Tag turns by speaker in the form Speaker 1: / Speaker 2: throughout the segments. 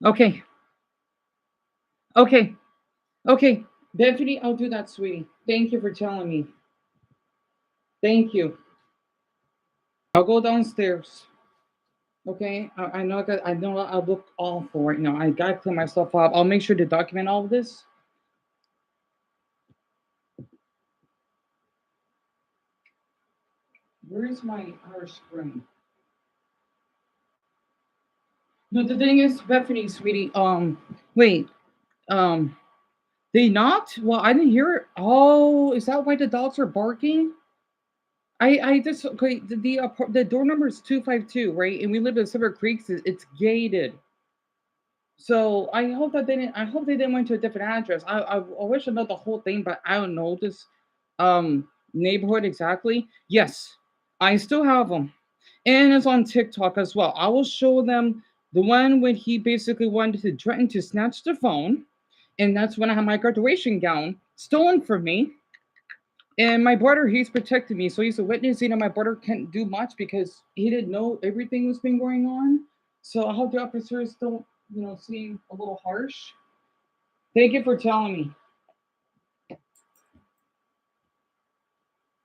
Speaker 1: Okay. Okay. Okay. Bethany, I'll do that, sweetie. Thank you for telling me. Thank you. I'll go downstairs. Okay. I know I know I look awful right now. I gotta clean myself up. I'll make sure to document all of this. Where is my hairspray? No, the thing is, Bethany, sweetie. Wait. Um, they knocked. Well, I didn't hear it. Oh, is that why the dogs are barking? I just okay. The door number is 252, right? And we live in Silver Creeks. It's gated. So I hope that they didn't. I hope they didn't went to a different address. I wish I know the whole thing, but I don't know this neighborhood exactly. Yes, I still have them, and it's on TikTok as well. I will show them the one when he basically wanted to threaten to snatch the phone, and that's when I had my graduation gown stolen from me. And my brother, he's protected me, so he's a witness. You know, my brother can't do much because he didn't know everything was been going on. So I hope the officers don't, seem a little harsh. Thank you for telling me.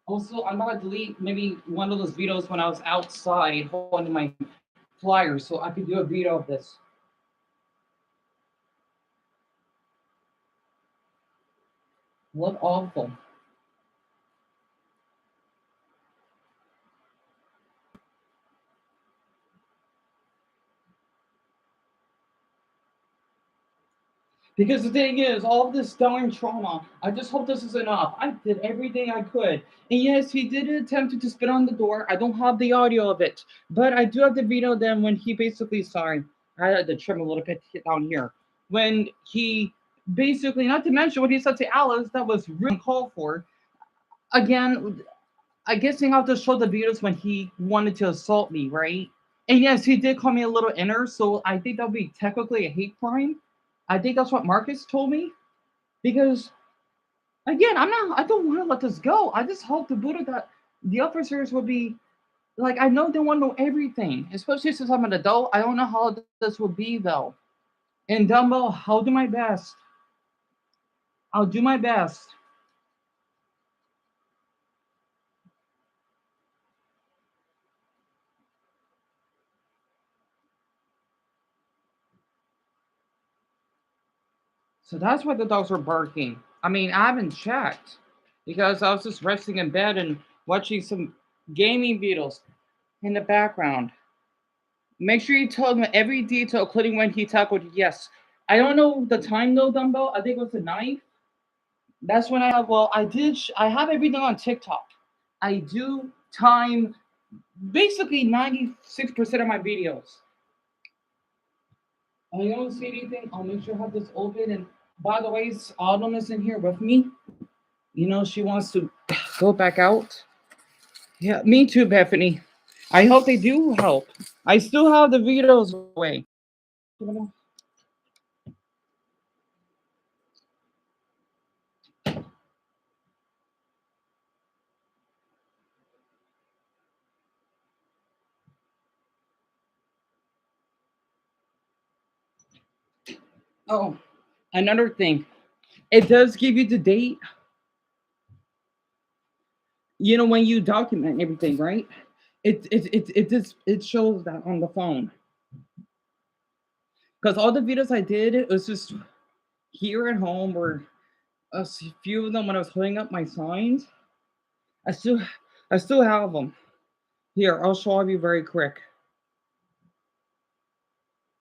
Speaker 1: Also, I'm gonna delete maybe one of those videos when I was outside holding my flyer, so I could do a video of this. What awful. Because the thing is, all of this darn trauma, I just hope this is enough. I did everything I could. And yes, he did attempt to spit on the door. I don't have the audio of it, but I do have the video then when he basically, sorry, I had to trim a little bit down here. When he basically, not to mention what he said to Alice, that was really uncalled for. Again, I guess you have to show the videos when he wanted to assault me, right? And yes, he did call me a little inner, so I think that would be technically a hate crime. I think that's what Marcus told me. Because again, I don't want to let this go. I just hope the Buddha that the officers will be like, I know they want to know everything, especially since I'm an adult. I don't know how this will be though. And Dumbo, I'll do my best. I'll do my best. So that's why the dogs were barking. I mean, I haven't checked because I was just resting in bed and watching some gaming videos in the background. Make sure you tell him every detail, including when he tackled. Yes, I don't know the time though, Dumbo. I think it was the ninth. That's when I have. Well, I did. I have everything on TikTok. I do time basically 96% of my videos. I don't see anything. I'll make sure I have this open. And by the way, Autumn is in here with me. She wants to go back out. Yeah, me too, Bethany. I hope they do help. I still have the videos away. Oh, another thing. It does give you the date. When you document everything, right? It shows that on the phone. Because all the videos I did, it was just here at home, or a few of them when I was holding up my signs. I still, I still have them. Here, I'll show you very quick.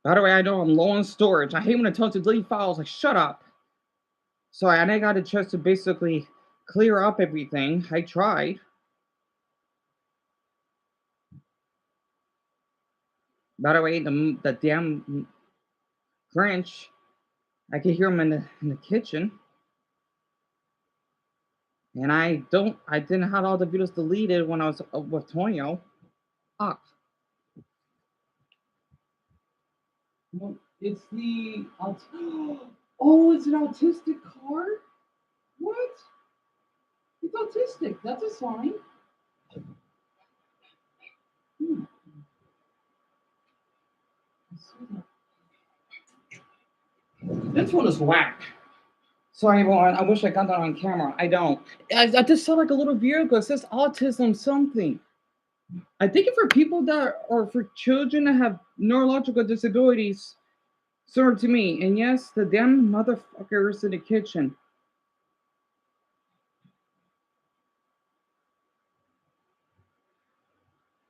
Speaker 1: By the way, I know I'm low on storage. I hate when I tell it to delete files. Like, shut up. So I got a chance to basically clear up everything. I tried. By the way, the damn Grinch, I could hear him in the kitchen. And I didn't have all the videos deleted when I was with Tonyo. Ah, well, it's the oh, it's an autistic car. What? It's autistic. That's a sign. Hmm. This one is whack. Sorry, everyone. I wish I got that on camera. I don't. I just saw like a little vehicle. It says autism something. I think it's for people that are for children that have neurological disabilities, similar to me. And yes, the damn motherfuckers in the kitchen.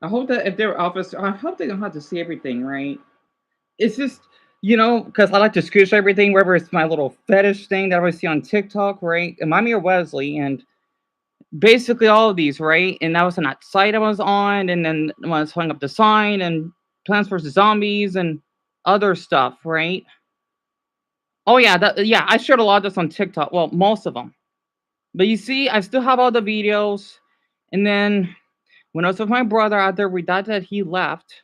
Speaker 1: I hope that if they're officer, I hope they don't have to see everything, right? It's just, because I like to squish everything, wherever it's my little fetish thing that I always see on TikTok, right? And I'm here, Wesley, and basically all of these, right? And that was on that site I was on, and then when I was hung up the sign and Plants vs Zombies and other stuff, right? Oh yeah, yeah, I shared a lot of this on TikTok. Well, most of them. But you see, I still have all the videos. And then when I was with my brother out there, we thought that he left.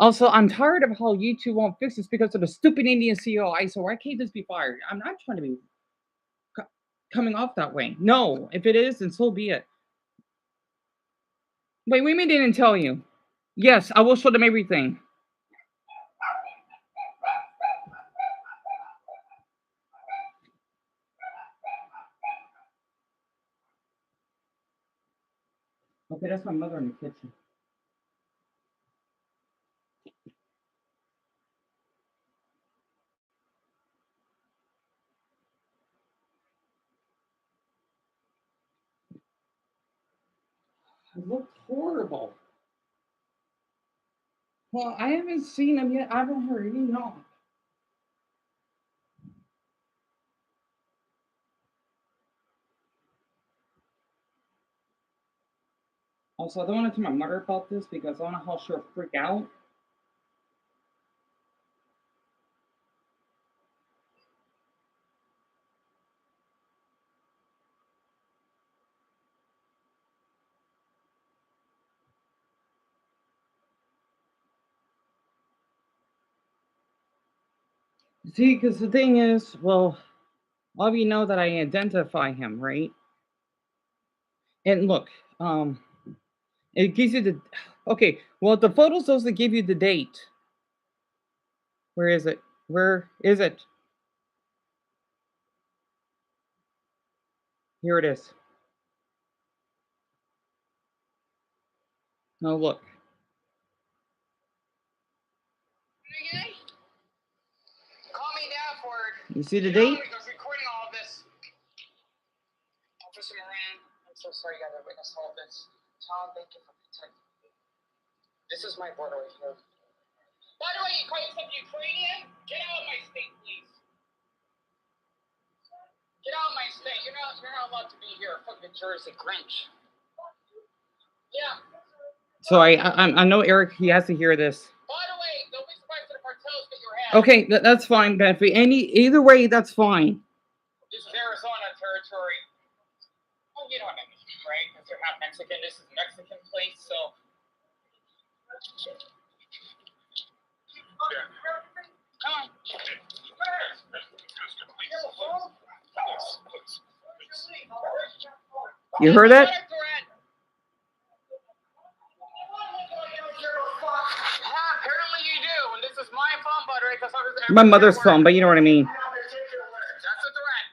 Speaker 1: Also, I'm tired of how YouTube won't fix this because of the stupid Indian CEO. So why can't this be fired? I'm not trying to be coming off that way. No, if it is, then so be it. Wait, we didn't tell you. Yes, I will show them everything. Okay, that's my mother in the kitchen. It looked horrible. Well, I haven't seen them yet. I haven't heard any knock. Also, I don't want to tell my mother about this because I don't know how she'll freak out. See, because the thing is, well, all of you know that I identify him, right? And look, um, it gives you the okay. Well, the photos also give you the date. Where is it? Where is it? Here it is. No, look.
Speaker 2: Call me now for
Speaker 1: You see the date?
Speaker 2: I was recording all of this. Officer Moran, I'm so sorry you got to witness all of this. Tom, thank you for protecting me. This is my border right here. By the way, you call yourself Ukrainian? Get out of my state, please. Get out of my state. You're not allowed to be here. Fucking Jersey Grinch. Yeah.
Speaker 1: So I know Eric. He has to hear this.
Speaker 2: By the way, don't be surprised if the cartels get your head.
Speaker 1: Okay, that's fine, Bethany. Either way, that's fine.
Speaker 2: This is Arizona territory. Oh, you know what I mean, right? Because they're half Mexican. This is a Mexican place, so. Come on.
Speaker 1: You heard that?
Speaker 2: Apparently you do, and this is my phone, butter, because I was
Speaker 1: My mother's phone, but you know what I mean.
Speaker 2: That's a threat.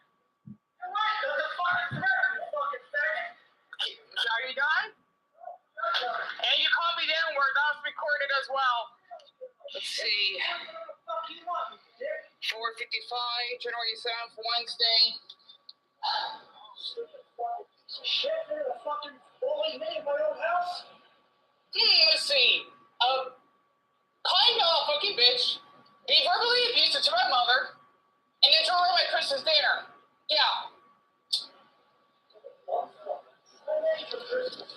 Speaker 2: Are you done? And you call me then, where that's recorded as well. Let's see. 4:55, January 7th, Wednesday. Shit, they're a fucking bully me in my own house. Let's see. Kind of a fucking bitch. Be verbally abusive to my mother, and then throw her my Christmas dinner. Yeah.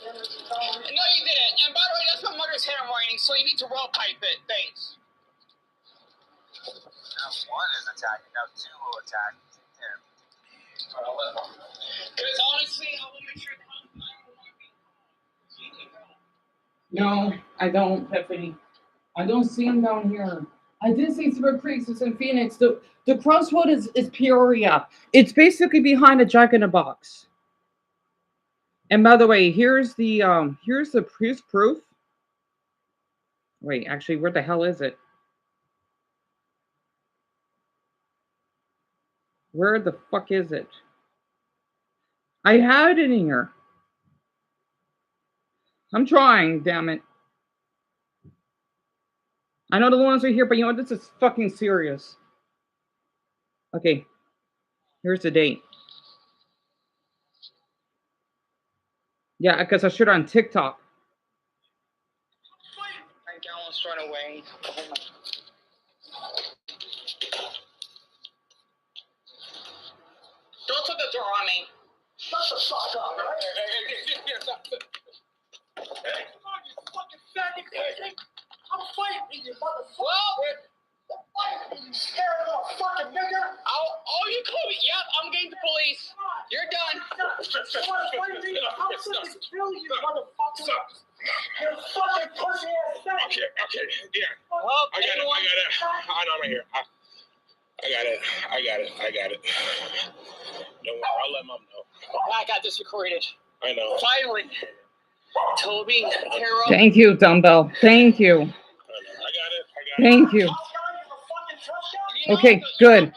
Speaker 2: No, you didn't. And by the way, that's my mother's handwriting, so you need to roll pipe it. Thanks. Now one is attacking, now two will attack. Because honestly, I will make
Speaker 1: No, I don't, Bethany. I don't see him down here. I did see Silver Creeks. It's in Phoenix. The crossroad is Peoria. It's basically behind a Jack in a Box. And by the way, here's the proof. Wait, actually, where the hell is it? Where the fuck is it? I had it in here. I'm trying, damn it. I know the ones are here, but you know what? This is fucking serious. Okay, here's the date. Yeah, because I showed it on TikTok.
Speaker 2: Frank Allen's run away. Don't put the door on me. Shut the fuck up, right? Hey, come on, you fucking faggot. I'm fighting you, motherfucker. Well, you scared little fucking nigger? Oh, you call me? Yep, I'm getting the police. You're done. I'm gonna kill you, motherfucker. You fucking pussy ass faggot. Okay, yeah. Well, I got it. I know I'm right here. I got it. Don't worry, I'll let Mom know. I got this recorded. I know. Finally. Toby, Carol.
Speaker 1: Thank you, Dumbbell. Thank you.
Speaker 2: I got it.
Speaker 1: Thank you. Okay, good.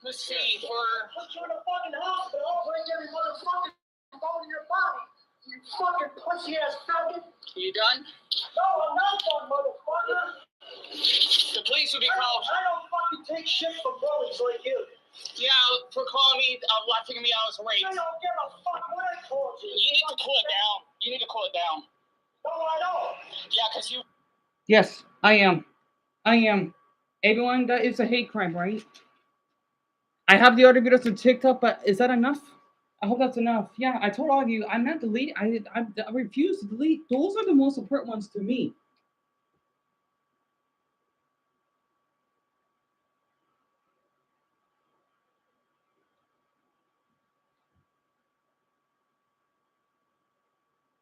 Speaker 2: Let's see, put you in a fucking hospital, I'll bring every motherfucking bone in your body. You fucking pussy ass faggot. You done? No, I'm not done, motherfucker. The police will be called. I don't fucking take shit from bullies like you. Yeah, for calling me, figuring me out as a rape. I don't give a fuck what I called you. You need to cool it down. No, I don't. Yeah, because you.
Speaker 1: Yes, I am. Everyone, that is a hate crime, right? I have the other videos on TikTok, but is that enough? I hope that's enough. Yeah, I told all of you, I'm not deleting. I refuse to delete. Those are the most important ones to me.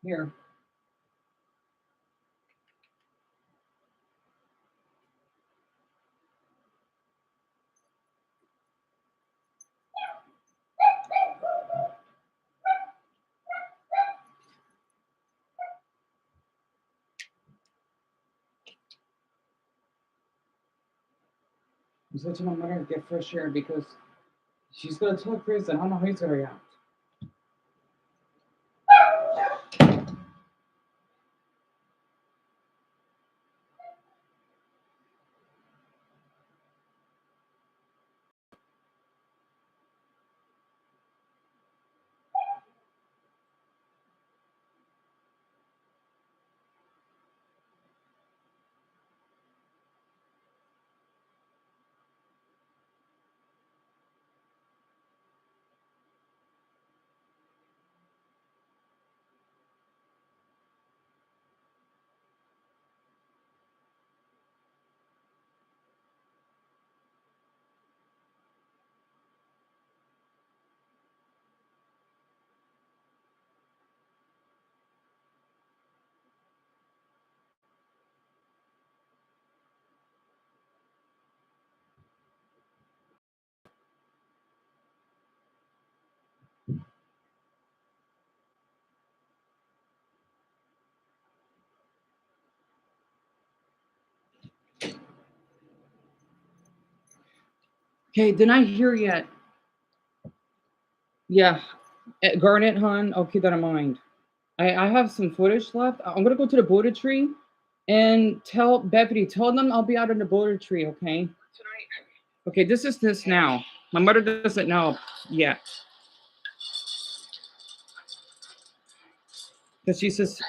Speaker 1: Here. I'm switching my mother to get fresh air because she's gonna tell Chris and I don't know how he's gonna react. Okay, did I hear yet? Yeah, Garnet, hon. I'll keep that in mind. I have some footage left. I'm gonna go to the Buddha tree and tell Bethany, tell them I'll be out in the Buddha tree, okay?
Speaker 2: Tonight.
Speaker 1: Okay, this is this now. My mother doesn't know yet. Because she says,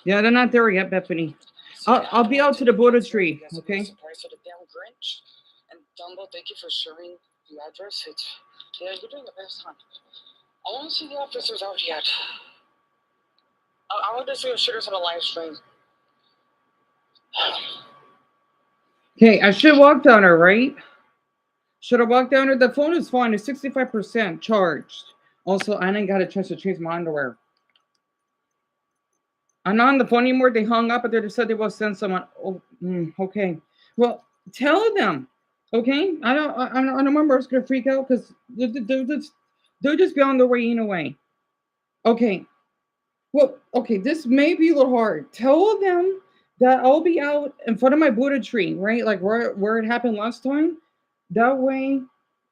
Speaker 1: yeah, they're not there yet, Bethany. I'll be out to the Buddha tree, okay?
Speaker 2: Surprise for the damn Grinch. And Dumbo, thank you for sharing the address. Yeah, you're doing the best, hon. I want to see the officers out yet. I want to see the shooters on a live stream.
Speaker 1: Okay, I should walk down her, right? Should I walk down there? The phone is fine. It's 65% charged. Also, I didn't got a chance to change my underwear. I'm not on the phone anymore. They hung up, but they just said they will send someone. Oh, okay. Well, tell them. Okay. I don't remember. I was gonna freak out because they'll just be on their way anyway. Okay. Well, okay. This may be a little hard. Tell them that I'll be out in front of my Buddha tree, right? Like where it happened last time. That way,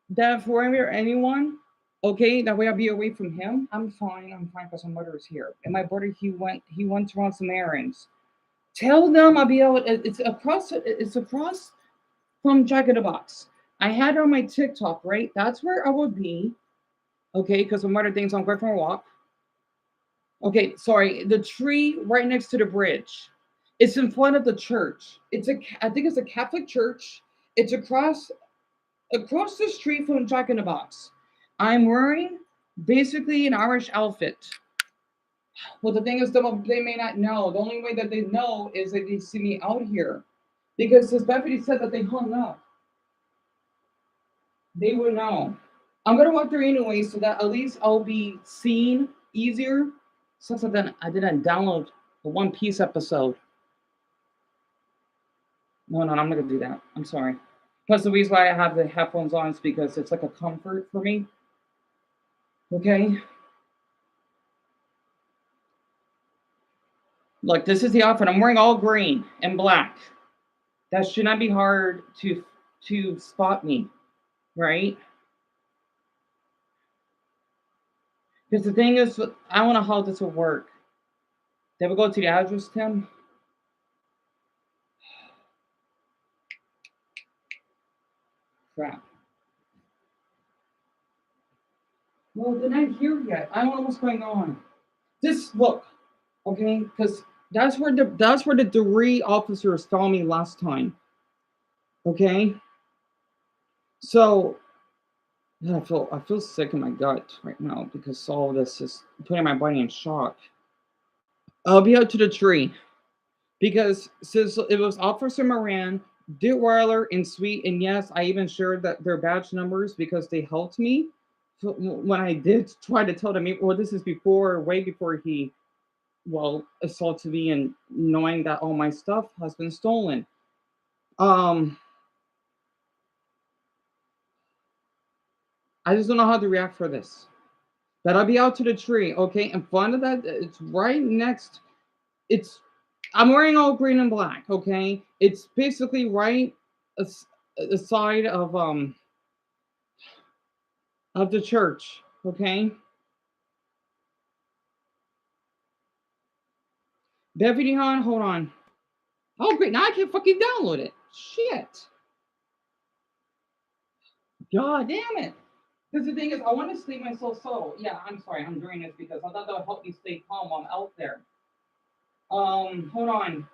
Speaker 1: that for anyone, okay, that way I'll be away from him. I'm fine because my mother is here. And my brother, he went to run some errands. Tell them I'll be out. It's across from Jack in the Box. I had it on my TikTok, right? That's where I would be. Okay, because my mother thinks I'm going for a walk. Okay, sorry. The tree right next to the bridge. It's in front of the church. I think it's a Catholic church. It's across the street from Jack in the Box. I'm wearing basically an Irish outfit. Well, the thing is, they may not know. The only way that they know is that they see me out here. Because as Bethany said that they hung up, they would know. I'm gonna walk there anyway, so that at least I'll be seen easier. Since I didn't download the One Piece episode. No, I'm not gonna do that. I'm sorry. Plus, the reason why I have the headphones on is because it's like a comfort for me. Okay. Look, this is the outfit. I'm wearing all green and black. That should not be hard to spot me, right? Because the thing is, I don't know how this will work. They will go to the address, Tim. Crap. Well, they're not here yet. I don't know what's going on. This look, okay, because that's where the three officers saw me last time. Okay, so I feel sick in my gut right now because all of this is putting my body in shock. I'll be out to the tree because since it was Officer Moran, Dittweiler, and Sweet, and yes, I even shared that their badge numbers because they helped me when I did try to tell them. Well, this is way before he assaulted me and knowing that all my stuff has been stolen. Um, I just don't know how to react for this. That I'll be out to the tree, okay? In front of that, it's right next. It's I'm wearing all green and black, okay? It's basically right aside of the church, okay? Bethany Han, hold on. Oh great, now I can fucking download it. Shit. God damn it. Because the thing is, I want to stay myself so. Yeah, I'm sorry, I'm doing this because I thought that would help me stay calm while I'm out there. Hold on.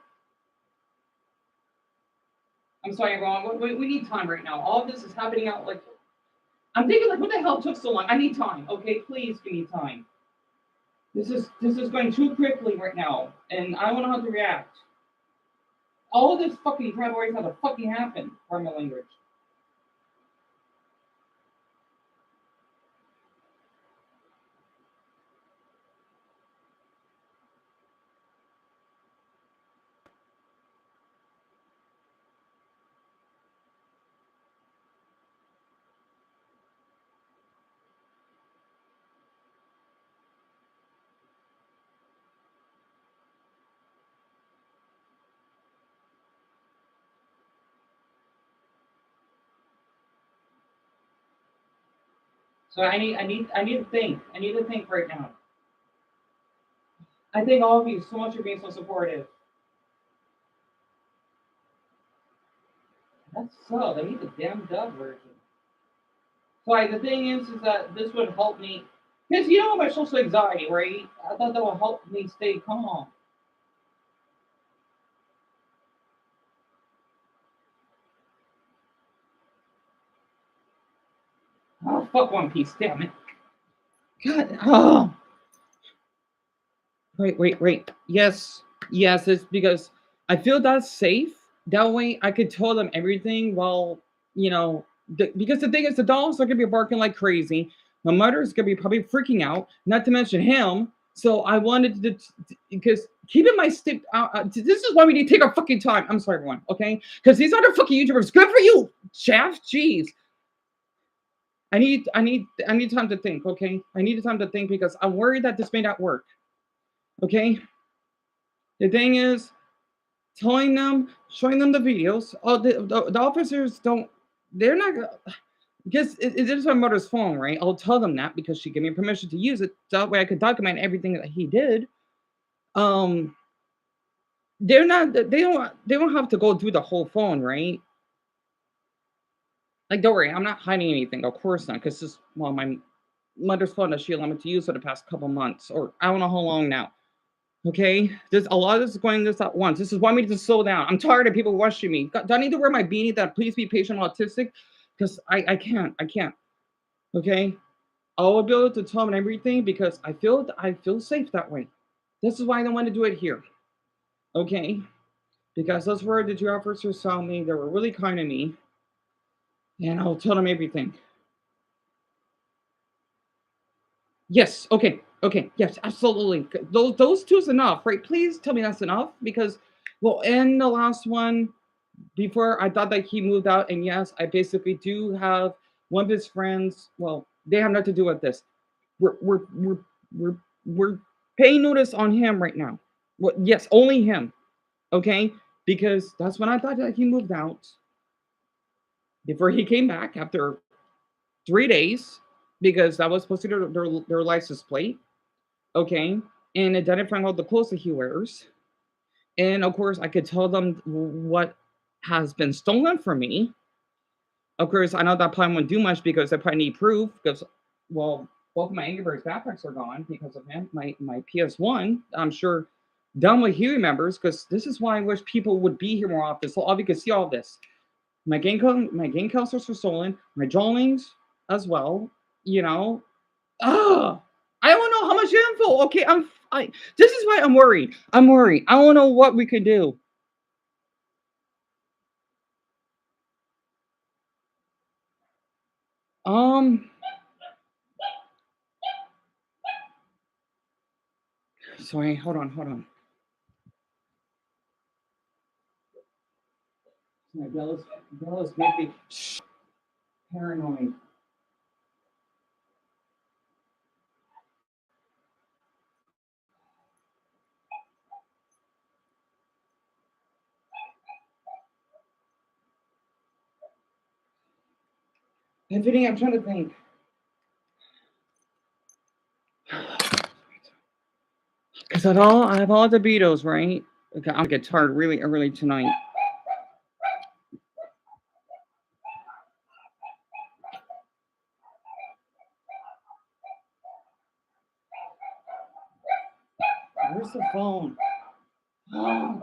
Speaker 1: I'm sorry, everyone. We need time right now. All of this is happening out like I'm thinking like, what the hell took so long? I need time. Okay, please give me time. This is going too quickly right now, and I don't know how to react. All of this fucking crap always had to fucking happen. Pardon my language. So I need to think. I need to think right now. I thank all of you so much for being so supportive. That's so. They need the damn dub version. So the thing is that this would help me because you know my social anxiety, right? I thought that would help me stay calm. Oh fuck One Piece, damn it. God. Oh. Wait. Yes. It's because I feel that's safe. That way, I could tell them everything while because the thing is, the dogs are gonna be barking like crazy. My mother's gonna be probably freaking out. Not to mention him. So I wanted to because keeping my stick. This is why we need to take our fucking time. I'm sorry, everyone. Okay, because these other fucking YouTubers. Good for you, Chef. Jeez. I need time to think. Okay, I need time to think because I'm worried that this may not work. Okay. The thing is, telling them, showing them the videos. Oh, the officers don't. They're not. Because it is my mother's phone, right? I'll tell them that because she gave me permission to use it. That way I could document everything that he did. Um, they're not. They don't. They don't have to go through the whole phone, right? Like, don't worry, I'm not hiding anything. Of course not, because this well, my mother's phone that she allowed me to use for the past couple months, or I don't know how long now. Okay, there's a lot of this going this at once. This is why we need to slow down. I'm tired of people rushing me. Do I need to wear my beanie? That please be patient, autistic, because I can't. Okay, I will be able to tell them everything because I feel safe that way. This is why I don't want to do it here. Okay, because those were the two officers saw me. They were really kind to me, and I'll tell them everything. Yes. Okay. Okay. Yes. Absolutely. Those two's enough, right? Please tell me that's enough because, well, in the last one, before I thought that he moved out, and yes, I basically do have one of his friends. Well, they have nothing to do with this. We're we're we're we're we're paying notice on him right now. Well, yes, only him. Okay, because that's when I thought that he moved out. Before he came back after 3 days, because that was supposed to be their license plate. Okay, and identifying all the clothes that he wears, and of course, I could tell them what has been stolen from me. Of course, I know that probably won't do much because I probably need proof because, well, both of my Angry Birds backpacks are gone because of him. My PS1, I'm sure, done what he remembers because this is why I wish people would be here more often so all of you could see all this. My game counselors were stolen, my drawings as well. You know, ah, I don't know how much info. Okay, I. This is why I'm worried. I'm worried. I don't know what we could do. Um, sorry. Hold on. Hold on. My Bella's making paranoid. Bethany, I'm trying to think. Because I have all the Beatles, right? Okay, I'm gonna get tired really early tonight. Where's the phone? Oh,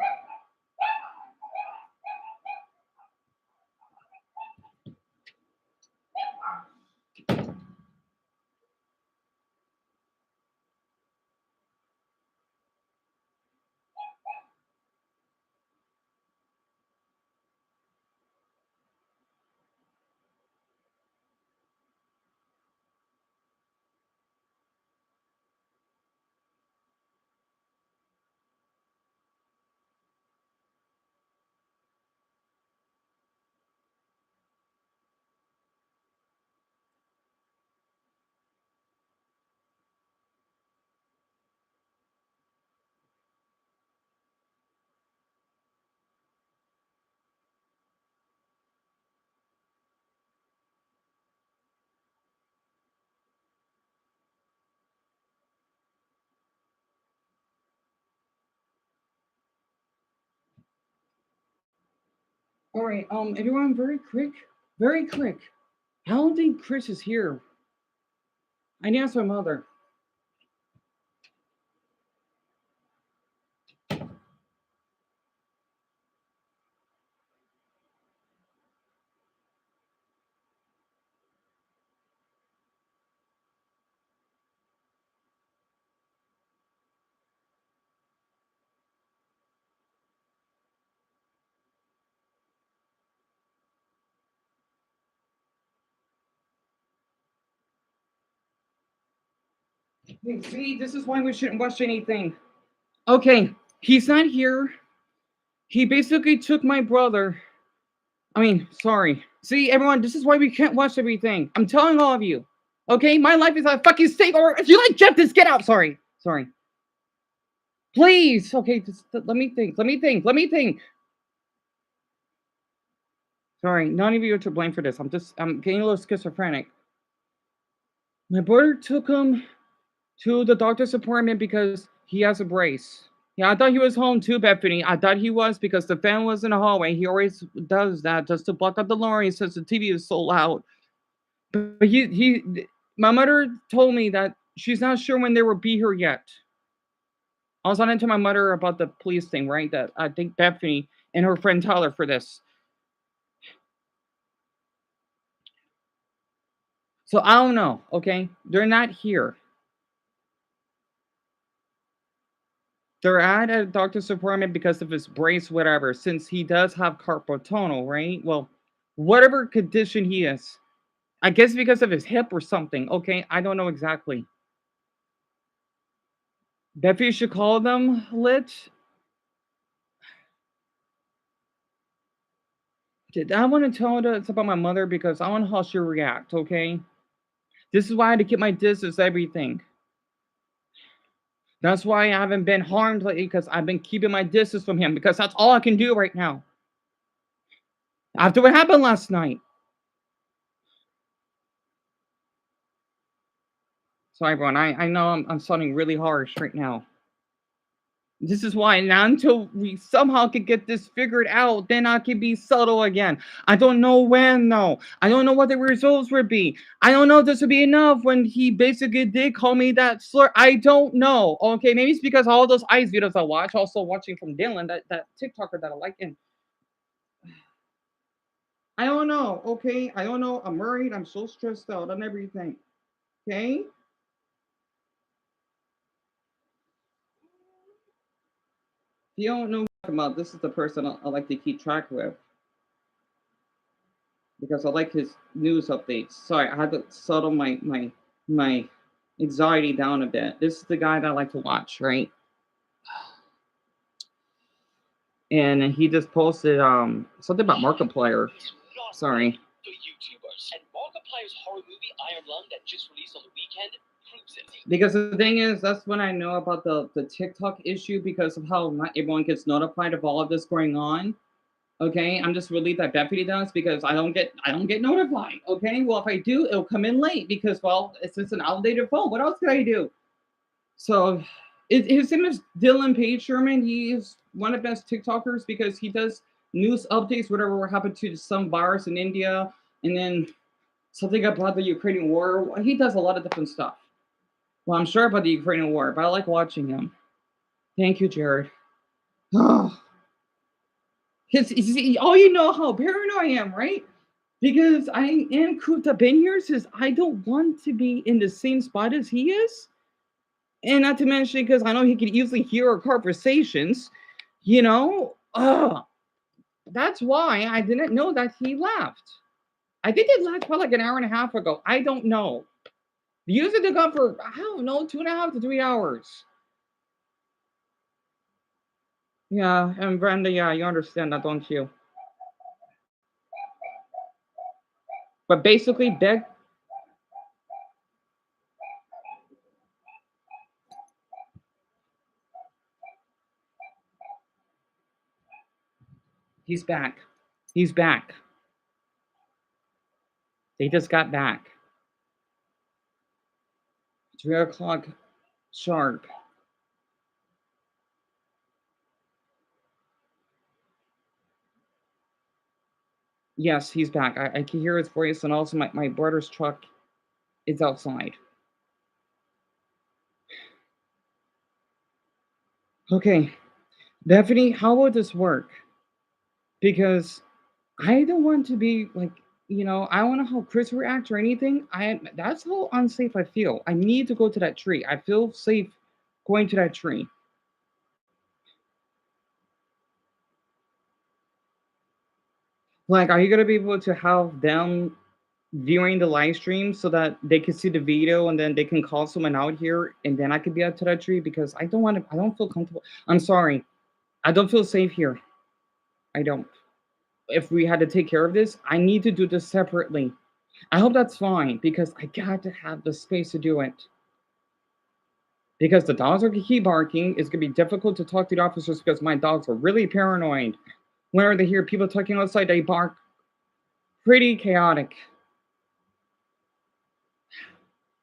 Speaker 1: all right. Everyone, very quick, very quick. I don't think Chris is here. I need to ask my mother. See, this is why we shouldn't watch anything. Okay, he's not here. He basically took my brother. I mean, sorry. See, everyone, this is why we can't watch everything. I'm telling all of you. Okay, my life is a fucking stake. Or if you like Jeff, just get out. Sorry, sorry. Please. Okay, just let me think. Let me think. Let me think. Sorry, none of you are to blame for this. I'm getting a little schizophrenic. My brother took him to the doctor's appointment because he has a brace. Yeah, I thought he was home too, Bethany. I thought he was because the fan was in the hallway. He always does that just to block out the noise since the TV is so loud. But my mother told me that she's not sure when they will be here yet. I was on to my mother about the police thing, right? That I think Bethany and her friend Tyler for this. So I don't know, okay? They're not here. They're at a doctor's appointment because of his brace, whatever, since he does have carpal tunnel, right? Well, whatever condition he is. I guess because of his hip or something. Okay, I don't know exactly. Bethany should call them lit. I want to tell her it's about my mother because I want to know how she'll react, okay? This is why I had to keep my distance, everything. That's why I haven't been harmed lately because I've been keeping my distance from him because that's all I can do right now. After what happened last night. Sorry, everyone. I know I'm sounding really harsh right now. This is why now until we somehow could get this figured out, then I can be subtle again. I don't know when though. I don't know what the results would be. I don't know if this would be enough when he basically did call me that slur. I don't know. Okay, maybe it's because all those ice videos I watch, also watching from Dylan, that TikToker that I like, and I don't know. Okay, I don't know. I'm worried. I'm so stressed out and everything. Okay. If you don't know what I'm talking about, this is the person I like to keep track with because I like his news updates. Sorry, I had to settle my anxiety down a bit. This is the guy that I like to watch, right? And he just posted something about Markiplier. Sorry.
Speaker 2: The YouTubers. And Markiplier's horror movie Iron Lung that just released on the weekend proves it.
Speaker 1: Because the thing is, that's when I know about the TikTok issue because of how not everyone gets notified of all of this going on. Okay, I'm just relieved that Bethany does because I don't get notified. Okay, well if I do, it'll come in late because well, it's just an outdated phone. What else could I do? So his name is Dylan Page Sherman. He is one of the best TikTokers because he does news updates, whatever happened to some virus in India, and then something about the Ukrainian war. He does a lot of different stuff. Well, I'm sure about the Ukrainian war, but I like watching him. Thank you, Jared. Oh, all you know how paranoid I am, right? Because I am cooped up in here since I don't want to be in the same spot as he is. And not to mention, because I know he could easily hear our conversations, you know? That's why I didn't know that he left. I think it left probably like an hour and a half ago. I don't know. Usually they go for, I don't know, 2.5 to 3 hours. Yeah, and Brenda, yeah, you understand that, don't you? But basically, Beck, he's back. He's back. They just got back. 3 o'clock sharp. Yes, he's back. I can hear his voice, and also my brother's truck is outside. Okay, Bethany, how will this work? Because I don't want to be like, I don't know how Chris reacts or anything. That's how unsafe I feel. I need to go to that tree. I feel safe going to that tree. Like, are you gonna be able to have them viewing the live stream so that they can see the video and then they can call someone out here and then I could be out to that tree because I don't want to. I don't feel comfortable. I'm sorry. I don't feel safe here. I don't. If we had to take care of this, I need to do this separately. I hope that's fine because I got to have the space to do it. Because the dogs are gonna keep barking. It's gonna be difficult to talk to the officers because my dogs are really paranoid. Whenever they hear people talking outside, they bark. Pretty chaotic.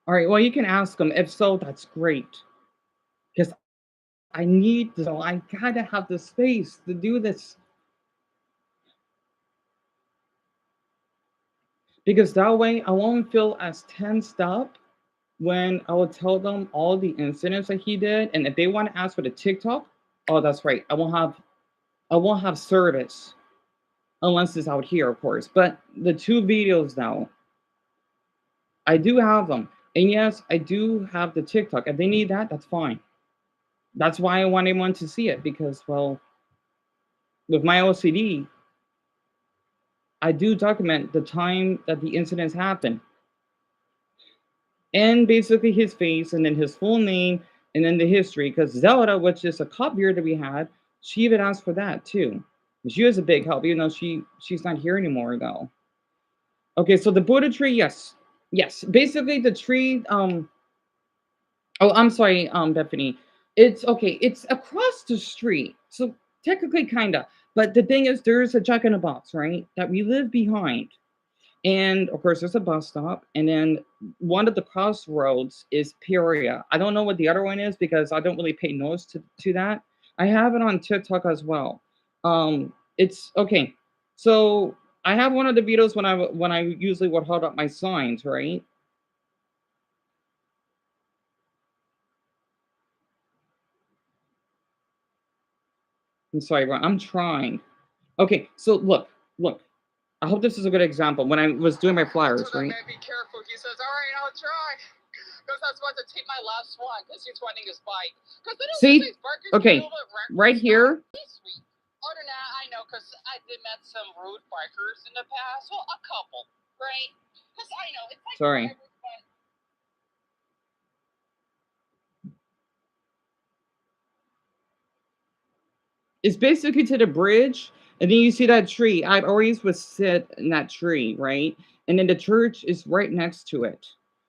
Speaker 1: All right. Well, you can ask them. If so, that's great. Because I need this. I gotta have the space to do this. Because that way I won't feel as tensed up when I will tell them all the incidents that he did. And if they want to ask for the TikTok, oh, that's right. I won't have service unless it's out here, of course. But the two videos now, I do have them. And yes, I do have the TikTok. If they need that, that's fine. That's why I want anyone to see it because, well, with my OCD, I do document the time that the incidents happen and basically his face and then his full name and then the history. Because Zelda, which is a cop here that we had, she even asked for that too. She was a big help, even though she's not here anymore though. Okay, so the Buddha tree, yes. Yes. Basically the tree, oh, I'm sorry, Bethany. It's okay. It's across the street, so technically, kinda. But the thing is, there's a Jack in a Box, right? That we live behind, and of course, there's a bus stop, and then one of the crossroads is Peoria. I don't know what the other one is because I don't really pay notice to that. I have it on TikTok as well. It's okay. So I have one of the videos when I usually would hold up my signs, right? I'm sorry, I'm trying. Okay, so look. I hope this is a good example. When I was doing my
Speaker 2: I
Speaker 1: flyers,
Speaker 2: told that
Speaker 1: right?
Speaker 2: man, be careful. He says, all right, I'll try. Because I was about to take my last one because he's wanting his bike. Because they don't
Speaker 1: See?
Speaker 2: say barking a
Speaker 1: Okay,
Speaker 2: little bit
Speaker 1: right
Speaker 2: reckless.
Speaker 1: here.
Speaker 2: He's sweet. Other than that, I know because I did met some rude bikers in the past. Well, a couple, right? Because I know it's like for
Speaker 1: Sorry.
Speaker 2: everyone.
Speaker 1: It's basically to the bridge, and then you see that tree. I always would sit in that tree, right? And then the church is right next to it.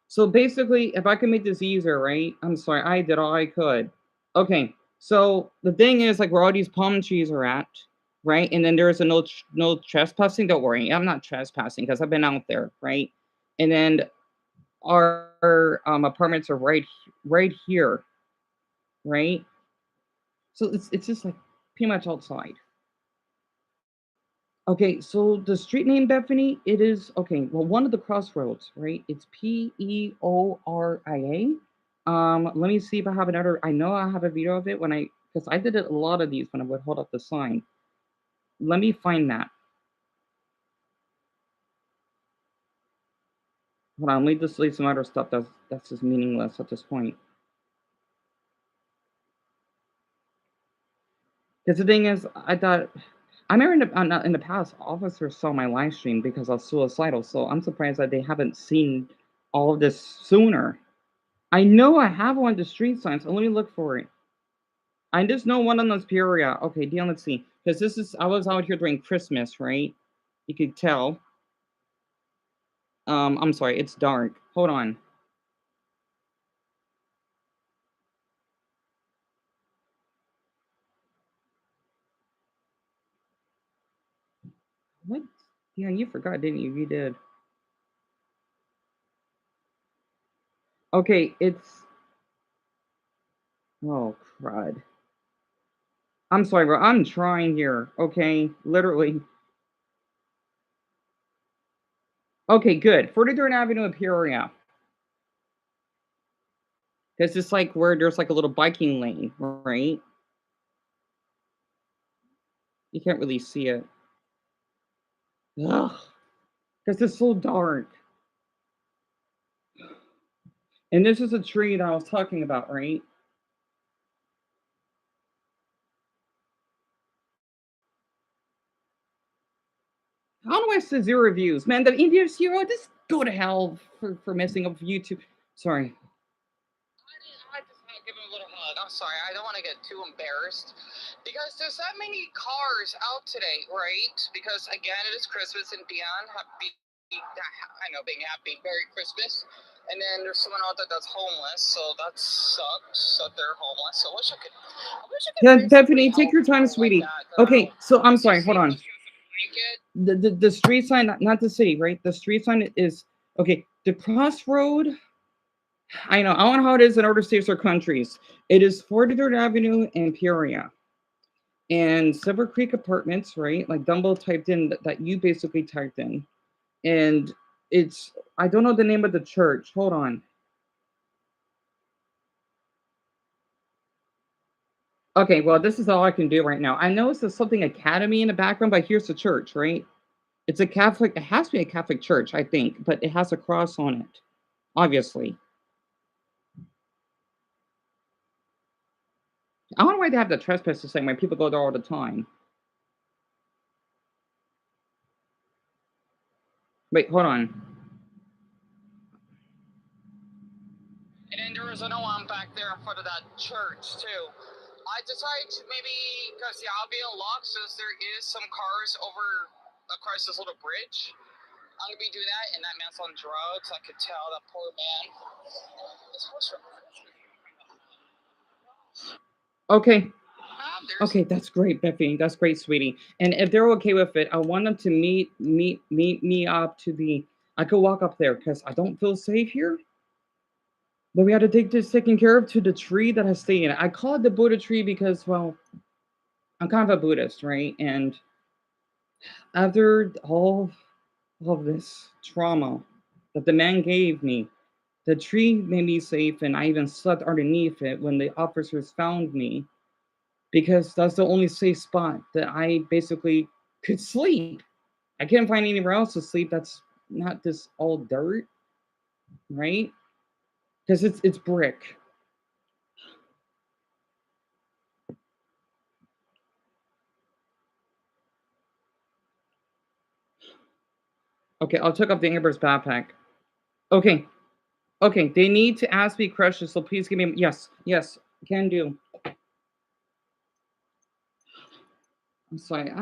Speaker 1: So basically, if I can make this easier, right? I'm sorry, I did all I could. Okay, so the thing is, like, where all these palm trees are at, right? And then there's a no trespassing. Don't worry, I'm not trespassing because I've been out there, right? And then our apartments are right here, right? So it's just like pretty much outside. Okay, so the street name Bethany, it is okay. Well, one of the crossroads, right? It's Peoria. Let me see if I have another. I know I have a video of it when because I did a lot of these when I would hold up the sign. Let me find that. Hold on, let me just delete some other stuff that's just meaningless at this point. Because the thing is, I thought I remember in the past, officers saw my live stream because I was suicidal. So I'm surprised that they haven't seen all of this sooner. I know I have one of the street signs. So let me look for it. I just know one on those Peoria. Okay, Dion, let's see. Because this is I was out here during Christmas, right? You could tell. I'm sorry, it's dark. Hold on. What? Yeah, you forgot, didn't you? You did. Okay, it's oh crud. I'm sorry, bro. I'm trying here. Okay, literally. Okay, good. 43rd Avenue of Peoria. Because it's like where there's like a little biking lane, right? You can't really see it. Ugh. Because it's so dark. And this is a tree that I was talking about, right? How do I say zero reviews? Man, the Indian hero, this Go to hell for messing up YouTube. Sorry.
Speaker 2: I just want to give him a little hug. I'm sorry, I don't want to get too embarrassed because there's that many cars out today, right? Because again, it is Christmas and beyond. Happy, I know, being happy, Merry Christmas. And then there's someone out there that's homeless, so that sucks that they're homeless. So I wish I could
Speaker 1: Yeah,
Speaker 2: bring somebody
Speaker 1: Bethany, take
Speaker 2: help
Speaker 1: your time,
Speaker 2: out like
Speaker 1: sweetie.
Speaker 2: that. I don't
Speaker 1: Okay,
Speaker 2: know.
Speaker 1: so I'm
Speaker 2: As you
Speaker 1: sorry. Hold
Speaker 2: see,
Speaker 1: on.
Speaker 2: she has a blanket.
Speaker 1: The street sign, not the city, right? The street sign is okay. The crossroad. I know. I don't know how it is in other states or countries. It is 43rd Avenue and Peoria. And Silver Creek Apartments, right? Like Dumbo typed in that you basically typed in. And it's, I don't know the name of the church. Hold on. Okay, well, this is all I can do right now. I know it's something academy in the background, but here's the church, right? It's a Catholic, it has to be a Catholic church, I think, but it has a cross on it, obviously. I don't know why they have the trespass the same way. People go there all the time. Wait, hold on.
Speaker 2: And then there was another one back there in front of that church too. I decided to maybe, because yeah, I'll be unlocked since there is some cars over across this little bridge. I'm gonna be doing that, and that man's on drugs. I could tell that poor man. It's
Speaker 1: Okay,
Speaker 2: there's
Speaker 1: okay, that's great, Bethany. That's great, sweetie. And if they're okay with it, I want them to meet me up to the. I could walk up there because I don't feel safe here. But we had to take this taken care of to the tree that I stay in. I call it the Buddha tree because, well, I'm kind of a Buddhist, right? And after all of this trauma that the man gave me, the tree made me safe, and I even slept underneath it when the officers found me because that's the only safe spot that I basically could sleep. I couldn't find anywhere else to sleep that's not this all dirt, right? Because it's brick. Okay, I'll took up the Amber's backpack. Okay, okay, they need to ask me questions, so please give me yes, yes, can do. I'm sorry.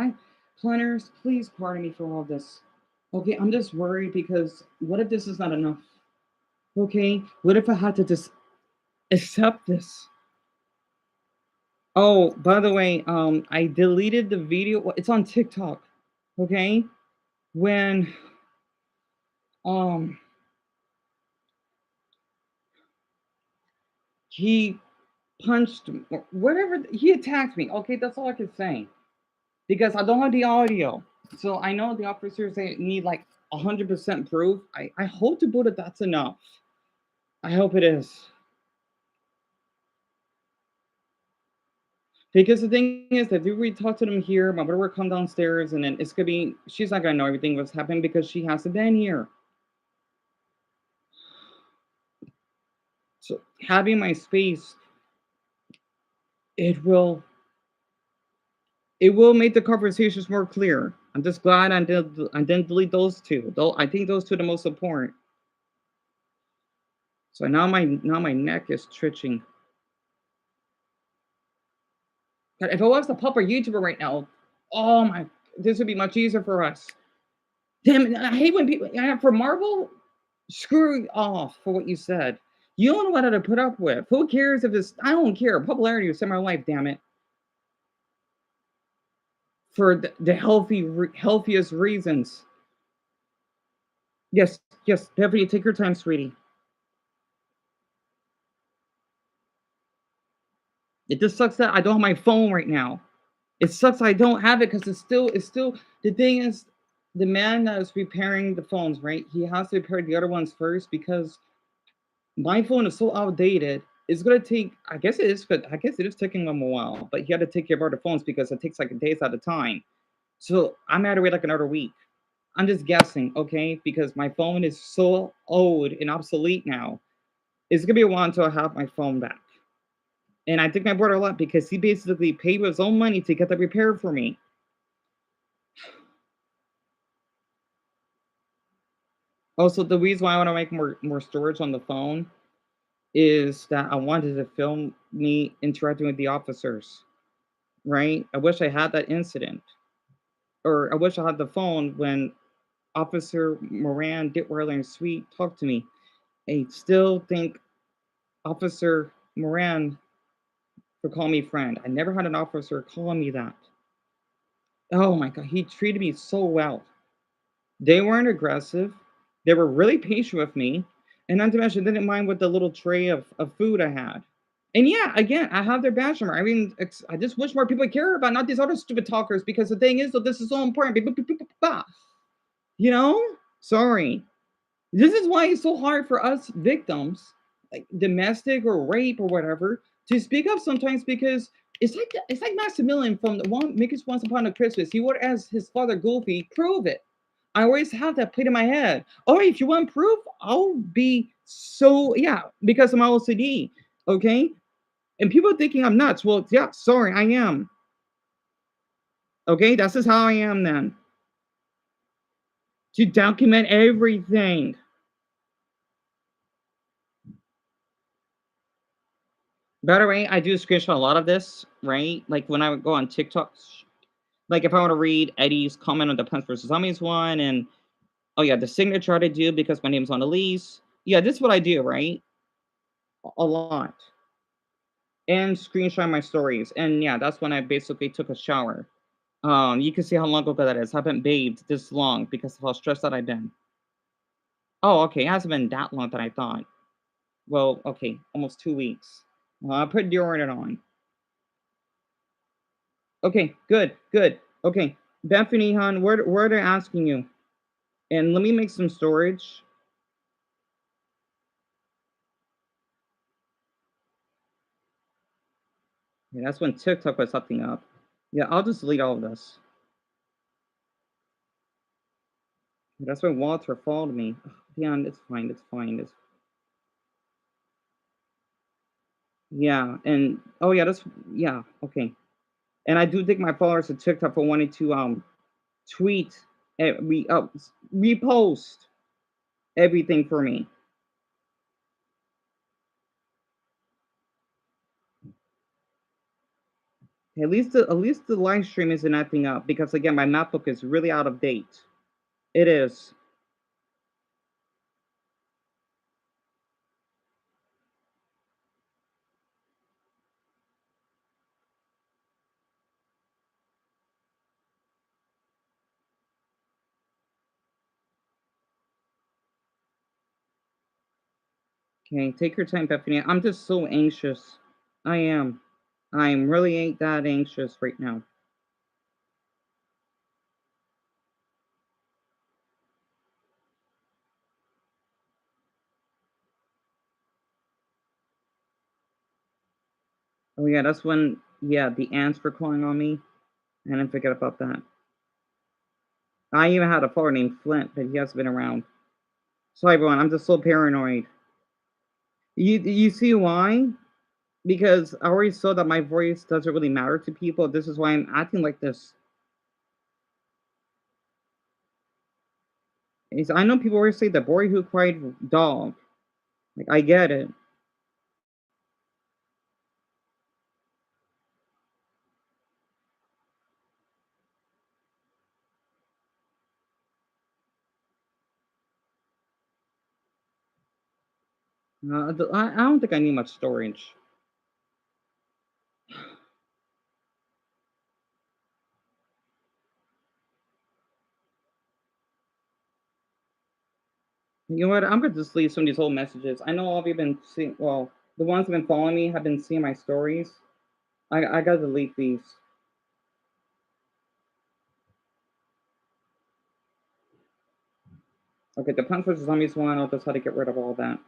Speaker 1: Planners, please pardon me for all this. Okay, I'm just worried because what if this is not enough? Okay, what if I had to just accept this? Oh, by the way, I deleted the video. It's on TikTok. Okay, when um he punched or whatever he attacked me. Okay, that's all I can say because I don't have the audio. So I know the officers they need like 100% proof. I hope to put it that's enough. I hope it is. Because the thing is that if we talk to them here, my brother will come downstairs and then it's gonna be she's not gonna know everything what's happening because she hasn't been here. So having my space, it will it will make the conversations more clear. I'm just glad I didn't delete those two. Though I think those two are the most important. So now my neck is twitching. God, if I was a pup or YouTuber right now, oh my, this would be much easier for us. Damn it, I hate when people for Marvel, screw off for what you said. You don't know what to put up with. Who cares if it's? I don't care. Popularity will save my life. Damn it. For the healthiest reasons. Yes, yes. Beverly, take your time, sweetie. It just sucks that I don't have my phone right now. It sucks I don't have it because it's still the thing is the man that is repairing the phones, right? He has to repair the other ones first because my phone is so outdated. It's gonna take. I guess it is. I guess it is taking them a while. But he had to take care of other phones because it takes like days at a time. So I'm gonna wait like another week. I'm just guessing, okay? Because my phone is so old and obsolete now. It's gonna be a while until I have my phone back. And I think my brother a lot because he basically paid with his own money to get that repaired for me. Also, the reason why I wanna make more storage on the phone is that I wanted to film me interacting with the officers, right? I wish I had that incident, or I wish I had the phone when Officer Moran, Ditweiler, and Sweet talked to me. I still think Officer Moran for calling me friend. I never had an officer calling me that. Oh my god, he treated me so well. They weren't aggressive. They were really patient with me, and not to mention, they didn't mind with the little tray of food I had. And yeah, again, I have their badge number. I mean, I just wish more people care about not these other stupid talkers because the thing is, though, this is so important. You know? Sorry. This is why it's so hard for us victims, like domestic or rape or whatever, to speak up sometimes because it's like Maximilian from the one Mickey's Once Upon a Christmas. He would ask his father Goofy, prove it. I always have that played in my head. Oh, if you want proof, I'll be so yeah, because of my OCD. Okay? And people thinking I'm nuts. Well, yeah, sorry, I am. Okay, that's just how I am then. To document everything. By the way, I do screenshot a lot of this, right? Like when I would go on TikTok, like if I want to read Eddie's comment on the Plants vs. Zombies one, and oh yeah, the signature I do because my name's on the lease. Yeah, this is what I do, right? A lot. And screenshot my stories. And yeah, that's when I basically took a shower. You can see how long ago that is. I haven't bathed this long because of how stressed out I've been. Oh, okay. It hasn't been that long that I thought. Well, okay, almost 2 weeks. I put deodorant on. Okay, good, good. Okay, Bethany, hon, where they're asking you, and let me make some storage. Yeah, that's when TikTok was something up. Yeah, I'll just delete all of this. That's when Walter followed me. Ugh, yeah, it's fine. It's fine. It's yeah, and oh yeah, that's yeah. Okay, and I do thank my followers on TikTok for wanting to tweet, repost everything for me. At least the live stream isn't acting up because again, my MacBook is really out of date. It is. Okay, take your time, Bethany. I'm just so anxious. I am. I'm really ain't that anxious right now. Oh yeah, that's when yeah, the ants were calling on me. I didn't forget about that. I even had a follower named Flint, but he hasn't been around. Sorry everyone, I'm just so paranoid. You see why? Because I already saw that my voice doesn't really matter to people. This is why I'm acting like this. I know people always say the boy who cried dog. Like I get it. I don't think I need much storage. You know what? I'm gonna just leave some of these old messages. I know all of you been seeing. Well, the ones that have been following me have been seeing my stories. I gotta delete these. Okay, the Plants vs Zombies one. I'll just how to get rid of all that.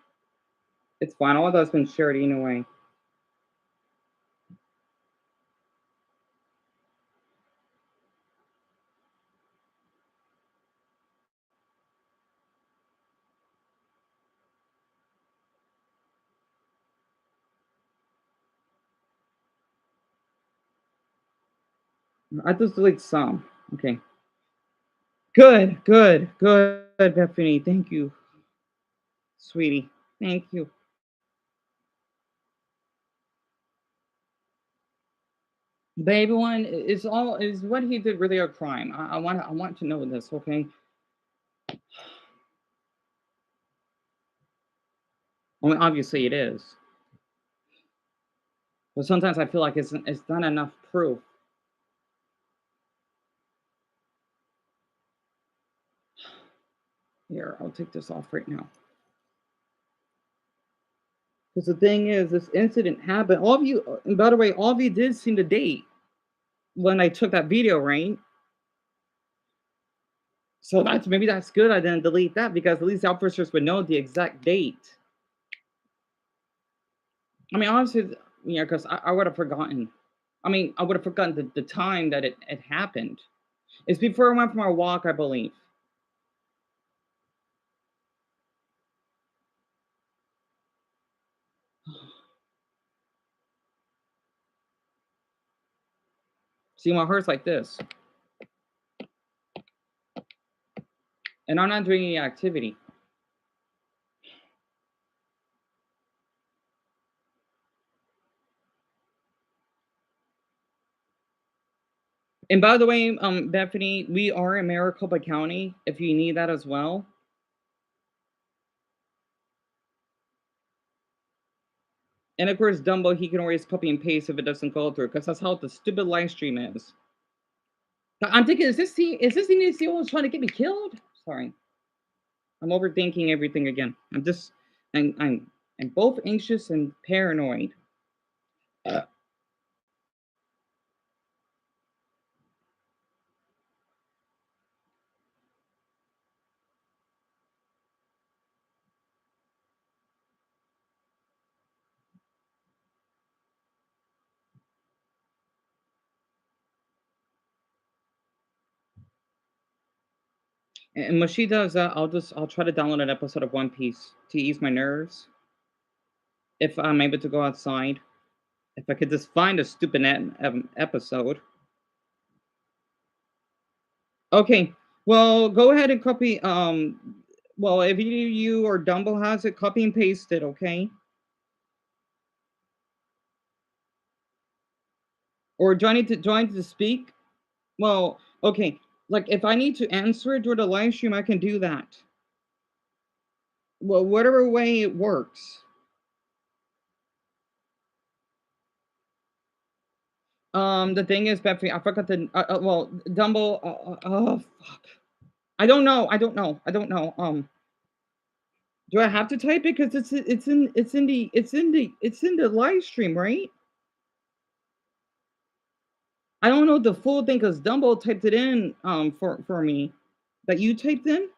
Speaker 1: It's fine. All of that's been shared anyway. I just delete some. Okay. Good. Good. Good. Bethany. Thank you, sweetie. Thank you. But everyone is all is what he did really a crime? I want to know this, okay? I mean, obviously it is, but sometimes I feel like it's not enough proof. Here, I'll take this off right now. Because the thing is, this incident happened. All of you, and by the way, all of you did seem to date when I took that video, right? So maybe that's good. I didn't delete that because at least the officers would know the exact date. I mean, honestly, because I would have forgotten. I mean, I would have forgotten the time that it happened. It's before I went for my walk, I believe. See, my heart's like this, and I'm not doing any activity. And by the way, Bethany, we are in Maricopa County. If you need that as well, and of course, Dumbo, he can always copy and paste if it doesn't go through, because that's how the stupid live stream is. I'm thinking, is this the CEO was trying to get me killed? Sorry, I'm overthinking everything again. I'm both anxious and paranoid. Uh, and when she does that, I'll try to download an episode of One Piece to ease my nerves. If I'm able to go outside, if I could just find a stupid episode. Okay, well, go ahead and copy. Well, if you or Dumbo has it, copy and paste it. Okay, or do I need to speak? Well, okay. Like if I need to answer it during the live stream, I can do that. Well, whatever way it works. The thing is, Bethany, I forgot the well, Dumbo. Oh, fuck. I don't know. Do I have to type it because it's in the live stream, right? I don't know the full thing because Dumbo typed it in for me. That you typed in.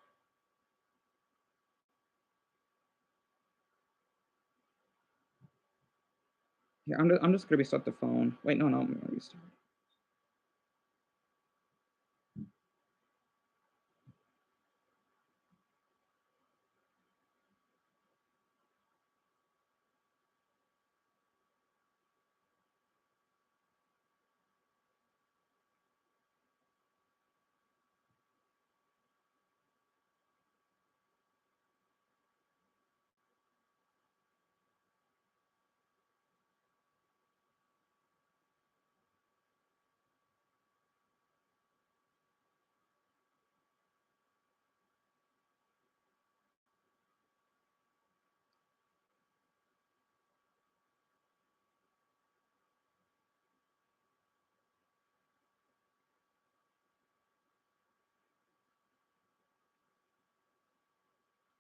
Speaker 1: Here, I'm just gonna restart the phone. Wait, no, I'm gonna restart.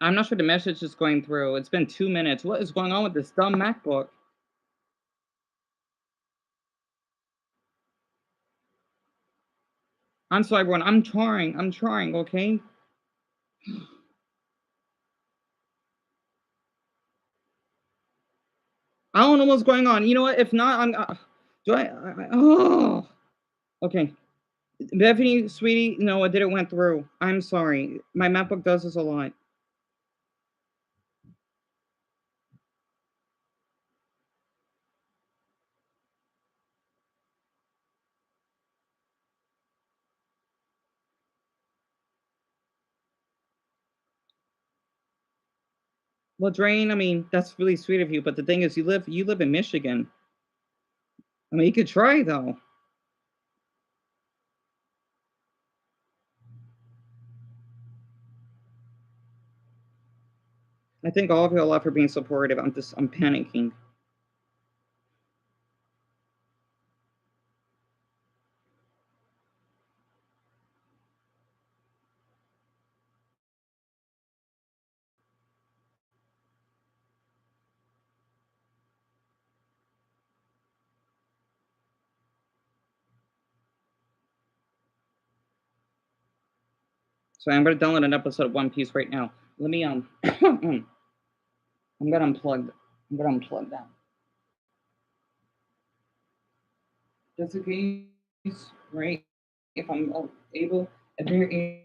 Speaker 1: I'm not sure the message is going through. It's been 2 minutes. What is going on with this dumb MacBook? I'm sorry, everyone. I'm trying. I'm trying. Okay. I don't know what's going on. You know what? If not, I'm. Do oh. Okay. Bethany, sweetie, no, it didn't went through. I'm sorry. My MacBook does this a lot. Well, Drain, I mean, that's really sweet of you, but the thing is you live in Michigan. I mean, you could try though. I think all of you love for being supportive. I'm panicking. So I'm gonna download an episode of One Piece right now. Let me I'm gonna unplug. I'm gonna unplug that. Just in case, right? If I'm able, if they're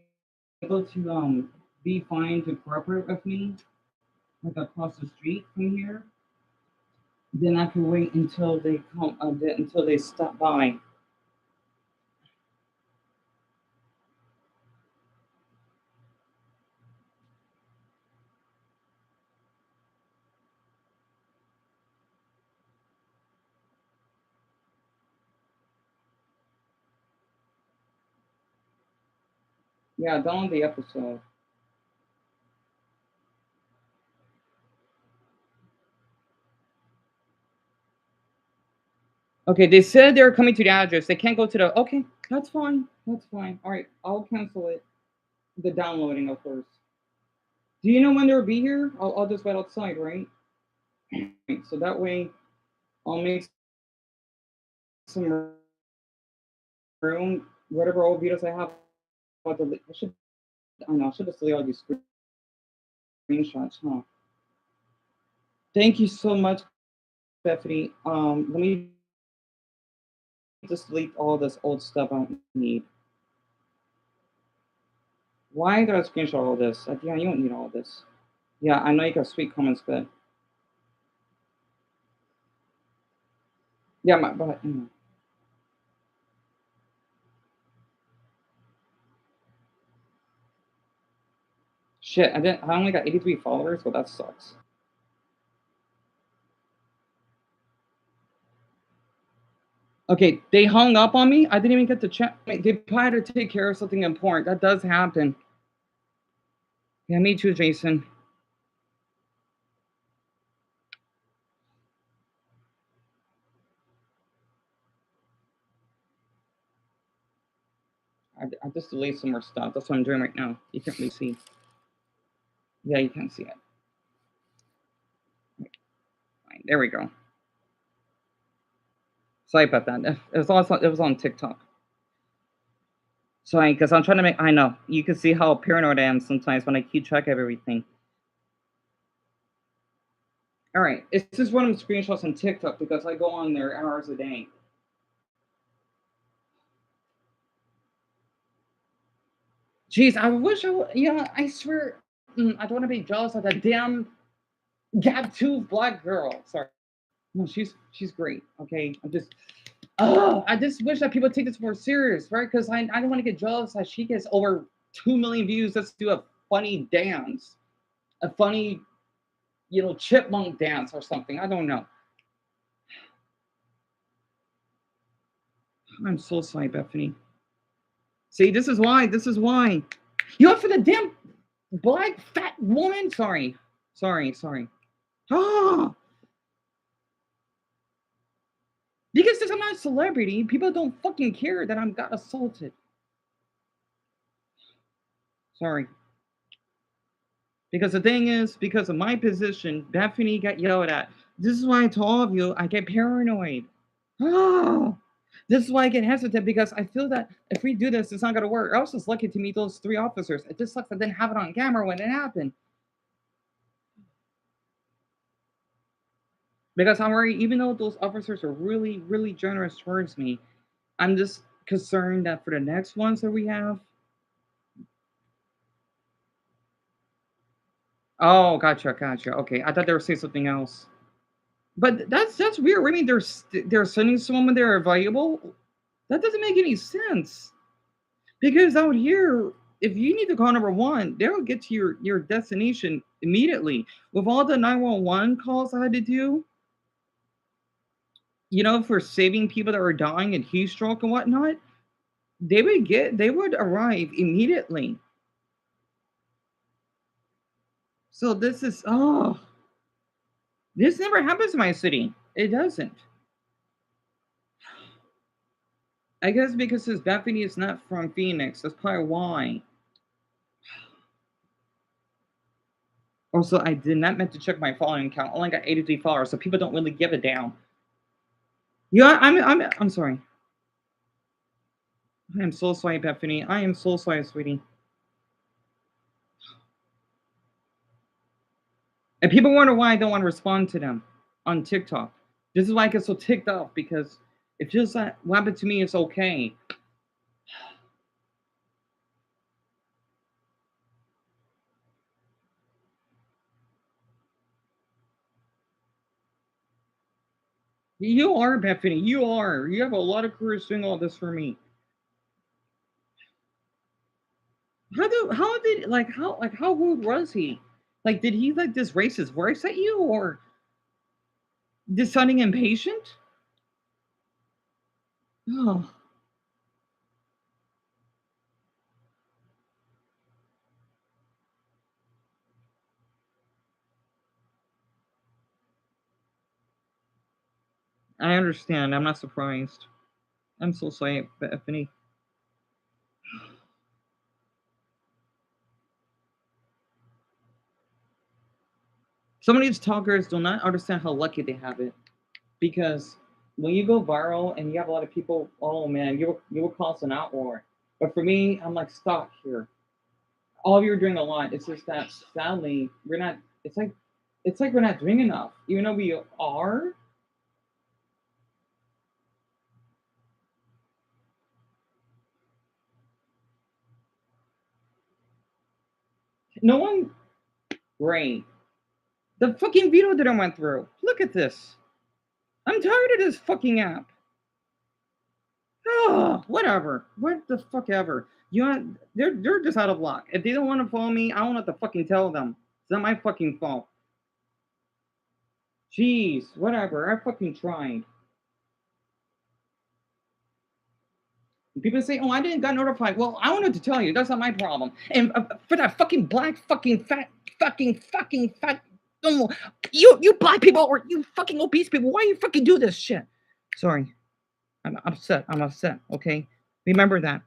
Speaker 1: able to be fine to cooperate with me, like across the street from here, then I can wait until they come, until they stop by. Yeah, download the episode. Okay, they said they're coming to the address. They can't go to the. Okay, that's fine. That's fine. All right, I'll cancel it. The downloading, of course. Do you know when they'll be here? I'll just wait outside, right? So that way, I'll make some room. Whatever old videos I have, I should. I don't know. I should just delete all these screenshots, huh? Thank you so much, Bethany. Let me just delete all this old stuff I don't need. Why did I screenshot all this? Yeah, you don't need all this. Yeah, I know you got sweet comments, but yeah, but shit, I didn't. I only got 83 followers, so that sucks. Okay, they hung up on me. I didn't even get to check. They probably had to take care of something important. That does happen. Yeah, me too, Jason. I just deleted some more stuff. That's what I'm doing right now. You can't really see. Yeah, you can see it. Fine, there we go. Sorry about that. It was on TikTok. Sorry, because I'm trying to make. I know you can see how paranoid I am sometimes when I keep track of everything. All right, it's just one of the screenshots on TikTok because I go on there hours a day. Jeez, I wish I would. Yeah, I swear, I don't want to be jealous of that damn gap tooth black girl. Sorry, no, she's great. Okay, I just wish that people take this more serious, right? Because I don't want to get jealous that she gets over 2 million views. Let's do a funny dance, a funny, chipmunk dance or something. I don't know. I'm so sorry, Bethany. See, this is why. This is why. You know, for the damn black fat woman. Sorry, sorry. Ah, because since I'm not a celebrity, people don't fucking care that I'm got assaulted. Sorry. Because the thing is, because of my position, Bethany got yelled at. This is why I told all of you I get paranoid. Oh, this is why I get hesitant because I feel that if we do this, it's not gonna work. I was just lucky to meet those three officers. It just sucks I didn't have it on camera when it happened. Because I'm worried, even though those officers are really, really generous towards me, I'm just concerned that for the next ones that we have. Oh, gotcha. Okay, I thought they were saying something else. But that's weird. I mean, they're sending someone they're available. That doesn't make any sense because out here. if you need to call number one, they'll get to your destination immediately. With all the 911 calls I had to do, for saving people that were dying and heat stroke and whatnot, they would arrive immediately. So this never happens in my city. It doesn't. I guess because his Bethany is not from Phoenix. That's probably why. Also, I did not meant to check my following count. I only got 83 followers, so people don't really give a damn. Yeah, I'm sorry. I am so sorry, Bethany. I am so sorry, sweetie. And people wonder why I don't want to respond to them on TikTok. This is why I get so ticked off because it feels like what happened to me is okay. You are, Bethany. You are. You have a lot of courage doing all this for me. How rude was he? Like, did he like this racist voice at you or just sounding impatient? Oh, I understand. I'm not surprised. I'm so sorry, Bethany. Some of these talkers do not understand how lucky they have it because when you go viral and you have a lot of people, oh man, you will cause an outroar. But for me, I'm like stuck here. All of you are doing a lot. It's just that sadly we're not. It's like we're not doing enough, even though we are. No one. Great. The fucking veto that I went through. Look at this. I'm tired of this fucking app. Oh, whatever. What the fuck ever. They're just out of luck. If they don't want to follow me, I don't have to fucking tell them. It's not my fucking fault. Jeez, whatever. I fucking tried. And people say, "Oh, I didn't got notified." Well, I wanted to tell you that's not my problem. And for that fucking black fucking fat fucking fat. Oh, you black people or you fucking obese people, why you fucking do this shit? Sorry, I'm upset. I'm upset. Okay, remember that.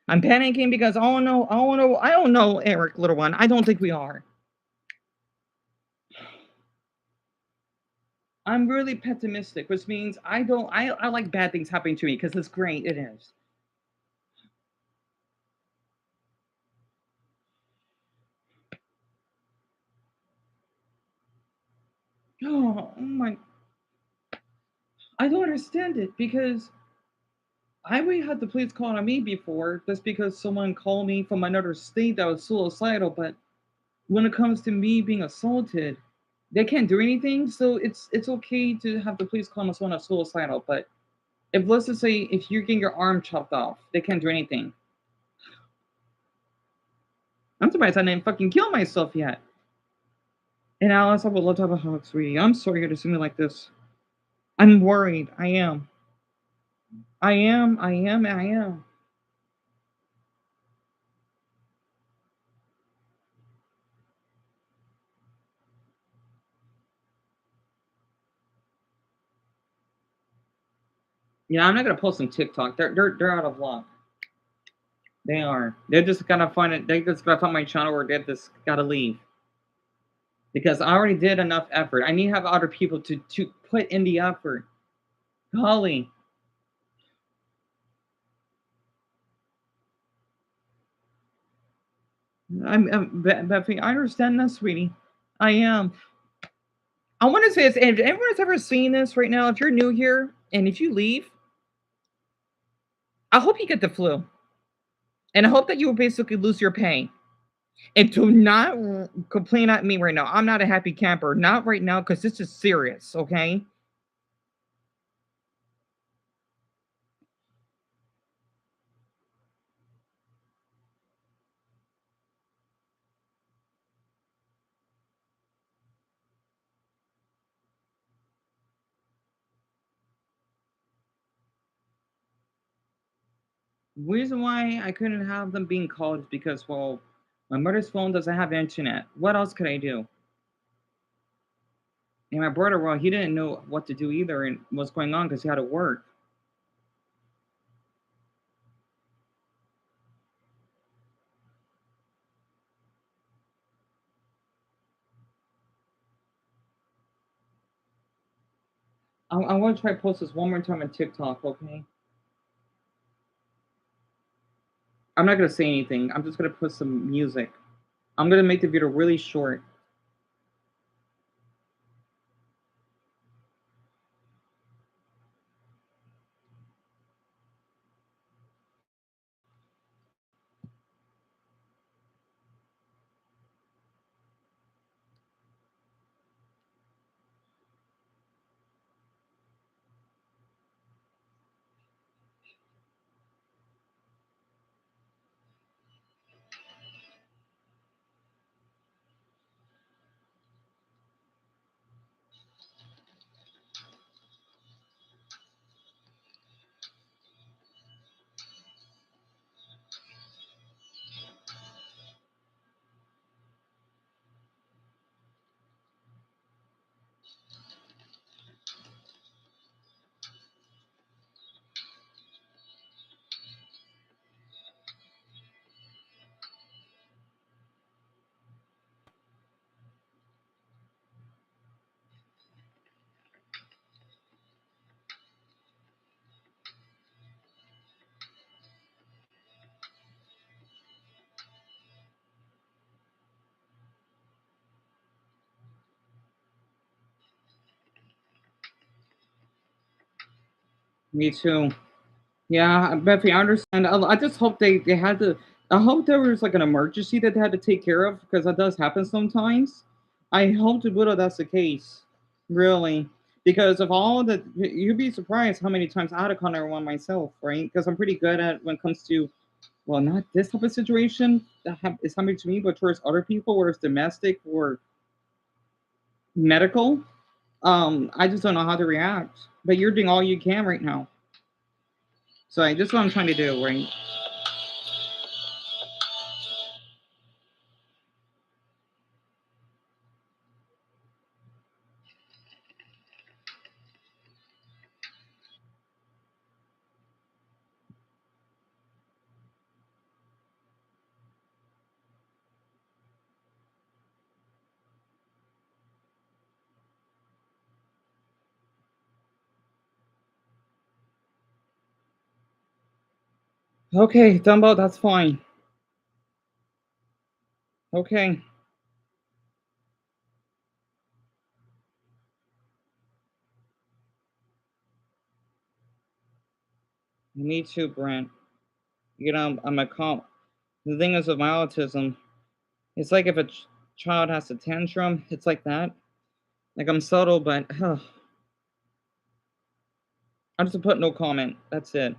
Speaker 1: I'm panicking because I don't know, Eric, little one. I don't think we are. I'm really pessimistic, which means I like bad things happening to me because it's great. It is. Oh my! I don't understand it because I already had the police call on me before just because someone called me from another state that was suicidal. But when it comes to me being assaulted, they can't do anything. So it's okay to have the police call on someone that's suicidal. But if let's just say if you're getting your arm chopped off, they can't do anything. I'm surprised I didn't fucking kill myself yet. And Alice, I would love to have a hug, sweetie. I'm sorry to see me like this. I'm worried. I am. I am. I am. I am. Yeah, I'm not gonna post on TikTok. They're out of luck. They are. They're just gonna find it. They just gotta find my channel or they just gotta leave because I already did enough effort. I need to have other people to put in the effort. Golly, Bethany. I understand that, sweetie. I am. I want to say this. If anyone's ever seen this right now, if you're new here and if you leave, I hope you get the flu, and I hope that you will basically lose your pay. And do not complain at me right now. I'm not a happy camper. Not right now, because this is serious, okay? Reason why I couldn't have them being called is because, well, my mother's phone doesn't have internet. What else could I do? And my brother, well, he didn't know what to do either and what's going on because he had to work. I want to try to post this one more time on TikTok, okay? I'm not gonna say anything. I'm just gonna put some music. I'm gonna make the video really short. Me too. Yeah, Bethany, I understand. I just hope they had to. I hope there was like an emergency that they had to take care of because that does happen sometimes. I hope to Buddha that's the case, really, because of all that, you'd be surprised how many times I had to call 911 myself, right? Because I'm pretty good at when it comes to, well, not this type of situation that is happening to me, but towards other people, whether it's domestic or medical. I just don't know how to react. But you're doing all you can right now. So this is what I'm trying to do, right? Okay, Dumbo, that's fine. Okay. Me too, Brent. I'm a comp. The thing is with my autism, it's like if a child has a tantrum, it's like that. Like I'm subtle, but I'm just put no comment. That's it.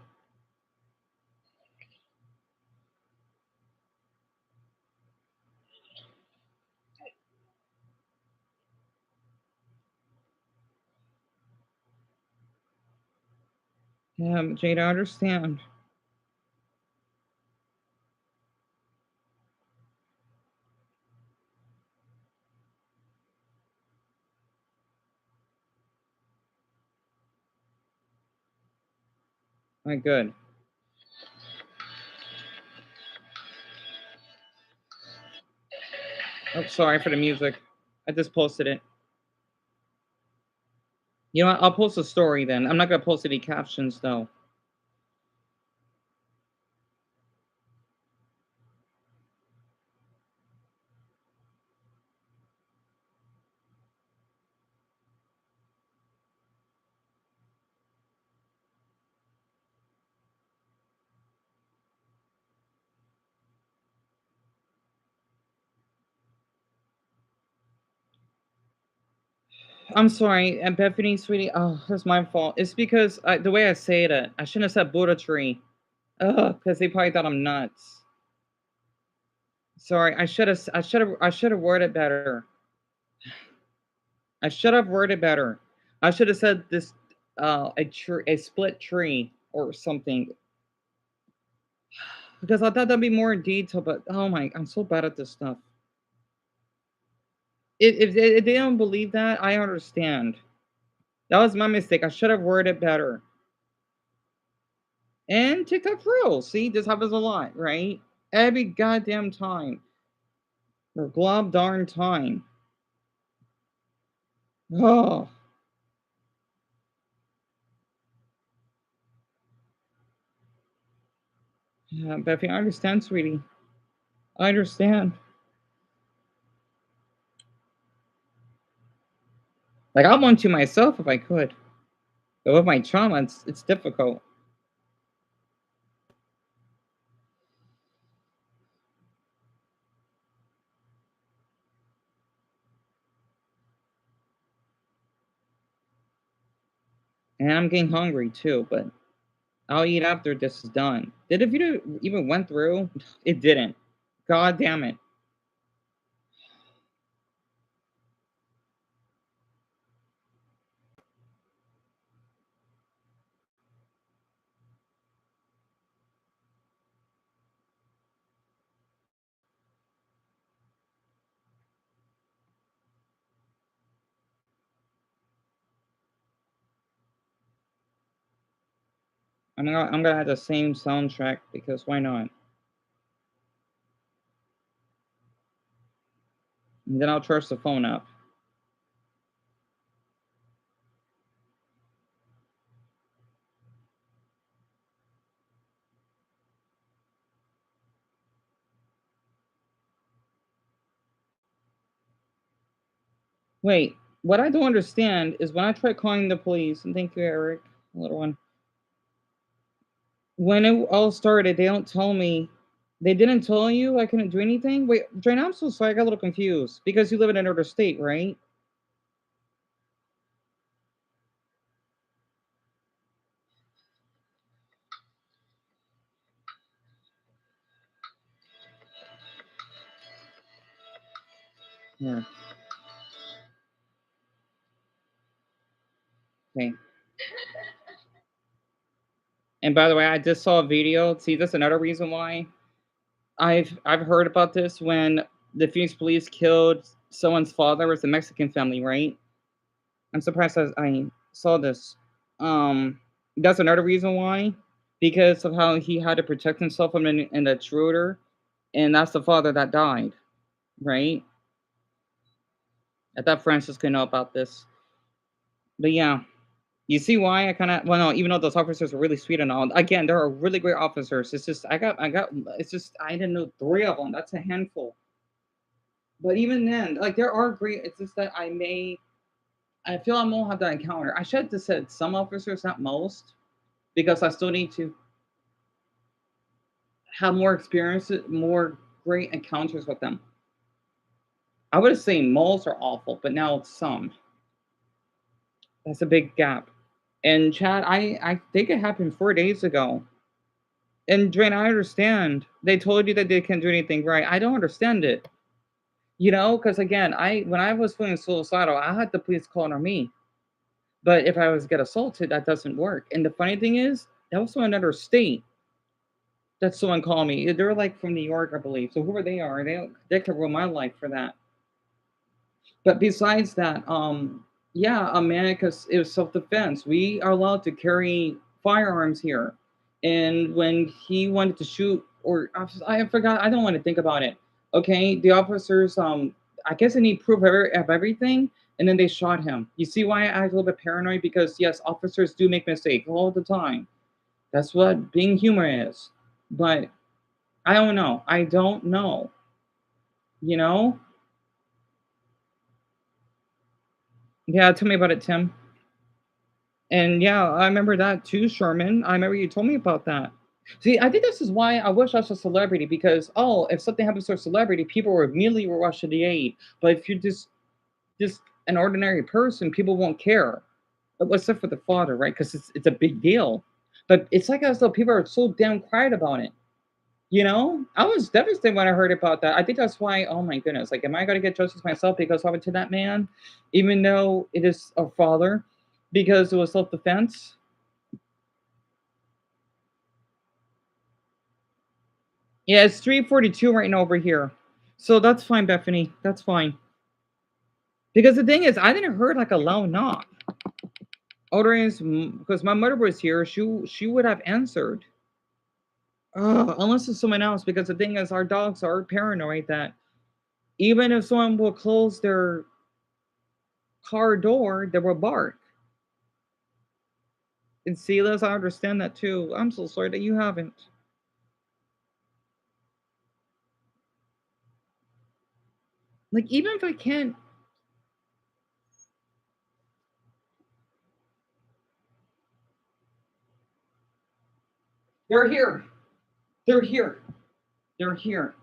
Speaker 1: Yeah, Jade, I understand. My good. Oh, sorry for the music. I just posted it. You know what? I'll post a story then. I'm not gonna post any captions though. I'm sorry, and Bethany, sweetie. Oh, it's my fault. It's because the way I say it, I shouldn't have said Buddha tree. Because they probably thought I'm nuts. Sorry, I should have worded better. I should have worded better. I should have said this, a split tree or something. Because I thought that'd be more in detail, but oh my, I'm so bad at this stuff. If they don't believe that, I understand. That was my mistake. I should have worded it better. And TikTok rules. See, this happens a lot, right? Every goddamn time. Or glob darn time. Oh, yeah, Bethany, I understand, sweetie. I understand. Like, I want to myself if I could. But with my trauma, it's difficult. And I'm getting hungry too, but I'll eat after this is done. Did the video even went through? It didn't. God damn it. I'm gonna have the same soundtrack because why not? And then I'll charge the phone up. Wait, what I don't understand is when I try calling the police, and thank you, Eric, little one. When it all started, they don't tell me. They didn't tell you I couldn't do anything? Wait, Jane, I'm so sorry. I got a little confused because you live in another state, right? Yeah. Okay. And by the way, I just saw a video. See, that's another reason why I've heard about this when the Phoenix police killed someone's father. It was a Mexican family, right? I'm surprised I saw this. That's another reason why, because of how he had to protect himself from an intruder, and that's the father that died, right? I thought Francis could know about this, but yeah, you see why I kind of well, no, even though those officers are really sweet and all, again, there are really great officers. It's just it's just I didn't know three of them. That's a handful. But even then, like there are great. It's just that I feel I won't have that encounter. I should have just said some officers, not most, because I still need to have more experiences, more great encounters with them. I would have said most are awful, but now it's some. That's a big gap. And Chad, I think it happened 4 days ago. And Dwayne, I understand. They told you that they can't do anything right. I don't understand it. Because again, I when I was feeling suicidal, I had the police calling on me. But if I was get assaulted, that doesn't work. And the funny thing is, that was from another state that someone called me. They're like from New York, I believe. So whoever they are, they could ruin my life for that. But besides that, yeah, America's it was self defense. We are allowed to carry firearms here, and when he wanted to shoot, or I forgot, I don't want to think about it. Okay, the officers, I guess they need proof of everything, and then they shot him. You see why I act a little bit paranoid? Because yes, officers do make mistakes all the time. That's what being human is. But I don't know. I don't know. You know? Yeah, tell me about it, Tim. And yeah, I remember that too, Sherman. I remember you told me about that. See, I think this is why I wish I was a celebrity because oh, if something happens to a celebrity, people will immediately rush to the aid. But if you're just an ordinary person, people won't care. Except for the father, right? Because it's a big deal. But it's like as though people are so damn quiet about it. I was devastated when I heard about that. I think that's why. Oh my goodness! Like, am I going to get justice myself because I went to that man, even though it is a father, because it was self defense? Yeah, it's 3:42 right now over here. So that's fine, Bethany. That's fine. Because the thing is, I didn't hear like a loud knock. Other is because my mother was here, she would have answered. Unless it's someone else. Because the thing is, our dogs are paranoid that even if someone will close their car door, they will bark. And see, Liz, I understand that too. I'm so sorry that you haven't. Like, even if I can't, they're here. They're here. They're here.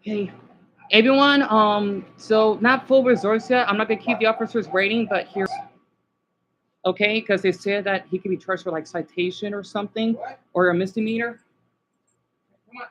Speaker 1: Okay, everyone. So not full resource yet. I'm not gonna keep the officer's rating, but here's okay because they said that he could be charged for like citation or something or a misdemeanor. Come on,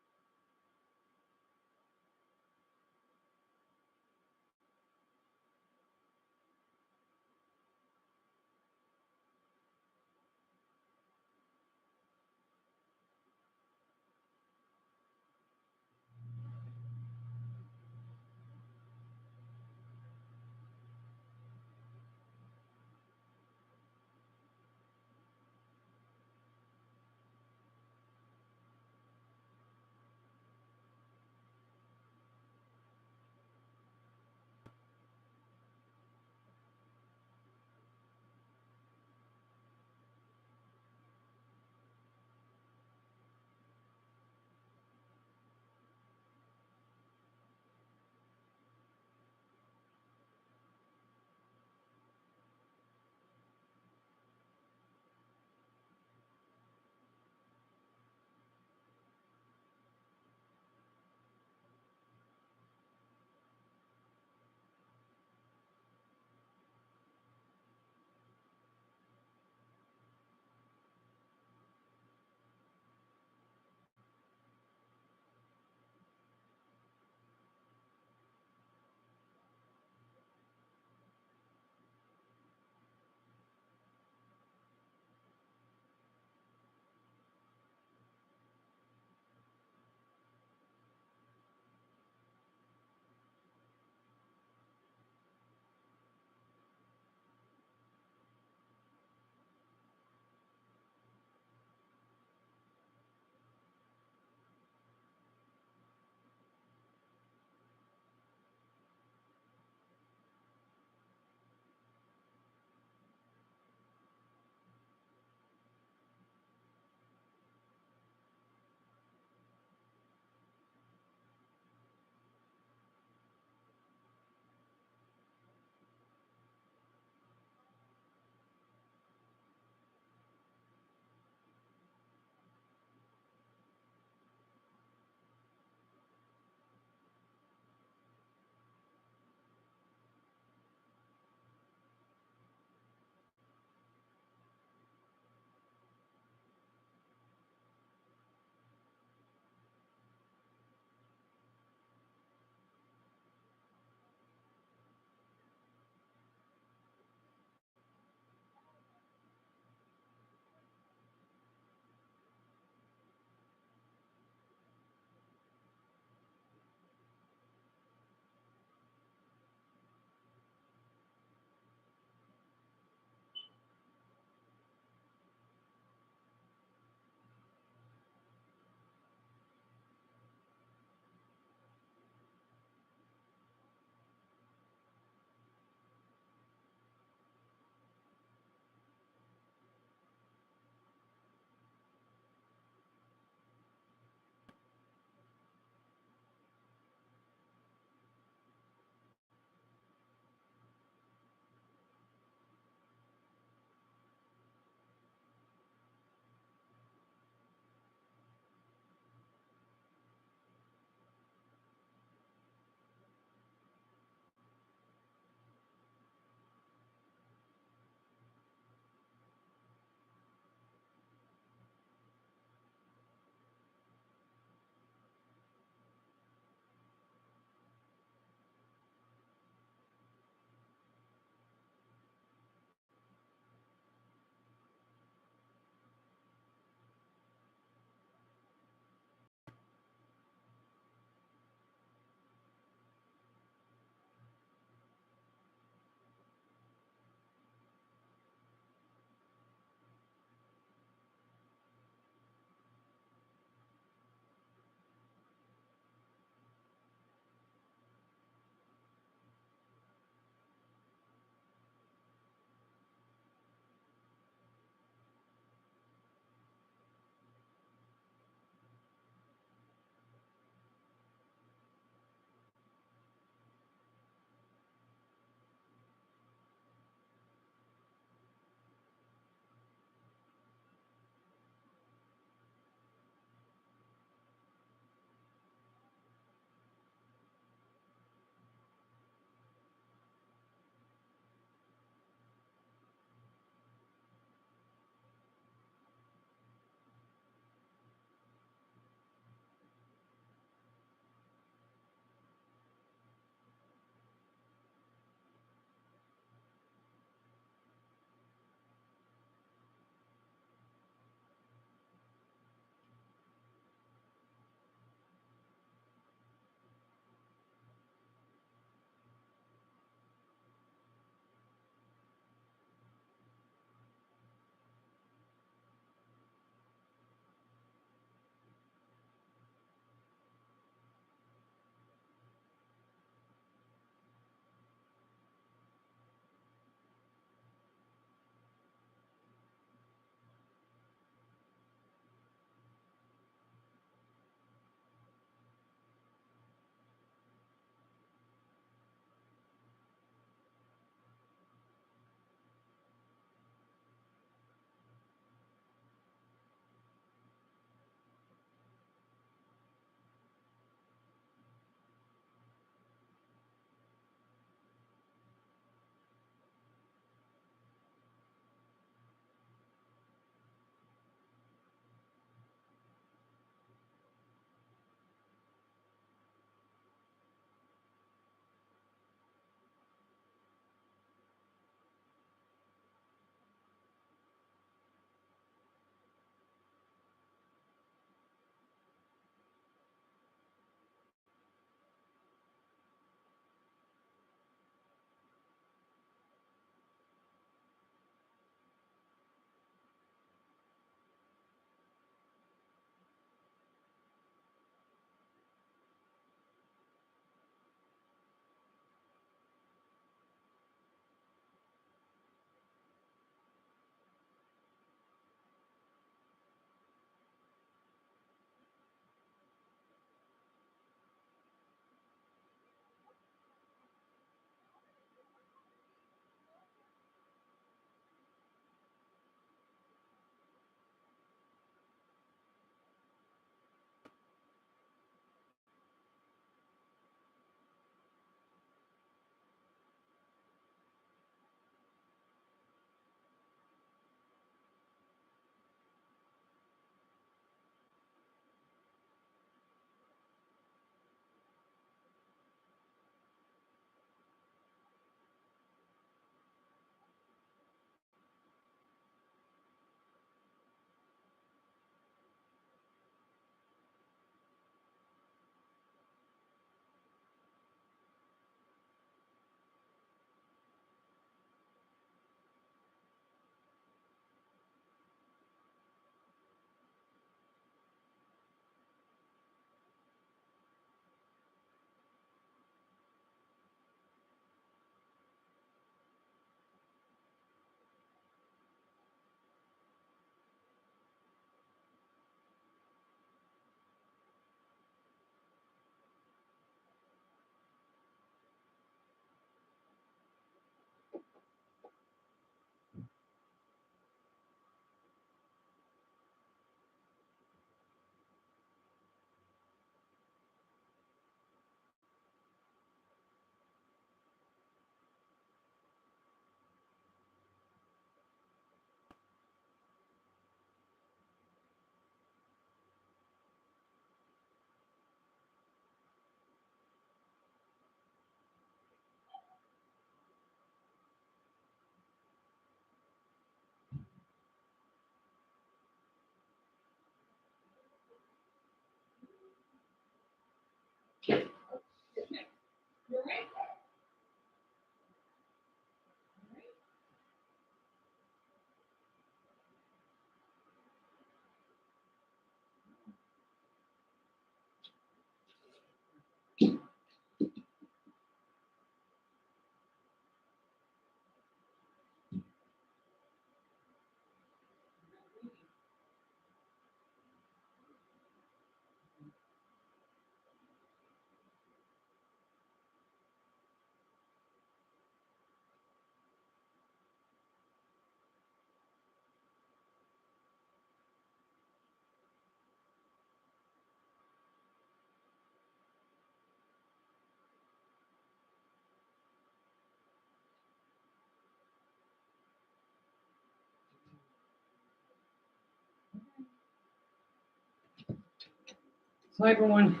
Speaker 1: So everyone,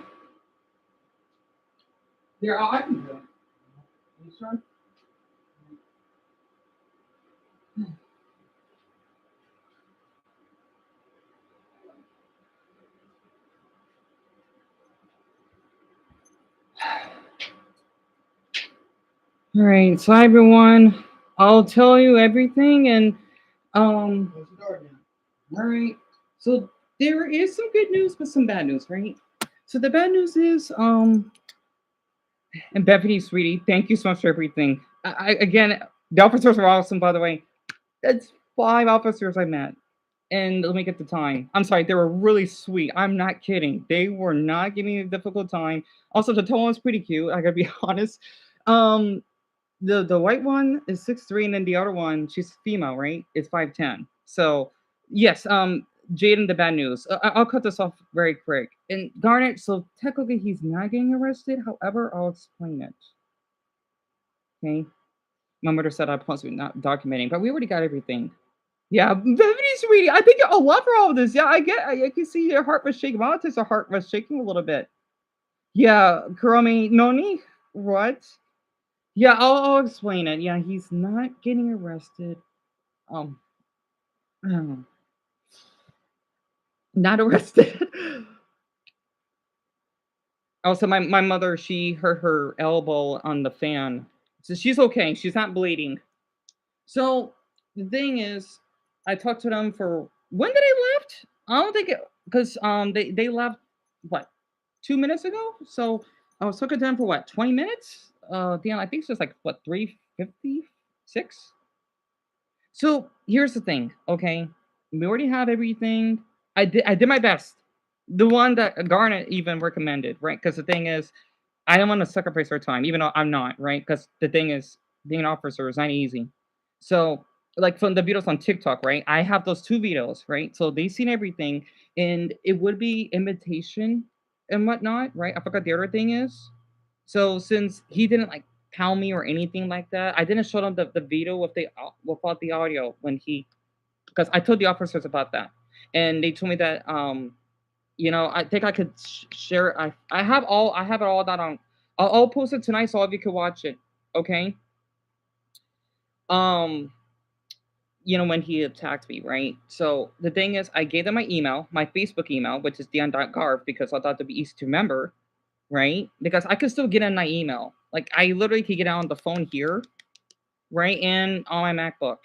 Speaker 1: there I can do it. You sure? All right, so everyone, I'll tell you everything, and close the door now. All right. So there is some good news, but some bad news, right? So the bad news is, and Bethany, sweetie, thank you so much for everything. Again, the officers were awesome, by the way. That's 5 officers I met. And let me get the time. I'm sorry, they were really sweet. I'm not kidding. They were not giving me a difficult time. Also, the tall one's pretty cute. I gotta be honest. Um, the white one is 6'3", and then the other one, she's female, right? Is 5'10". So yes, Jaden, the bad news. I'll cut this off very quick. And Garnet, so technically he's not getting arrested. However, I'll explain it. Okay. My mother said I'm supposed to be not documenting, but we already got everything. Yeah, Bethany, sweetie, I think you'll love all of this. Yeah, I can see your heart was shaking. Montes, heart was shaking a little bit. Yeah, Kuromi Noni, what? Yeah, I'll explain it. Yeah, he's not getting arrested. Um, um, not arrested. Also, my mother, she hurt her elbow on the fan, so she's okay. She's not bleeding. So the thing is, I talked to them for when did they left? I don't think it because they left what 2 minutes ago. So I was talking to them for what 20 minutes. Damn, I think it's just like what 3:56. So here's the thing, okay? We already have everything. I did my best. The one that Garnet even recommended, right? Because the thing is, I don't want to sacrifice our time, even though I'm not, right? Because the thing is, being an officer is not easy. So, like from the videos on TikTok, right? I have those 2 videos, right? So they seen everything, and it would be imitation and whatnot, right? I forgot the other thing is. So since he didn't like pound me or anything like that, I didn't show them the video without the audio when he because I told the officers about that, and they told me that I think I could share. I have it all that on. I'll post it tonight so all of you can watch it. Okay. Um, when he attacked me, right? So the thing is, I gave them my email, my Facebook email, which is dion.garv, because I thought it'd be easy to remember, right? Because I could still get in my email. Like I literally could get it on the phone here, right, and on my MacBook.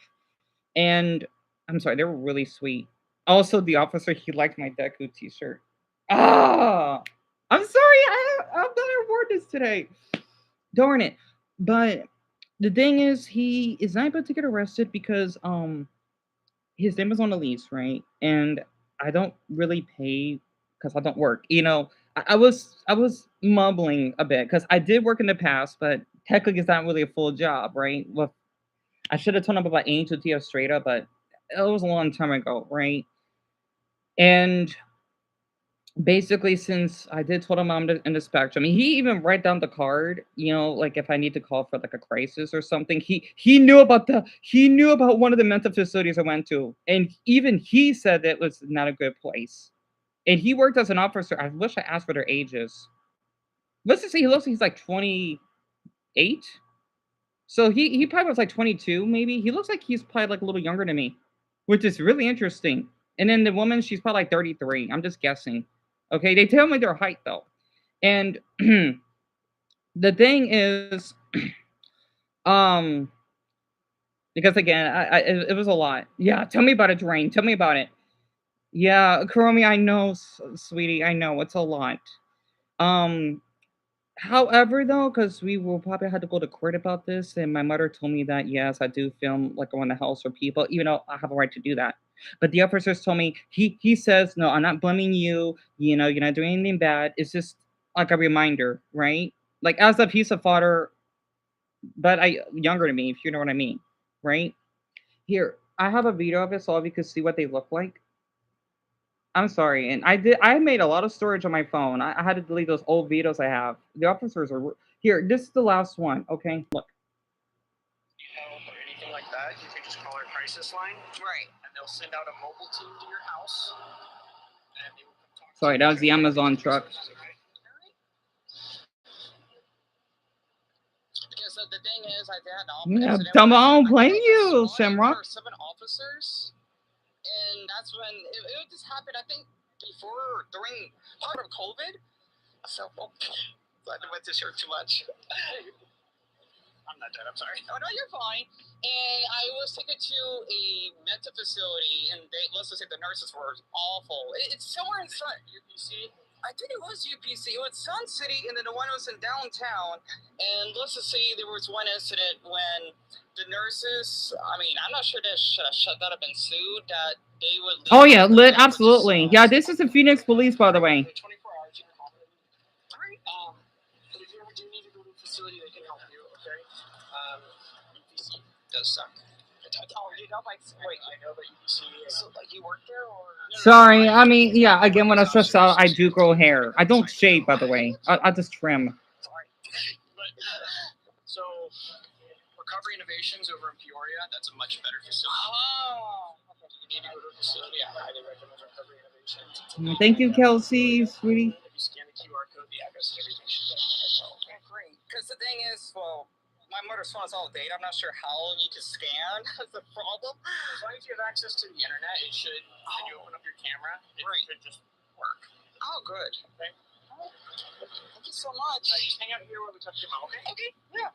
Speaker 1: And I'm sorry, they were really sweet. Also, the officer, he liked my Deku T-shirt. Ah, I'm sorry, I'm gonna award this today. Darn it! But the thing is, he is not able to get arrested because his name is on the lease, right? And I don't really pay because I don't work. I was mumbling a bit because I did work in the past, but technically it's not really a full job, right? Well, I should have told him about Angel Tia Straight Up, but it was a long time ago, right? And basically, since I did told him I'm in the spectrum, he even write down the card, like if I need to call for like a crisis or something. He knew about one of the mental facilities I went to, and even he said that it was not a good place. And he worked as an officer. I wish I asked for their ages. Let's just say he looks like he's like 28. So he probably was like 22, maybe. He looks like he's probably like a little younger than me, which is really interesting. And then the woman, she's probably like 33. I'm just guessing. Okay, they tell me their height though. And the thing is, um, because again, it was a lot. Yeah, tell me about it, Drain. Tell me about it. Yeah, Kuromi, I know, sweetie, I know it's a lot. Um, However, though, because we will probably have to go to court about this, and my mother told me that yes, I do film like around the house for people, even though I have a right to do that. But the officers told me he says no, I'm not blaming you. You're not doing anything bad. It's just like a reminder, right? Like as if he's a father, but I younger than me, if you know what I mean, right? Here, I have a video of it so you can see what they look like. I'm sorry, and I made a lot of storage on my phone. I had to delete those old videos I have. The officers are here. This is the last one. Okay, look. Help or anything like that, you can just call our crisis line. Right. And they'll send out a mobile team to your house. Sorry, that was the Amazon truck.
Speaker 2: Because the thing is, I had an
Speaker 1: Yeah,
Speaker 2: incident
Speaker 1: I
Speaker 2: where
Speaker 1: don't blame
Speaker 2: think
Speaker 1: you,
Speaker 2: it's 5
Speaker 1: Shamrock.
Speaker 2: or 7 officers, and that's when it just happened. I think before, during part of COVID. So, I went to share too much. I'm not dead. I'm sorry. Oh no, you're fine. And I was taken to a mental facility, and let's just say the nurses were awful. It's somewhere in Sun UPC. I think it was UPC. It was Sun City, and then the one was in downtown. And let's just say there was one incident when the nurses. I mean, I'm not sure they should have been sued. That they would.
Speaker 1: Oh yeah, lit. Absolutely. Yeah, this is the Phoenix Police, by the way.
Speaker 2: 24 hours. You can call them. All right. But if you ever do need to go to a facility, they can help you. Okay. UPC does suck. Oh, you know, like, wait, I know that UPC. So, like, you work there, or?
Speaker 1: Sorry, I mean, yeah. Again, when I stress out, I do grow hair. I don't shave, by the way. I just trim.
Speaker 2: Sorry. But, so, Recovery Innovations over in Peoria, that's a much better facility. Oh. You need to go to a facility. I highly recommend Recovery Innovations.
Speaker 1: Thank you, Kelsey, sweetie.
Speaker 2: If you scan the QR code, the address and everything should be okay, great. Because the thing is, well, my mother's phone is all date. I'm not sure how you can scan. That's the problem. As long as you have access to the internet, it should. And you open up your camera, it should just work. Oh, good. Okay. Thank you so much. Just hang out here while we touch your mouth, okay? Okay, yeah.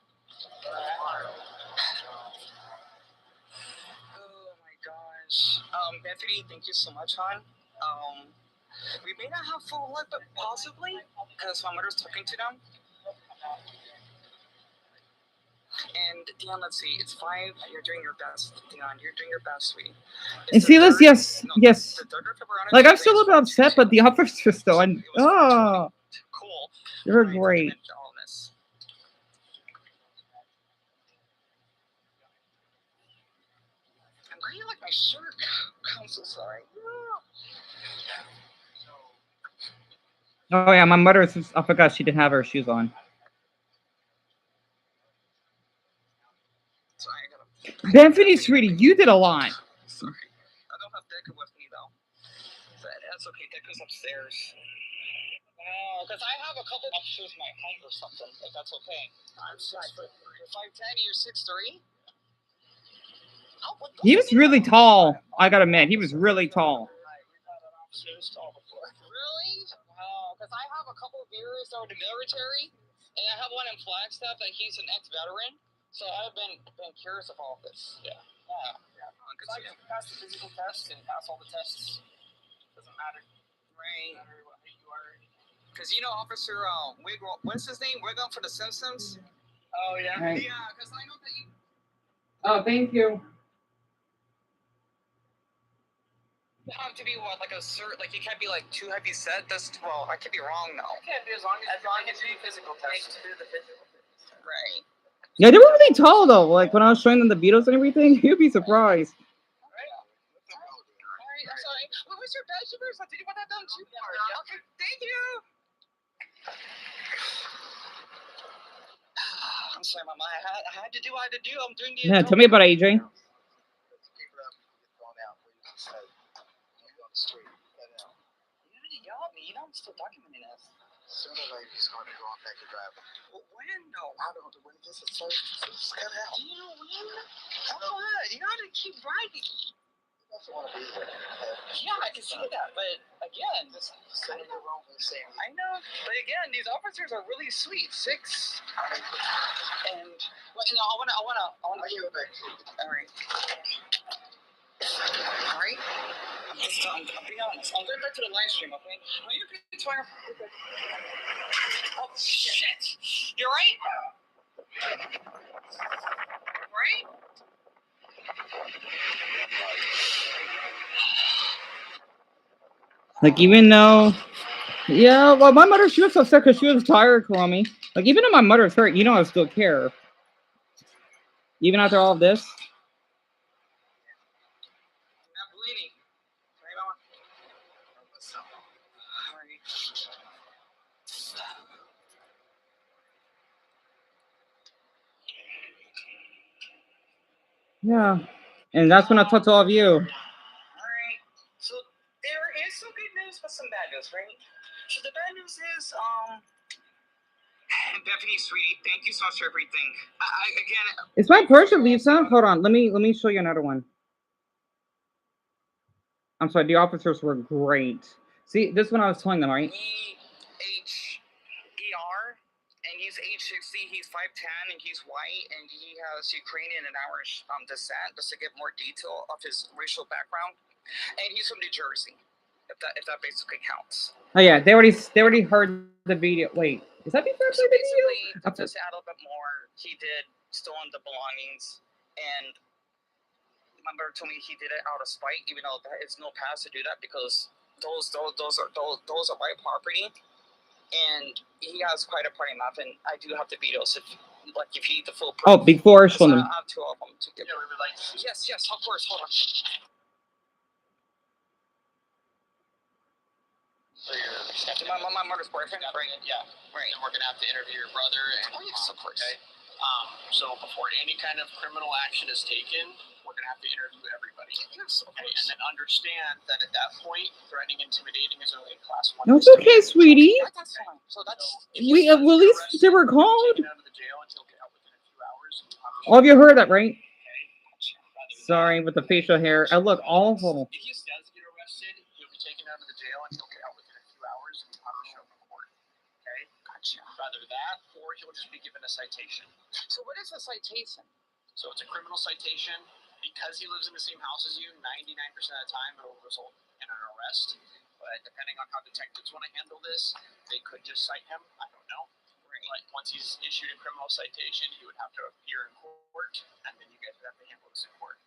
Speaker 2: Oh my gosh. Bethany, thank you so much, hon. We may not have full luck, but possibly, because my mother's talking to them. And Dion, let's see, it's 5. You're doing your best, Dion. You're doing your best, sweetie.
Speaker 1: And see this, yes, yes. Like I'm still a little upset, but the officers still. And oh,
Speaker 2: cool.
Speaker 1: You're great.
Speaker 2: And why do you like my shirt? I'm so sorry.
Speaker 1: Oh yeah, my mother. I forgot she didn't have her shoes on. Bethany, sweetie, you did a lot.
Speaker 2: Sorry. I don't have Deca with me though. But that's okay. Deca's upstairs. Because I have a couple of shoes my height or something. If that's okay. I'm 6'3". You're 5'10". You're 6'3".
Speaker 1: He was really tall. I gotta admit, he was really tall.
Speaker 2: Really? Wow. Because I have a couple of viewers that are in the military, and I have one in Flagstaff that he's an ex-veteran. So I've been curious of all this. Yeah. Because I can pass the physical test and pass all the tests. Doesn't matter. Right. Because Officer Wiggle, what's his name? Wiggle for the Simpsons. Oh yeah.
Speaker 1: Right.
Speaker 2: Yeah. Because I know that you.
Speaker 1: Oh, thank you.
Speaker 2: You have to be like a cert, like you can't be like too heavy set. I could be wrong though. You can't be as long as you do physical tests. Do the physical test. Right.
Speaker 1: Yeah, they were really tall though. Like when I was showing them the Beatles and everything, you'd be surprised.
Speaker 2: Right. I'm sorry. What was your bachelor's? Did you want that done too? Yeah. Okay. Thank you. I'm sorry, Mama. I had to do what I had to do. I'm doing the.
Speaker 1: Yeah, tell me about AJ.
Speaker 2: You didn't yell at me. I'm still documenting this.
Speaker 3: Sooner or later, he's going to go on back to driving.
Speaker 2: Well, when? No.
Speaker 3: I don't know when it gets to church. Just cut out.
Speaker 2: Do you know when? Oh, you gotta keep riding.
Speaker 3: He doesn't want to be there.
Speaker 2: Yeah, I can see that, but again,
Speaker 3: I know wrong for saying.
Speaker 2: I know, but again, these officers are really sweet. 6, and I wanna.
Speaker 3: I'll give it back to you.
Speaker 2: All right. All right. I'm being honest. I'm going back to the live stream, okay? No, you're good. It's fine. Oh shit! You're right. Right?
Speaker 1: Like even though, yeah, well, my mother, she was upset because she was tired, Kwame. Like even though my mother's hurt, I still care. Even after all of this.
Speaker 2: Not bleeding. Right, Mama?
Speaker 1: Yeah, and that's when I talk to all of you.
Speaker 2: Alright. So there is some good news but some bad news, right? is, Bethany, sweetie, thank you so much for everything. Again,
Speaker 1: It's my pleasure, Lisa. Hold on. Let me show you another one. I'm sorry. The officers were great. See, this one I was telling them, right?
Speaker 2: EHER, and he's age 60. He's 5'10", and he's white, and he has Ukrainian and Irish descent. Just to get more detail of his racial background, and he's from New Jersey. If that basically counts.
Speaker 1: Oh yeah, they already heard the video. Wait, is that before I
Speaker 2: So
Speaker 1: played the
Speaker 2: basically,
Speaker 1: video?
Speaker 2: to just add a little bit more, he did stolen the belongings, and my mother told me he did it out of spite, even though it's no pass to do that because those are my property, and he has quite a party map, and I do have the videos if you need the full proof.
Speaker 1: Oh, before I show them.
Speaker 2: I have two of them to give. Yeah, we would like. Yes, of course. Hold on. So my mother's boyfriend, right? Yeah, right. And we're gonna have to interview your brother. And, yes, of course. Okay. So before any kind of criminal action is taken, we're gonna have to interview everybody. Yes, of course. And then understand that at that point, threatening, intimidating is only a class 1.
Speaker 1: No, it's okay, sweetie.
Speaker 2: That's fine. So that's
Speaker 1: we at least they were called. All of you heard that, right? Sorry, with the facial hair, I look awful.
Speaker 2: If he does get arrested, he'll be taken out of the jail and he'll get out within a few hours and have to show up in court. Okay? Gotcha. Either that, or he'll just be given a citation. So what is a citation? So it's a criminal citation. Because he lives in the same house as you, 99% of the time it will result in an arrest. But depending on how detectives want to handle this, they could just cite him. I don't know. Right. But once he's issued a criminal citation, he would have to appear in court, and then you guys would have to handle this in court.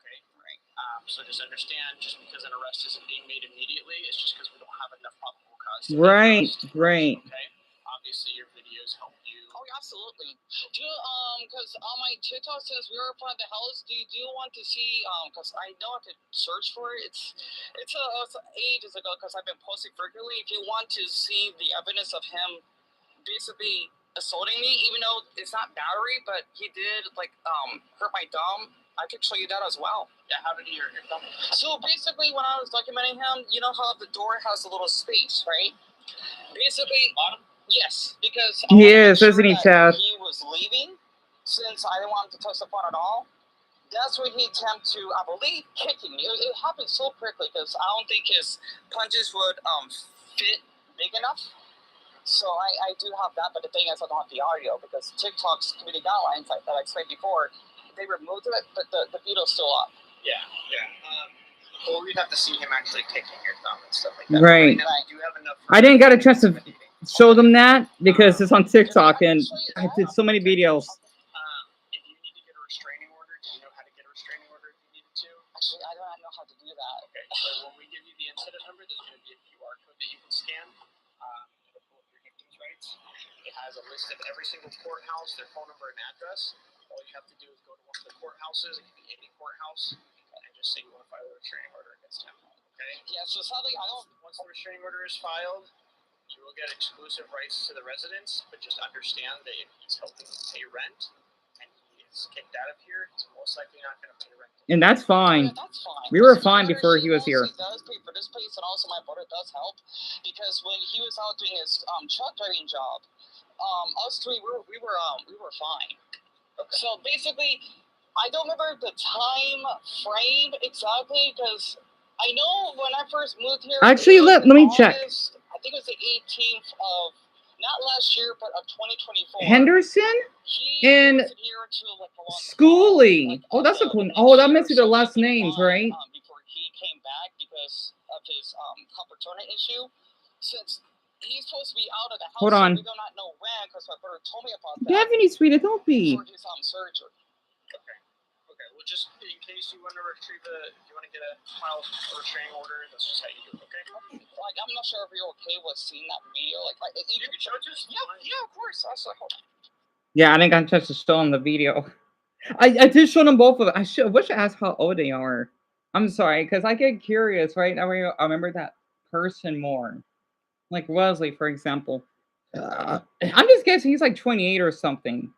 Speaker 2: Okay? Right. So just understand, just because an arrest isn't being made immediately, it's just because we don't have enough probable cause to
Speaker 1: right,
Speaker 2: arrest.
Speaker 1: Right.
Speaker 2: Okay? Obviously, your videos help you. Oh, absolutely. Do you, because on my TikTok, since we were finding the house, do you want to see, because I know I could search for it. It's ages ago, because I've been posting frequently. If you want to see the evidence of him basically assaulting me, even though it's not battery, but he did, hurt my thumb, I could show you that as well. Yeah, how did he hurt your thumb? So basically, when I was documenting him, you know how the door has a little space, right? Basically, bottom? Yes, because I
Speaker 1: yes, isn't he, Chad?
Speaker 2: He was leaving since I didn't want him to touch the phone at all. That's when he attempted to, I believe, kicking me. It happened so quickly because I don't think his punches would fit big enough. So I do have that, but the thing is I don't have the audio because TikTok's community guidelines that I explained before, they removed it, but the video's still up. Yeah. Well, we'd have to see him actually kicking your thumb and stuff like that.
Speaker 1: Right.
Speaker 2: And I do have enough.
Speaker 1: I didn't get a chance to show them that because it's on TikTok and I did so many videos.
Speaker 2: If you need to get a restraining order, do you know how to get a restraining order if you needed to? Actually, I don't know how to do that. Okay, so when we give you the incident number, there's going to be a QR code that you can scan. It'll pull up your victim's rights. It has a list of every single courthouse, their phone number and address. All you have to do is go to one of the courthouses. It can be any courthouse, and just say you want to file a restraining order against him. Okay? Yeah. So sadly, I don't. Once the restraining order is filed, you will get exclusive rights to the residence, but just understand that if he's helping you pay rent and he is kicked out of here, he's most likely not going to pay rent.
Speaker 1: And that's fine.
Speaker 2: Yeah, that's fine.
Speaker 1: We were fine before he was here.
Speaker 2: He does pay for this place, and also my brother does help because when he was out doing his truck driving job, us three we were fine. Okay. So basically, I don't remember the time frame exactly because I know when I first moved here.
Speaker 1: Actually, let me check.
Speaker 2: I think it was the 18th of not last year, but of 2024.
Speaker 1: Henderson and Schooley. Oh, that's a cool. Oh, that makes you the last names, right?
Speaker 2: Before he came back because of his compertona issue, since he's supposed to be out of the house.
Speaker 1: Hold on.
Speaker 2: We do not know when because my brother told me about that.
Speaker 1: Bethany, sweetie, don't be.
Speaker 2: For his surgery. Okay. Well, just in case you want to retrieve you want to get a file a restraining order, that's just how you do it. Okay. Like, I'm not sure if you're okay with seeing that video. You can show just. Yeah, of course. Hold on.
Speaker 1: Yeah, I didn't get a chance to show them the video. I did show them both of them. I wish I asked how old they are. I'm sorry, because I get curious, right? I remember that person more. Like Wesley, for example. I'm just guessing he's like 28 or something.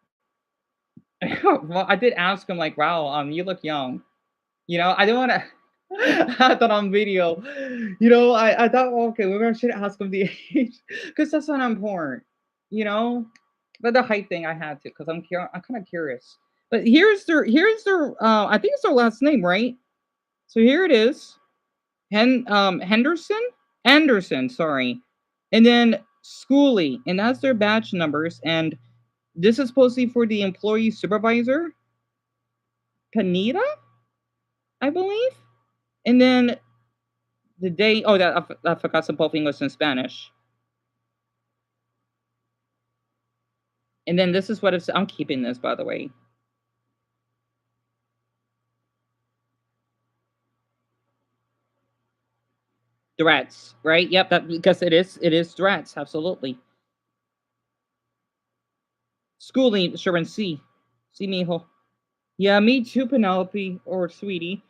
Speaker 1: Well, I did ask him, like, wow, you look young. You know, I don't want to. I thought on video. You know, I thought, okay, maybe I should ask him the age because that's not important, you know. But the height thing I had to because I'm kind of curious. But here's their I think it's their last name, right? So here it is. Henderson? Anderson, sorry. And then Schooley, and that's their badge numbers. And this is supposedly for the employee supervisor, Panita, I believe. And then the day, oh, I forgot some both English and Spanish. And then this is what it's, I'm keeping this, by the way. Threats, right? Yep, that because it is threats, absolutely. Schooling, sure, and see. See, mijo. Yeah, me too, Penelope, or sweetie.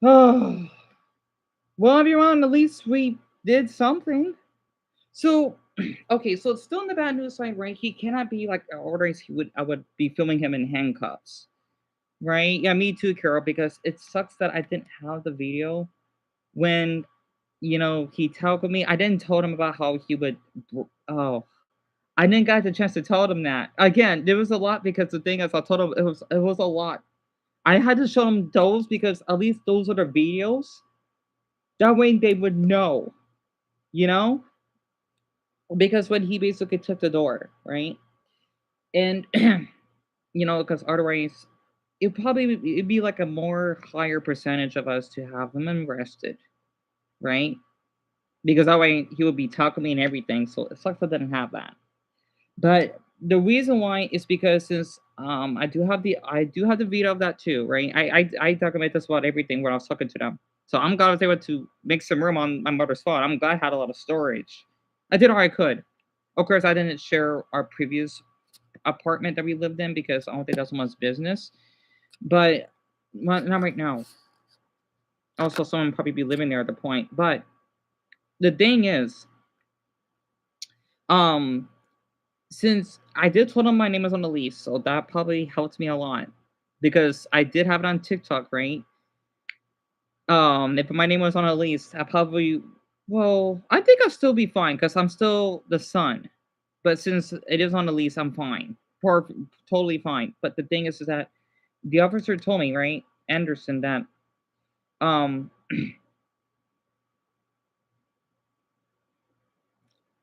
Speaker 1: Oh, well, everyone, at least we did something. So, okay, so it's still in the bad news line, right? He cannot be like otherwise I would be filming him in handcuffs, right? Yeah, me too, Carol, because it sucks that I didn't have the video when he talked with me. I didn't told him about how he would. Oh, I didn't get the chance to tell him that. Again, there was a lot because the thing is, I told him it was a lot. I had to show him those because at least those are the videos. That way they would know, you know, because when he basically took the door, right, and because otherwise it'd be like a more higher percentage of us to have him arrested, right? Because that way he would be talking to me and everything. So it sucks I didn't have that. But the reason why is because since I do have the video of that too, right? I document this about everything when I was talking to them. So I'm glad I was able to make some room on my mother's phone. I'm glad I had a lot of storage. I did all I could. Of course, I didn't share our previous apartment that we lived in because I don't think that's someone's business. But not right now. Also, someone probably be living there at the point. But the thing is, um, since I did tell them my name was on the lease, so that probably helped me a lot because I did have it on TikTok, right? If my name was on a lease, I think I'll still be fine because I'm still the son. But since it is on the lease, I'm fine, totally fine. But the thing is that the officer told me, right, Anderson, that um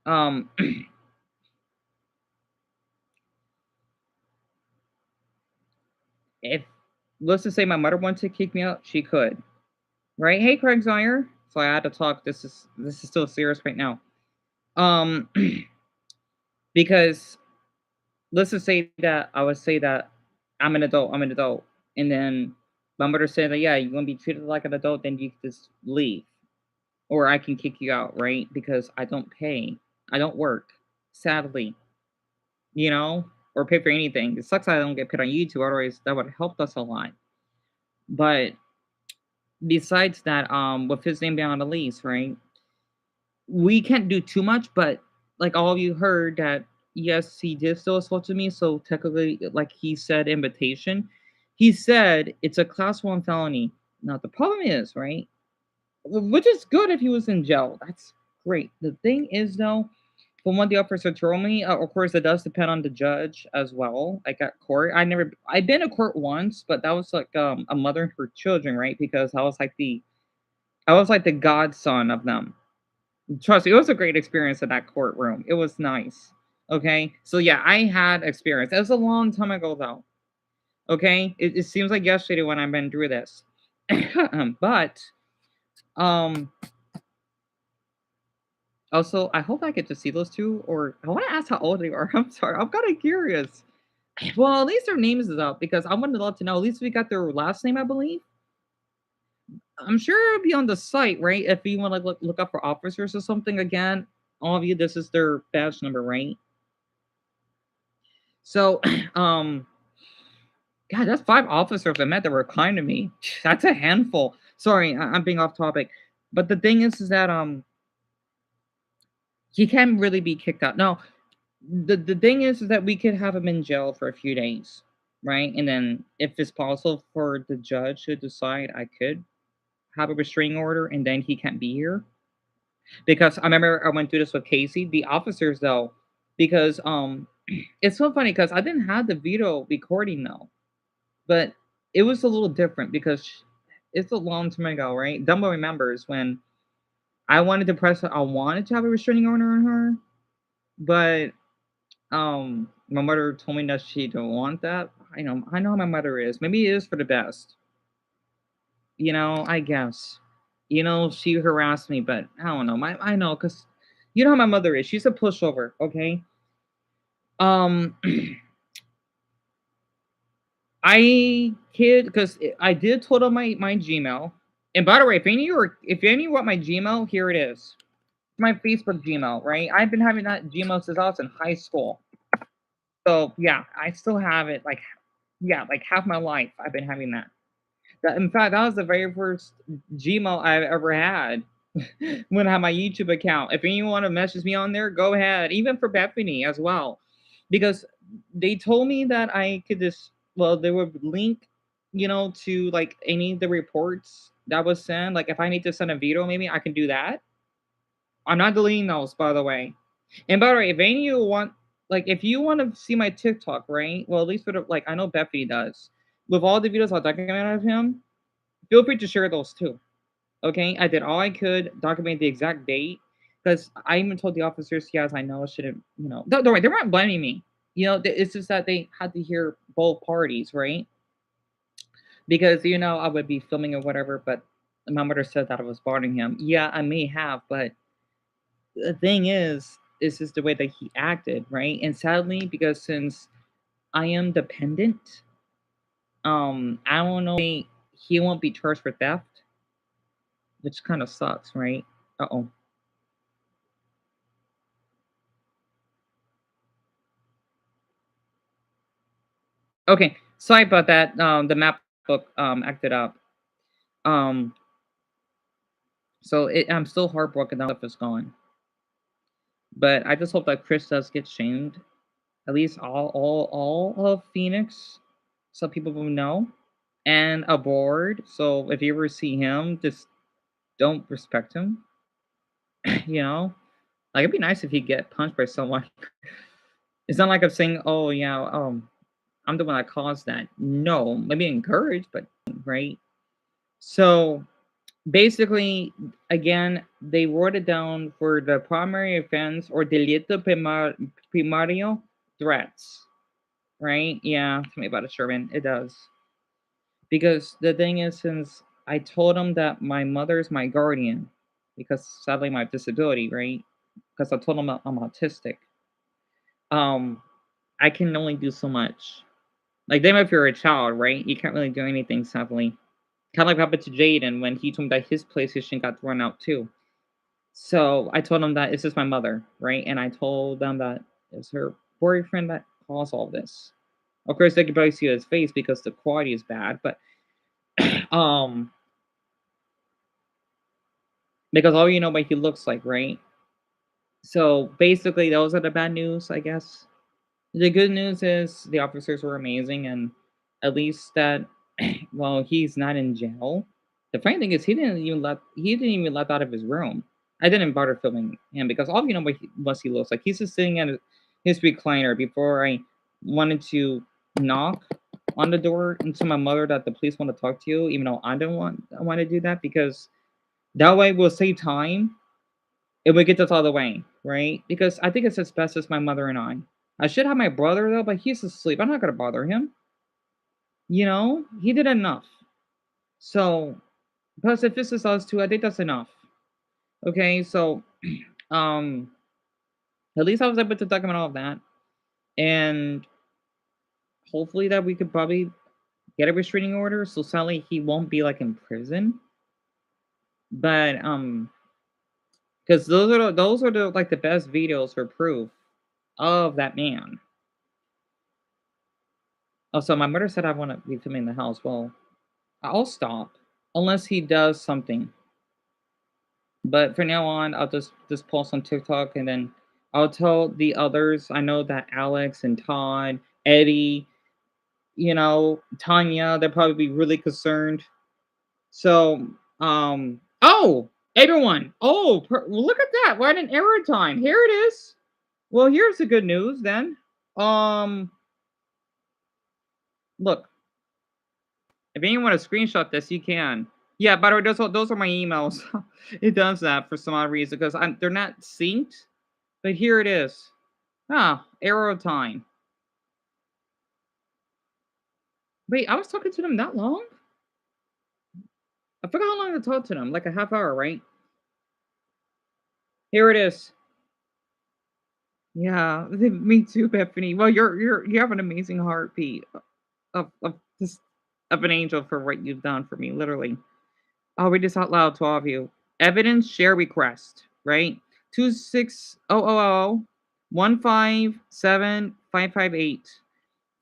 Speaker 1: um if let's just say my mother wanted to kick me out, she could. Right? Hey, Craig Zire. So I had to talk. This is still serious right now. Um, because let's just say that I would say that I'm an adult. I'm an adult, and then my mother said that yeah, you want to be treated like an adult, then you can just leave, or I can kick you out, right? Because I don't pay. I don't work. Sadly, you know, or pay for anything. It sucks I don't get paid on YouTube. Otherwise, that would have helped us a lot. But besides that, with his name down on the lease, right? We can't do too much, but like all of you heard that yes, he did still assault to me. So technically, like he said, invitation. He said it's a class one felony. Now the problem is, right? Which is good if he was in jail. That's great. The thing is, though, from what the officer told me, of course, it does depend on the judge as well. Like at court, I've been to court once, but that was like a mother and her children, right? Because I was like the godson of them. Trust me, it was a great experience in that courtroom. It was nice. Okay. So yeah, I had experience. It was a long time ago though. Okay. It seems like yesterday when I've been through this. But um also I hope I get to see those two or I want to ask how old they are. I'm sorry. I'm kind of curious. Well, at least their names is up because I wanted to love to know. At least we got their last name, I believe. I'm sure it'll be on the site, right? If you want to look up for officers or something again, all of you, this is their badge number, right? So, um, God, that's 5 officers I met that were kind to me. That's a handful. Sorry, I'm being off topic. But the thing is that he can't really be kicked out. No, the thing is that we could have him in jail for a few days, right? And then if it's possible for the judge to decide, I could. have a restraining order and then he can't be here. Because I remember I went through this with Casey. The officers though, because it's so funny because I didn't have the video recording though, but it was a little different because it's a long time ago, right? Dumbo remembers when I wanted to have a restraining order on her, but my mother told me that she don't want that. I know how my mother is. Maybe it is for the best. I guess. She harassed me, but I don't know. I know because you know how my mother is. She's a pushover, okay? Um I did total my Gmail. And by the way, if any want my Gmail, here it is. My Facebook Gmail, right? I've been having that Gmail since I was in high school. So yeah, I still have it. Like, yeah, like half my life I've been having that. In fact, that was the very first Gmail I've ever had when I had my YouTube account. If anyone want to message me on there, go ahead. Even for Bethany as well, because they told me that I could just they would link, to like any of the reports that was sent. Like if I need to send a video, maybe I can do that. I'm not deleting those, by the way. And by the way, if any of you want, like, if you want to see my TikTok, right? Well, at least for the, like, I know Bethany does. With all the videos I'll document of him, feel free to share those too. Okay, I did all I could, document the exact date, because I even told the officers, yes, I know I shouldn't, don't worry, they weren't blaming me. It's just that they had to hear both parties, right? Because I would be filming or whatever, but my mother said that I was bothering him. Yeah, I may have, but the thing is just the way that he acted, right? And sadly, because since I am dependent, I don't know, he won't be charged for theft, which kind of sucks, right? Uh-oh. Okay, sorry about that. The map book acted up. Um, I'm still heartbroken that stuff is gone. But I just hope that Chris does get shamed. At least all of Phoenix, so people will know. And aboard. So if you ever see him, just don't respect him. you know, like it'd be nice if he get punched by someone. It's not like I'm saying, oh yeah, I'm the one that caused that. No, maybe encourage, but right. So basically, again, they wrote it down for the primary offense or delito primario threats. Right? Yeah, tell me about it, Sherman. It does. Because the thing is, since I told him that my mother's my guardian, because sadly my disability, right? Because I told him I'm autistic. Um, I can only do so much. Like, then if you're a child, right? You can't really do anything, sadly. Kind of like what happened to Jaden when he told me that his PlayStation got thrown out too. So I told him that it's just my mother, right? And I told them that it's her boyfriend that caused all this. Of course, they could probably see his face because the quality is bad, but um, because all you know what he looks like, right? So basically, those are the bad news, I guess. The good news is the officers were amazing, and at least that, well, he's not in jail. The funny thing is, he didn't even let out of his room. I didn't bother filming him because all you know what he looks like. He's just sitting at his recliner before I wanted to knock on the door and tell my mother that the police want to talk to you, even though I want to do that because that way we'll save time and we get this out of the way, right? Because I think it's as best as my mother and I. I should have my brother though, but he's asleep. I'm not gonna bother him. He did enough. So, plus if this is us two, I think that's enough. Okay, so, um, at least I was able to document all of that, and hopefully that we could probably get a restraining order. So sadly, he won't be like in prison. But because those are the like the best videos for proof of that man. Also, my mother said I want to be filming the house. Well, I'll stop unless he does something. But for now on, I'll just post on TikTok and then I'll tell the others. I know that Alex and Todd, Eddie, Tanya, they'll probably be really concerned. So Oh, everyone. Oh, look at that. Right in error time. Here it is. Well, here's the good news then. Um, Look, if anyone want to screenshot this, you can. Yeah, by the way, those are my emails. It does that for some odd reason because they're not synced. But here it is. Ah, arrow time. Wait, I was talking to them that long? I forgot how long I talked to them. Like a half hour, right? Here it is. Yeah, me too, Bethany. Well, you have an amazing heartbeat of just of an angel for what you've done for me, literally. I'll read this out loud to all of you. Evidence share request, right? 26000157558.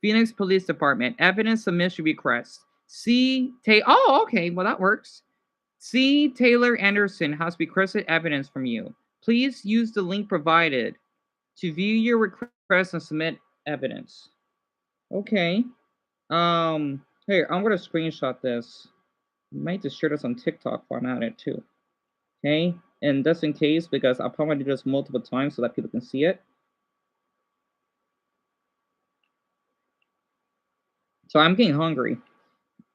Speaker 1: Phoenix Police Department. Evidence submission request. Oh, okay. Well, that works. C. Taylor Anderson has requested evidence from you. Please use the link provided to view your request and submit evidence. Okay. Here, I'm gonna screenshot this. I might just share this on TikTok while I'm at it too. Okay, and just in case, because I'll probably do this multiple times so that people can see it. So I'm getting hungry.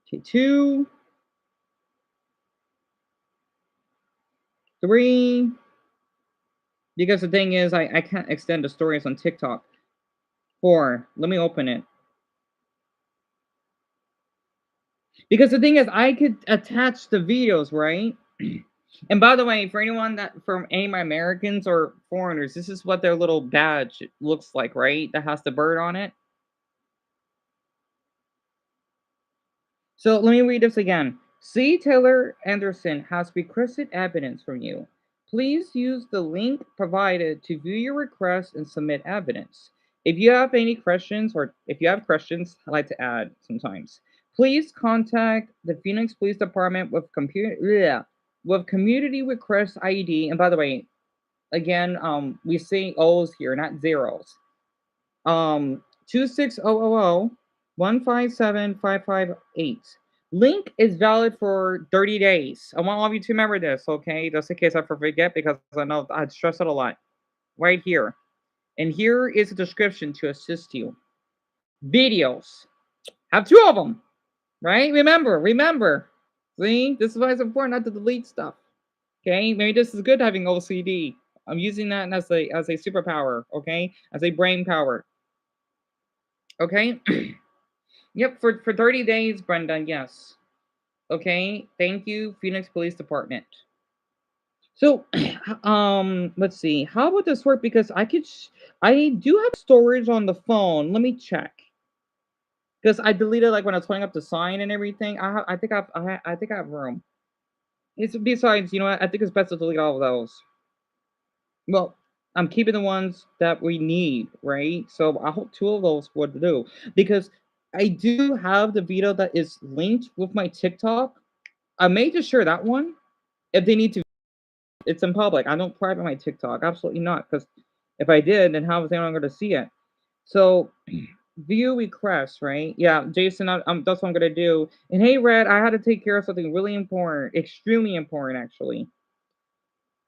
Speaker 1: Okay, 2, 3. Because the thing is, I can't extend the stories on TikTok. 4. Let me open it. Because the thing is, I could attach the videos, right? And by the way, for anyone that from any of my Americans or foreigners, this is what their little badge looks like, right? That has the bird on it. So let me read this again. C. Taylor Anderson has requested evidence from you. Please use the link provided to view your request and submit evidence. If you have any questions, or if you have questions, I like to add sometimes. Please contact the Phoenix Police Department with community request ID. And by the way, again, we say O's here, not zeros. 26000157558. Link is valid for 30 days. I want all of you to remember this, okay? Just in case I forget, because I know I stress it a lot. Right here. And here is a description to assist you. Videos. Have 2 of them. Right? Remember. See? This is why it's important not to delete stuff. Okay? Maybe this is good having OCD. I'm using that as a superpower, okay? As a brain power. Okay? Yep, for 30 days, Brenda, yes. Okay, thank you, Phoenix Police Department. So, let's see. How would this work? Because I do have storage on the phone. Let me check. Because I deleted like when I was putting up the sign and everything. I think I have room. It's besides, you know what? I think it's best to delete all of those. Well, I'm keeping the ones that we need, right? So I hope 2 of those would do because I do have the video that is linked with my TikTok. I may just share that one if they need to. It's in public. I don't private my TikTok. Absolutely not. Because if I did, then how is anyone going to see it? So view requests, right? Yeah, Jason, that's what I'm going to do. And hey, Red, I had to take care of something really important, extremely important, actually.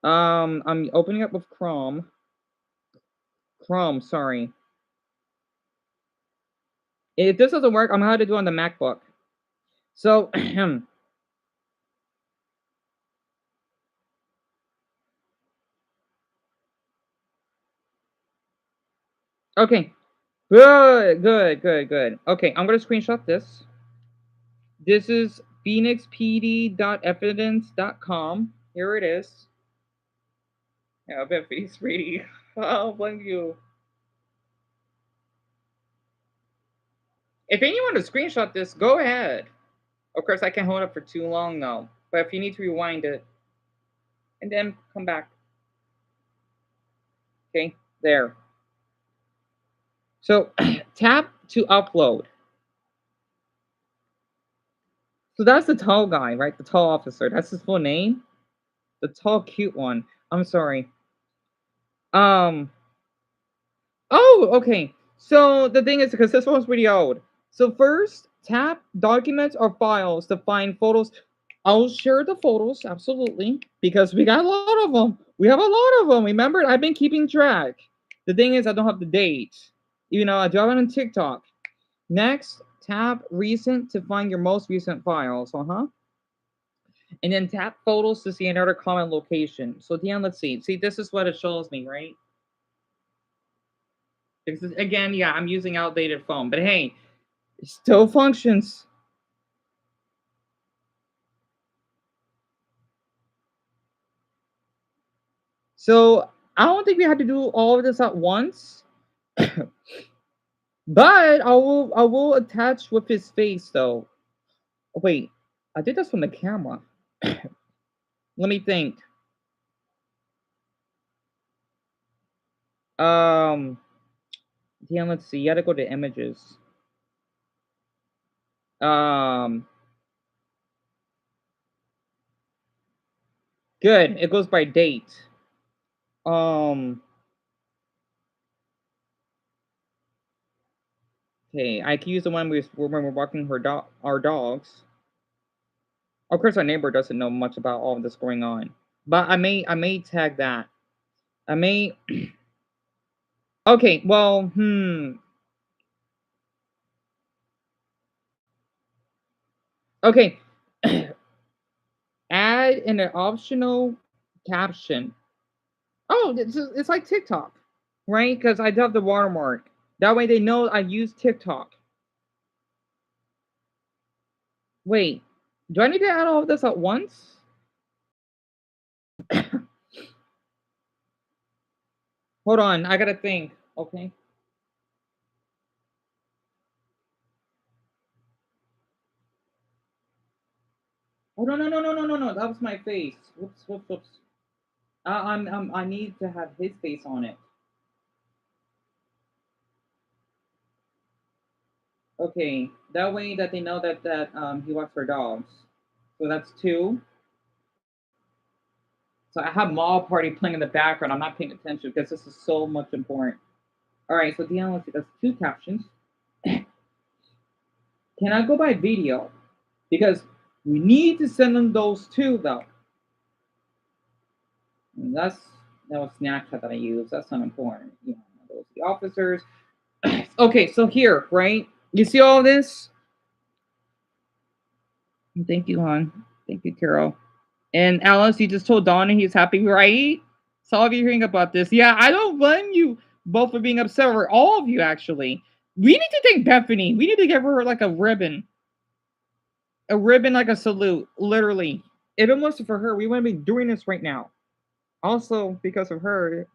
Speaker 1: I'm opening up with Chrome. Sorry. If this doesn't work, I'm gonna have to do it on the MacBook. So, okay. Good. Okay, I'm gonna screenshot this. This is phoenixpd.evidence.com. Here it is. Yeah, I bet Phoenix Brady. Oh, blame you. If anyone to screenshot this, go ahead. Of course, I can't hold it for too long though. But if you need to rewind it, and then come back. Okay, there. So tap to upload. So that's the tall guy, right? The tall officer. That's his full name. The tall, cute one. I'm sorry. Um. Oh, okay. So the thing is, because this one's pretty old. So first, tap documents or files to find photos. I'll share the photos absolutely because we got a lot of them. We have a lot of them. Remember, I've been keeping track. The thing is, I don't have the date. You know, I do have it on TikTok. Next, tap recent to find your most recent files. And then tap photos to see another common location. So then let's see. See, this is what it shows me, right? This is, again, yeah, I'm using outdated phone, but hey, it still functions. So I don't think we had to do all of this at once, but I will attach with his face though. Wait, I did this from the camera. Let me think. Um, Damn, let's see. You gotta go to images. Um, Good. It goes by date. Um, okay, I can use the one when we're walking our dogs. Of course, our neighbor doesn't know much about all of this going on, but I may tag that. I may. Okay, well, okay. Add an optional caption. Oh, it's like TikTok, right? Because I do have the watermark. That way they know I use TikTok. Wait, do I need to add all of this at once? Hold on, I gotta think. Okay. Oh no! That was my face. Whoops. I need to have his face on it. Okay, that way that they know that he walks for dogs. So that's two. So I have Mall Party playing in the background. I'm not paying attention because this is so much important. All right, so Deanna, let's see. That's two captions. Can I go by video? Because we need to send them those two though. And that was Snapchat that I use. That's not important. You know, those the officers. Okay, so here, right? You see all this? Thank you, hon. Thank you, Carol. And Alice, you just told Donna he's happy, right? So all of you hearing about this. Yeah, I don't blame you both for being upset, or all of you actually. We need to thank Bethany. We need to give her like a ribbon. A ribbon like a salute, literally. If it wasn't for her, we wouldn't be doing this right now. Also, because of her,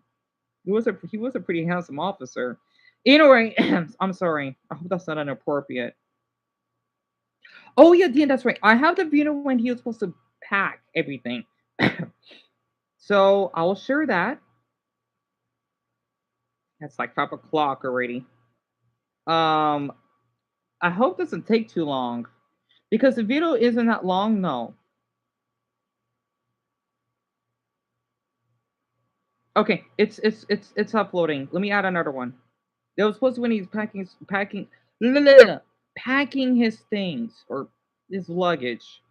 Speaker 1: he was a pretty handsome officer. Anyway, I'm sorry. I hope that's not inappropriate. Oh yeah, Dean, that's right. I have the video when he was supposed to pack everything. So I will share that. It's like 5 o'clock already. Um, I hope it doesn't take too long because the video isn't that long. No. Okay, it's uploading. Let me add another one. It was supposed to when he's packing his things or his luggage.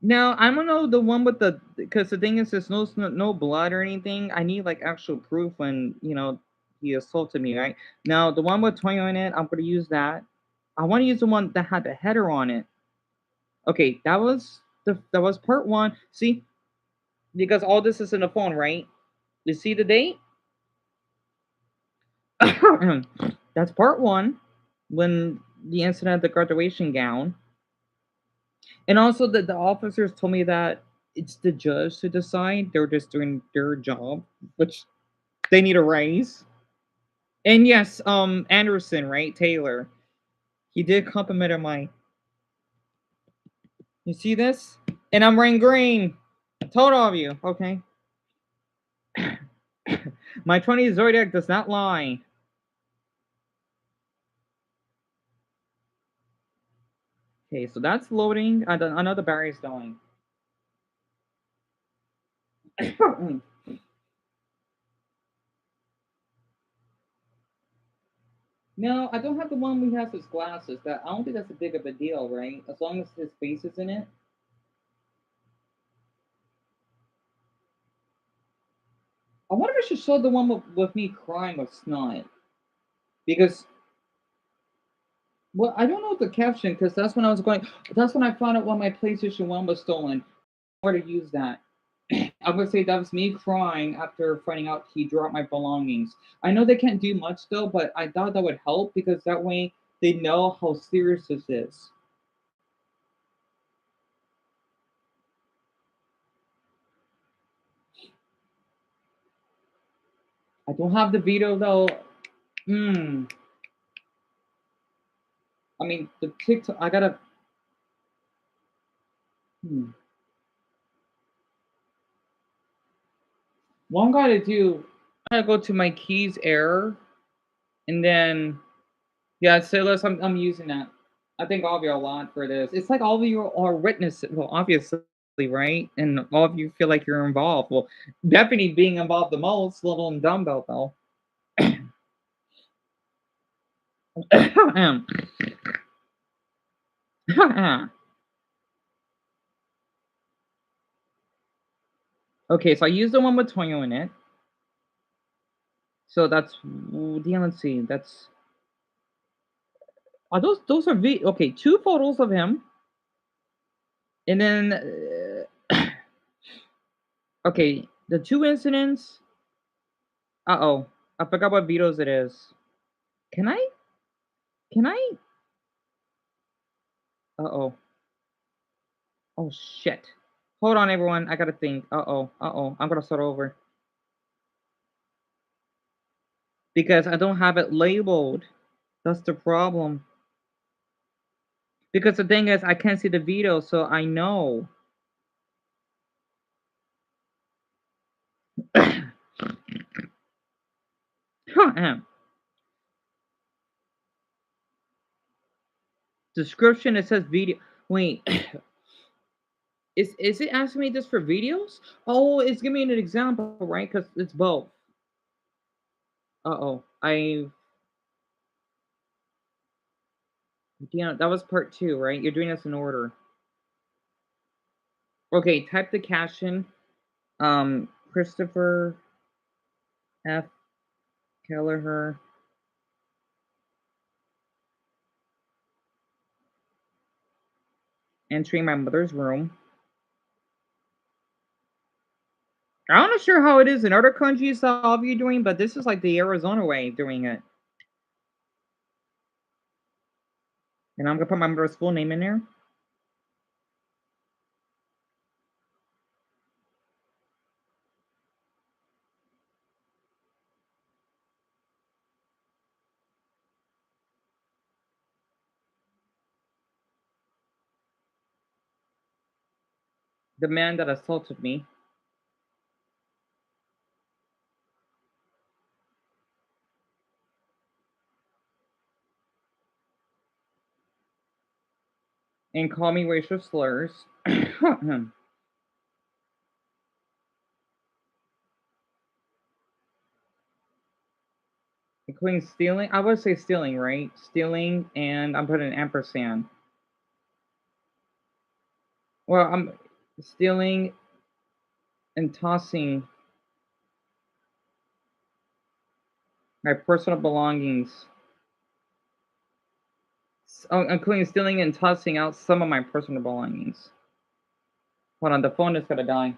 Speaker 1: Now I don't know the one with the because the thing is there's no blood or anything. I need like actual proof when he assaulted me. Right now the one with Toyo in it, I'm gonna use that. I want to use the one that had the header on it. Okay, that was part one. See, because all this is in the phone, right? You see the date? That's part one. When the incident at the graduation gown, and also that the officers told me that it's the judge to decide. They're just doing their job, which they need a raise. And yes, Anderson, right? Taylor. He did compliment my. You see this? And I'm wearing green. I told all of you, okay? My 20 zodiac does not lie. Okay, so that's loading. I know the battery's going. No, I don't have the one where he has his glasses. That I don't think that's a big of a deal, right? As long as his face is in it. I wonder if I should show the one with me crying with snot because well, I don't know the caption because that's when I was going. That's when I found out when my PlayStation One was stolen. Where to use that? I'm gonna say that was me crying after finding out he dropped my belongings. I know they can't do much though, but I thought that would help because that way they know how serious this is. I don't have the video though. Hmm. I mean, the TikTok. I gotta. Hmm. What I'm gonna do. I gotta go to my keys error, and then yeah, Silas. I'm using that. I thank all of you a lot for this. It's like all of you are witnesses. Well, obviously, right? And all of you feel like you're involved. Well, Bethany being involved the most, little and dumbbell though. Okay, so I used the one with Toyo in it. So that's damn. Let's see. That's are those are okay. Two photos of him, and then okay, the two incidents. Oh, I forgot what videos it is. Can I? Can I? Oh. Oh shit. Hold on, everyone. I gotta think. Uh-oh. Uh-oh. I'm gonna start over. Because I don't have it labeled. That's the problem. Because the thing is, I can't see the video, so I know. Description, it says video. Wait. Is it asking me this for videos? Oh, it's giving me an example, right? Because it's both. Uh-oh. Yeah, that was part two, right? You're doing this in order. Okay, type the caption. Christopher F. Kelleher entering my mother's room. I'm not sure how it is in other countries that all of you doing, but this is like the Arizona way doing it. And I'm gonna put my mother's full name in there. The man that assaulted me. And call me racial slurs. Including stealing. I would say stealing, right? Stealing, and I'm putting an ampersand. Well, I'm stealing and tossing my personal belongings. Oh, including stealing and tossing out some of my personal belongings. Hold on, the phone is gonna die.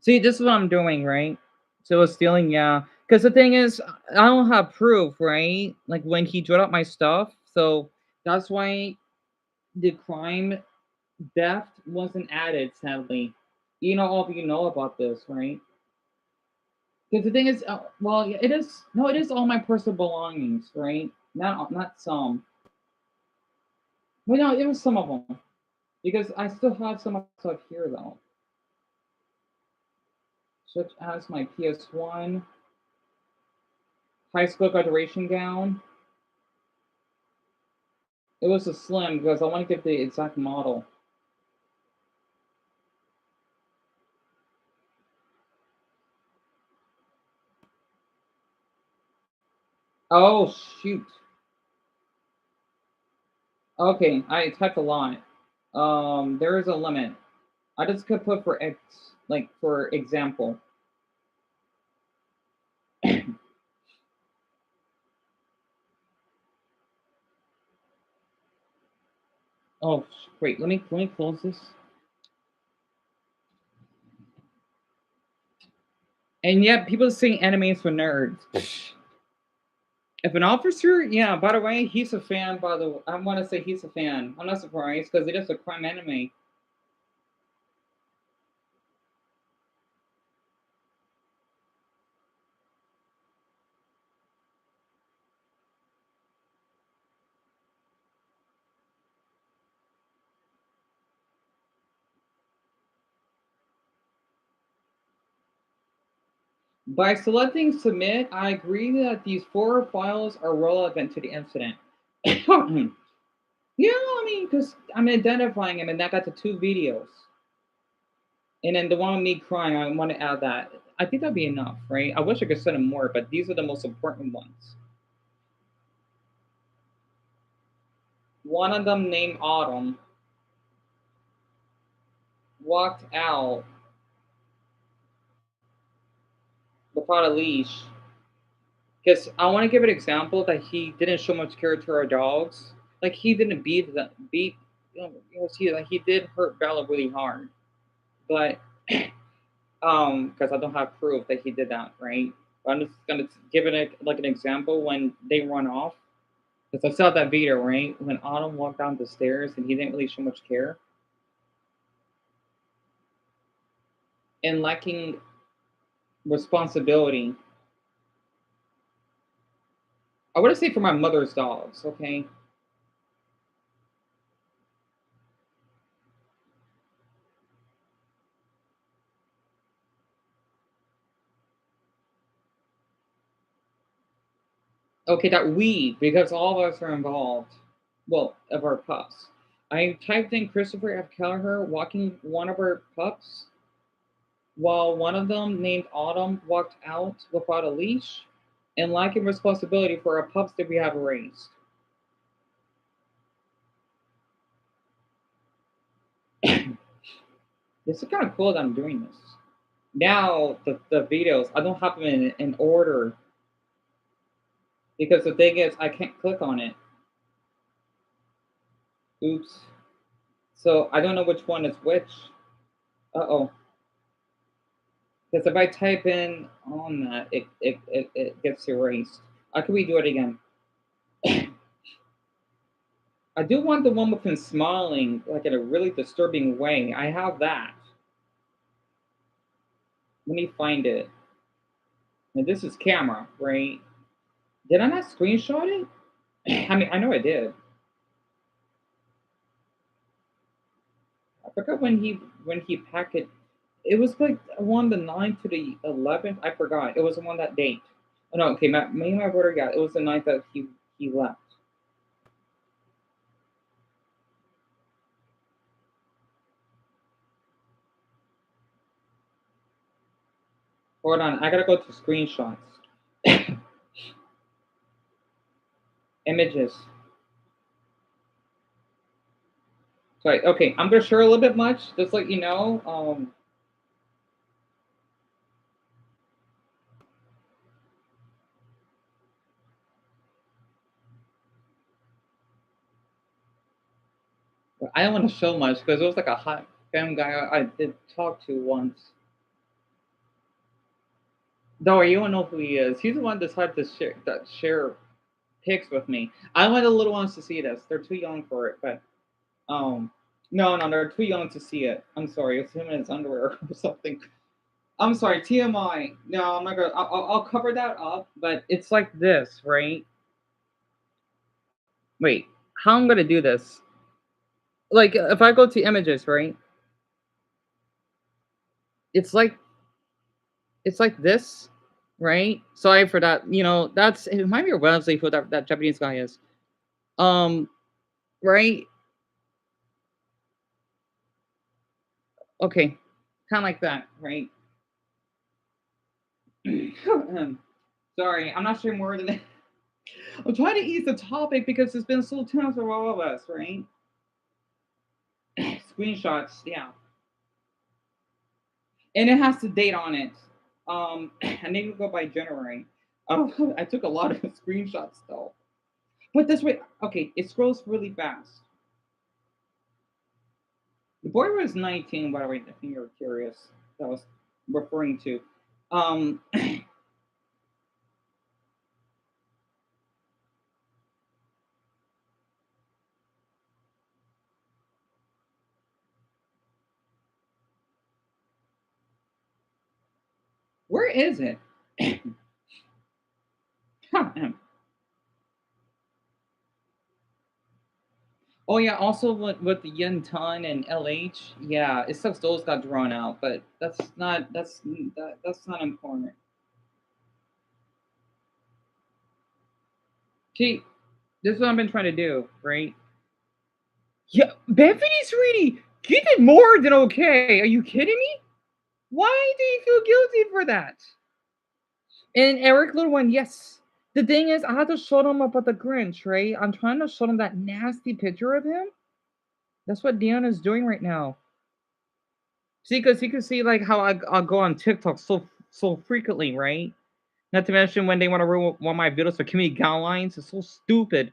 Speaker 1: See, this is what I'm doing, right? So stealing, yeah. Because the thing is, I don't have proof, right? Like when he drew up my stuff, so that's why the crime theft wasn't added. Sadly, all of you know about this, right? Because the thing is, well, yeah, it is. No, it is all my personal belongings, right? Not some. Well, no, it was some of them because I still have some stuff here though, such as my PS1 high school graduation gown. It was a slim because I want to get the exact model. Oh shoot. Okay, I typed a lot. There is a limit. I just could put for like for example. Oh, wait. Let me close this. And yet, people say animes for nerds. If an officer, yeah. By the way, he's a fan. By the, I want to say he's a fan. I'm not surprised because it is a crime anime. By selecting submit, I agree that these four files are relevant to the incident. Yeah, I mean, because I'm identifying him, and that got to two videos. And then the one with me crying, I want to add that. I think that'd be enough, right? I wish I could send him more, but these are the most important ones. One of them named Autumn walked out without a leash. Because I want to give an example that he didn't show much care to our dogs. Like he didn't beat. He did hurt Bella really hard, but because I don't have proof that he did that, right? But I'm just gonna give it like an example when they run off. Because I saw that video, right? When Autumn walked down the stairs and he didn't really show much care and lacking responsibility. I would say for my mother's dogs, okay? Okay, that we, because all of us are involved. Well, of our pups. I typed in Christopher F. Kelleher walking one of our pups while one of them, named Autumn, walked out without a leash and lacking responsibility for our pups that we have raised. This is kind of cool that I'm doing this. Now, the videos, I don't have them in order because the thing is, I can't click on it. Oops. So I don't know which one is which. Uh oh. Because if I type in on that, it gets erased. How can we do it again? I do want the one with him smiling, like in a really disturbing way. I have that. Let me find it. And this is camera, right? Did I not screenshot it? I mean, I know I did. I forgot when he packed it. It was like one the 9th to the 11th. I forgot. It was on that date. Oh no, okay. Me and my brother got it was the night that he left. Hold on, I gotta go to screenshots. Images. Sorry. Okay, I'm gonna share a little bit much. Just let you know. I don't want to show much because it was like a hot fam guy I did talk to once. Though you don't know who he is. He's the one that decided to share pics with me. I want the little ones to see this. They're too young for it, but um, no, they're too young to see it. I'm sorry, it's him in his underwear or something. I'm sorry, TMI. No, I'm not gonna. I'll cover that up, but it's like this, right? Wait, how I'm gonna do this? Like, if I go to images, right? It's like it's like this, right? Sorry for that. That's it. Remind me of Wesley who that Japanese guy is. Um, right? Okay, kind of like that, right? Sorry, I'm not sure more than that. I'm trying to ease the topic because it's been so tense for all of us, right? Screenshots, yeah, and it has the date on it. I need to go by January. Oh, I took a lot of screenshots though. But this way, okay, it scrolls really fast. The boy was 19, by the way. I think you're curious. That was referring to. Um, where is it? Oh yeah, also with the Yen Ton and LH, yeah, it sucks those got drawn out, but that's not important. See, this is what I've been trying to do, right? Yeah, Bethany, sweetie, you did more than okay. Are you kidding me? Why do you feel guilty for that? And Eric Little One, yes. The thing is, I had to show them about the Grinch, right? I'm trying to show them that nasty picture of him. That's what Deanna's doing right now. See, because you can see like how I'll go on TikTok so frequently, right? Not to mention when they want to ruin one of my videos for community guidelines. It's so stupid,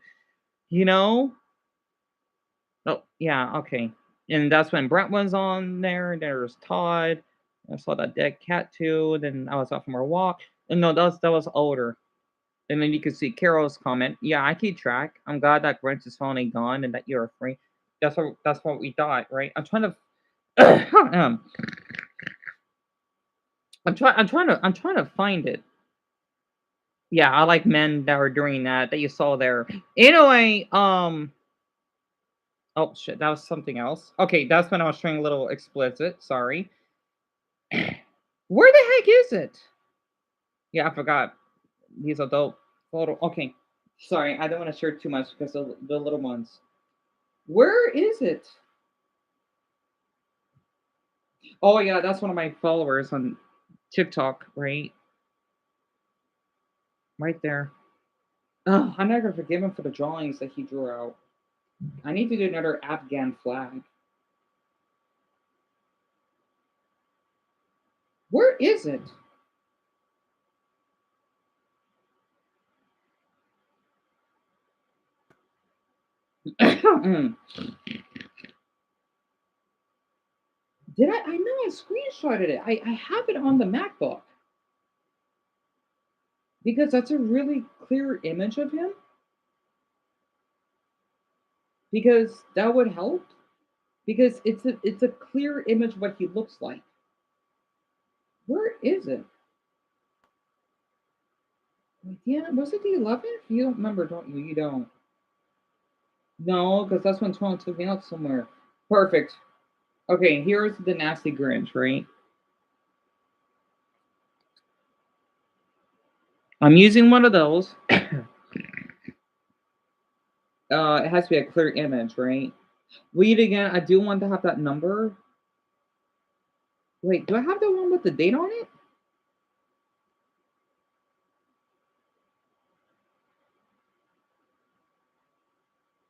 Speaker 1: you know? Oh, yeah, okay. And that's when Brent was on there. There's Todd. I saw that dead cat too. Then I was out from our walk. And no, that was older. And then you can see Carol's comment. Yeah, I keep track. I'm glad that Grinch is finally gone and that you're free. That's what we thought, right? Um, I'm trying to find it. Yeah, I like men that were doing that you saw there. Anyway, oh shit, that was something else. Okay, that's when I was trying a little explicit. Sorry. Where the heck is it? Yeah, I forgot. These adult photo. Okay, sorry, I don't want to share too much because of the little ones. Where is it? Oh yeah, that's one of my followers on TikTok, right? Right there. Oh, I'm not gonna forgive him for the drawings that he drew out. I need to do another Afghan flag. Where is it? Did I? I know I screenshotted it. I have it on the MacBook because that's a really clear image of him. Because that would help. Because it's a clear image of what he looks like. Where is it? Yeah, was it the 11th? You don't remember, don't you? You don't. No, because that's when Tron took me out somewhere. Perfect. Okay, here's the nasty Grinch, right? I'm using one of those. It has to be a clear image, right? Read again. I do want to have that number. Wait, do I have the one with the date on it?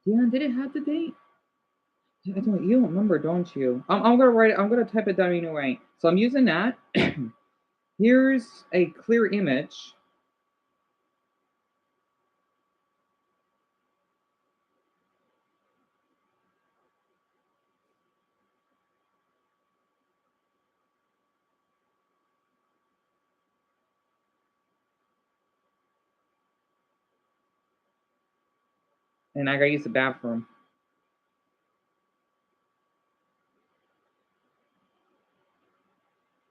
Speaker 1: Yeah, did it have the date? I don't. You don't remember, don't you? I'm gonna write it. I'm gonna type it down anyway. So I'm using that. Here's a clear image, and I gotta use the bathroom.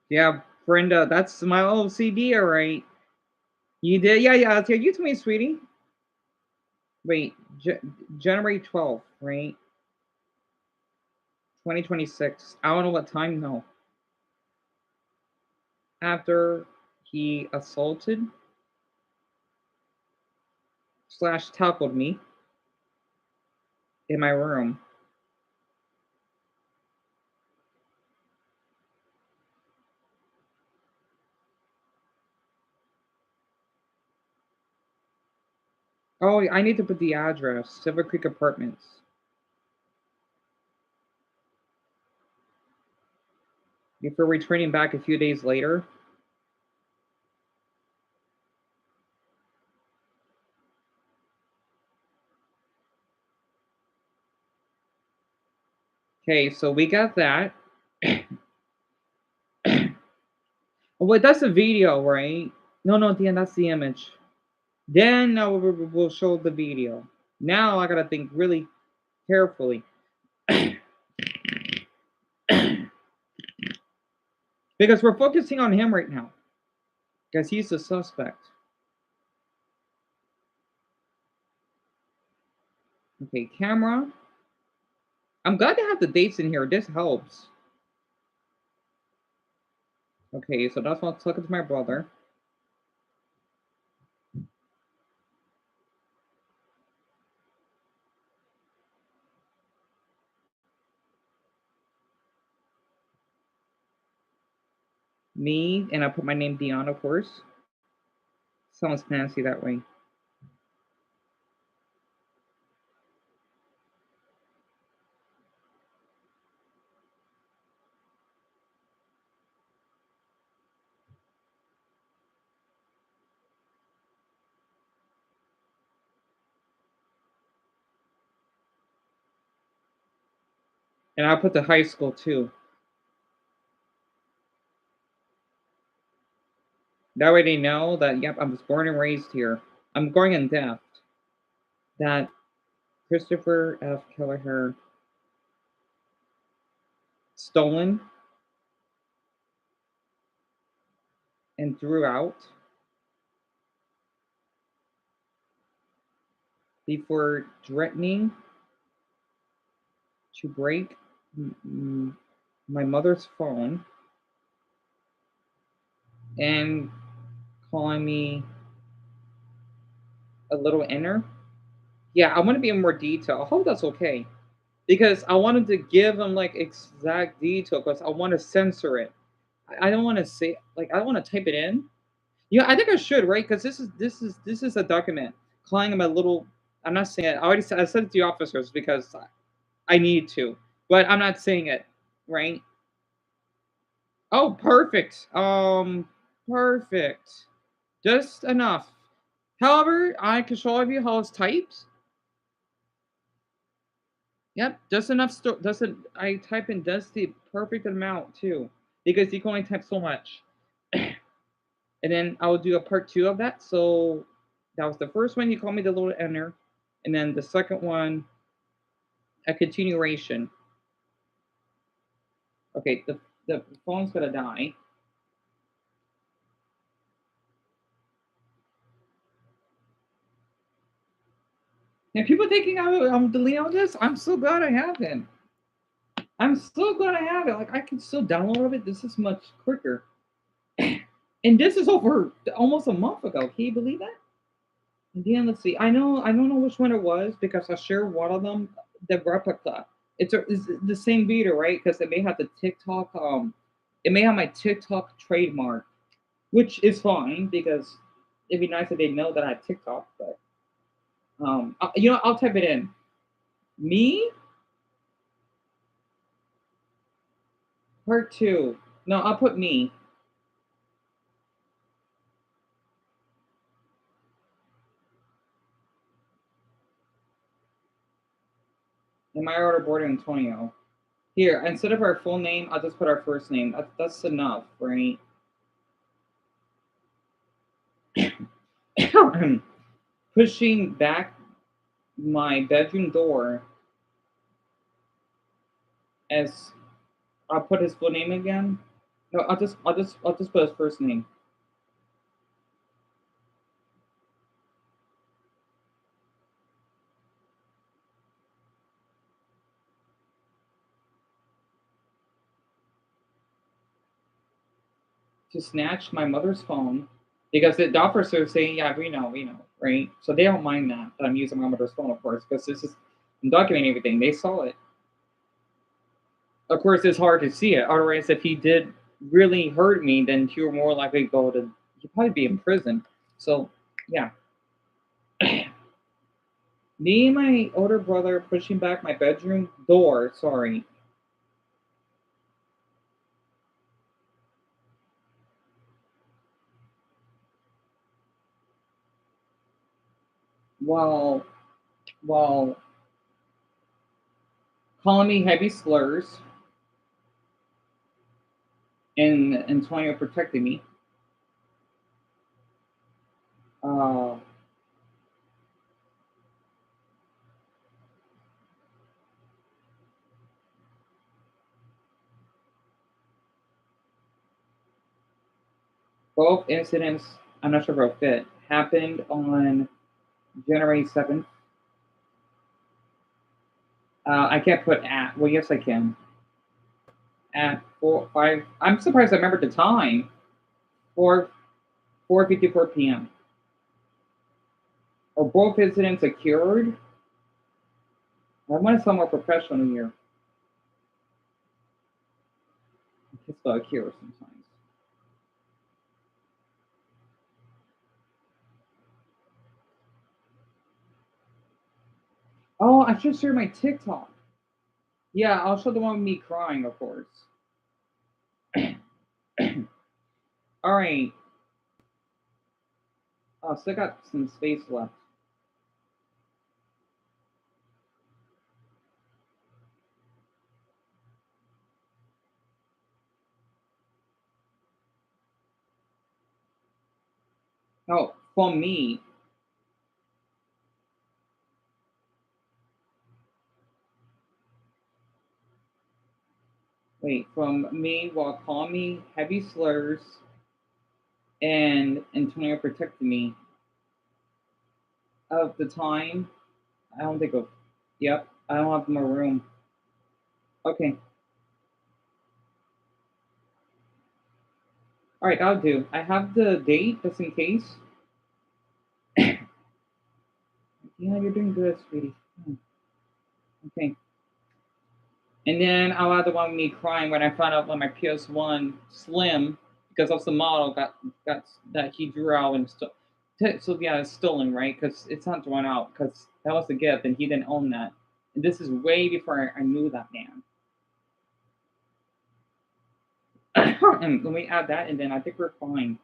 Speaker 1: Yeah, Brenda, that's my OCD, all right. You did, yeah, yeah. Yeah, you told me, sweetie. Wait, January 12th, right? 2026. I don't know what time though. After he assaulted slash tackled me in my room. Oh, I need to put the address. Silver Creek Apartments. Before returning back a few days later. Okay, so we got that. Oh, wait, that's a video, right? No, no, Dan, that's the image. Then we'll show the video. Now I gotta think really carefully. Because we're focusing on him right now. Because he's the suspect. Okay, camera. I'm glad to have the dates in here. This helps. Okay, so that's what's looking to my brother. Me, and I put my name Dion, of course. Sounds fancy that way. And I'll put the high school too. That way they know that, yep, I was born and raised here. I'm going in depth. That Christopher F. Kelleher stolen and threw out before threatening to break my mother's phone and calling me a little inner. Yeah, I want to be in more detail. I hope that's okay because I wanted to give them like exact detail because I want to censor it. I don't want to say like I don't want to type it in. Yeah, I think I should, right? Because this is a document calling him a little. I'm not saying it. I said it to the officers because I need to, but I'm not saying it, right? Oh, perfect. Perfect. Just enough. However, I can show you how it's typed. Yep, just enough. Doesn't I type in just the perfect amount too, because you can only type so much. And then I will do a part two of that. So that was the first one. You call me the little enter, and then the second one, a continuation. Okay, the phone's gonna die. And people thinking I'm deleting all this. I'm so glad I haven't. I'm so glad I have it. Like I can still download it. This is much quicker. And this is over almost a month ago. Can you believe that? And then let's see. I don't know which one it was because I shared one of them, the replica. It's the same video, right? Because it may have the TikTok. It may have my TikTok trademark, which is fine because it'd be nice if they know that I have TikTok. But I'll type it in. Me part two. No, I'll put me. In my order, boarding Antonio. Here, instead of our full name, I'll just put our first name. That's enough, right? Pushing back my bedroom door as I'll put his full name again. No, I'll just put his first name. To snatch my mother's phone because the officers say, yeah, we know, right? So they don't mind that I'm using my mother's phone, of course, because this is I'm documenting everything. They saw it. Of course, it's hard to see it. Otherwise, if he did really hurt me, then you're more likely to go to. You'd probably be in prison. So, yeah. Me and my older brother pushing back my bedroom door. Sorry. While while calling me heavy slurs and Antonio protecting me. Uh, both incidents, I'm not sure about fit, happened on January 7th. I can't put at. Well, yes, I can. At 4, 5. I'm surprised I remembered the time. 4:54 p.m. Are both incidents occurred? I want to sound more professional here. It's still occur sometimes. Oh, I should share my TikTok. Yeah, I'll show the one of me crying, of course. All right. Oh, still got some space left. Oh, from me. Wait, from me while calling me heavy slurs and Antonio protected me of the time. I don't think of. Yep, I don't have my room. Okay. All right, I'll do. I have the date just in case. Yeah, you're doing good, sweetie. Okay. And then I'll add the one with me crying when I found out when my PS1 Slim, because of the model, got that he drew out and so yeah, it's stolen, right? Because it's not drawn out because that was the gift and he didn't own that. And this is way before I knew that man. And let me add that, and then I think we're fine.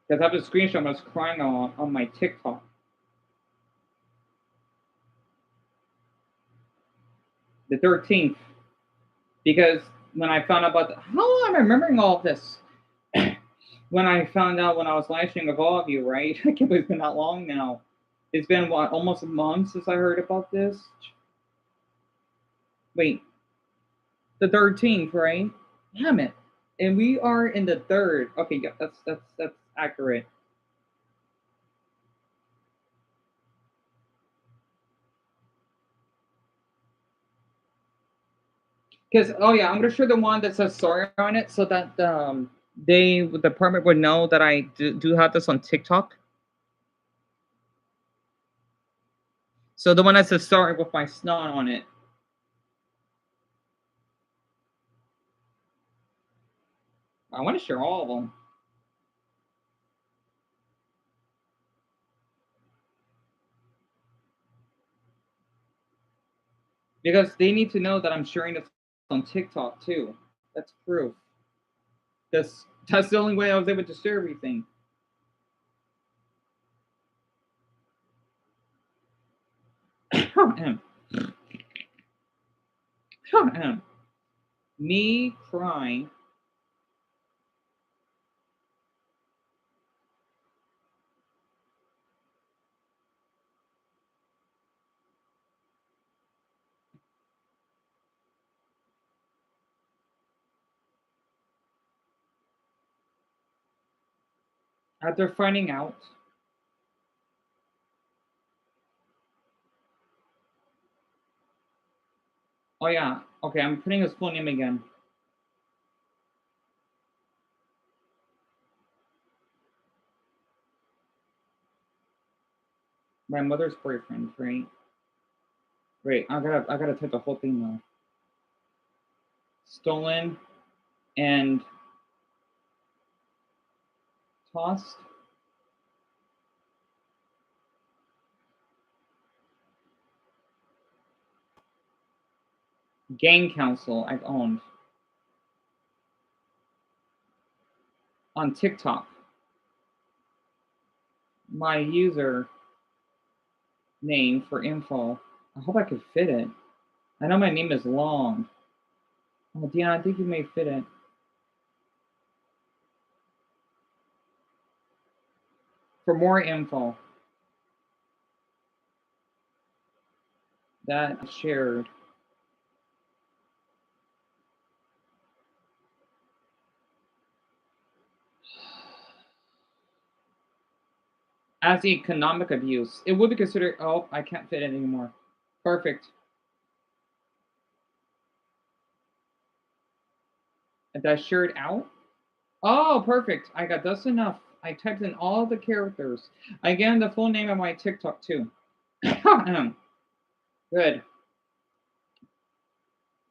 Speaker 1: Because I have a screenshot I was crying on my TikTok. The 13th. Because when I found out about how am I remembering all of this? When I found out when I was live streaming with all of you, right? I can't believe it's been that long now. It's been what, almost a month since I heard about this. Wait, the 13th, right? Damn it. And we are in the third. Okay, yeah, that's accurate. Because oh yeah, I'm gonna share the one that says sorry on it so that the department would know that I do have this on TikTok. So the one that says sorry with my snot on it. I want to share all of them because they need to know that I'm sharing this on TikTok too. That's proof. That's the only way I was able to share everything. Me crying after finding out. Oh yeah, okay, I'm putting his full name again. My mother's boyfriend, right? Wait, I gotta type the whole thing though. Stolen and tossed Game Council I've owned on TikTok. My user name for info. I hope I could fit it. I know my name is long. Oh, Dion, I think you may fit it. For more info that shared. As the economic abuse, it would be considered. Oh, I can't fit it anymore. Perfect. And that shared out. Oh, perfect. I got just enough. I typed in all the characters. Again, the full name of my TikTok too. Good.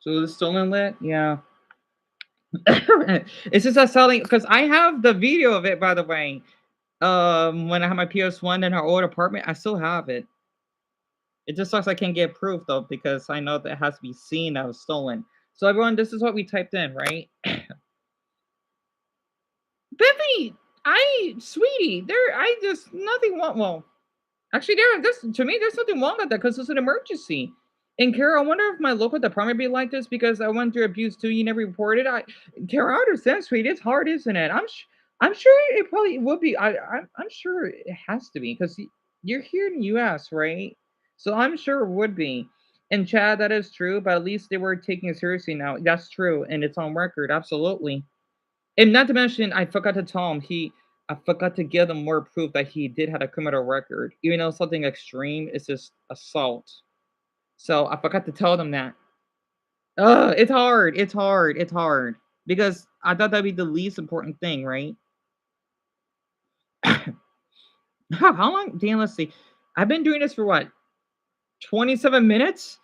Speaker 1: So the stolen lit? Yeah. It's just a selling because I have the video of it, by the way. When I had my PS1 in our old apartment, I still have it. It just sucks I can't get proof though, because I know that it has to be seen that was stolen. So everyone, this is what we typed in, right? Bethany, sweetie, I just nothing wrong. Well, actually, this to me, there's nothing wrong with that because it's an emergency. And Kara, I wonder if my local department be like this because I went through abuse too. You never reported. Kara, I understand, sweetie. It's hard, isn't it? I'm sure it probably would be. I'm sure it has to be because you're here in the U.S., right? So I'm sure it would be. And Chad, that is true, but at least they were taking it seriously now. That's true, and it's on record. Absolutely. And not to mention, I forgot to tell him I forgot to give him more proof that he did have a criminal record, even though something extreme is just assault. So I forgot to tell them that. It's hard. It's hard. It's hard because I thought that'd be the least important thing, right? How long? Dan, let's see. I've been doing this for what? 27 minutes?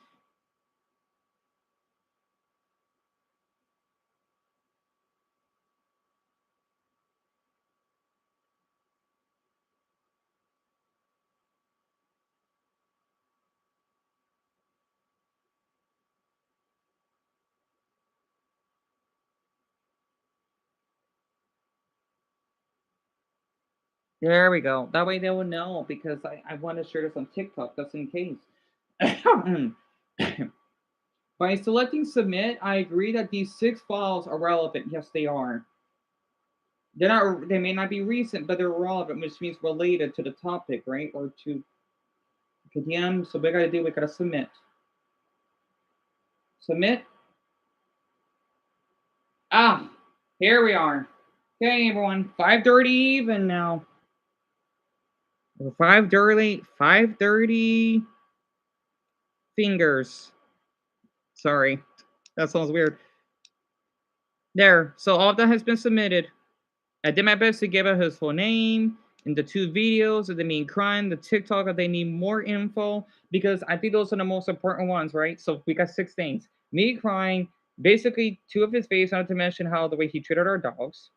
Speaker 1: There we go. That way they will know because I want to share this on TikTok just in case. By selecting submit, I agree that these 6 files are relevant. Yes, they are. They're not. They may not be recent, but they're relevant, which means related to the topic, right? Or to KDM. So we gotta do. We gotta submit. Submit. Ah, here we are. Okay, everyone. 5:30 even now. 5:30. 5:30 fingers. Sorry, that sounds weird. There. So all of that has been submitted. I did my best to give out his full name in the 2 videos of the mean crime, the TikTok that they need more info because I think those are the most important ones, right? So we got 6 things. Me crying, basically 2 of his face, not to mention how the way he treated our dogs.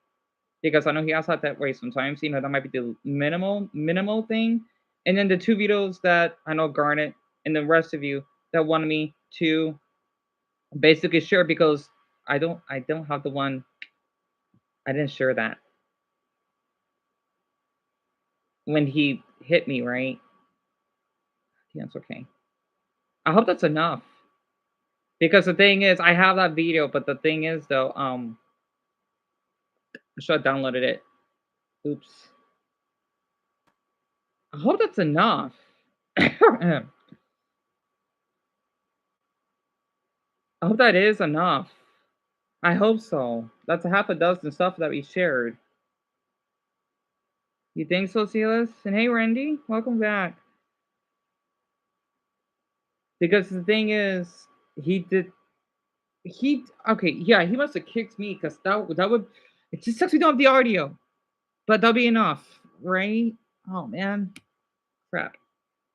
Speaker 1: Because I know he acts out that way sometimes. You know, that might be the minimal thing. And then the 2 videos that I know Garnet and the rest of you that wanted me to basically share because I don't have the one. I didn't share that when he hit me, right? Yeah, it's okay. I hope that's enough. Because the thing is, I have that video, but the thing is though, I should have downloaded it. Oops. I hope that's enough. I hope that is enough. I hope so. That's a half a dozen stuff that we shared. You think so, Silas? And hey, Randy, welcome back. Because the thing is, he did. He okay, yeah, he must have kicked me because that would. It just sucks we don't have the audio, but that'll be enough, right? Oh man, crap.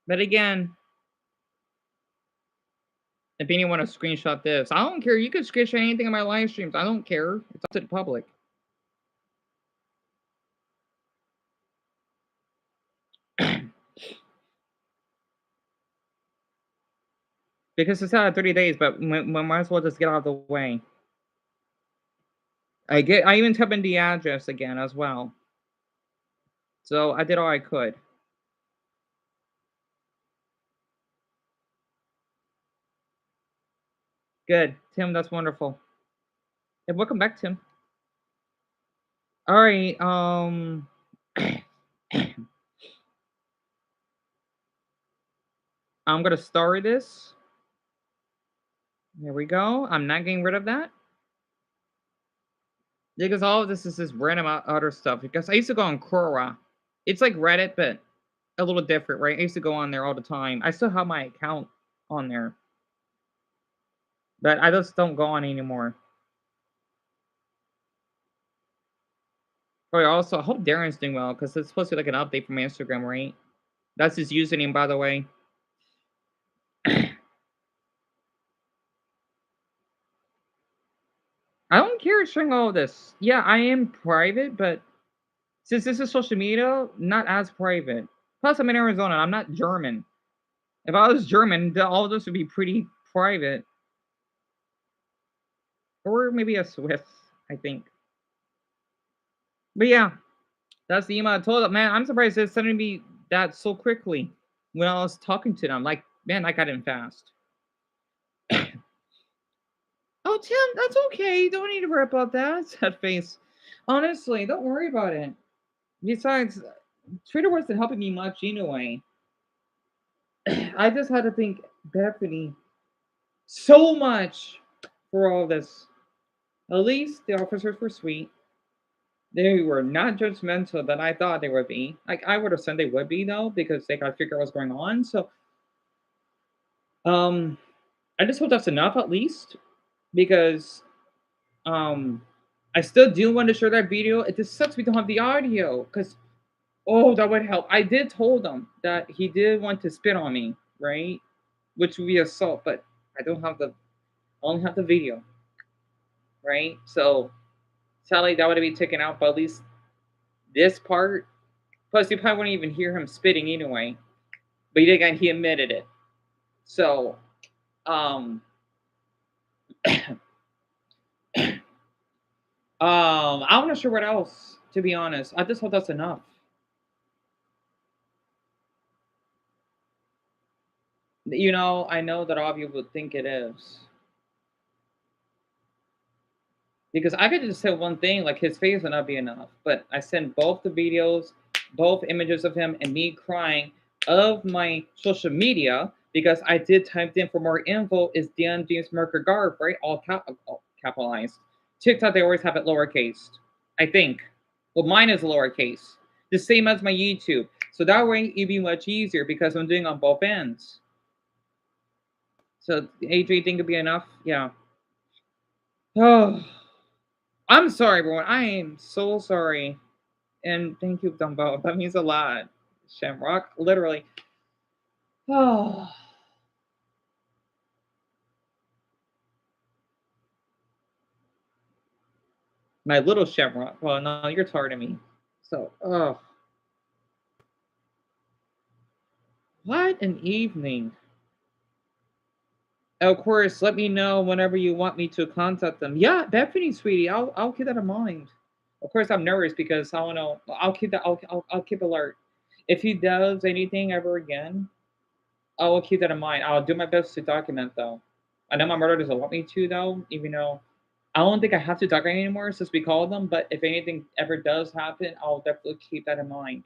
Speaker 1: But again, if anyone want to screenshot this, I don't care. You can screenshot anything in my live streams. I don't care. It's up to the public. because it's out of 30 days, but we might as well just get out of the way. I even typed in the address again as well. So I did all I could. Good. Tim, that's wonderful. And welcome back, Tim. All right. I'm gonna start this. There we go. I'm not getting rid of that because all of this is just random other stuff. Because I used to go on Quora. It's like Reddit, but a little different, right? I used to go on there all the time. I still have my account on there, but I just don't go on anymore. Oh, yeah, also, I hope Darren's doing well because it's supposed to be like an update from my Instagram, right? That's his username, by the way. I don't care sharing all of this. Yeah, I am private, but since this is social media, not as private. Plus, I'm in Arizona. I'm not German. If I was German, all of this would be pretty private. Or maybe a Swiss, I think. But yeah, that's the email I told them. Man, I'm surprised they're sending me that so quickly when I was talking to them. Like, man, I got in fast. Oh, Tim, that's okay. Don't need to worry about that. Sad face. Honestly, don't worry about it. Besides, Twitter wasn't helping me much anyway. I just had to thank Bethany so much for all this. At least the officers were sweet. They were not judgmental that I thought they would be. Like I would have said they would be though, because they gotta figure out what's going on. So um I just hope that's enough at least. Because um I still do want to share that video. It just sucks we don't have the audio. Cause oh that would help. I did told them that he did want to spit on me, right? Which would be assault, but I don't have the I only have the video, right? So sadly that would be taken out, but at least this part. Plus, you probably wouldn't even hear him spitting anyway. But again, he admitted it. So, um, I'm not sure what else. To be honest, I just hope that's enough. I know that all of you would think it is because I could just say one thing, like his face would not be enough. But I sent both the videos, both images of him and me crying of my social media because I did type in for more info. Is Dan James Merker Garb, right? All capitalized. TikTok they always have it lowercase. I think. Well, mine is lowercase, the same as my YouTube. So that way it'd be much easier because I'm doing on both ends. So AJ think it'd be enough? Yeah. Oh, I'm sorry, everyone. I am so sorry. And thank you, Dumbo. That means a lot. Shamrock, literally. Oh, my little Shamrock. Well, no, you're tired of me. So, oh, what an evening. Of course, let me know whenever you want me to contact them. Yeah, definitely, sweetie. I'll keep that in mind. Of course, I'm nervous because I want to. I'll keep that. I'll keep alert. If he does anything ever again, I will keep that in mind. I'll do my best to document though. I know my murder doesn't want me to though, even though I don't think I have to document anymore since we called them. But if anything ever does happen, I'll definitely keep that in mind.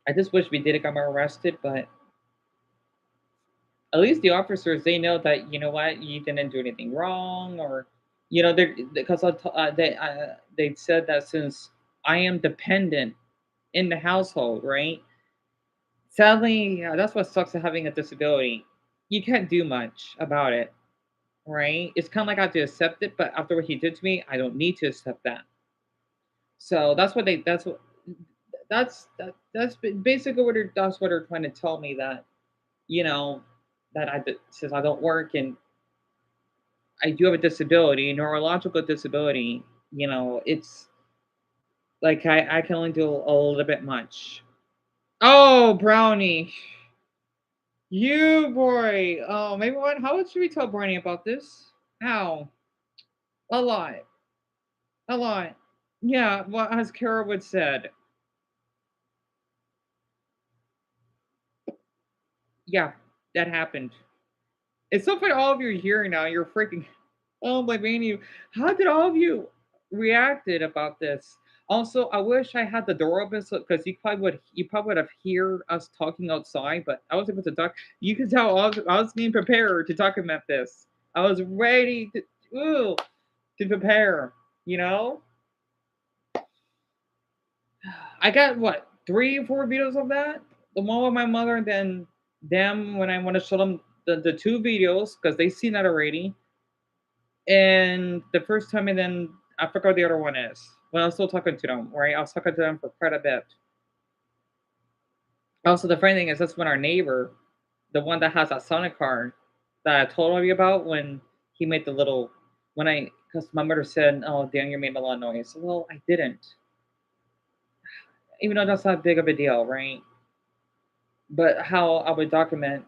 Speaker 1: I just wish we did get more arrested, but at least the officers they know that you didn't do anything wrong, or they're because they said that since I am dependent in the household, right? Sadly, yeah, that's what sucks of having a disability. You can't do much about it, right? It's kind of like I have to accept it, but after what he did to me, I don't need to accept that. So that's basically that's what they're trying to tell me, that you know that since I don't work and I do have a disability, neurological disability. It's like I can only do a little bit much. Oh, brownie. You boy. Oh, maybe what? How should we tell Barney about this? How? A lot. A lot. Yeah. Well, as Kara would said. Yeah, that happened. It's so funny. All of you are here now. You're freaking. Oh my man, you. How did all of you reacted about this? Also, I wish I had the door open so because you probably would have heard us talking outside, but I was able to talk. You can tell I was being prepared to talk about this. I was ready ooh, to prepare. You know, I got what 3 or 4 videos of that. The one with my mother, and then them when I want to show them the 2 videos because they seen that already. And the first time, and then I forgot what the other one is. When I was still talking to them, right? I was talking to them for quite a bit. Also, the funny thing is, that's when our neighbor, the one that has that Sonic car that I told you about, when he made the little, because my mother said, "Oh, Daniel made a lot of noise." Well, I didn't, even though that's not big of a deal, right? But how I would document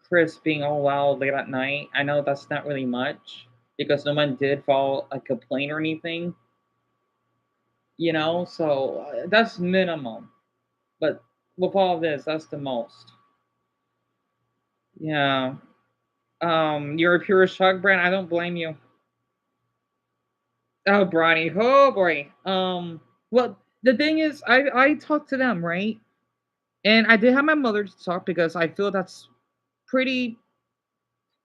Speaker 1: Chris being all loud late at night, I know that's not really much because no one did file a complaint or anything, so that's minimum. But with all this, that's the most. Yeah. You're a pure shock brand. I don't blame you. Oh, Bronny. Oh boy. Well, the thing is, I talked to them, right? And I did have my mother to talk because I feel that's pretty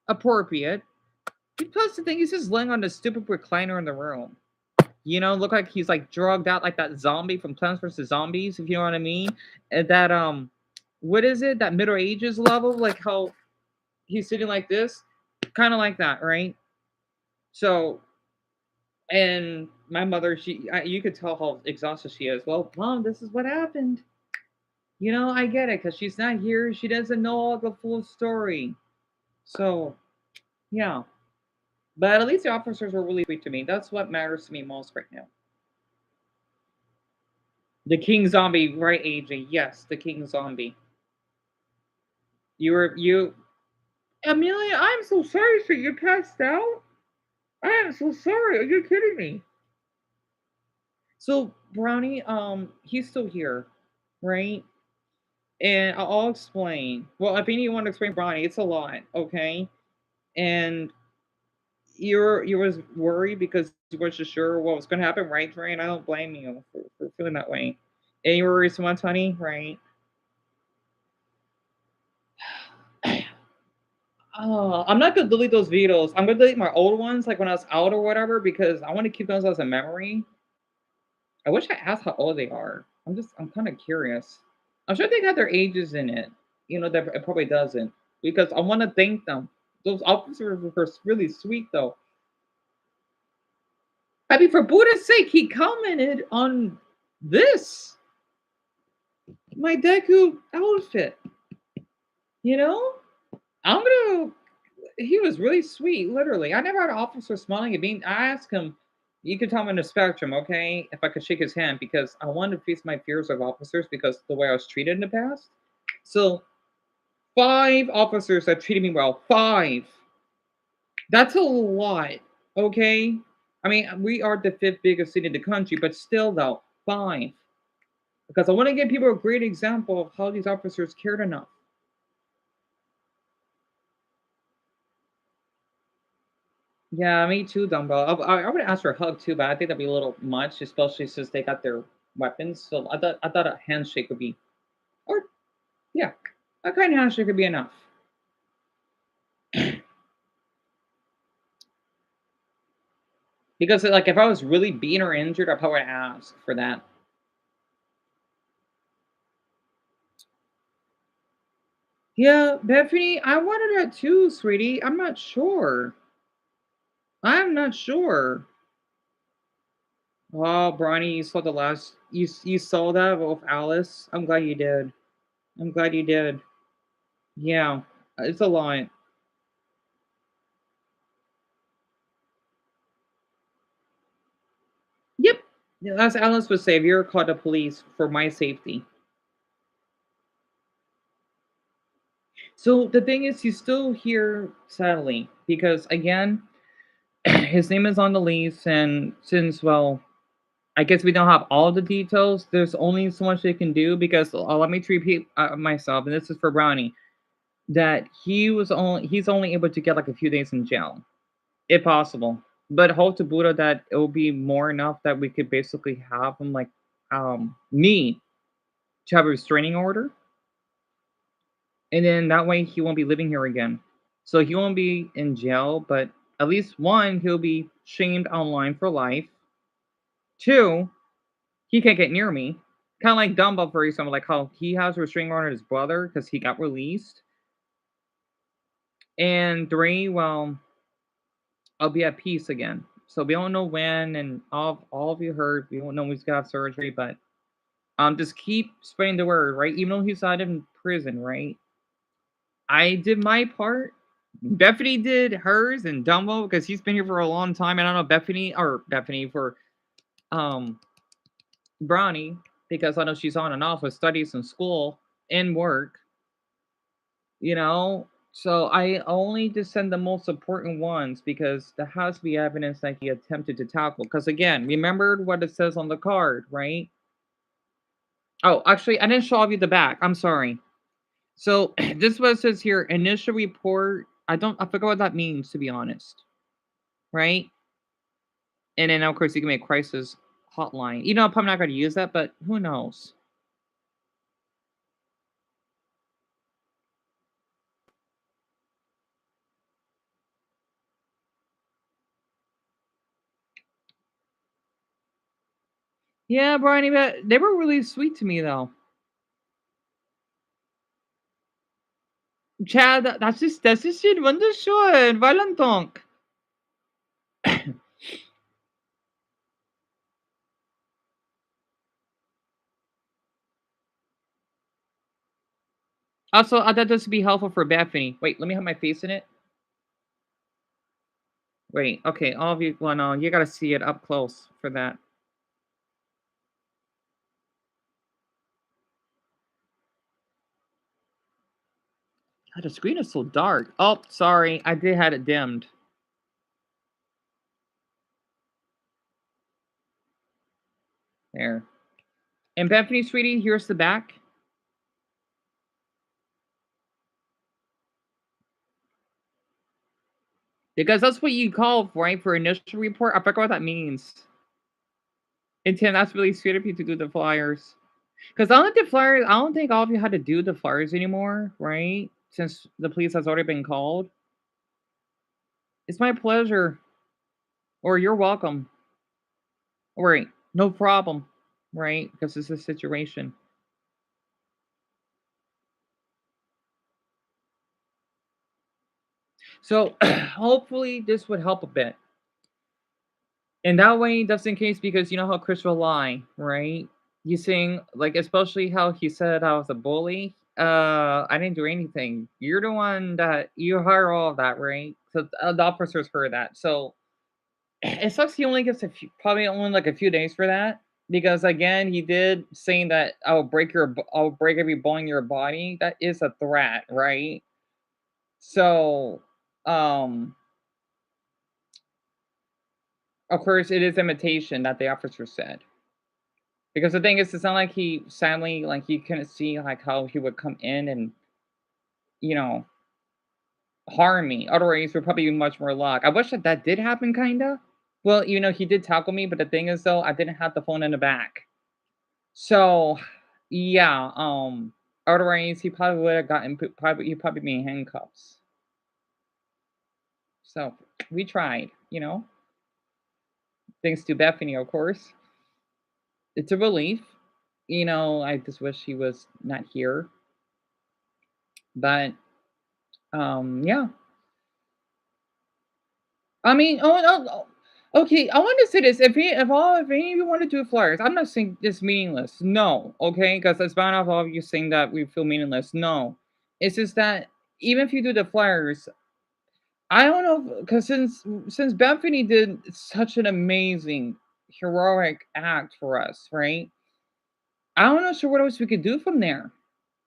Speaker 1: appropriate. Plus, the thing is, he's laying on the stupid recliner in the room. Look like he's like drugged out, like that zombie from Plants vs Zombies, if you know what I mean. And that what is it? That Middle Ages level, like how he's sitting like this, kind of like that, right? So, and my mother, you could tell how exhausted she is. Well, mom, this is what happened. I get it because she's not here. She doesn't know all the full story. So, yeah. But at least the officers were really sweet to me. That's what matters to me most right now. The King Zombie, right, AJ? Yes, the King Zombie. You, Amelia. I'm so sorry, sir. You passed out. I am so sorry. Are you kidding me? So Brownie, he's still here, right? And I'll explain. Well, if you want to explain Brownie, it's a lot, okay? And you was worried because you wasn't sure what was going to happen, right, Trey? And I don't blame you for feeling that way. And you were worried so much, honey, right? Oh, I'm not gonna delete those videos. I'm gonna delete my old ones, like when I was out or whatever, because I want to keep those as a memory. I wish I asked how old they are. I'm kind of curious. I'm sure they got their ages in it. That it probably doesn't because I want to thank them. Those officers were really sweet, though. I mean, for Buddha's sake, he commented on this my Deku outfit. You know, I'm gonna. He was really sweet, literally. I never had an officer smiling at me. I asked him, you could tell him in the spectrum, okay, if I could shake his hand because I wanted to face my fears of officers because the way I was treated in the past. So 5 officers that treated me well. 5. That's a lot. Okay. I mean, we are the 5th biggest city in the country, but still though, 5. Because I want to give people a great example of how these officers cared enough. Yeah, me too, Dumbo. I would ask for a hug too, but I think that'd be a little much, especially since they got their weapons. So I thought a handshake would be, or yeah, a kind of handshake would be enough. Because like if I was really beaten or injured, I probably would ask for that. Yeah, Bethany, I wanted that too, sweetie. I'm not sure. I'm not sure. Oh, Bronny, you saw the last. You saw that with Alice. I'm glad you did. I'm glad you did. Yeah, it's a lot. Yep. As Alice would say, if you're called the police for my safety. So the thing is, he's still here, sadly, because again, his name is on the lease, and since well, I guess we don't have all the details. There's only so much they can do because let me repeat myself, and this is for Brownie, that he's only able to get like a few days in jail, if possible. But hope to Buddha that it will be more enough that we could basically have him like me to have a restraining order, and then that way he won't be living here again. So he won't be in jail, but at least one, he'll be shamed online for life. Two, he can't get near me. Kind of like Dumbo, for example, like how he has a restraining order on his brother because he got released. And three, well, I'll be at peace again. So we don't know when, and all of you heard, we don't know when he's gonna have surgery, but just keep spreading the word, right? Even though he's not in prison, right? I did my part. Bethany did hers, and Dumbo because he's been here for a long time. And I don't know Bethany for um Brownie because I know she's on and off with studies and school and work. You know, so I only just send the most important ones because there has to be evidence that he attempted to tackle. Because again, remember what it says on the card, right? Oh, actually, I didn't show you the back. I'm sorry. So this is what it says here. Initial report. I forget what that means to be honest. Right? And then of course you can make crisis hotline. You know, I'm probably not gonna use that, but who knows? Yeah, Brian, but they were really sweet to me though. Chad, das ist schön wunderschön. Valentin. Also, I thought this would be helpful for Bethany. Wait, let me have my face in it. Wait, okay, all of you, well, no, you gotta see it up close for that. God, the screen is so dark. Oh, sorry, I did had it dimmed. There. And Bethany, sweetie, here's the back. Because that's what you call, right, for initial report. I forgot what that means. And Tim, that's really sweet of you to do the flyers. Because I don't think all of you had to do the flyers anymore, right? Since the police has already been called. It's my pleasure. Or you're welcome. Right. No problem. Right? Because it's a situation. So hopefully this would help a bit. And that way, just in case, because you know how Chris will lie, right? You saying like, especially how he said I was a bully. I didn't do anything. You're the one that you heard all of that, right? So the officers heard that. So it sucks. He only gets probably only like a few days for that because again, he did saying that I'll break every bone in your body. That is a threat, right? So, um, of course, it is imitation that the officer said. Because the thing is, it's not like he sadly like he couldn't see like how he would come in and you know harm me. Otherwise, we're probably much more luck. I wish that that did happen, kinda. Well, you know, he did tackle me, but the thing is, though, I didn't have the phone in the back. So, yeah, otherwise he probably would have gotten probably he probably be in handcuffs. So we tried, you know, thanks to Bethany, of course. It's a relief. You know, I just wish he was not here, but yeah. I mean, okay. I want to say this: if any of you want to do flyers, I'm not saying it's meaningless. No, okay, because it's bad enough all of you saying that we feel meaningless. No, it's just that even if you do the flyers, I don't know because since Bethany did such an amazing heroic act for us, right? I don't know sure what else we could do from there.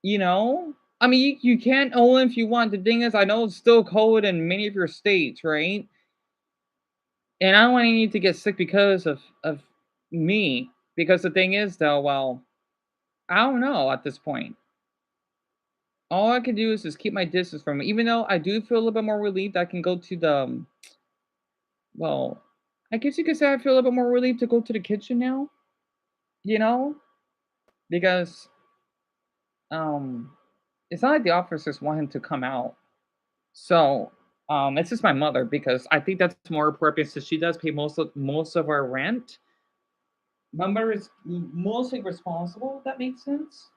Speaker 1: You know? I mean, you can own if you want. The thing is, I know it's still cold in many of your states, right? And I don't want any to get sick because of me. Because the thing is, though, well, I don't know at this point. All I can do is just keep my distance from it. Even though I do feel a little bit more relieved, I can go to the well, I guess you could say I feel a little bit more relieved to go to the kitchen now. You know, because um, it's not like the officers want him to come out. So it's just my mother because I think that's more appropriate since she does pay most of our rent. My mother is mostly responsible. If that makes sense.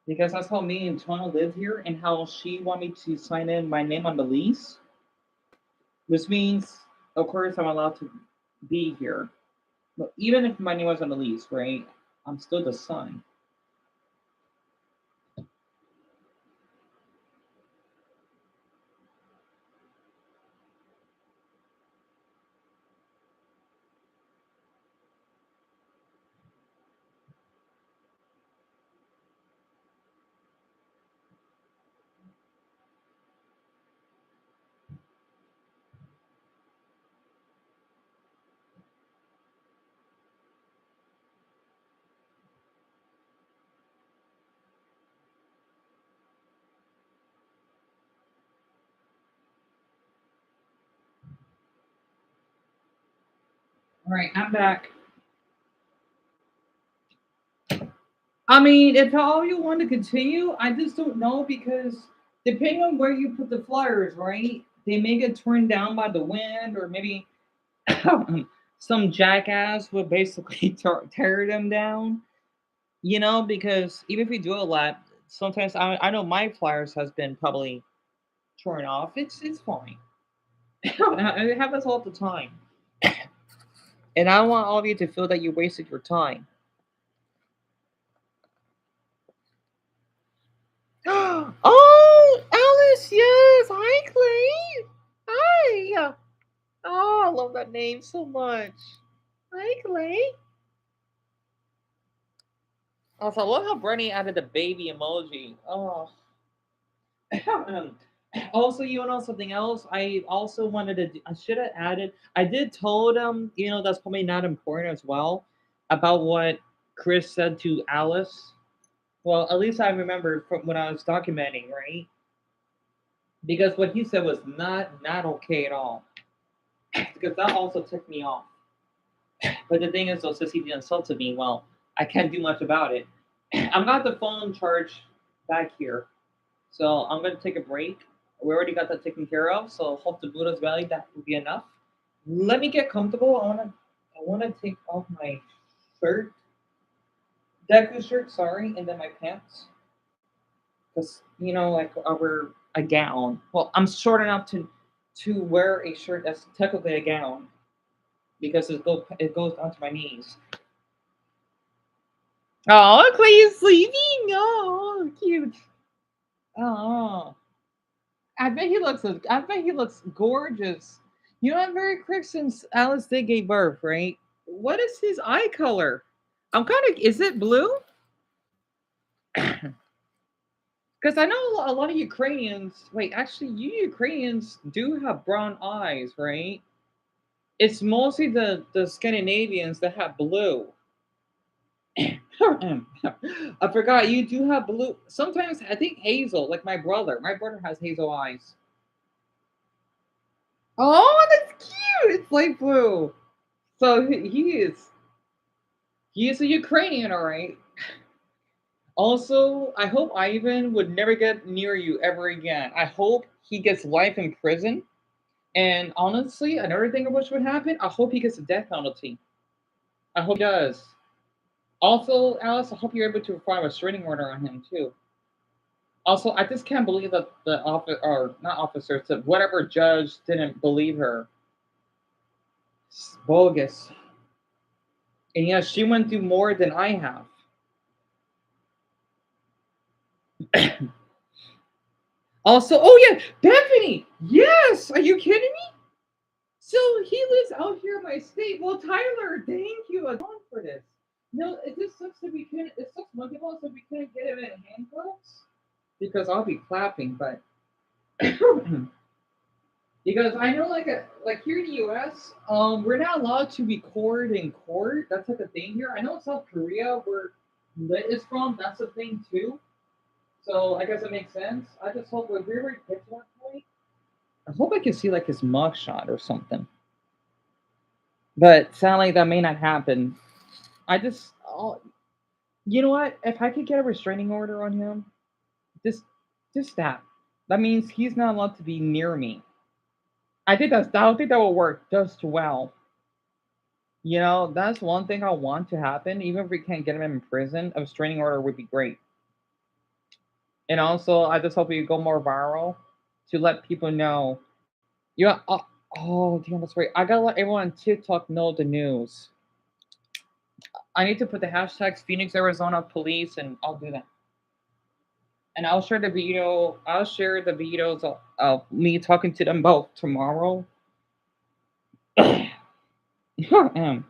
Speaker 1: Because that's how me and Tono live here, and how she want me to sign in my name on the lease, which means, of course, I'm allowed to be here. But even if my name was on the lease, right? I'm still the son. All right, I'm back. I mean, if all you want to continue, I just don't know because depending on where you put the flyers, right? They may get torn down by the wind, or maybe some jackass would basically tear them down. Because even if we do a lot, sometimes I know my flyers has been probably torn off. It's fine. It happens all the time, and I don't want all of you to feel that you wasted your time. Oh, Alice, yes. Hi, Clay. Hi. Oh, I love that name so much. Hi, Clay. Also, I love how Brenny added the baby emoji. Oh. Also, you know something else? I also wanted to. I should have added. I did told him. That's probably not important as well. About what Chris said to Alice. Well, at least I remember from when I was documenting, right? Because what he said was not okay at all. Because that also took me off. But the thing is, though, since he insulted me, well, I can't do much about it. I'm got the phone charge back here, so I'm gonna take a break. We already got that taken care of, so hope the Buddha's Valley that will be enough. Let me get comfortable. I wanna take off my shirt, Deku shirt, sorry, and then my pants, because like I wear a gown. Well, I'm short enough to wear a shirt that's technically a gown because it goes down to my knees. Oh, Clay is sleeping. Oh, cute. Oh, I bet he looks gorgeous. I'm very quick since Alice did gave birth, right? What is his eye color? I'm kind of. Is it blue? Because I know a lot of Ukrainians. Wait, actually, you Ukrainians do have brown eyes, right? It's mostly the Scandinavians that have blue. I forgot you do have blue. Sometimes I think hazel, like my brother. My brother has hazel eyes. Oh, that's cute. It's light blue. So he is a Ukrainian, all right. Also, I hope Ivan would never get near you ever again. I hope he gets life in prison. And honestly, another thing I wish would happen, I hope he gets a death penalty. I hope he does. Also, Alice, I hope you're able to file a restraining order on him too. Also, I just can't believe that the officer, or not officer, so whatever judge didn't believe her. It's bogus. And yes, she went through more than I have. Also, oh yeah, Bethany. Yes, are you kidding me? So he lives out here in my state. Well, Tyler, thank you again for this. No, it just sucks that we couldn't. It sucks monkey balls that we couldn't get him in handcuffs because I'll be clapping, but because I know like here in the U.S., we're not allowed to record in court. That's like a thing here. I know in South Korea where lit is from, that's a thing too. So I guess it makes sense. I just hope if we ever get to that point, I hope I can see like his mugshot or something. But sadly, that may not happen. I just, oh, you know what? If I could get a restraining order on him, just, just that. That means he's not allowed to be near me. I don't think that will work just well. You know, that's one thing I want to happen. Even if we can't get him in prison, a restraining order would be great. And also, I just hope we go more viral to let people know. Yeah. Oh, damn, that's right. I gotta let everyone on TikTok know the news. I need to put the hashtags Phoenix, Arizona police, and I'll do that. And I'll share the video. I'll share the videos of me talking to them both tomorrow. Um,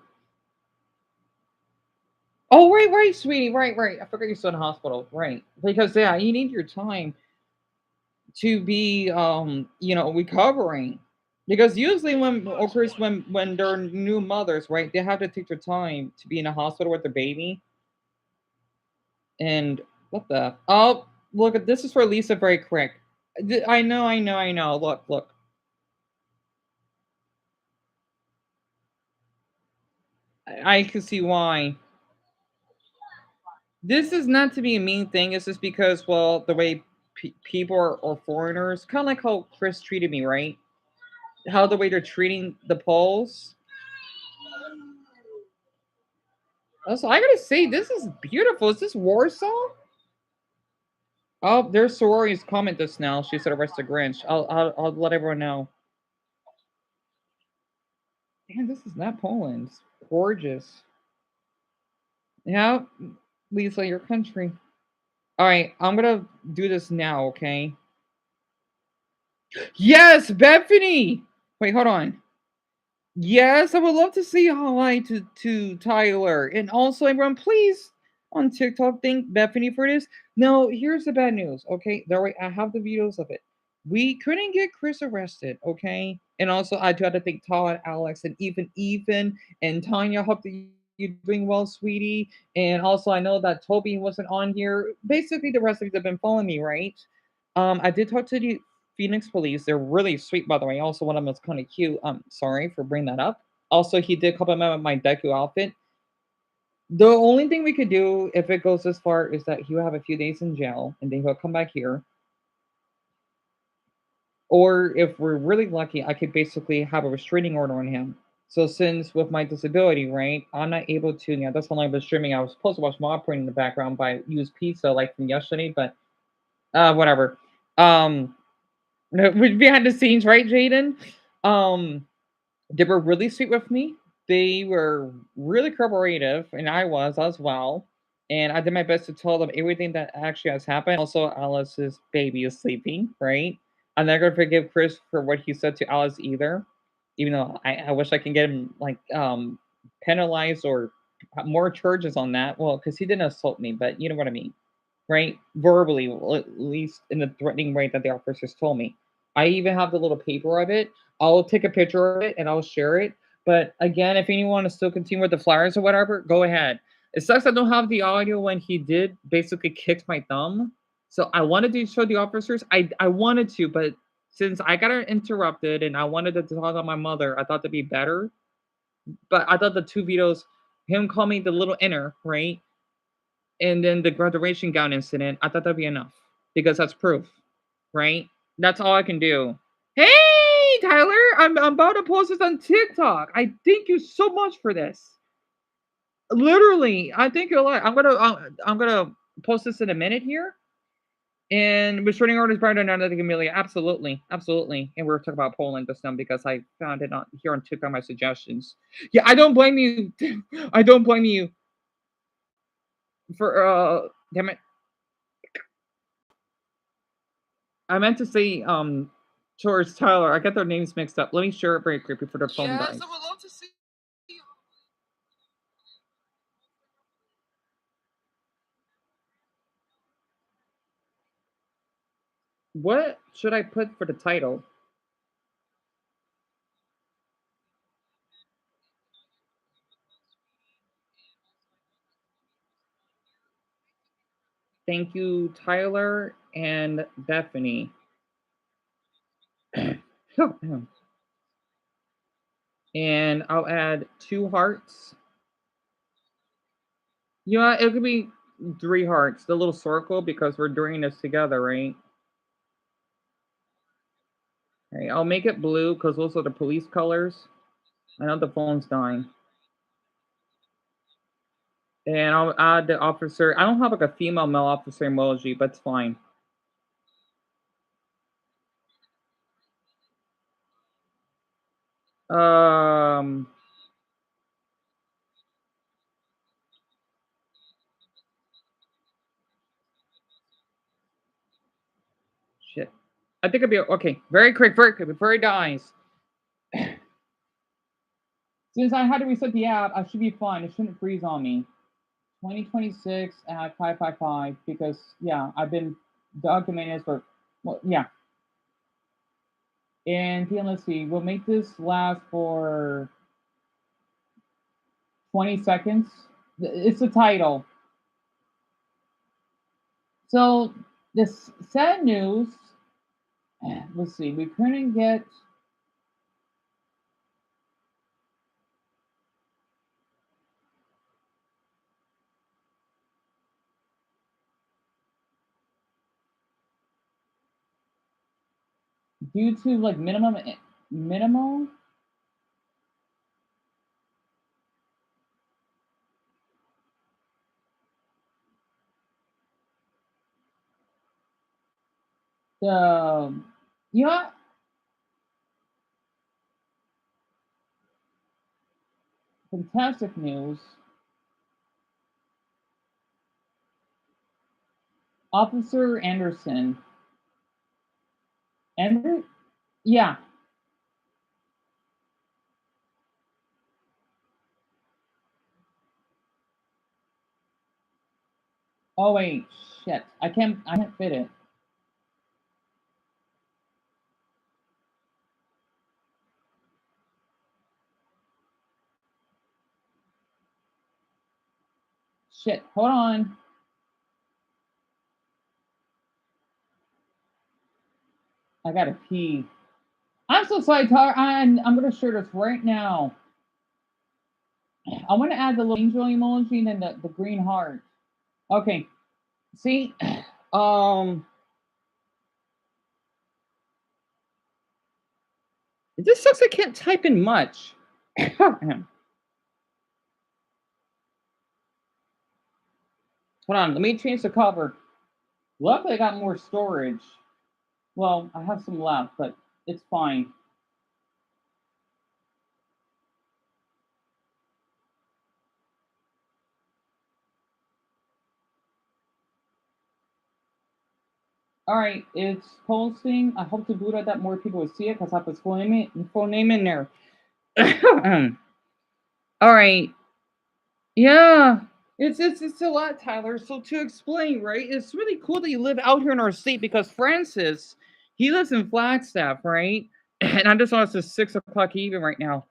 Speaker 1: oh, right, right, sweetie, right, right. I forgot you're still in the hospital, right? Because yeah, you need your time to be, recovering. Because usually when, of course, when they're new mothers, right, they have to take their time to be in a hospital with their baby. And what the? Oh, look, this is for Lisa. Very quick. I know, I know, I know. Look, look. I can see why. This is not to be a mean thing. It's just because, well, the way people are foreigners, kind of like how Chris treated me, right? How the way they're treating the Poles. Also, I gotta say, this is beautiful. Is this Warsaw? Oh, there's sororities comment this now. She said arrest the Grinch. I'll let everyone know. Damn, this is not Poland. It's gorgeous. Yeah, Lisa, your country. All right, I'm gonna do this now. Okay. Yes, Bethany. Wait, hold on. Yes, I would love to say hi to Tyler. And also, everyone, please on TikTok thank Bethany for this. No, here's the bad news. Okay, there way I have the videos of it. We couldn't get Chris arrested. Okay, and also I do have to thank Todd, Alex, and even and Tanya. Hope that you're doing well, sweetie. And also, I know that Toby wasn't on here. Basically, the rest of you have been following me, right? I did talk to the Phoenix police. They're really sweet, by the way. Also, one of them is kind of cute. Sorry for bringing that up. Also, he did compliment my Deku outfit. The only thing we could do if it goes this far is that he'll have a few days in jail and then he'll come back here. Or if we're really lucky, I could basically have a restraining order on him. So since with my disability, right, I'm not able to. Yeah, that's how long I've been streaming. I was supposed to watch Mob Brain in the background, but I used pizza like from yesterday. But whatever. Um, behind the scenes, right, Jaden? Um, they were really sweet with me. They were really cooperative, and I was as well. And I did my best to tell them everything that actually has happened. Also, Alice's baby is sleeping, right? I'm not gonna forgive Chris for what he said to Alice either. Even though I wish I can get him like penalized or more charges on that. Well, because he didn't assault me, but you know what I mean, right? Verbally, at least in the threatening way that the officers told me. I even have the little paper of it. I'll take a picture of it and I'll share it. But again, if anyone is still continue with the flyers or whatever, go ahead. It sucks I don't have the audio when he did basically kick my thumb. So I wanted to show the officers. I wanted to, but since I got interrupted and I wanted to talk to my mother, I thought that'd be better. But I thought the two videos, him calling me the little inner, right? And then the graduation gown incident, I thought that'd be enough because that's proof, right? That's all I can do. Hey, Tyler, I'm about to post this on TikTok. I thank you so much for this. Literally, I thank you a lot. I'm gonna post this in a minute here. And restraining orders better than another Amelia. Absolutely, absolutely. And we're talking about Poland this time because I found it on here on TikTok my suggestions. Yeah, I don't blame you. I don't blame you for damn it. I meant to say towards Tyler. I got their names mixed up. Let me share it very quickly before the phone dies. What should I put for the title? Thank you, Tyler and Bethany. And I'll add 2 hearts. Yeah, it could be 3 hearts, the little circle, because we're doing this together, right? Okay, I'll make it blue because those are the police colors. I know the phone's dying. And I'll add the officer. I don't have like a female male officer emoji, but it's fine. Um, shit. I think it'll be okay. Very quick, very quick, before he dies. Since I had to reset the app, I should be fine. It shouldn't freeze on me. 2026 at 555 because yeah, I've been documenting this for well, yeah. And then let's see, we'll make this last for 20 seconds. It's the title. So this sad news. Let's see, we couldn't get due to like minimum the yeah fantastic news. Officer Anderson. Andrew? Yeah. Oh wait, shit. I can't fit it. Shit. Hold on. I gotta pee. I'm so sorry, Tyler. I'm gonna share this right now. I want to add the little angel emoji and then the green heart. Okay. See, um, it just sucks. I can't type in much. Hold on. Let me change the cover. Luckily, I got more storage. Well, I have some left, but it's fine. All right, it's posting. I hope to do that more people will see it because I have his full name in there. All right. Yeah. It's a lot, Tyler. So to explain, right? It's really cool that you live out here in our state because Francis, he lives in Flagstaff, right? And I just noticed it's 6 o'clock even right now.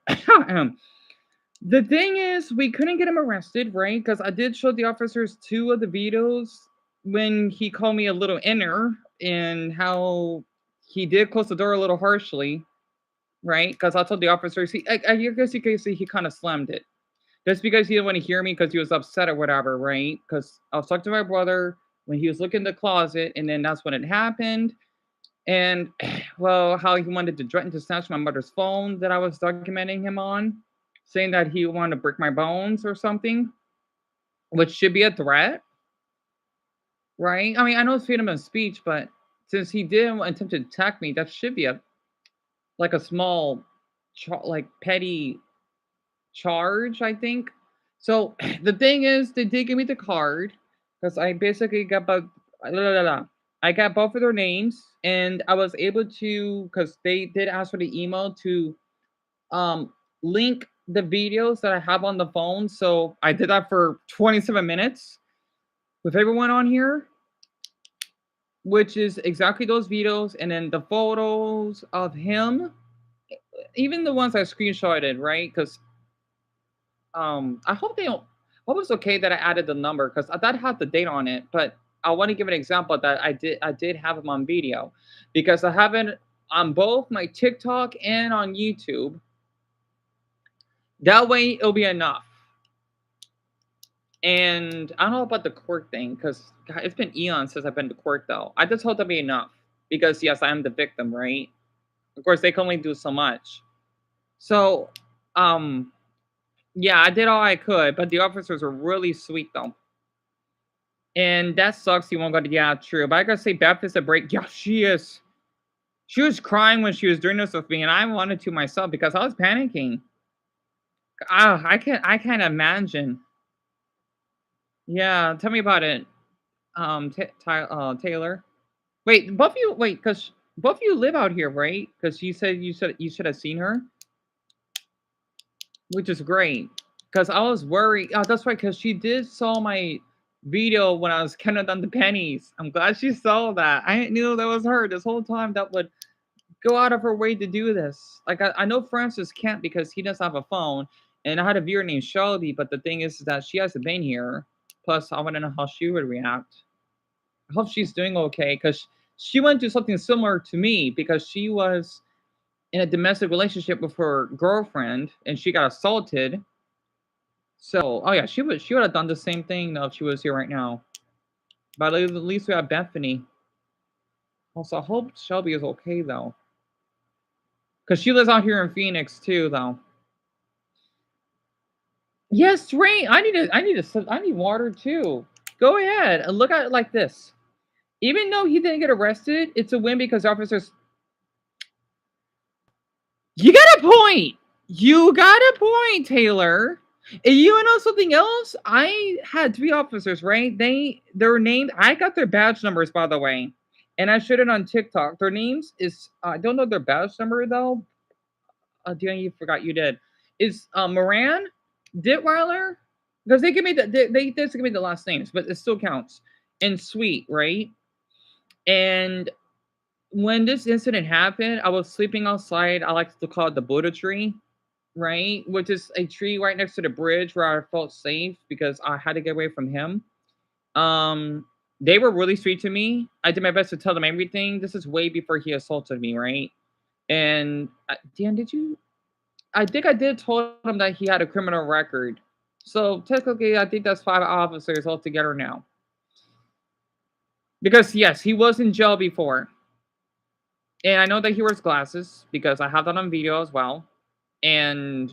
Speaker 1: The thing is, we couldn't get him arrested, right? Because I did show the officers 2 of the videos when he called me a little inner and how he did close the door a little harshly, right? Because I told the officers, I guess you could see he kind of slammed it. Just because he didn't want to hear me because he was upset or whatever, right? Because I was talking to my brother when he was looking in the closet, and then that's when it happened. And well, how he wanted to threaten to snatch my mother's phone that I was documenting him on, saying that he wanted to break my bones or something, which should be a threat, right? I mean, I know it's freedom of speech, but since he did attempt to attack me, that should be a like a small, like petty charge, I think. So the thing is, they did give me the card because I basically got both. I got both of their names, and I was able to because they did ask for the email to um link the videos that I have on the phone. So I did that for 27 minutes with everyone on here. which is exactly those videos, and then the photos of him, even the ones I screenshotted, right? Because I hope they don't. I hope it's okay that I added the number because that had the date on it. But I want to give an example that I did have him on video because I have it on both my TikTok and on YouTube. That way, it'll be enough. And I don't know about the court thing because it's been eons since I've been to court, though. I just hope that'll be enough because yes, I am the victim, right? Of course, they can only do so much. So, um, yeah, I did all I could, but the officers were really sweet, though. And that sucks. You won't go to, yeah, true. But I gotta say, Beth is a break. Yeah, she is. She was crying when she was doing this with me, and I wanted to myself because I was panicking. Ah, I can't imagine. Yeah, tell me about it, Taylor. Wait, both of you, wait, because both of you live out here, right? Because you should have seen her, which is great. Because I was worried. Oh, that's right. Because she did saw my video when I was counting on the pennies. I'm glad she saw that. I knew that was her this whole time. That would go out of her way to do this. Like I know Francis can't because he doesn't have a phone, and I had a viewer named Shelby. But the thing is that she hasn't been here. Plus, I want to know how she would react. I hope she's doing okay because she went through something similar to me because she was in a domestic relationship with her girlfriend and she got assaulted. So, oh yeah, she would have done the same thing if she was here right now. But at least we have Bethany. Also, I hope Shelby is okay though, because she lives out here in Phoenix too, though. Yes, rain. I need water too. Go ahead and look at it like this. Even though he didn't get arrested, it's a win because officers. You got a point. You got a point, Taylor. And you know something else? I had three officers, right? They're named. I got their badge numbers, by the way, and I shared it on TikTok. Their names is I don't know their badge number though. Dion, you forgot you did. Is Moran, Ditweiler? Because they give me they just give me the last names, but it still counts. And Sweet, right? And when this incident happened, I was sleeping outside. I like to call it the Buddha tree, right? Which is a tree right next to the bridge where I felt safe because I had to get away from him. Um, they were really sweet to me. I did my best to tell them everything. This is way before he assaulted me, right? And Dan, did you? I think I did told him that he had a criminal record. So technically, I think that's 5 officers altogether now. Because yes, he was in jail before, and I know that he wears glasses because I have that on video as well, and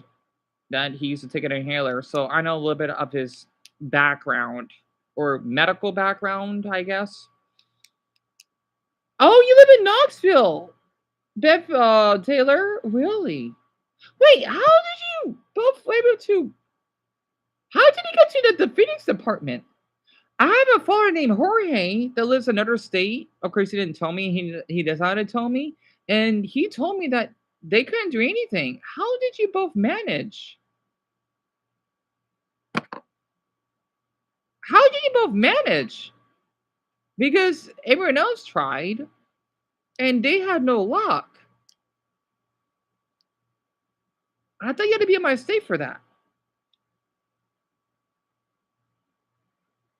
Speaker 1: that he used to take an inhaler. So I know a little bit of his background or medical background, I guess. Oh, you live in Knoxville, Bev Taylor. Really? Wait, how did you both able to? How did he get to the Phoenix department? I have a father named Jorge that lives in another state. Of course, he didn't tell me. He decided to tell me, and he told me that they couldn't do anything. How did you both manage? How did you both manage? Because everyone else tried, and they had no luck. I thought you had to be in my state for that.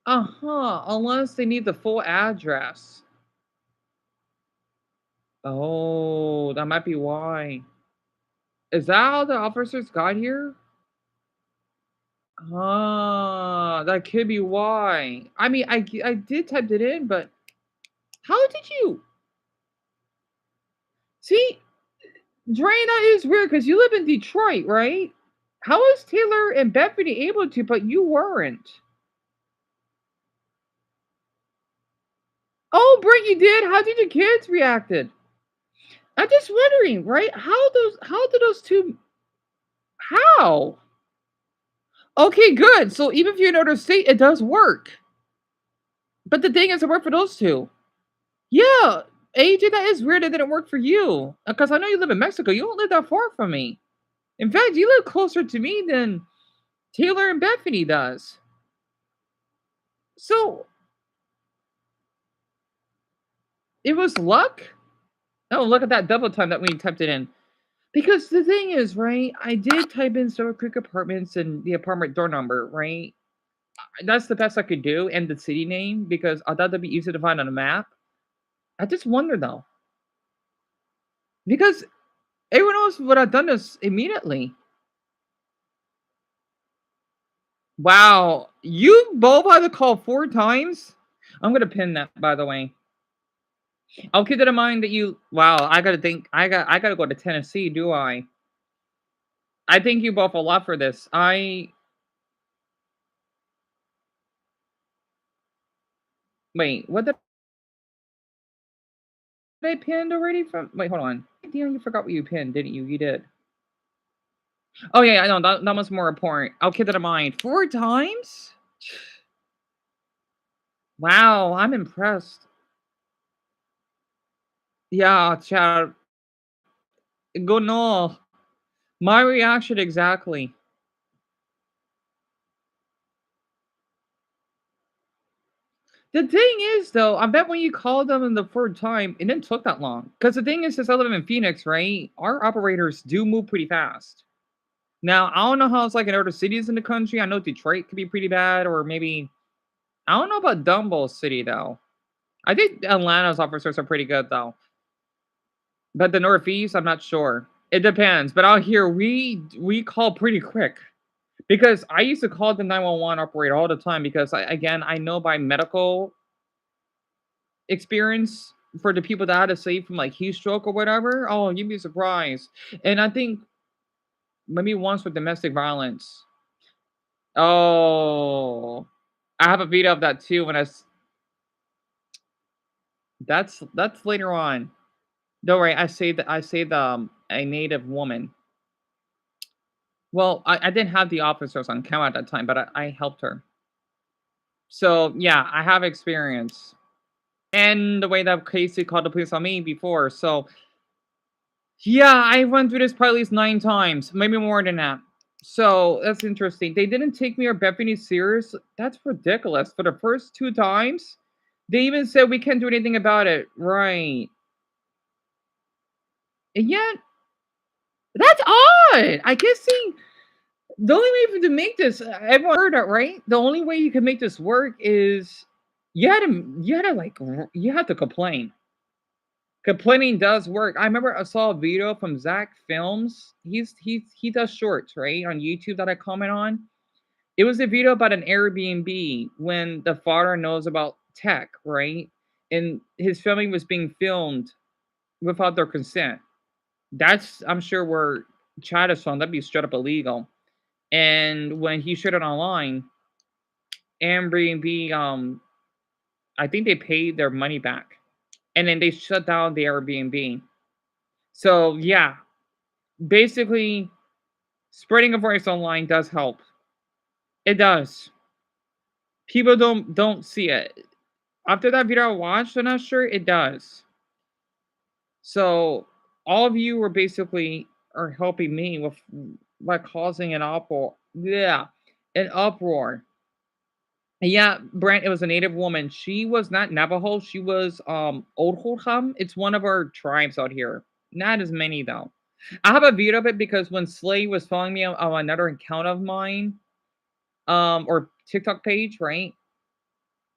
Speaker 1: Unless they need the full address. Oh, that might be why. Is that how the officers got here? That could be why. I mean, I did type it in, but how did you see? Drain, that is weird because you live in Detroit, right? How was Taylor and Bethany able to, but you weren't? Oh, Brent, you did. How did your kids reacted? I'm just wondering, right? How do those two? How? Okay, good. So even if you're in another state, it does work. But the thing is, it worked for those two. Yeah, AJ, that is weird. It didn't work for you because I know you live in Mexico. You don't live that far from me. In fact, you live closer to me than Taylor and Bethany does. So It was luck? Oh, look at that double time that we typed it in. Because the thing is, right, I did type in Silver Creek Apartments and the apartment door number, right? That's the best I could do, and the city name because I thought that'd be easy to find on a map. I just wonder though, because everyone else would have done this immediately. Wow, you both had to call 4 times. I'm gonna pin that, by the way. I'll keep that in mind that you. Wow, I gotta think. I gotta go to Tennessee. Do I? I thank you both a lot for this. I wait. What did I pinned already? From wait, hold on. Damn, you forgot what you pinned, didn't you? You did. Oh yeah, I know that was more important. I'll keep that in mind. 4 times? Wow, I'm impressed. Yeah, chat. Go no. My reaction exactly. The thing is, though, I bet when you called them in the 3rd time, it didn't took that long. Because the thing is, since I live in Phoenix, right, our operators do move pretty fast. Now, I don't know how it's like in other cities in the country. I know Detroit could be pretty bad, or maybe I don't know about Dumbo City though. I think Atlanta's officers are pretty good though, but the Northeast, I'm not sure. It depends, but out here we call pretty quick because I used to call the 911 operator all the time because again I know by medical experience for the people that had to save from like heat stroke or whatever. Oh, you'd be surprised. And I think maybe once with domestic violence. Oh, I have a video of that too. That's later on. Don't worry, I saved a native woman. Well, I didn't have the officers on camera at that time, but I helped her. So yeah, I have experience. And the way that Casey called the police on me before. So yeah, I went through this probably at least 9 times, maybe more than that. So that's interesting. They didn't take me or Bethany serious. That's ridiculous. For the first 2 times, they even said we can't do anything about it. Right. And yet, that's odd. I guess see, the only way to make this, everyone heard it, right? The only way you can make this work is you had to like you have to complain. Complaining does work. I remember I saw a video from Zach Films. He does shorts, right, on YouTube that I comment on. It was a video about an Airbnb when the father knows about tech, right? And his family was being filmed without their consent. That's I'm sure where Chad is from. That'd be straight up illegal. And when he shared it online, Airbnb, I think they paid their money back, and then they shut down the Airbnb. So yeah, basically, spreading a voice online does help. It does. People don't see it. After that video I watched, I'm not sure it does. So all of you were basically are helping me with by causing an uproar. Yeah, an uproar. Yeah, Brent, it was a native woman. She was not Navajo. She was Old Hoham. It's one of our tribes out here. Not as many though. I have a video of it because when Slay was following me on another account of mine, or TikTok page, right?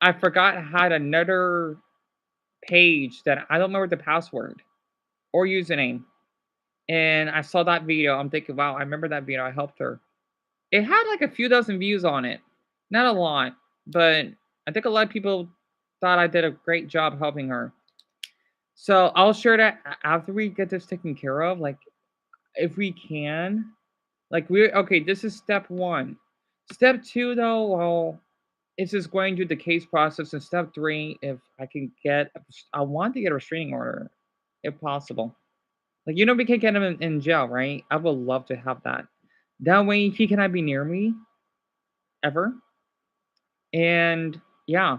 Speaker 1: I forgot I had another page that I don't remember the password or username. And I saw that video. I'm thinking, wow, I remember that video. I helped her. It had like a few dozen views on it. Not a lot, but I think a lot of people thought I did a great job helping her. So I'll share that after we get this taken care of. Like, if we can, like, we okay. This is step one. Step two, though, well, it's just going through the case process. And step three, if I can get, I want to get a restraining order, if possible. Like, we can get him in jail, right? I would love to have that. That way, he cannot be near me ever. And yeah,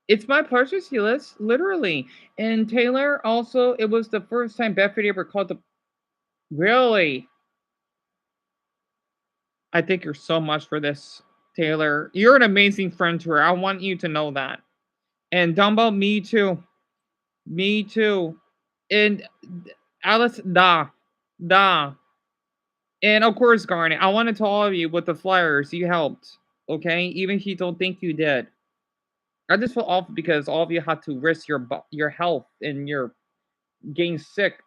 Speaker 1: it's my pleasure, Silas, literally. And Taylor, also, it was the first time Bethany ever called the. Really? I thank you so much for this, Taylor. You're an amazing friend to her. I want you to know that. And Dumbo, me too. Me too. And Alice, da. And of course, Garnet, I want to tell all of you with the flyers, you helped. Okay, even if you don't think you did. I just feel awful because all of you had to risk your health and your getting sick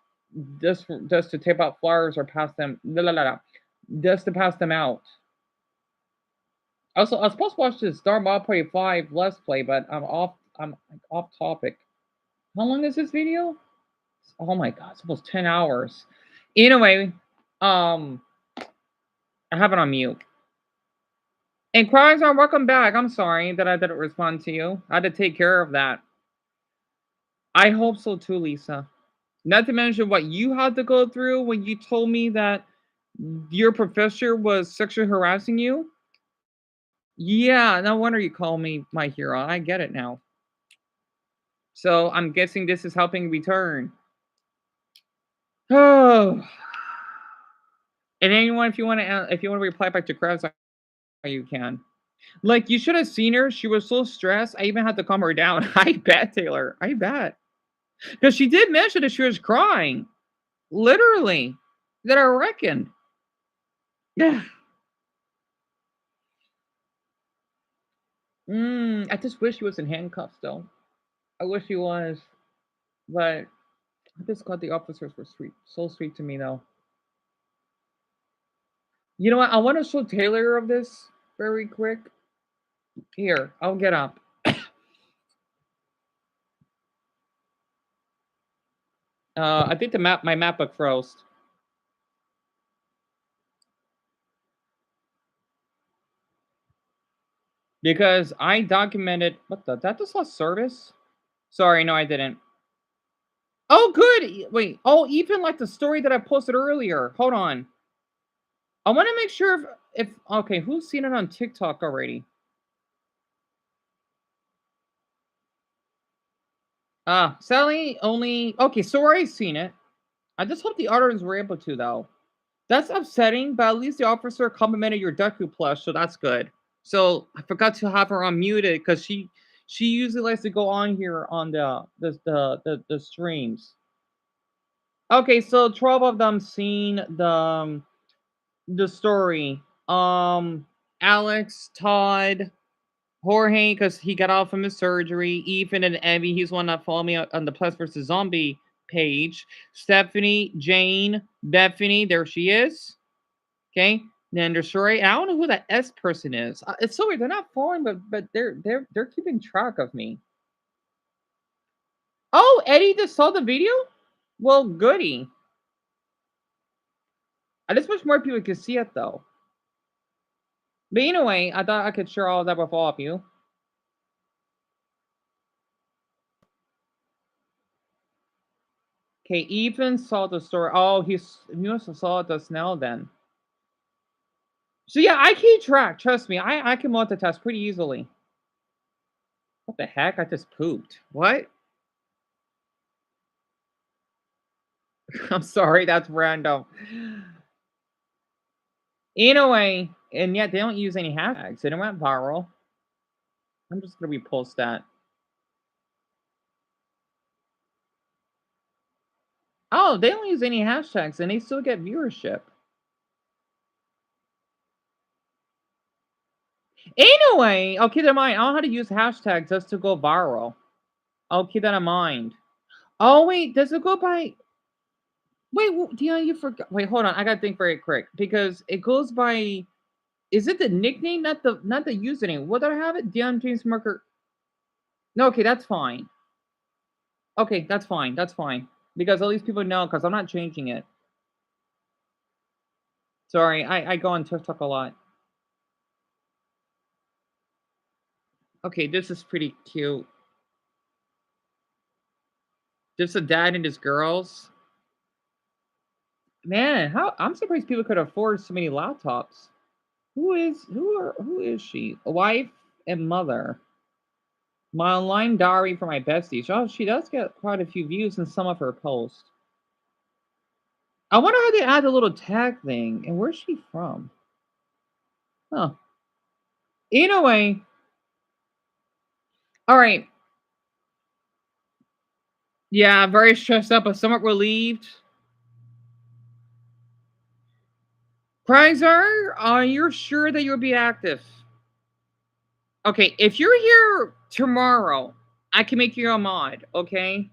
Speaker 1: just to tape out flyers or pass them. La, la, la, la, just to pass them out. Also, I was supposed to watch this Star Mod Party 5 Let's Play, but I'm like, off topic. How long is this video? Oh my god, it's almost 10 hours. Anyway, um, I have it on mute. And Cryzar, welcome back. I'm sorry that I didn't respond to you. I had to take care of that. I hope so too, Lisa. Not to mention what you had to go through when you told me that your professor was sexually harassing you. Yeah, no wonder you call me my hero. I get it now. So I'm guessing this is helping return. Oh. And anyone, if you want to reply back to Krabs, you can. Like you should have seen her. She was so stressed. I even had to calm her down. I bet, Taylor. I bet. Because she did mention that she was crying. Literally. That I reckon. Yeah. I just wish he was in handcuffs though. I wish he was. But I just glad the officers were sweet. So sweet to me though. You know what? I want to show Taylor of this very quick. Here, I'll get up. I think my MacBook froze. Because I documented what that just lost service? Sorry, no, I didn't. Oh, good. Wait. Oh, even like the story that I posted earlier. Hold on. I want to make sure if okay, who's seen it on TikTok already? Sally only okay, so I seen it. I just hope the others were able to though. That's upsetting, but at least the officer complimented your Deku plush, so that's good. So I forgot to have her unmuted because she usually likes to go on here on the streams. Okay, so 12 of them seen the story. Alex, Todd, Jorge, because he got off from his surgery. Ethan and Evie, he's one that followed me on the Plus vs. Zombie page. Stephanie, Jane, Bethany, there she is. Okay. Then there's Sheree. I don't know who that S person is. It's so weird. They're not following, but they're keeping track of me. Oh, Eddie just saw the video? Well, goody. I just wish more people could see it though. But anyway, I thought I could share all of that with all of you. Okay, Ethan saw the story. Oh, he must have saw it just now then. So yeah, I keep track. Trust me, I can multitask pretty easily. What the heck? I just pooped. What? I'm sorry, that's random. Anyway, and yet they don't use any hashtags. It went viral. I'm just gonna repost that. Oh, they don't use any hashtags and they still get viewership. Anyway, I'll keep that in mind. I don't know how to use hashtags just to go viral. I'll keep that in mind. Oh wait, does it go by? Wait, Dion, you forgot. Wait, hold on. I gotta think very quick because it goes by. Is it the nickname, not the username? What did I have it? Dion James Merker. No, okay, that's fine. Okay, that's fine. That's fine because at least people know because I'm not changing it. Sorry, I go on TikTok a lot. Okay, this is pretty cute. Just a dad and his girls. Man, how I'm surprised people could afford so many laptops. Who is she? A wife and mother. My online diary for my besties. Oh, she does get quite a few views in some of her posts. I wonder how they add the little tag thing. And where's she from? Huh. Anyway. All right. Yeah, very stressed out, but somewhat relieved. Prizer, you're sure that you'll be active? Okay, if you're here tomorrow, I can make you a mod, okay?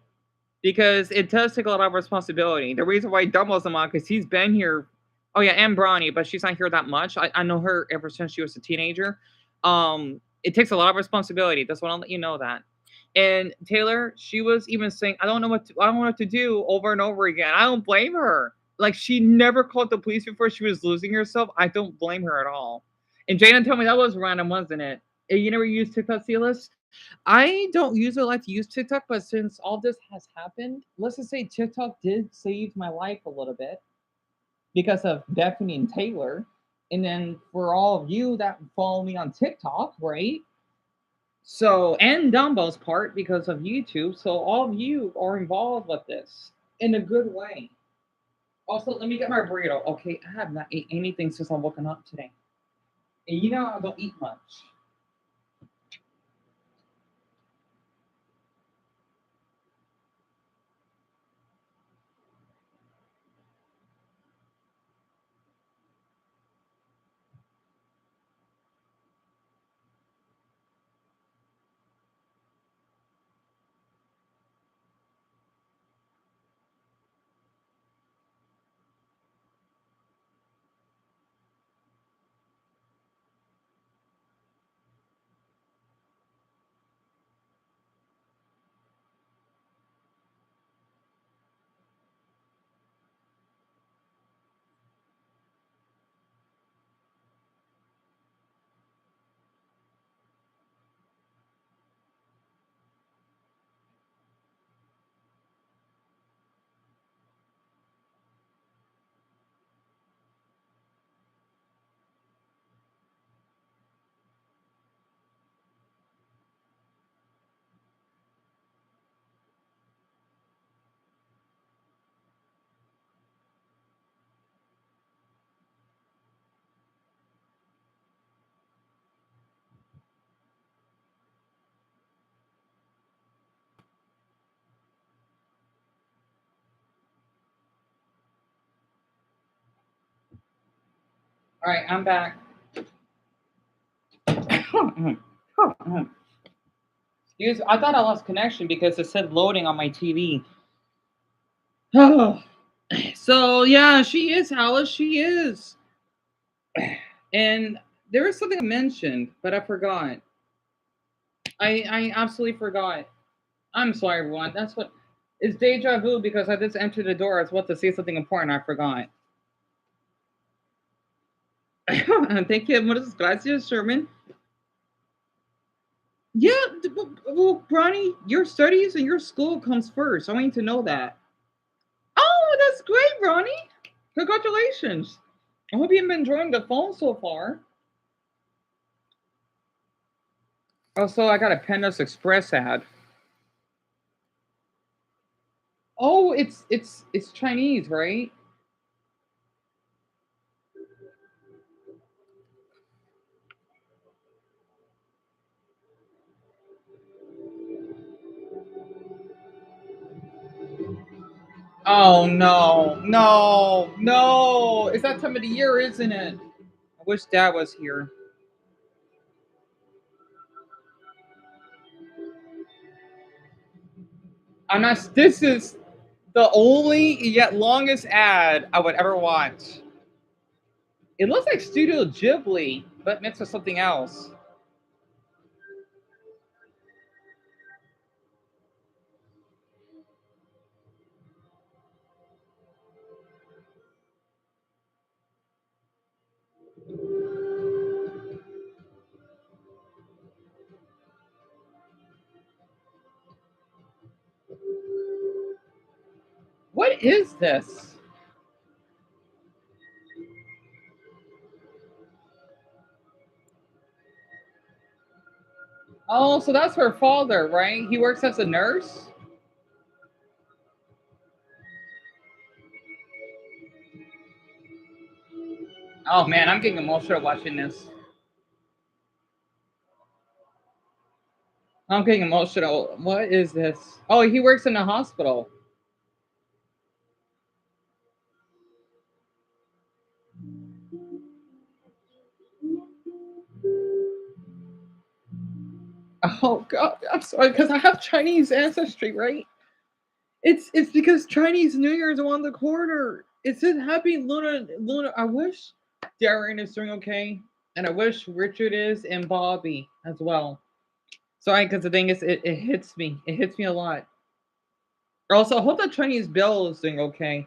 Speaker 1: Because it does take a lot of responsibility. The reason why Dumble's a mod, because he's been here. Oh yeah, and Bronny, but she's not here that much. I know her ever since she was a teenager. It takes a lot of responsibility. That's what I'll let you know that. And Taylor, she was even saying, I don't know what to do over and over again. I don't blame her. Like she never called the police before she was losing herself. I don't blame her at all. And Jana told me that was random, wasn't it? You never used TikTok, Silas? I don't usually like to use TikTok, but since all this has happened, let's just say TikTok did save my life a little bit because of Bethany and Taylor. And then for all of you that follow me on TikTok, right? So, and Dumbo's part because of YouTube. So, all of you are involved with this in a good way. Also, let me get my burrito. Okay, I have not ate anything since I'm woken up today. And you know, I don't eat much. All right, I'm back. Excuse, I thought I lost connection because it said loading on my TV. So yeah, she is Alice. She is, and there was something I mentioned, but I forgot. I absolutely forgot. I'm sorry, everyone. That's what it's deja vu because I just entered the door. I was about to say something important. I forgot. Thank you. Muchas gracias, Sherman. Yeah, well, Bronny, your studies and your school comes first. I want you to know that. Oh, that's great, Bronny. Congratulations. I hope you've been enjoying the phone so far. Also, I got a Pandas Express ad. Oh, it's Chinese, right? Oh no, no, no! It's that time of the year, isn't it? I wish Dad was here. I'm not. This is the only yet longest ad I would ever watch. It looks like Studio Ghibli, but mixed with something else. What is this? Oh, so that's her father, right? He works as a nurse. Oh man, I'm getting emotional watching this. I'm getting emotional. What is this? Oh, he works in a hospital. Oh God, I'm sorry because I have Chinese ancestry, right? It's because Chinese New Year is on the corner. It says Happy Luna. I wish Darren is doing okay, and I wish Richard is and Bobby as well. Sorry, because the thing is, it hits me. It hits me a lot. Also, I hope that Chinese Bill is doing okay.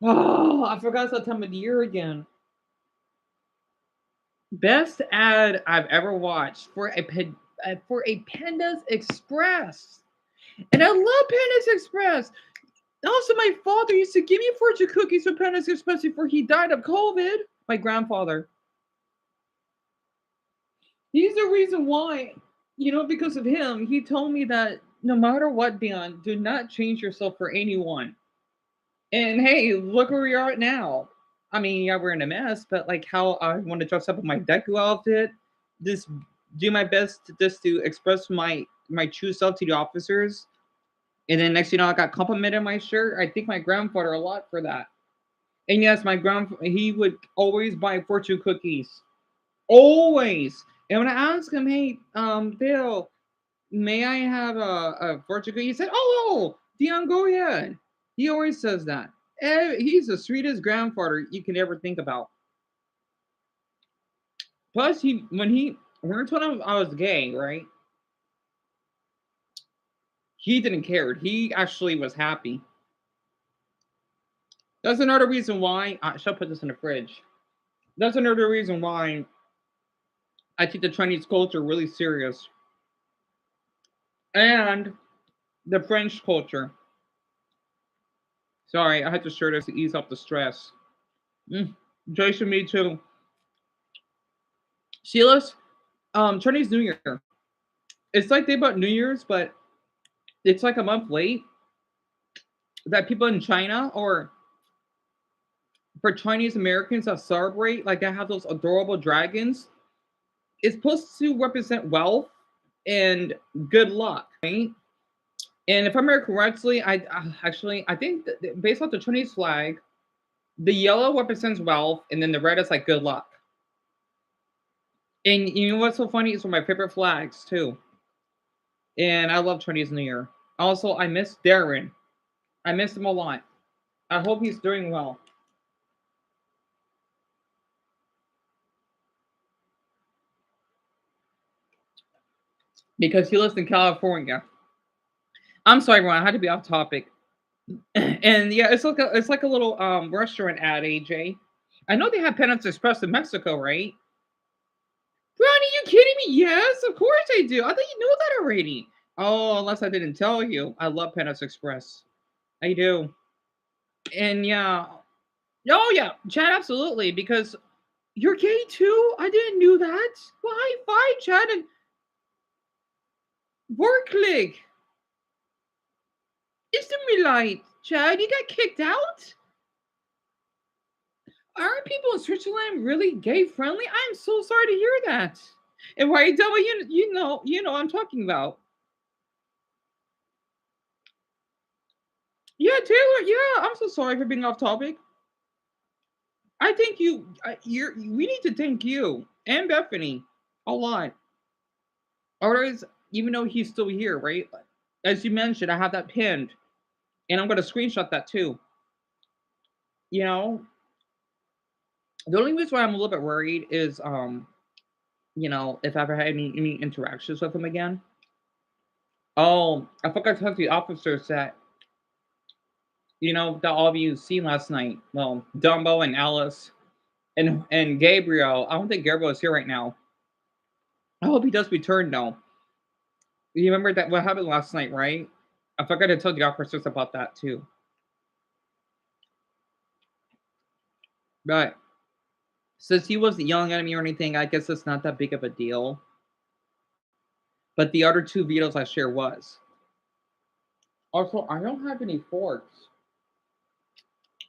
Speaker 1: Oh, I forgot the time of the year again. Best ad I've ever watched for a Pandas Express, and I love Pandas Express. Also, my father used to give me fortune cookies from Pandas Express before he died of COVID. My grandfather. He's the reason why, because of him, he told me that no matter what, Dion, do not change yourself for anyone. And hey, look where we are at now. I mean, yeah, we're in a mess, but like how I want to dress up in my Deku outfit, just do my best just to express my true self to the officers. And then next, I got complimented on my shirt. I thank my grandfather a lot for that. And yes, my grandfather, he would always buy fortune cookies. Always. And when I asked him, hey, Bill, may I have a fortune cookie? He said, oh, Dion, go ahead. He always says that. He's the sweetest grandfather you can ever think about. Plus, when he told him I was gay, right? He didn't care. He actually was happy. That's another reason why I shall put this in the fridge. That's another reason why I take the Chinese culture really serious. And the French culture. Sorry, I had to share this to ease up the stress. Jason, me too. Sheila's Chinese New Year. It's like they about New Year's, but it's like a month late. That people in China or for Chinese Americans that celebrate, like they have those adorable dragons. It's supposed to represent wealth and good luck, right? And if I remember correctly, I think that based off the Chinese flag, the yellow represents wealth, and then the red is like good luck. And you know what's so funny? It's one of my favorite flags too. And I love Chinese New Year. Also, I miss Darren. I miss him a lot. I hope he's doing well because he lives in California. I'm sorry, everyone. I had to be off topic. And yeah, it's like a little restaurant ad, AJ. I know they have Pennants Express in Mexico, right? Ronnie, you kidding me? Yes, of course I do. I thought you knew that already. Oh, unless I didn't tell you. I love Pennants Express. I do. And yeah. Oh yeah, Chad, absolutely. Because you're gay too? I didn't know that. Well, high five, Chad, and work click. It's the me light. Chad, you got kicked out? Aren't people in Switzerland really gay friendly? I'm so sorry to hear that. And why you tell me you know what I'm talking about. Yeah, Taylor. Yeah, I'm so sorry for being off topic. I think we need to thank you and Bethany a lot. Otherwise, even though he's still here, right? As you mentioned, I have that pinned, and I'm gonna screenshot that too. You know, the only reason why I'm a little bit worried is, if I ever had any interactions with him again. Oh, I forgot to tell the officers that that all of you seen last night. Well, Dumbo and Alice and Gabriel. I don't think Gabriel is here right now. I hope he does return though. You remember that what happened last night, right? I forgot to tell the officers about that too. But since he wasn't yelling at me or anything, I guess it's not that big of a deal. But the other two videos I share was. Also, I don't have any forks.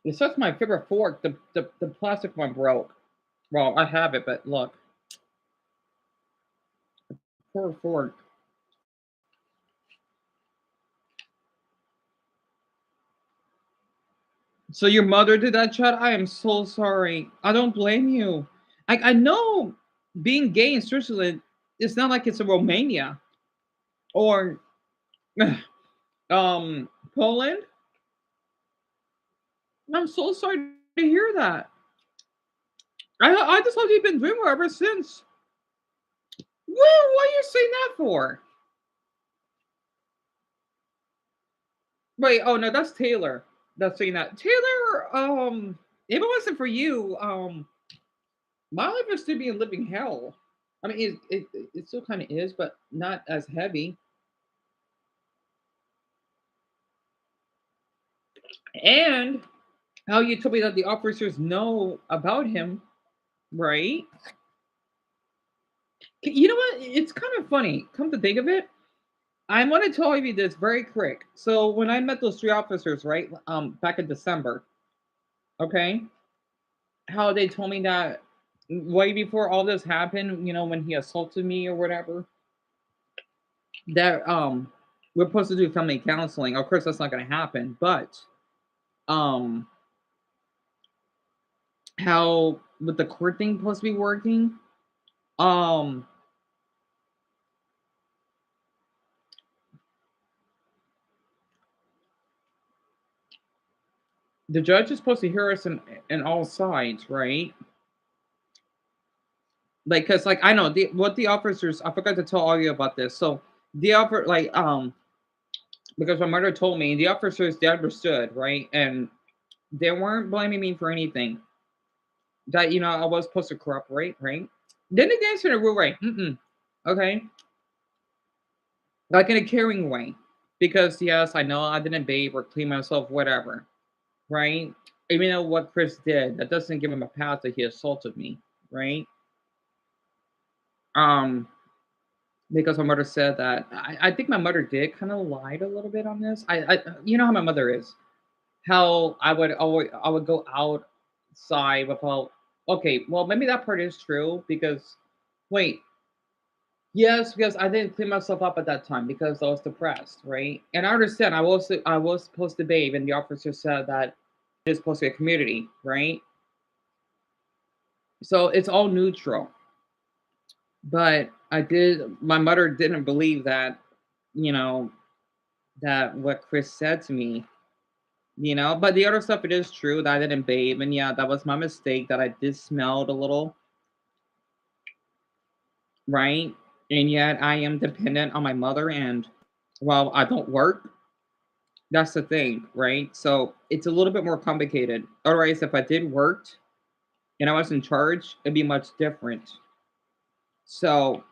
Speaker 1: It's just my favorite fork. The plastic one broke. Well, I have it, but look, poor fork. So your mother did that, Chad? I am so sorry. I don't blame you. I know being gay in Switzerland, it's not like it's a Romania or Poland. I'm so sorry to hear that. I just thought you've been doing well ever since. Well, what are you saying that for? Wait, oh no, that's Taylor. That's saying that. Taylor, if it wasn't for you, my life would still be a living hell. I mean, it still kind of is, but not as heavy. And how you told me that the officers know about him, right? You know what? It's kind of funny. Come to think of it, I want to tell you this very quick. So when I met those three officers, right, back in December, okay, how they told me that way before all this happened, when he assaulted me or whatever, that we're supposed to do family counseling. Of course, that's not going to happen, but um, how with the court thing supposed to be working, um, the judge is supposed to hear us in all sides, right? Like, cause like I know what the officers. I forgot to tell all you about this. So the offer, like, because my mother told me the officers they understood, right, and they weren't blaming me for anything. That I was supposed to cooperate, right? Then they danced in a real way. Mm-mm. Okay, like in a caring way, because yes, I know I didn't bathe or clean myself, whatever, right? Even though what Chris did, that doesn't give him a pass that he assaulted me, right? Um, because my mother said that I think my mother did kind of lied a little bit on this. You know how my mother is. How I would go outside without. Okay, well maybe that part is true because wait, yes, because I didn't clean myself up at that time because I was depressed, right? And I understand I was supposed to bathe, and the officer said that it's supposed to be a community, right? So it's all neutral. But my mother didn't believe that, you know, that what Chris said to me, but the other stuff, it is true that I didn't bathe. And yeah, that was my mistake that I did smelled a little, right? And yet I am dependent on my mother. And while I don't work, that's the thing, right? So it's a little bit more complicated. Otherwise, if I did work and I was in charge, it'd be much different. So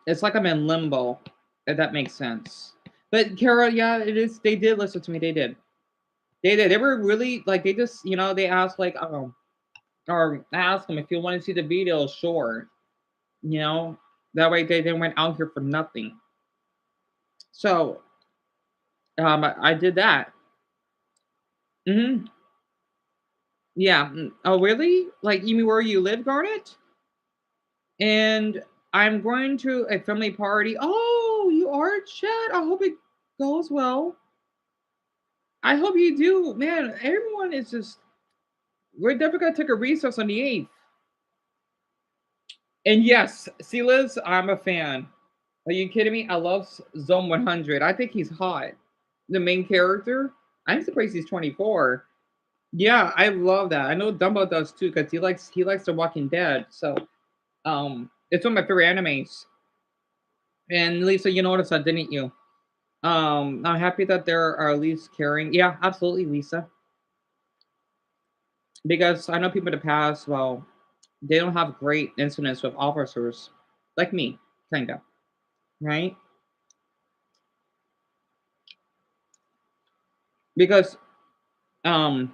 Speaker 1: it's like I'm in limbo, if that makes sense. But Kara, yeah, it is. They did listen to me. They did. They did. They were really like they just they asked like or asked them if you want to see the video. Sure, you know that way they didn't went out here for nothing. So I did that. Hmm. Yeah. Oh really? Like you mean where you live, Garnet? And I'm going to a family party. Oh, you are, Chet. I hope it goes well. I hope you do, man. Everyone is just. We're definitely gonna take a recess on the 8th. And yes, Silas, I'm a fan. Are you kidding me? I love Zone 100. I think he's hot. The main character. I'm surprised he's 24. Yeah, I love that. I know Dumbo does too because he likes The Walking Dead. So it's one of my favorite animes. And Lisa, you noticed that, didn't you? I'm happy that there are at least caring. Yeah, absolutely, Lisa. Because I know people in the past, well, they don't have great incidents with officers, like me, kind of, right? Because um,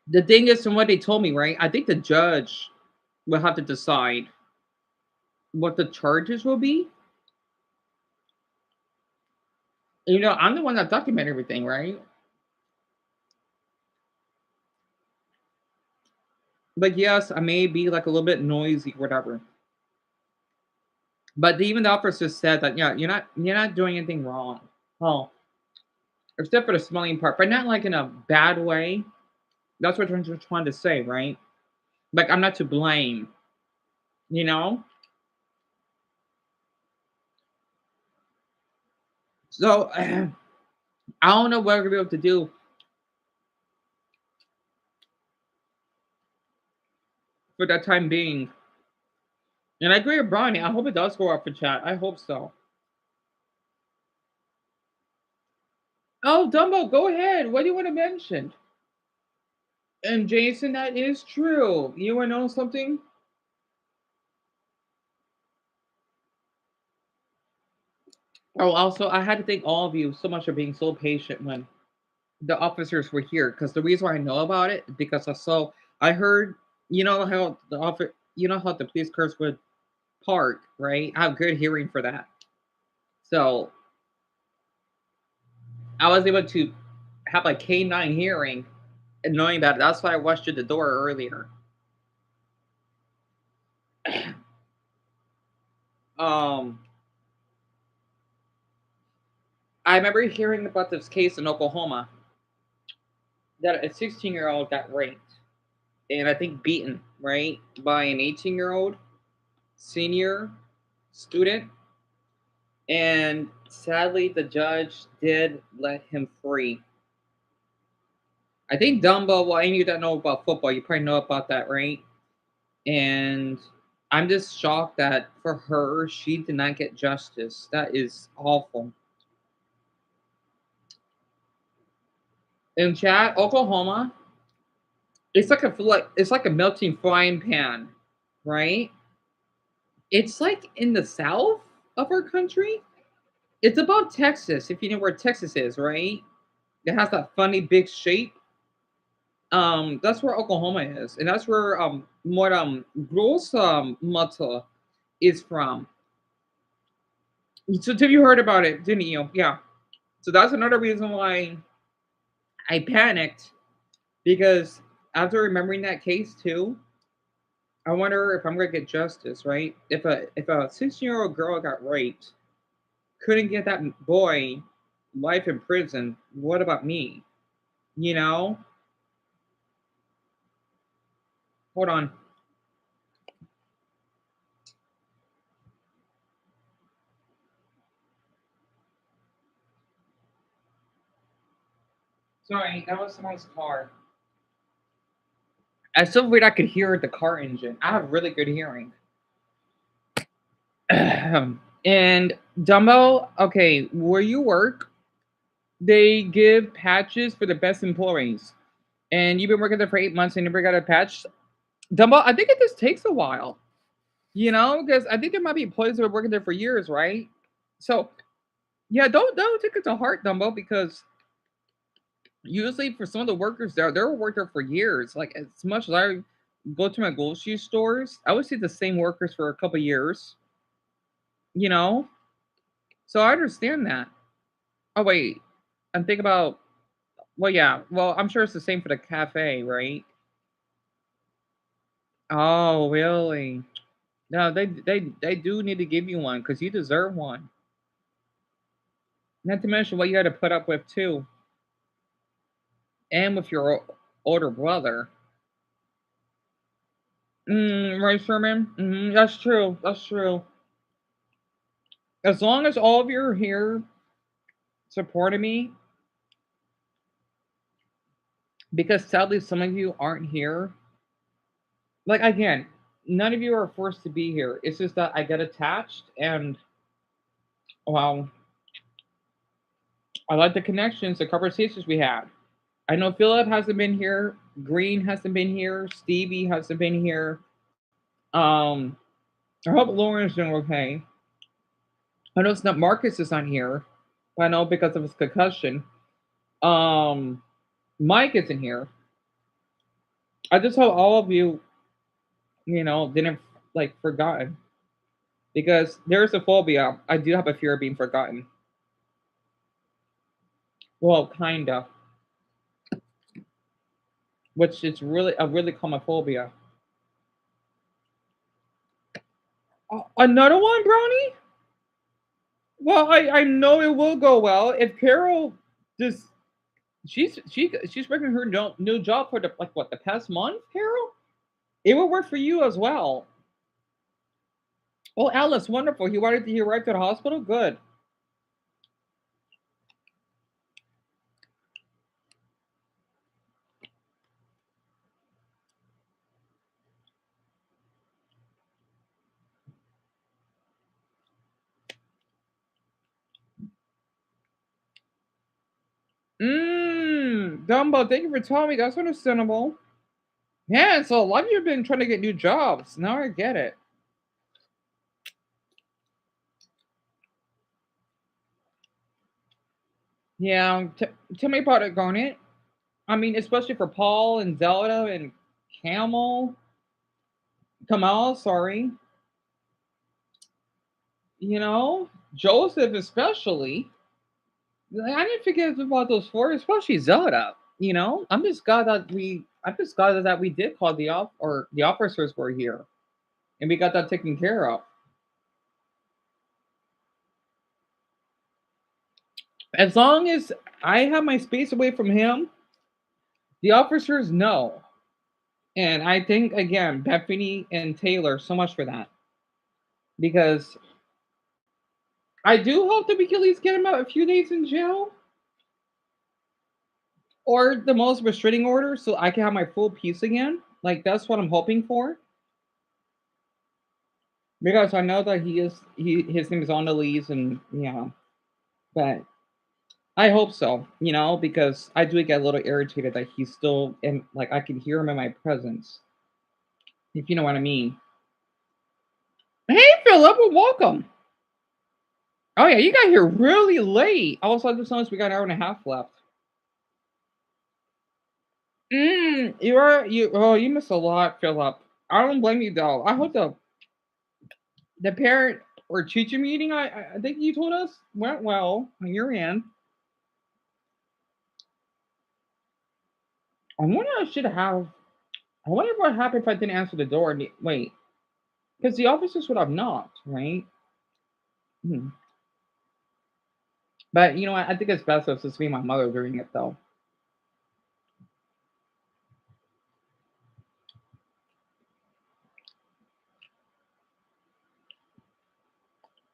Speaker 1: the thing is, from what they told me, right? I think the judge will have to decide what the charges will be. I'm the one that documented everything, right? But yes, I may be like a little bit noisy, whatever. But even the officer said that, yeah, you're not doing anything wrong. Oh, except for the smelling part, but not like in a bad way. That's what I'm trying to say, right? Like I'm not to blame, you know. So I don't know what we're gonna be able to do for that time being. And I agree with Bronny. I hope it does go up for chat. I hope so. Oh, Dumbo, go ahead. What do you want to mention? And Jason, that is true. You want to know something? Oh, also, I had to thank all of you so much for being so patient when the officers were here. Because the reason why I know about it because I heard, you know how the police cars would park, right? I have good hearing for that, so I was able to have a K9 hearing and knowing that. That's why I rushed to the door earlier. Um, I remember hearing about this case in Oklahoma that a 16-year-old got raped and I think beaten, right, by an 18-year-old senior student. And sadly, the judge did let him free. I think Dumbo, well, any of you that know about football, you probably know about that, right? And I'm just shocked that for her, she did not get justice. That is awful. In chat, Oklahoma, it's like a melting frying pan, right? It's like in the south of our country. It's about Texas, if you know where Texas is, right? It has that funny big shape. That's where Oklahoma is, and that's where what gross mata is from. So have you heard about it, didn't you? Yeah. So that's another reason why I panicked because after remembering that case too, I wonder if I'm gonna get justice, right? If a 16-year-old girl got raped, couldn't get that boy life in prison, what about me? You know? Hold on. Sorry, that was somebody's car. I still wish I could hear the car engine. I have really good hearing. And Dumbo, okay, where you work, they give patches for the best employees. And you've been working there for 8 months and never got a patch. Dumbo, I think it just takes a while, because I think there might be employees that are working there for years, right? So yeah, don't take it to heart, Dumbo, because usually for some of the workers there, they'll work there for years. Like as much as I go to my grocery stores, I would see the same workers for a couple years, you know? So I understand that. Oh wait, I'm thinking about well yeah, well I'm sure it's the same for the cafe, right? Oh really? No, they do need to give you one because you deserve one. Not to mention what you had to put up with too, and with your older brother. Right, Sherman. That's true. That's true. As long as all of you are here supporting me, because sadly some of you aren't here. Like again, none of you are forced to be here. It's just that I get attached, and well, I like the connections, the conversations we had. I know Philip hasn't been here, Green hasn't been here, Stevie hasn't been here. Um, I hope Lauren's doing okay. I know it's not Marcus is not here, but I know because of his concussion. Um, Mike isn't here. I just hope all of you, didn't like forgotten because there's a phobia. I do have a fear of being forgotten. Well, kinda, which is really a really common phobia. Another one, Brownie? Well, I know it will go well if Carol just She's working her new job for the like what the past month, Carol. It will work for you as well. Oh, Alice, wonderful. He arrived at the hospital. Good. Dumbo, thank you for telling me. That's understandable. Yeah, so a lot of you have been trying to get new jobs. Now I get it. Yeah, tell me about it, Garnet. I mean, especially for Paul and Zelda and Camel, Kamal, sorry. Joseph especially. Like, I didn't forget about those four, especially Zelda. I'm just glad that we did call the officers were here and we got that taken care of. As long as I have my space away from him, the officers know. And I think again, Bethany and Taylor so much for that. Because I do hope that we can at least get him out a few days in jail or the most restraining order so I can have my full peace again. Like that's what I'm hoping for. Because I know that his name is on the lease and yeah. But I hope so, because I do get a little irritated that he's still in like I can hear him in my presence. If you know what I mean. Hey Philip, well, welcome. Oh yeah, you got here really late. Also, I just noticed we got an hour and a half left. You missed a lot, Philip. I don't blame you though. I hope the parent or teacher meeting I think you told us went well on your end. I wonder I should have. I wonder what happened if I didn't answer the door. Wait, because the officers would have knocked, right? Hmm. But you know what? I think it's best if it's just me and my mother doing it though.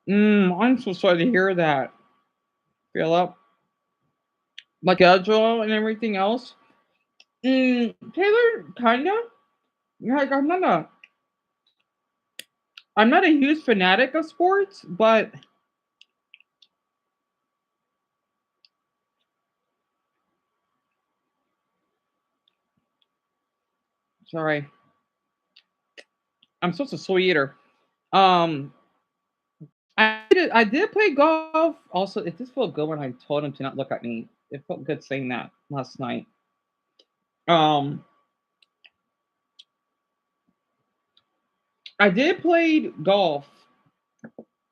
Speaker 1: I'm so sorry to hear that, Philip. Like schedule and everything else. Taylor, kinda. Like I'm not a huge fanatic of sports, but sorry, I'm such a sweet eater. Um, I did play golf. Also, it just felt good when I told him to not look at me. It felt good saying that last night. Um, I did play golf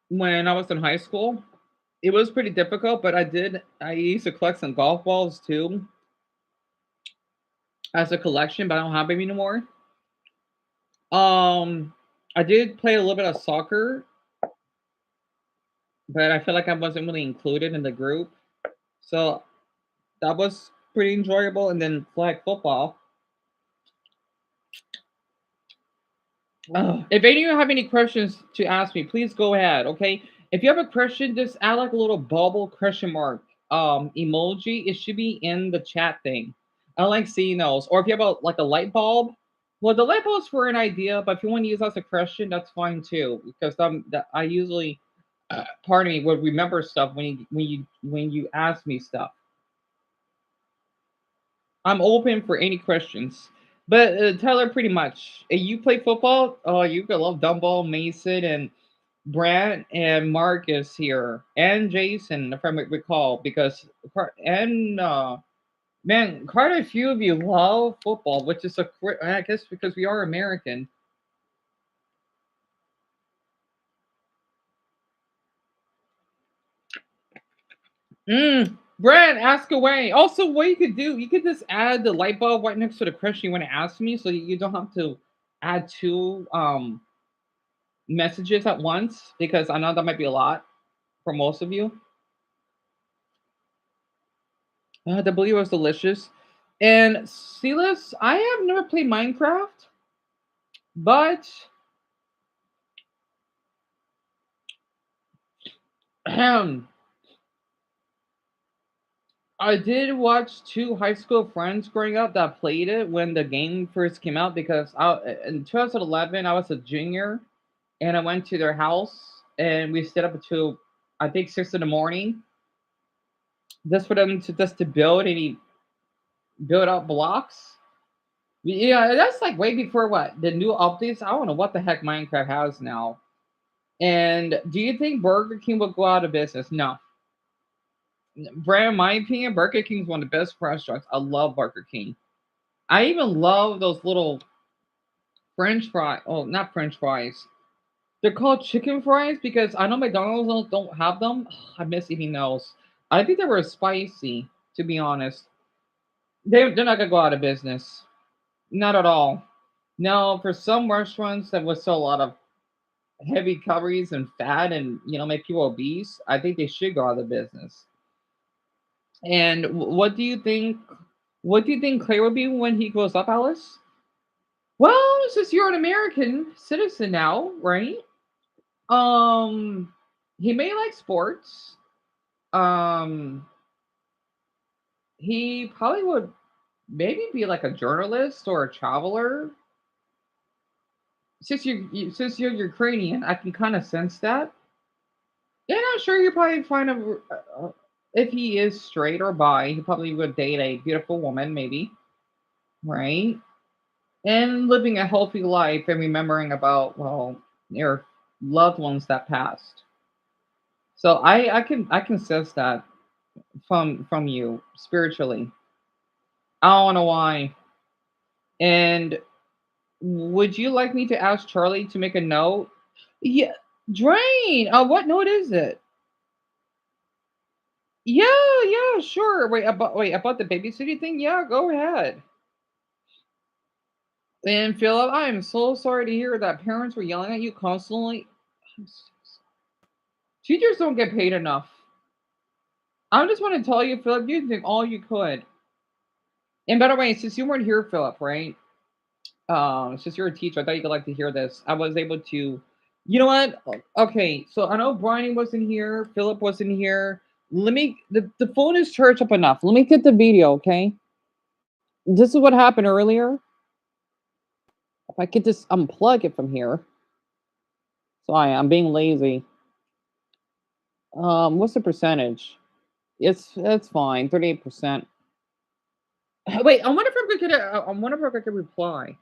Speaker 1: when I was in high school. It was pretty difficult, but I used to collect some golf balls too as a collection, but I don't have any anymore. Um, I did play a little bit of soccer, but I feel like I wasn't really included in the group. So that was pretty enjoyable. And then flag football. If any of you have any questions to ask me, please go ahead. Okay. If you have a question, just add like a little bubble question mark emoji. It should be in the chat thing. I like seeing those. Or if you have like a light bulb, well, the light bulb's for an idea, but if you want to use that as a question, that's fine too. Because I usually, pardon me, would remember stuff when you ask me stuff. I'm open for any questions. But Tyler, pretty much, you play football. Oh, you could love Dumbo, Mason, and Brant and Marcus here, and Jason, if I recall, because and man, quite a few of you love football, which is I guess because we are American. Brad, ask away. Also, what you could do, you could just add the light bulb right next to the question you want to ask me, so you don't have to add two messages at once because I know that might be a lot for most of you. The blue was delicious. And Silas, I have never played Minecraft, but I did watch two high school friends growing up that played it when the game first came out because in 2011 I was a junior and I went to their house and we stayed up until I think 6 in the morning just for them to build any build out blocks. Yeah, that's like way before what the new updates. I don't know what the heck Minecraft has now. And do you think Burger King will go out of business? No. Brand, in my opinion, Burger King is one of the best restaurants. I love Burger King. I even love those little French fries. Oh, not French fries. They're called chicken fries because I know McDonald's don't have them. I miss eating those. I think they were spicy, to be honest. They're not gonna go out of business. Not at all. No, for some restaurants that would sell a lot of heavy calories and fat and make people obese, I think they should go out of business. And what do you think? What do you think Claire will be when he grows up, Alice? Well, since you're an American citizen now, right? Um, he may like sports. Um, he probably would maybe be like a journalist or a traveler. Since you're Ukrainian, I can kind of sense that. Yeah, I'm sure you probably find a if he is straight or bi, he probably would date a beautiful woman, maybe, right? And living a healthy life and remembering about your loved ones that passed. So I can sense that from you spiritually. I don't know why. And would you like me to ask Charlie to make a note? Yeah, Drain. What note is it? Yeah, yeah, sure. Wait about the babysitting thing. Yeah, go ahead. And Philip, I am so sorry to hear that parents were yelling at you constantly. Teachers don't get paid enough. I just want to tell you, Philip, you did all you could. And by the way, since you weren't here, Philip, right? Since you're a teacher, I thought you could like to hear this. I was able to, you know what? Okay, so I know Brian wasn't here, Philip wasn't here. The phone is charged up enough. Let me get the video, okay? This is what happened earlier. If I could just unplug it from here. Sorry, I'm being lazy. What's the percentage? It's fine, 38%. Wait, I wonder if I could get I wonder if I could reply.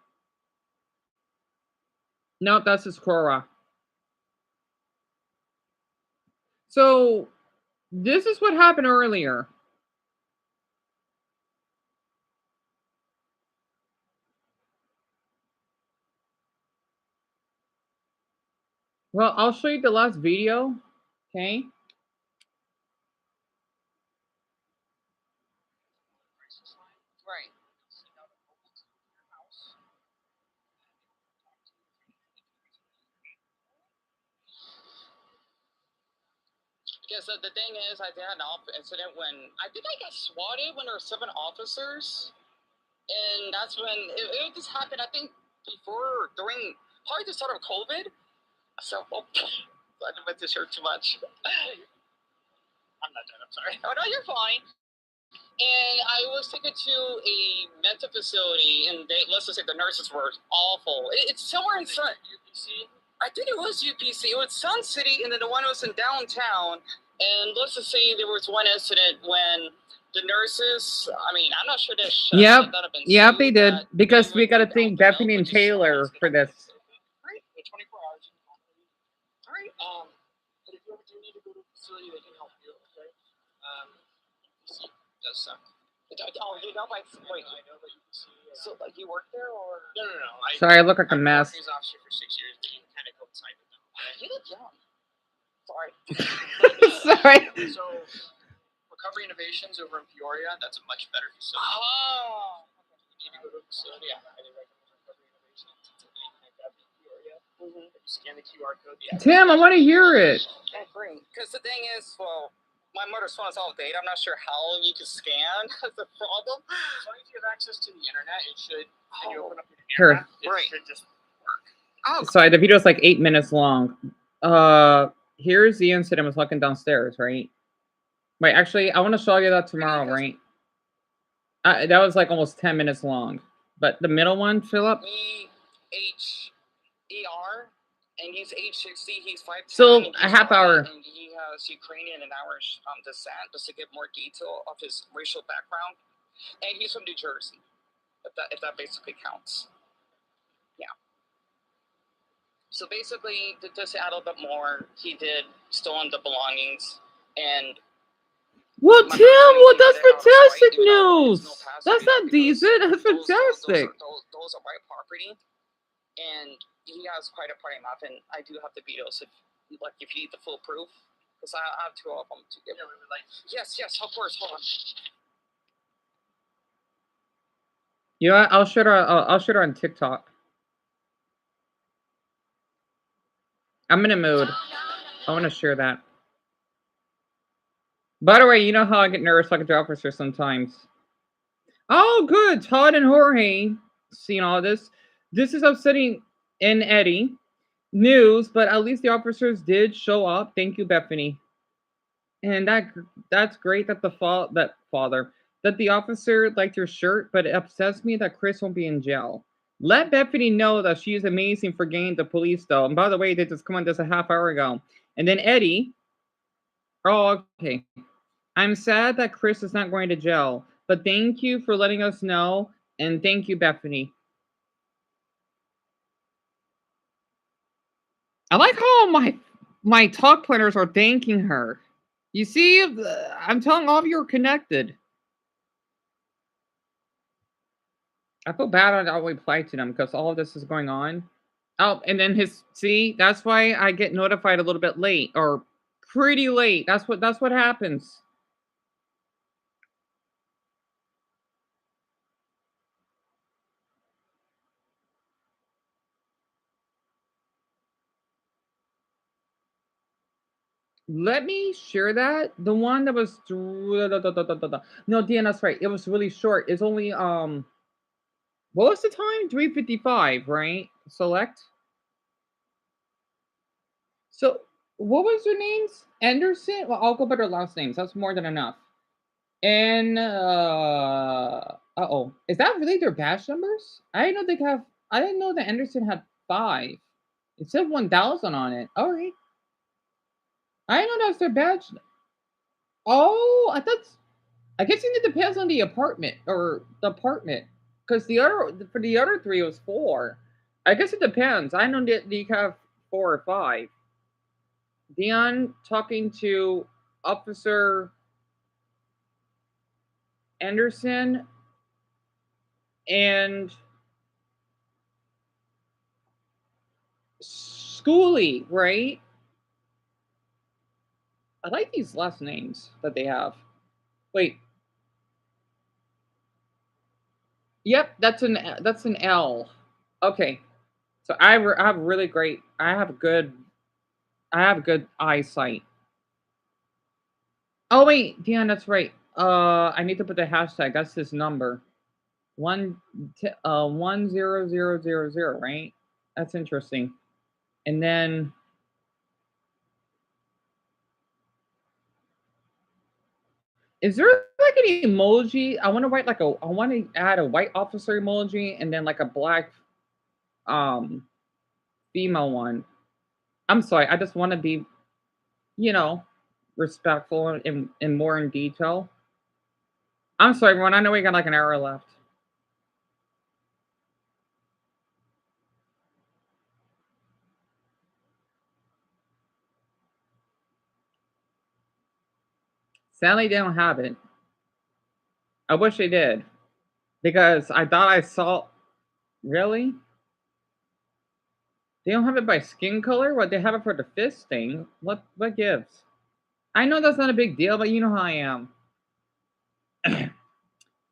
Speaker 1: No, that's his Cora. So this is what happened earlier. Well, I'll show you the last video. Okay.
Speaker 2: Right. Because the thing is, I had an incident when I think I got swatted when there were 7 officers, and that's when it just happened. I think during probably the start of COVID. So, I didn't want to share too much. I'm not done. I'm sorry. Oh no, you're fine. And I was taken to a mental facility, and let's just say the nurses were awful. It's somewhere in Sun. UPC. I think it was UPC. It was Sun City, and then the one was in downtown. And let's just say there was one incident when the nurses. I mean, I'm not sure that.
Speaker 1: Yep. Yep, they did. Because we got to thank Bethany and Taylor for this.
Speaker 2: Right. 24 hours. All right. But if you ever do need to go to a facility, they can help you. Okay. UPC does suck. Oh, you know, like, wait. I know that UPC. So, like, you work there, or? No.
Speaker 1: Sorry, I look like a mess.
Speaker 2: I was officer for 6 years, but you kind of coincide with them. You look young. Sorry.
Speaker 1: Sorry.
Speaker 2: So, Recovery Innovations over in Peoria, that's a much better facility. Oh. You need to go to a facility, I highly recommend Recovery Innovations. It's in Peoria. Mm-hmm. If you scan the QR code.
Speaker 1: Tim, I want to hear it.
Speaker 2: I agree. Because the thing is, well, My mother's phone is all data. I'm not sure how you can scan. That's the problem.
Speaker 4: As long as you have access to the internet, it should. And you open up your
Speaker 1: Here.
Speaker 4: camera, it should just work.
Speaker 2: Oh,
Speaker 1: Sorry, the video is like 8 minutes long. Here's the incident. I was walking downstairs, right? Wait, actually, I want to show you that tomorrow, right? That was like almost 10 minutes long. But the middle one, Philip?
Speaker 2: EHER, and he's age 60. He's 5'10".
Speaker 1: So, a half hour.
Speaker 2: And he has Ukrainian and Irish descent, just to get more detail of his racial background. And he's from New Jersey, if that basically counts. Yeah. So basically, to just add a little bit more, he did stolen the belongings, and
Speaker 1: well, Tim, well, that's fantastic news. That's not decent. That's fantastic.
Speaker 2: Those are my property, and he has quite a party map, and I do have the videos if you need the full proof, because I have 2 of them to give.
Speaker 4: Yeah, we would like.
Speaker 2: Yes, of course. Hold on.
Speaker 1: You know what? I'll shoot her on TikTok. I'm in a mood. I want to share that. By the way, you know how I get nervous like a officer sometimes. Oh, good. Todd and Jorge seeing all this. This is upsetting in Eddie news, but at least the officers did show up. Thank you, Bethany. And that's great that the officer liked your shirt, but it upsets me that Chris won't be in jail. Let Bethany know that she is amazing for getting the police, though. And by the way, they just come on just a half hour ago. And then Eddie. Oh, okay. I'm sad that Chris is not going to jail, but thank you for letting us know, and thank you, Bethany. I like how my talk planners are thanking her. You see, I'm telling all of you are connected. I feel bad I don't reply to them because all of this is going on. Oh, and then that's why I get notified a little bit late or pretty late. That's what happens. Let me share that. The one that was no, Dan, that's right. It was really short. It's only what was the time? 3:55, right? Select. So what was their names? Anderson? Well, I'll go by their last names. That's more than enough. And uh-oh. Is that really their badge numbers? I didn't know that Anderson had 5. It said 1,000 on it. All right. I didn't know that's their badge. Oh, I guess it depends on the apartment because for the other 3 it was 4. I guess it depends. I know that you have 4 or 5. Dion talking to Officer Anderson and Schoolie, right? I like these last names that they have. Wait. Yep, that's an L. Okay. So I have good eyesight. Oh wait, Dion, that's right. I need to put the hashtag. That's his number. 10000, right? That's interesting. And then is there like an emoji? I want to add a white officer emoji and then like a black female one. I'm sorry, I just want to be, respectful and more in detail. I'm sorry, everyone. I know we got like an hour left. Sadly, they don't have it. I wish they did. Because I thought I saw. Really? They don't have it by skin color? What, they have it for the fist thing? What gives? I know that's not a big deal, but you know how I am.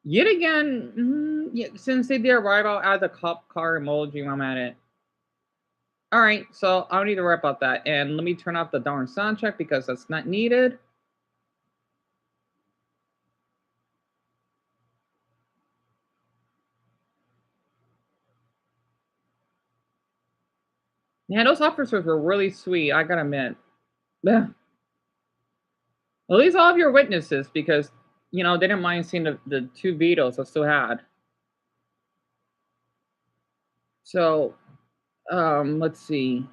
Speaker 1: Yet again, since they did arrive, I'll add the cop car emoji when I'm at it. Alright, so I don't need to worry about that. And let me turn off the darn sound check because that's not needed. Yeah, those officers were really sweet, I gotta admit. Yeah. At least all of your witnesses because, they didn't mind seeing the 2 vetoes I still had. So, let's see.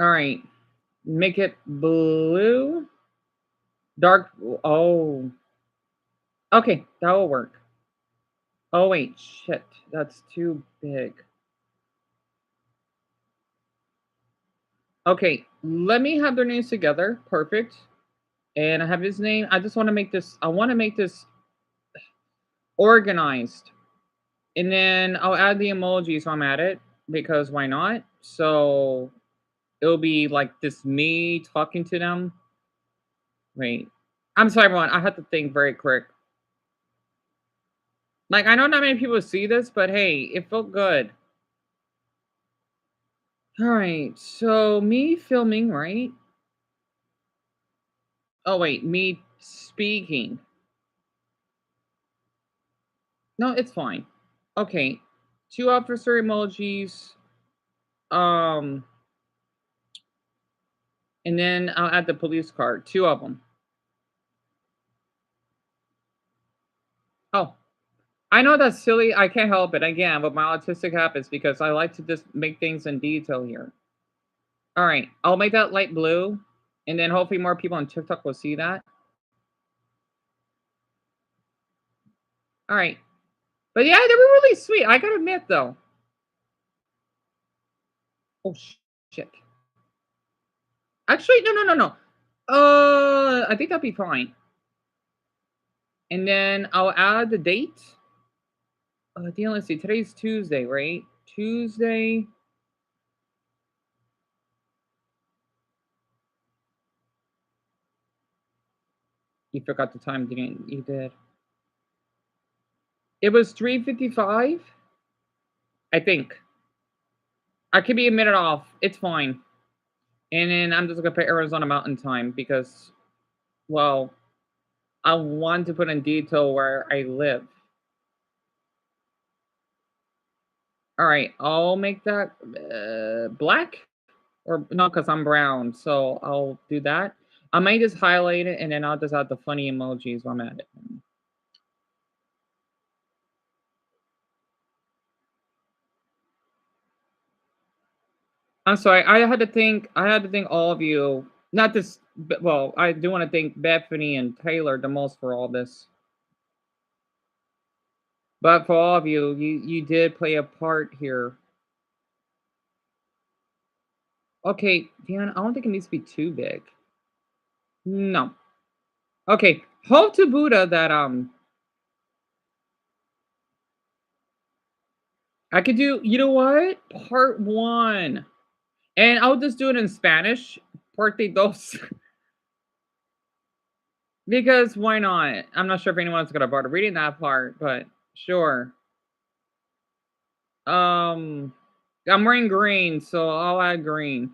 Speaker 1: Alright. Make it blue? Dark oh. Okay, that will work. Oh, wait, shit, that's too big. Okay, let me have their names together, perfect, and I have his name. I wanna make this organized, and then I'll add the emojis while I'm at it, because why not? So, it'll be like this me talking to them. Wait. I'm sorry, everyone, I have to think very quick. Like, I know not many people see this, but hey, it felt good. Alright, so me filming, right? Oh, wait, me speaking. No, it's fine. Okay, 2 officer emojis, um, and then I'll add the police card, 2 of them. Oh, I know that's silly, I can't help it, again, with my autistic habits because I like to just make things in detail here. Alright, I'll make that light blue, and then hopefully more people on TikTok will see that. Alright. But yeah, they were really sweet, I gotta admit, though. Oh, shit. Actually, no, no, no, no. I think that'd be fine. And then I'll add the date. Let's see. Today's Tuesday, right? Tuesday. You forgot the time, didn't you? You did. It was 3:55, I think. I could be a minute off. It's fine. And then I'm just gonna put Arizona Mountain Time because, well, I want to put in detail where I live. All right, I'll make that black. Or no, because I'm brown, so I'll do that. I might just highlight it, and then I'll just add the funny emojis while I'm at it. I'm sorry, I had to thank all of you, not this b well, I do wanna thank Bethany and Taylor the most for all this, but for all of you, you did play a part here. Okay, Dan, I don't think it needs to be too big. No. Okay, hope to Buddha that, I could do you know what? Part 1. And I'll just do it in Spanish, parte dos, because why not? I'm not sure if anyone's gonna bother reading that part, but sure. Um, I'm wearing green, so I'll add green.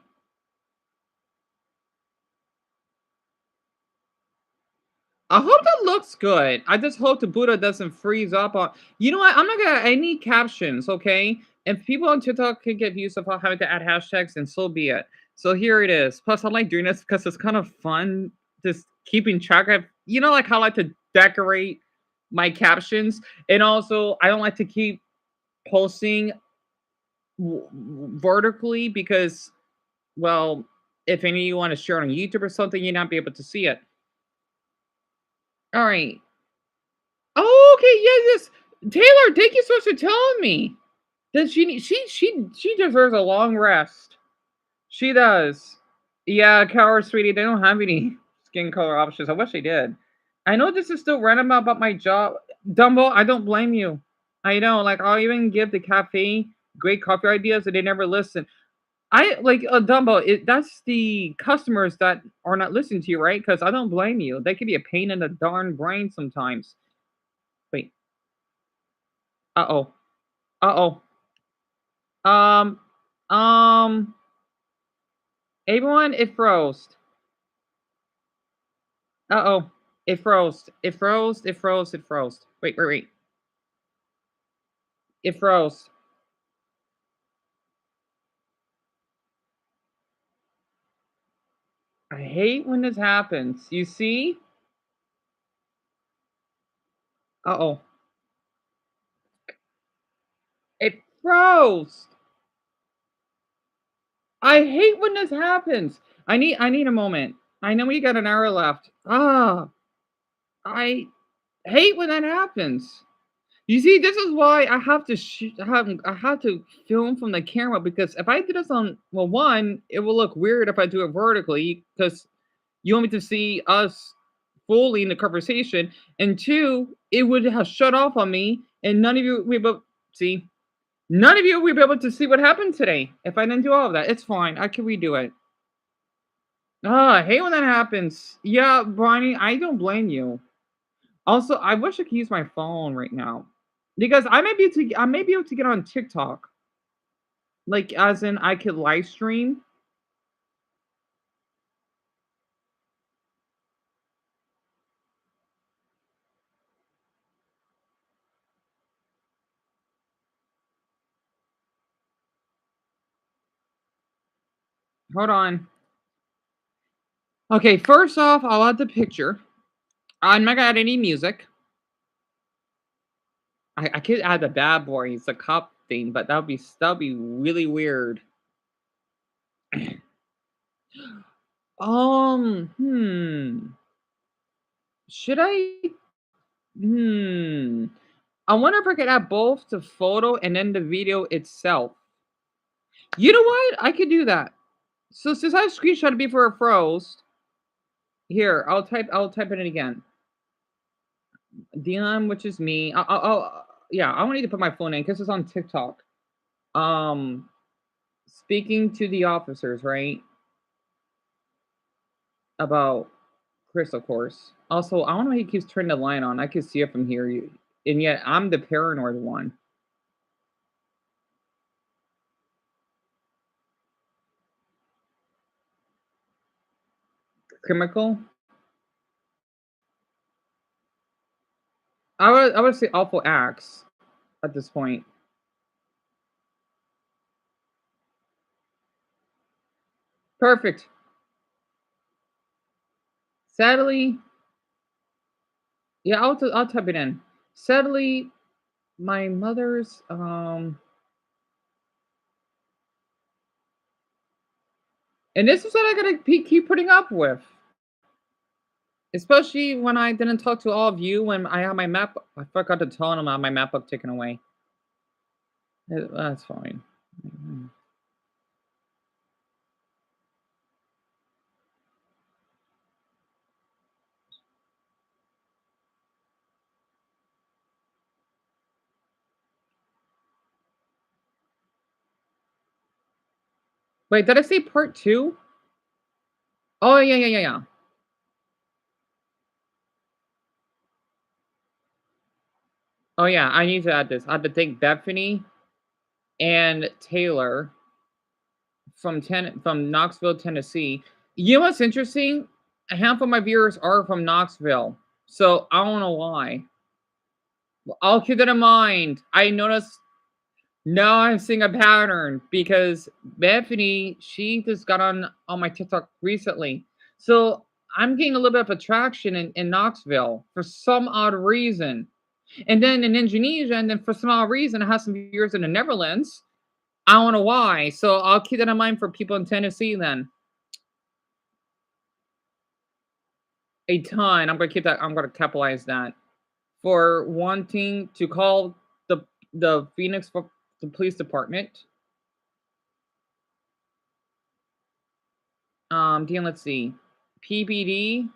Speaker 1: I hope that looks good. I just hope the Buddha doesn't freeze up on. You know what? I'm not gonna. I need captions, okay? If people on TikTok can get views of having to add hashtags, then so be it. So here it is. Plus, I like doing this because it's kind of fun, just keeping track of. Like how I like to decorate my captions, and also I don't like to keep posting vertically because, well, if any of you want to share it on YouTube or something, you'd not be able to see it. All right. Oh, okay, yes, yes. Taylor, thank you so much for telling me that she deserves a long rest. She does. Yeah, coward sweetie, they don't have any skin color options. I wish they did. I know this is still random about my job. Dumbo, I don't blame you. I know, like I'll even give the cafe great coffee ideas and they never listen. I like Dumbo. That's the customers that are not listening to you, right? Because I don't blame you. They could be a pain in the darn brain sometimes. Wait. Uh oh. Uh oh. Um. Everyone, it froze. Uh oh. It froze. It froze. It froze. It froze. Wait. Wait. Wait. It froze. I hate when this happens. You see? Uh oh. It froze. I hate when this happens. I need a moment. I know we got an hour left. I hate when that happens. You see, this is why I have to I have to film from the camera because if I do this on well, one, it will look weird if I do it vertically because you want me to see us fully in the conversation, and two, it would have shut off on me, and none of you we able see. None of you will be able to see what happened today if I didn't do all of that. It's fine. I can redo it. I hate when that happens. Yeah, Bonnie, I don't blame you. Also, I wish I could use my phone right now because I may be able to get on TikTok, like as in I could live stream. Hold on. Okay, first off, I'll add the picture. I'm not gonna add any music. I could add the bad boys, the cop thing, but that'd be really weird. Should I? Hmm. I wonder if I could add both the photo and then the video itself. You know what? I could do that. So since I screenshot it before it froze, here I'll type it in again. Dion, which is me. Yeah, I want need to put my full name because it's on TikTok. Um, speaking to the officers, right? About Chris, of course. Also, I don't know why he keeps turning the line on. I can see it from here. And yet I'm the paranoid one. Chemical. I would say awful acts at this point. Perfect. Sadly, yeah, I'll type it in. Sadly, my mother's and this is what I gotta keep putting up with. Especially when I didn't talk to all of you when I had my map. I forgot to tell them I had my map book taken away. That's fine. Mhm. Wait, did I say part two? Oh yeah, yeah, yeah, yeah. Oh yeah, I need to add this. I have to thank Bethany and Taylor from Knoxville, Tennessee. You know what's interesting? A handful of my viewers are from Knoxville, so I don't know why. Well, I'll keep that in mind. I noticed now I'm seeing a pattern because Bethany, she just got on my TikTok recently, so I'm getting a little bit of attraction in Knoxville for some odd reason, and then in Indonesia, and then for some odd reason, I have some viewers in the Netherlands. I don't know why, so I'll keep that in mind for people in Tennessee then. A ton. I'm gonna keep that. I'm gonna capitalize that for wanting to call the Phoenix the police department. Dan, let's see, PBD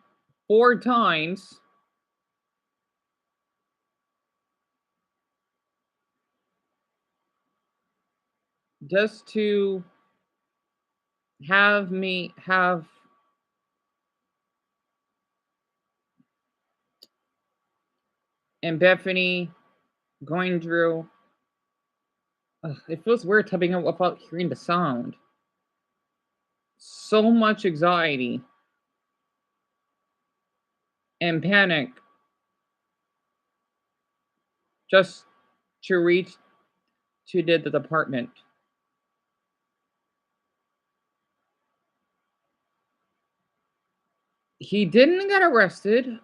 Speaker 1: 4 times just to have and Bethany going through. Ugh, it feels weird typing out without hearing the sound. So much anxiety and panic just to reach to the department. He didn't get arrested,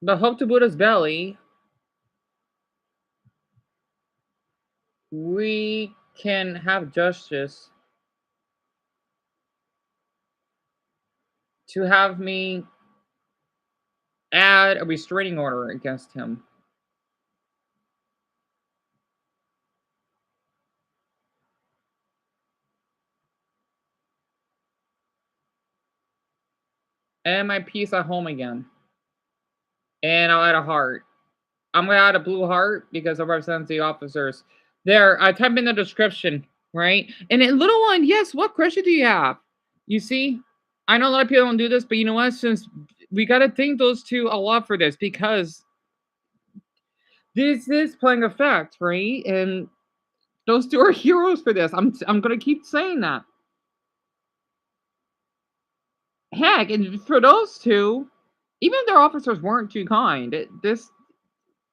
Speaker 1: but hope to Buddha's belly, we can have justice to have me add a restraining order against him. And my peace at home again. And I'll add a heart. I'm gonna add a blue heart because it represents the officers. There, I type in the description, right? And in little one, yes, what question do you have? You see, I know a lot of people don't do this, but you know what? Since we gotta thank those two a lot for this because this is playing a fact, right? And those two are heroes for this. I'm gonna keep saying that. Heck, and for those two, even if their officers weren't too kind,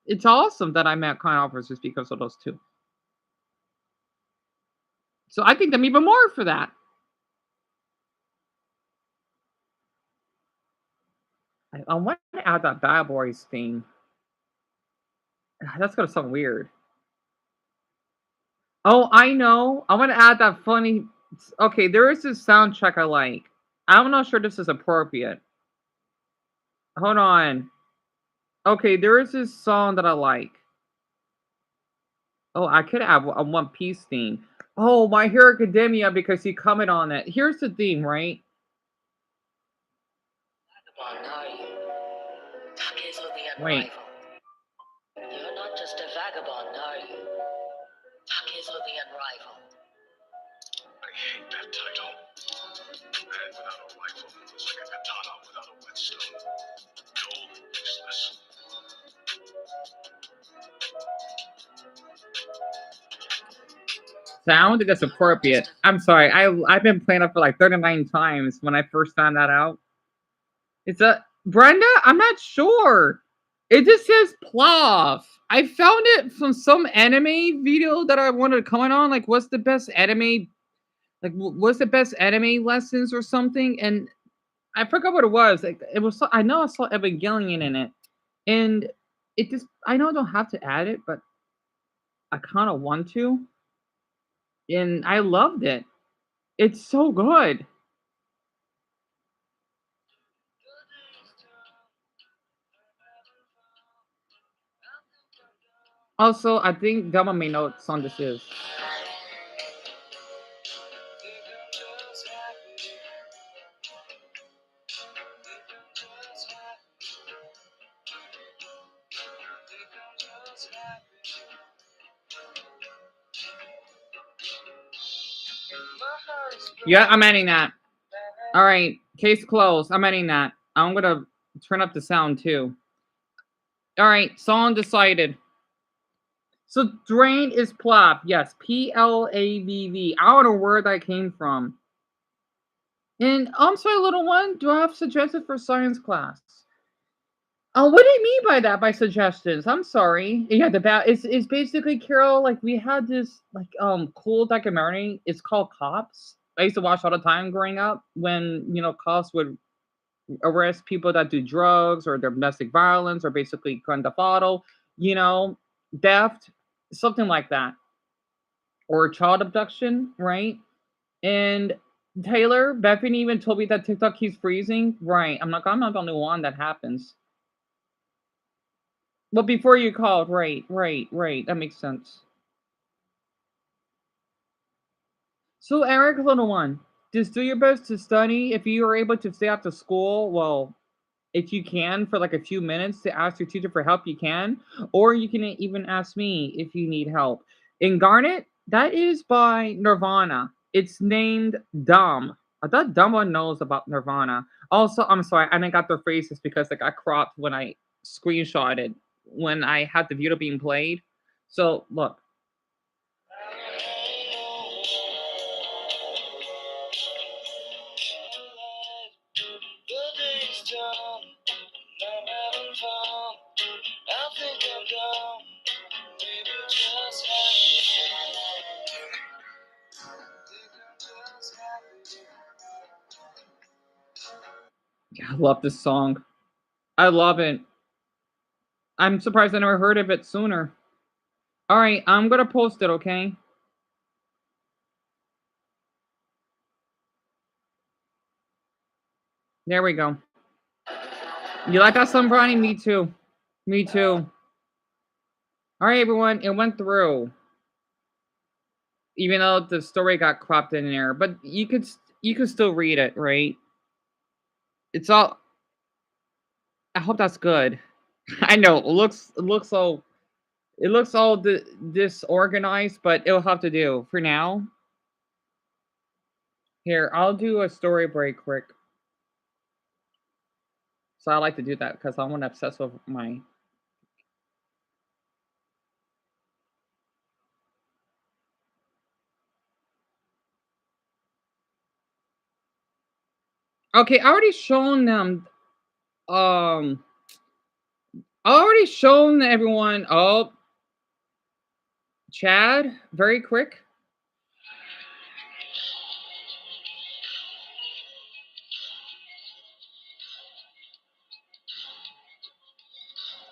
Speaker 1: it's awesome that I met kind officers because of those two. So I think them even more for that. I want to add that Bad Boys thing. That's gonna sound weird. Oh, I know. I want to add that funny. Okay, there is this soundtrack I like. I'm not sure this is appropriate. Hold on. Okay, there is this song that I like. Oh, I could have a One Piece theme. Oh, My Hero Academia because he commented on it. Here's the theme, right? Wait.
Speaker 5: You're not just a vagabond, are you? Takezo the Unrivaled.
Speaker 6: I hate that title. Man without a rifle is like a katana without a whetstone. Dull and useless.
Speaker 1: Sound that's appropriate. I'm sorry. I've been playing it for like 39 times when I first found that out. It's a Brenda. I'm not sure. It just says Plav. I found it from some anime video that I wanted to comment on. Like, what's the best anime? Like, what's the best anime lessons or something? And I forgot what it was. Like, it was. I know I saw Evangelion in it, and it just. I know I don't have to add it, but I kind of want to. And I loved it. It's so good. Also, I think Gama may know what song this is. Yeah, I'm adding that. All right, case closed. I'm adding that. I'm gonna turn up the sound too. All right, song decided. So drain is plop. Yes, Plavv. I don't know where that came from. And I'm sorry, little one. Do I have suggested for science class? Oh, what do you mean by that? By suggestions? I'm sorry. Yeah, it's basically Carol. Like we had this cool documentary. It's called Cops. I used to watch all the time growing up when cops would arrest people that do drugs or domestic violence or basically Grand Theft Auto, you know, theft, something like that, or child abduction, right? And Taylor, Bethany even told me that TikTok keeps freezing. Right. I'm not the only one that happens. But before you called, right. That makes sense. So Eric, little one, just do your best to study. If you are able to stay after school, well, if you can for like a few minutes to ask your teacher for help, you can. Or you can even ask me if you need help. In Garnet, that is by Nirvana. It's named Dumb. I thought Dumb one knows about Nirvana. Also, I'm sorry, I didn't got their faces because they got cropped when I screenshotted when I had the video being played. So look. I love this song. I love it. I'm surprised I never heard of it sooner. All right, I'm gonna post it, okay? There we go. You like that song, Bronny? Me too. Me too. All right, everyone, it went through. Even though the story got cropped in there, but you could still read it, right? It's all. I hope that's good. I know it looks all disorganized, but it'll have to do for now. Here, I'll do a story break quick. So I like to do that because I want to obsess with my. Okay, I already shown them. Um, I already shown everyone. Oh, Chad, very quick.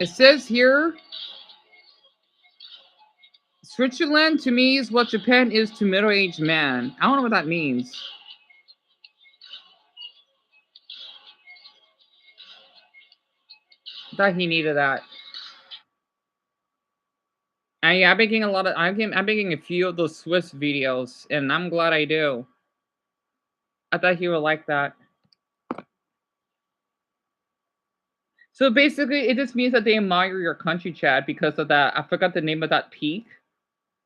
Speaker 1: It says here, Switzerland to me is what Japan is to middle-aged man. I don't know what that means. Thought he needed that. I've been getting a lot of. I've been getting a few of those Swiss videos, and I'm glad I do. I thought he would like that. So basically, it just means that they admire your country, Chad, because of that. I forgot the name of that peak,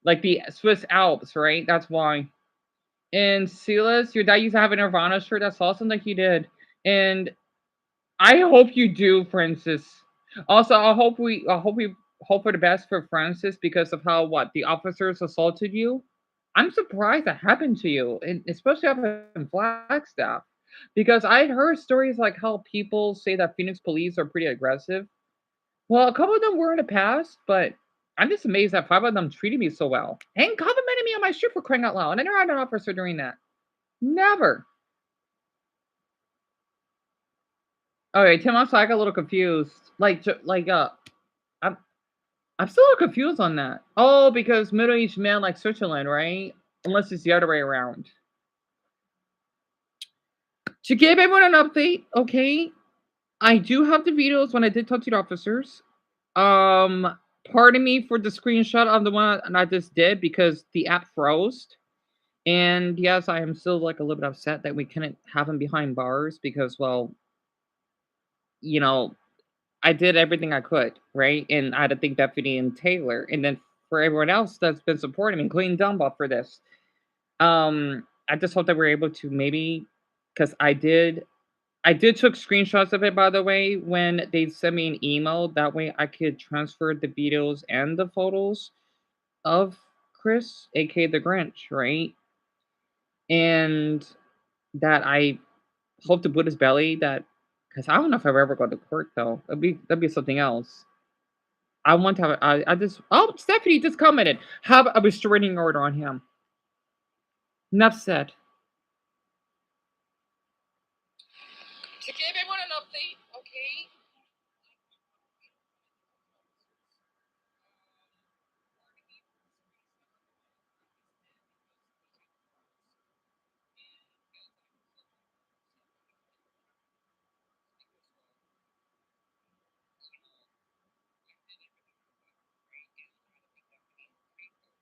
Speaker 1: like the Swiss Alps, right? That's why. And Silas, your dad used to have a Nirvana shirt. That's awesome that he did. And I hope you do, Francis. Also, I hope for the best for Francis because of how what the officers assaulted you. I'm surprised that happened to you, and especially up in Flagstaff, because I heard stories like how people say that Phoenix police are pretty aggressive. Well, a couple of them were in the past, but I'm just amazed that five of them treated me so well and complimented me on my shirt for crying out loud. And I never had an officer doing that. Never. Okay, Tim, I'm sorry, I got a little confused. I'm I'm still a little confused on that. Oh, because middle-aged man like Switzerland, right? Unless it's the other way around. To give everyone an update, okay, I do have the videos when I did talk to the officers. Um, Pardon me for the screenshot of the one I just did because the app froze. And yes, I am still like a little bit upset that we couldn't have him behind bars because, well, you know, I did everything I could, right? And I had to thank Bethany and Taylor, and then for everyone else that's been supporting me, including Dumbo for this. I just hope that we're able to maybe, because I did took screenshots of it by the way when they sent me an email. That way I could transfer the videos and the photos of Chris, aka the Grinch, right? And that I hope to put his belly that because I don't know if I've ever go to court though. That'd be something else. I want to have I just Stephanie just commented. Have a restraining order on him. Enough said. To give everyone an update, okay?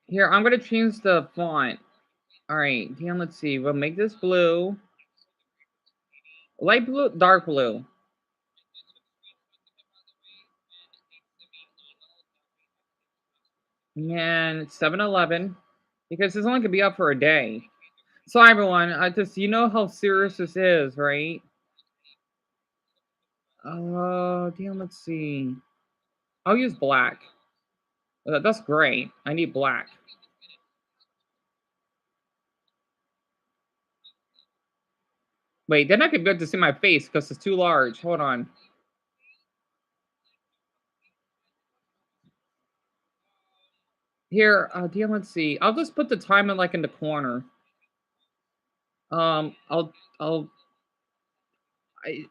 Speaker 1: Here, I'm gonna change the font. Alright, Dan, let's see. We'll make this blue. Light blue, dark blue. And it's 7-Eleven. Because it's only gonna be up for a day. So everyone, I just you know how serious this is, right? Damn. Let's see. I'll use black. That's great. I need black. Wait, then I could be able to see my face because it's too large. Hold on. Here, damn. Let's see. I'll just put the time in like in the corner. Um, I'll, I'll, I,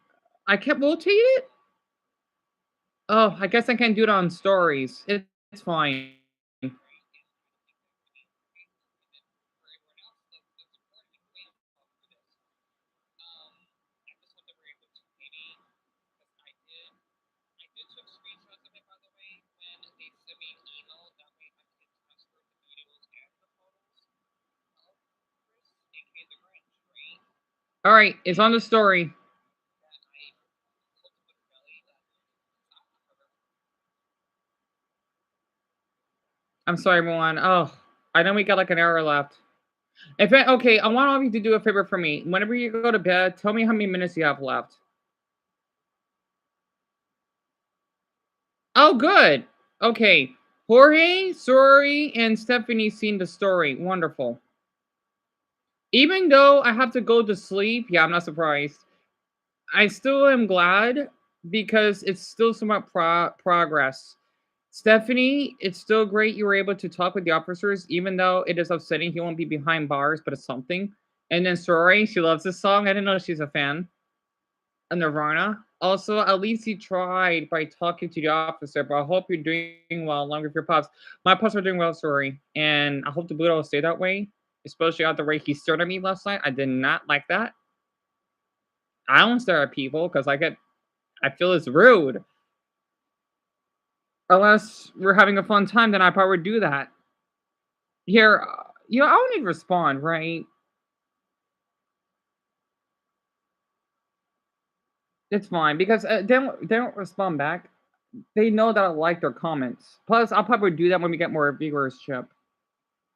Speaker 1: I can't rotate it. Oh, I guess I can do it on stories. It's fine. All right, it's on the story. I'm sorry, everyone. Oh, I know we got like an hour left. Okay, I want all of you to do a favor for me. Whenever you go to bed, tell me how many minutes you have left. Oh, good. Okay. Jorge, Sori, and Stephanie seen the story. Wonderful. Even though I have to go to sleep, yeah, I'm not surprised. I still am glad because it's still somewhat progress. Stephanie, it's still great you were able to talk with the officers, even though it is upsetting he won't be behind bars, but it's something. And then Sori, she loves this song. I didn't know she's a fan. Nirvana. Also, at least he tried by talking to the officer, but I hope you're doing well along with your pops. My pops are doing well, sorry. And I hope the Buddha will stay that way, especially after the way he stared at me last night. I did not like that. I don't stare at people because I feel it's rude. Unless we're having a fun time, then I probably would do that. Here, I don't need to respond, right? It's fine because they don't respond back. They know that I like their comments. Plus, I'll probably do that when we get more viewership.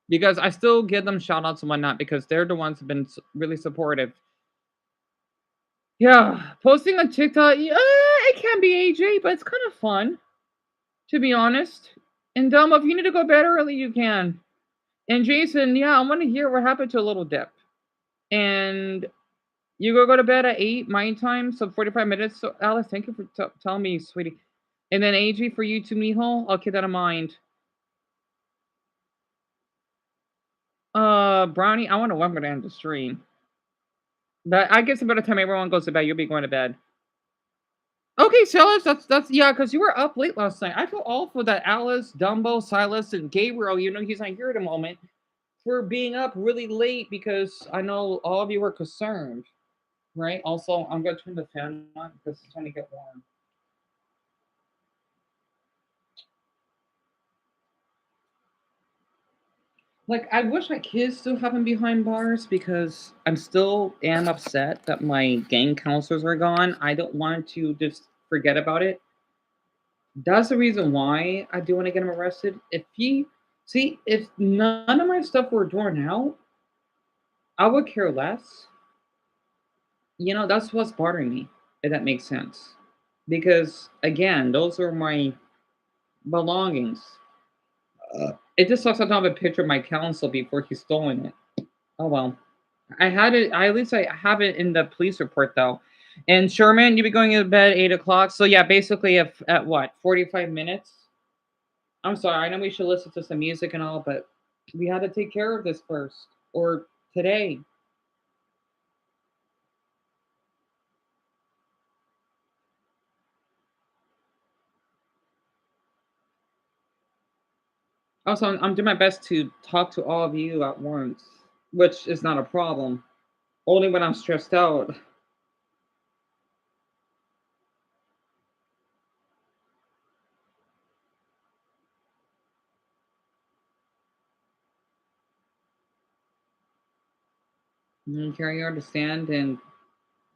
Speaker 1: Because I still give them shout outs and whatnot because they're the ones who've been really supportive. Yeah, posting on TikTok, yeah, it can be AJ, but it's kind of fun, to be honest. And Dumb, if you need to go bed early, you can. And Jason, yeah, I want to hear what happened to a little dip. And you go to bed at 8 my time, so 45 minutes. So Alice, thank you for telling me, sweetie. And then AJ for you too, Mijo. I'll keep that in mind. Brownie, I wonder when I'm gonna end the stream. But I guess by the time everyone goes to bed, you'll be going to bed. Okay, Silas, that's yeah, because you were up late last night. I feel awful that Alice, Dumbo, Silas, and Gabriel, he's not here at the moment, for being up really late because I know all of you were concerned, right? Also, I'm gonna turn the fan on because it's trying to get warm. Like, I wish my kids still have been behind bars because I'm still am upset that my gang counselors are gone. I don't want to just forget about it. That's the reason why I do want to get him arrested. If none of my stuff were drawn out, I would care less. That's what's bothering me, if that makes sense. Because again, those are my belongings. It just sucks I don't have a picture of my counsel before he's stolen it. Oh well. I had it. At least I have it in the police report though. And Sherman, you be going to bed 8 o'clock. So yeah, basically, if at what 45 minutes. I'm sorry. I know we should listen to some music and all, but we had to take care of this first or today. Also, I'm doing my best to talk to all of you at once, which is not a problem. Only when I'm stressed out. Carry you understand, and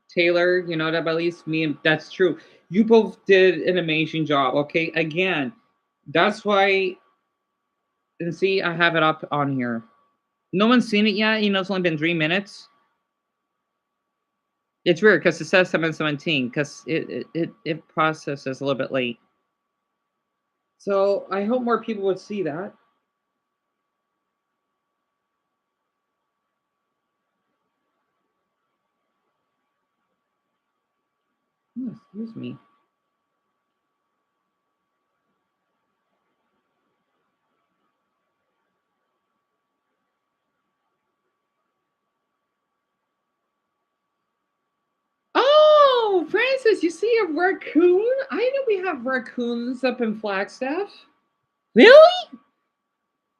Speaker 1: Taylor, that at least me and that's true. You both did an amazing job. Okay, again, that's why. And see, I have it up on here. No one's seen it yet. It's only been 3 minutes. It's weird because it says 7:17 because it processes a little bit late. So I hope more people would see that. Oh, excuse me. Oh, Francis, you see a raccoon? I know we have raccoons up in Flagstaff. Really?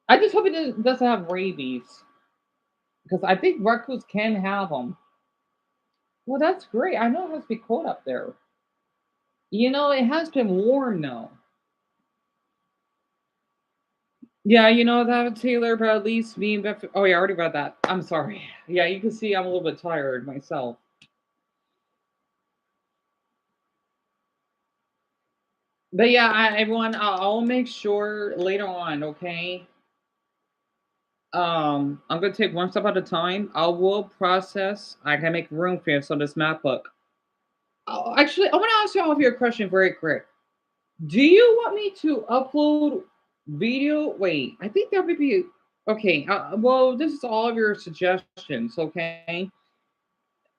Speaker 1: I just hope it doesn't have rabies because I think raccoons can have them. Well, that's great. I know it has to be cold up there. It has been warm though. Yeah, that Taylor, but at least me and Beth. Oh, yeah, I already read that. I'm sorry. Yeah, you can see I'm a little bit tired myself. But yeah, everyone, I'll make sure later on. Okay. I'm gonna take one step at a time. I will process. I can make room for you on this map book. Actually, I want to ask you all of your question very quick. Do you want me to upload video? Wait, I think that would be okay. Well, this is all of your suggestions. Okay.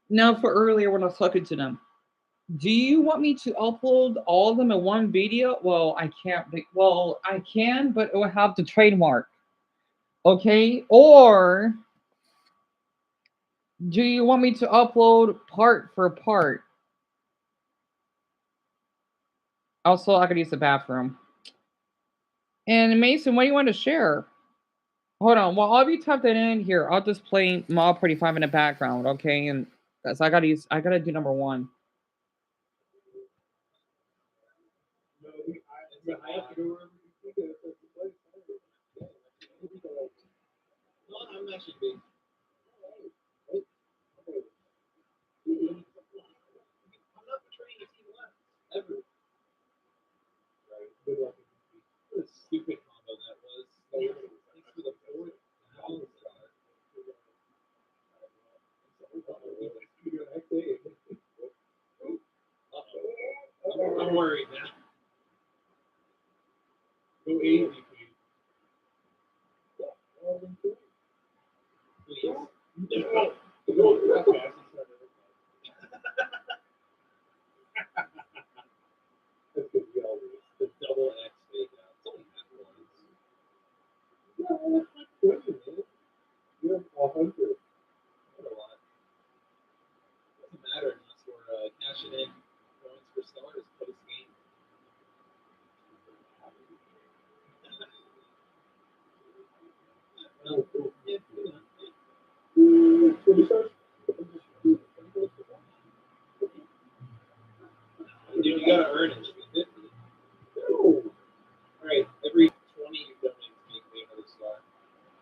Speaker 1: Now, for earlier when I was talking to them, do you want me to upload all of them in one video? Well, I can't. Well, I can, but it will have the trademark. Okay. Or do you want me to upload part for part? Also, I could use the bathroom. And Mason, what do you want to share? Hold on. While all of you type that in here, I'll just play Mob 45 in the background, okay? And that's I gotta do number one.
Speaker 4: I'm worried now. Go easy, please. No. The double X fake out. It's only half ones. You're a hunter. Not a lot. Doesn't matter unless we're cashing in points for stars post game. No, cool. Yeah, dude, you gotta earn it. No. Alright, every 20 you donate to make me another star.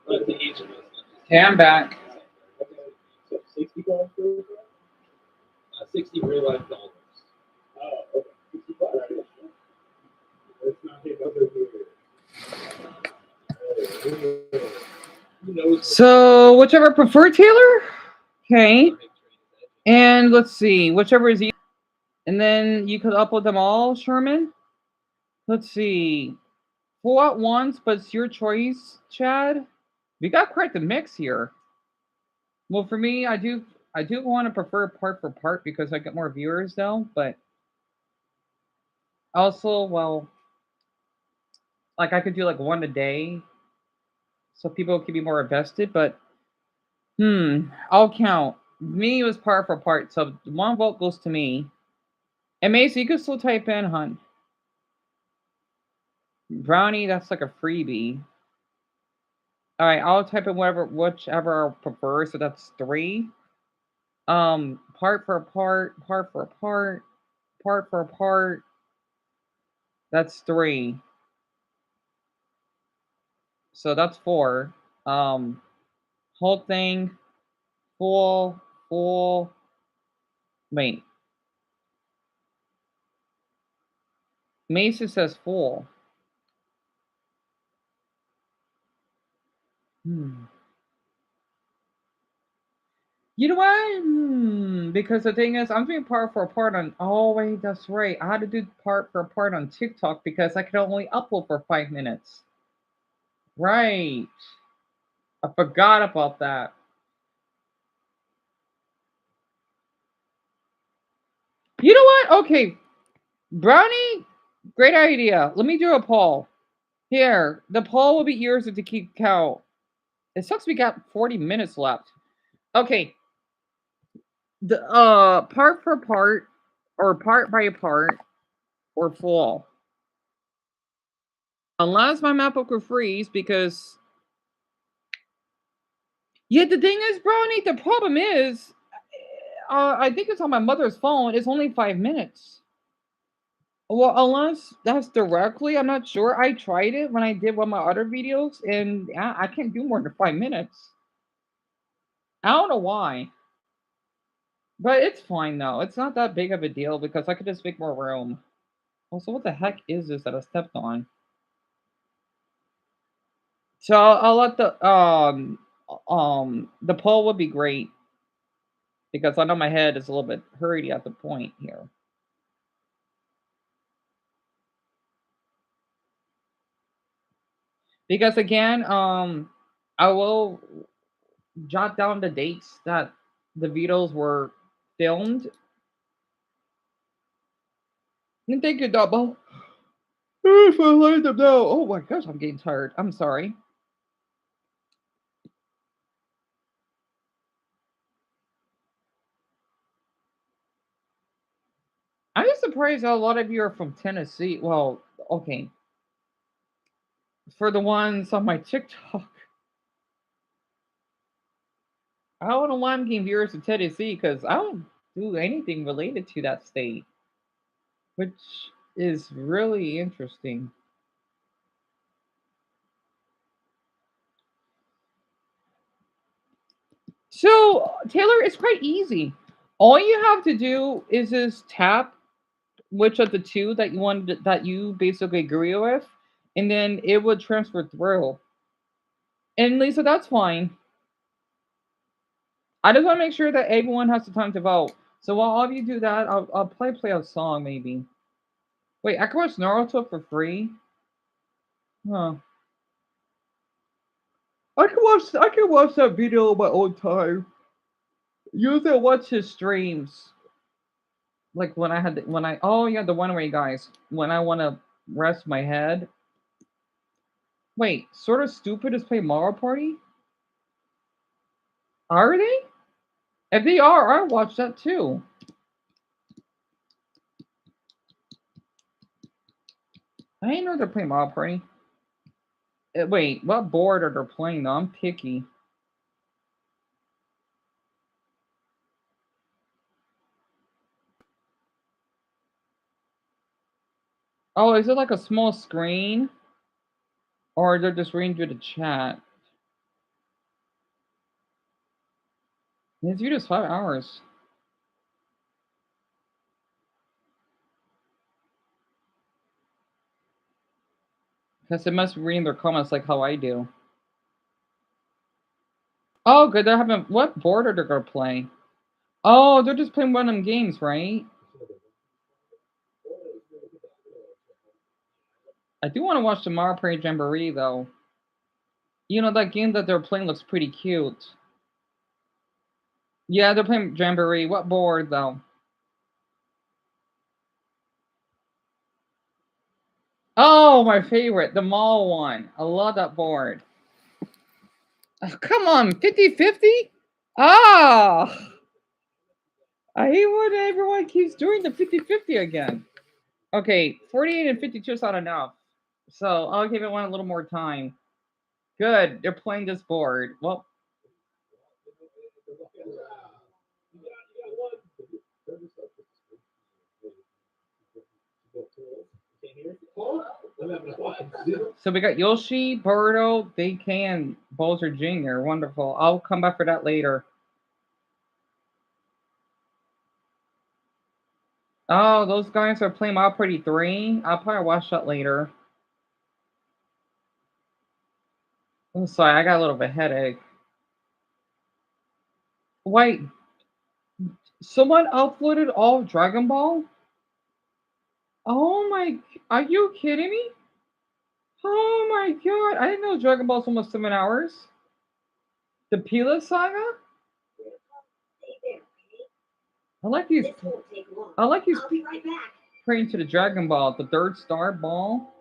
Speaker 4: But to each of us.
Speaker 1: Okay, I'm back.
Speaker 4: So 60 dollars for 60 real life dollars. Oh, okay. 65. Let's not hit other here. Who knows?
Speaker 1: So, whichever preferred, Taylor? Okay. And let's see, whichever is easy. And then you could upload them all, Sherman. Let's see. Full at once, but it's your choice, Chad. We got quite the mix here. Well, for me, I do want to prefer part for part because I get more viewers though, but also, well, like I could do like one a day so people can be more invested, but I'll count. Me was part for part, so one vote goes to me. And Macy, you can still type in, hun. Brownie, that's like a freebie. All right, I'll type in whichever I prefer. So that's three. Part for part, part for part, part for part. That's three. So that's four. Whole thing, full, full. Wait, Mason says full. Hmm. You know what? Because the thing is, I'm doing part for part on. Oh wait, that's right. I had to do part for part on TikTok because I could only upload for 5 minutes. Right. I forgot about that. You know what? Okay, Brownie, great idea. Let me do a poll. Here, the poll will be yours to keep count. It sucks we got 40 minutes left. Okay, the part for part or part by part or full. Unless my MacBook will freeze because yeah, the thing is, Brownie, the problem is I think it's on my mother's phone. It's only 5 minutes. Well, unless that's directly, I'm not sure. I tried it when I did one of my other videos, and I can't do more than 5 minutes. I don't know why, but it's fine though. It's not that big of a deal because I could just make more room. Also, what the heck is this that I stepped on? So I'll let the poll would be great because I know my head is a little bit hurried at the point here. Because again, I will jot down the dates that the videos were filmed. And thank you, Double. If I let them know. Oh my gosh, I'm getting tired. I'm sorry. I'm just surprised how a lot of you are from Tennessee. Well, okay. For the ones on my TikTok, I don't know why I'm getting viewers in Tennessee because I don't do anything related to that state, which is really interesting. So, Taylor, it's quite easy. All you have to do is just tap which of the two that you wanted that you basically agree with, and then it would transfer through. And Lisa, that's fine. I just want to make sure that everyone has the time to vote. So while all of you do that, I'll play a song maybe. Wait, I can watch Naruto for free? Huh. I can watch that video on my own time. Usually I watch his streams. Like when I oh yeah, the one way guys. When I wanna rest my head. Wait, sort of stupid is play Mario Party? Are they? If they are, I watch that too. I didn't know they're playing Mario Party. Wait, what board are they playing though? I'm picky. Oh, is it like a small screen? Or they're just reading through the chat? This video is 5 hours. Because it must be reading their comments like how I do. Oh, good. They're having what board are they gonna play? Oh, they're just playing one of them games, right? I do want to watch the Mario Party Jamboree though. You know that game that they're playing looks pretty cute. Yeah, they're playing Jamboree. What board though? Oh, my favorite, the mall one. I love that board. Oh, come on, 50-50? Ah, I hate when everyone keeps doing the 50-50 again. Okay, 48 and 52 is not enough. So I'll give it one a little more time. Good, they're playing this board. Well, so we got Yoshi, Birdo, DK, and Bowser Jr. Wonderful. I'll come back for that later. Oh, those guys are playing Mario Party 3. I'll probably watch that later. I'm sorry, I got a little bit of a headache. Wait, someone uploaded all of Dragon Ball? Oh my, are you kidding me? Oh my god, I didn't know Dragon Ball's almost 7 hours. The Pila Saga? I like these. I like these praying to the Dragon Ball, the third star ball.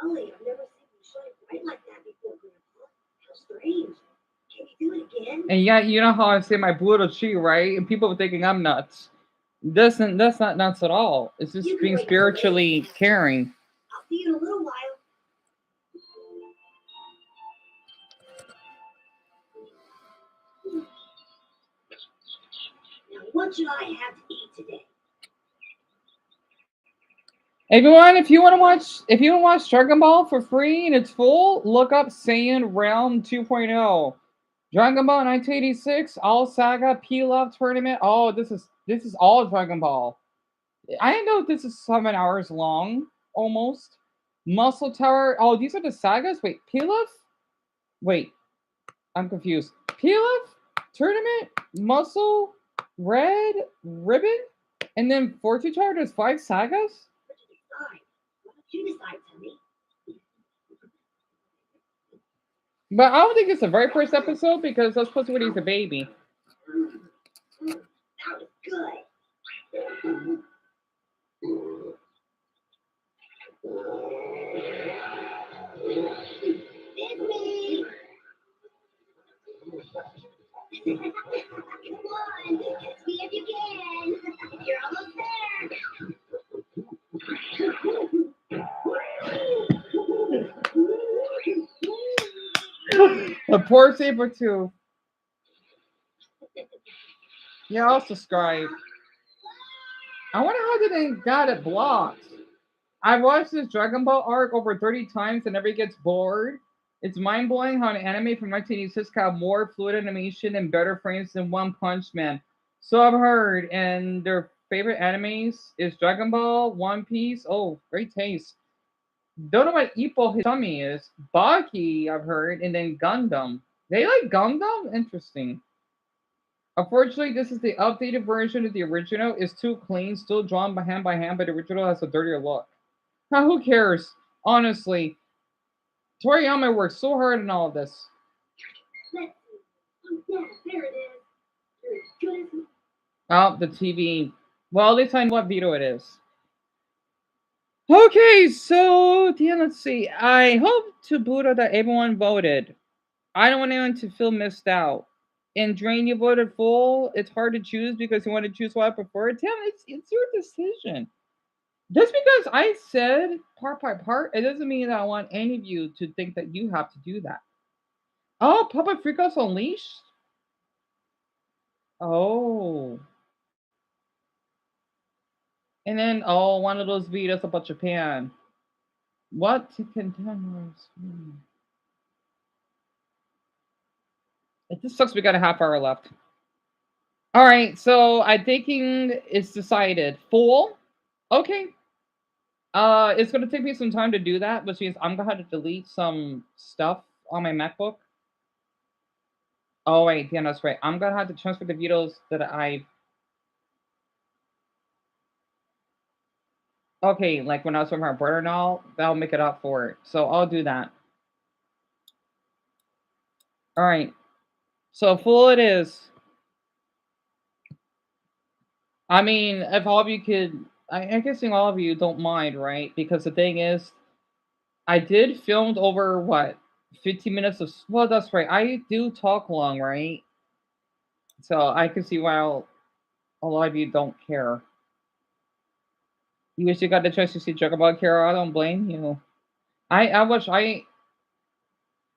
Speaker 7: Golly, I've never seen you shine bright like that before, Grandpa. How strange. Can you do it again?
Speaker 1: And yeah, you know how I say my Buddha chi, right? And people are thinking I'm nuts. That's not nuts at all. It's just being spiritually caring.
Speaker 7: I'll see you in a little while. Now, what should I have to eat today?
Speaker 1: Everyone, if you want to watch Dragon Ball for free and it's full, look up Saiyan Realm 2.0. Dragon Ball 1986, All Saga, Pilaf Tournament. Oh, this is all Dragon Ball. I didn't know this is 7 hours long, almost. Muscle Tower. Oh, these are the sagas. Wait, Pilaf? Wait, I'm confused. Pilaf Tournament, Muscle, Red Ribbon, and then Fortune Tower. There's 5 sagas.
Speaker 7: What you decide? Why don't you decide, Tony?
Speaker 1: But I don't think it's the very first episode because that's supposed to be when he's a baby.
Speaker 7: That was good. It's me. Come on, catch me if you can. You're almost there.
Speaker 1: The poor saber too. Yeah, I'll subscribe. I wonder how they got it blocked. I've watched this Dragon Ball arc over 30 times and never gets bored. It's mind blowing how an anime from 1986 can have more fluid animation and better frames than One Punch Man. So I've heard, and their favorite animes is Dragon Ball, One Piece. Oh, great taste. Don't know what Ippo Hitami is. Baki, I've heard, and then Gundam. They like Gundam? Interesting. Unfortunately, this is the updated version of the original. It's too clean, still drawn by hand, but the original has a dirtier look. Now, who cares? Honestly, Toriyama worked so hard on all of this.
Speaker 7: Let's see. Oh, yeah, there it is. You're as good as me.
Speaker 1: Oh, the TV. Well, at least I know what video it is. Okay, so yeah, let's see. I hope to Buddha that everyone voted. I don't want anyone to feel missed out. And Drain, you voted full. It's hard to choose because you want to choose what I prefer. Tim, it's your decision. Just because I said part by part, it doesn't mean that I want any of you to think that you have to do that. Oh, Puppet Freakouts Unleashed? Oh. And then, oh, one of those videos about Japan. What to contend? It just sucks we got a half hour left. All right, so I'm thinking it's decided. Full? Okay. It's gonna take me some time to do that, which means I'm gonna have to delete some stuff on my MacBook. Oh wait, yeah, that's right. I'm gonna have to transfer the videos that I. Okay, like when I was with my brother and all, that'll make it up for it. So I'll do that. All right. So full it is. I mean, if all of you could, I'm guessing all of you don't mind, right? Because the thing is, I did filmed over what 15 minutes of. Well, that's right. I do talk long, right? So I can see why a lot of you don't care. You wish you got the chance to see Dragon Ball Kara. I don't blame you. I wish I.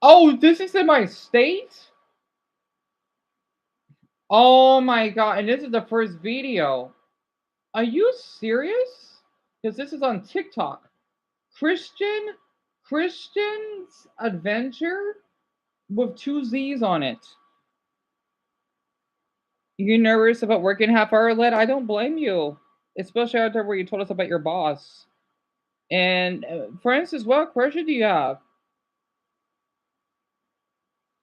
Speaker 1: Oh, this is in my state. Oh my god! And this is the first video. Are you serious? Because this is on TikTok. Christian's Adventure with 2 Z's on it. You nervous about working half hour late? I don't blame you. Especially out there where you told us about your boss. And for instance, what question do you have?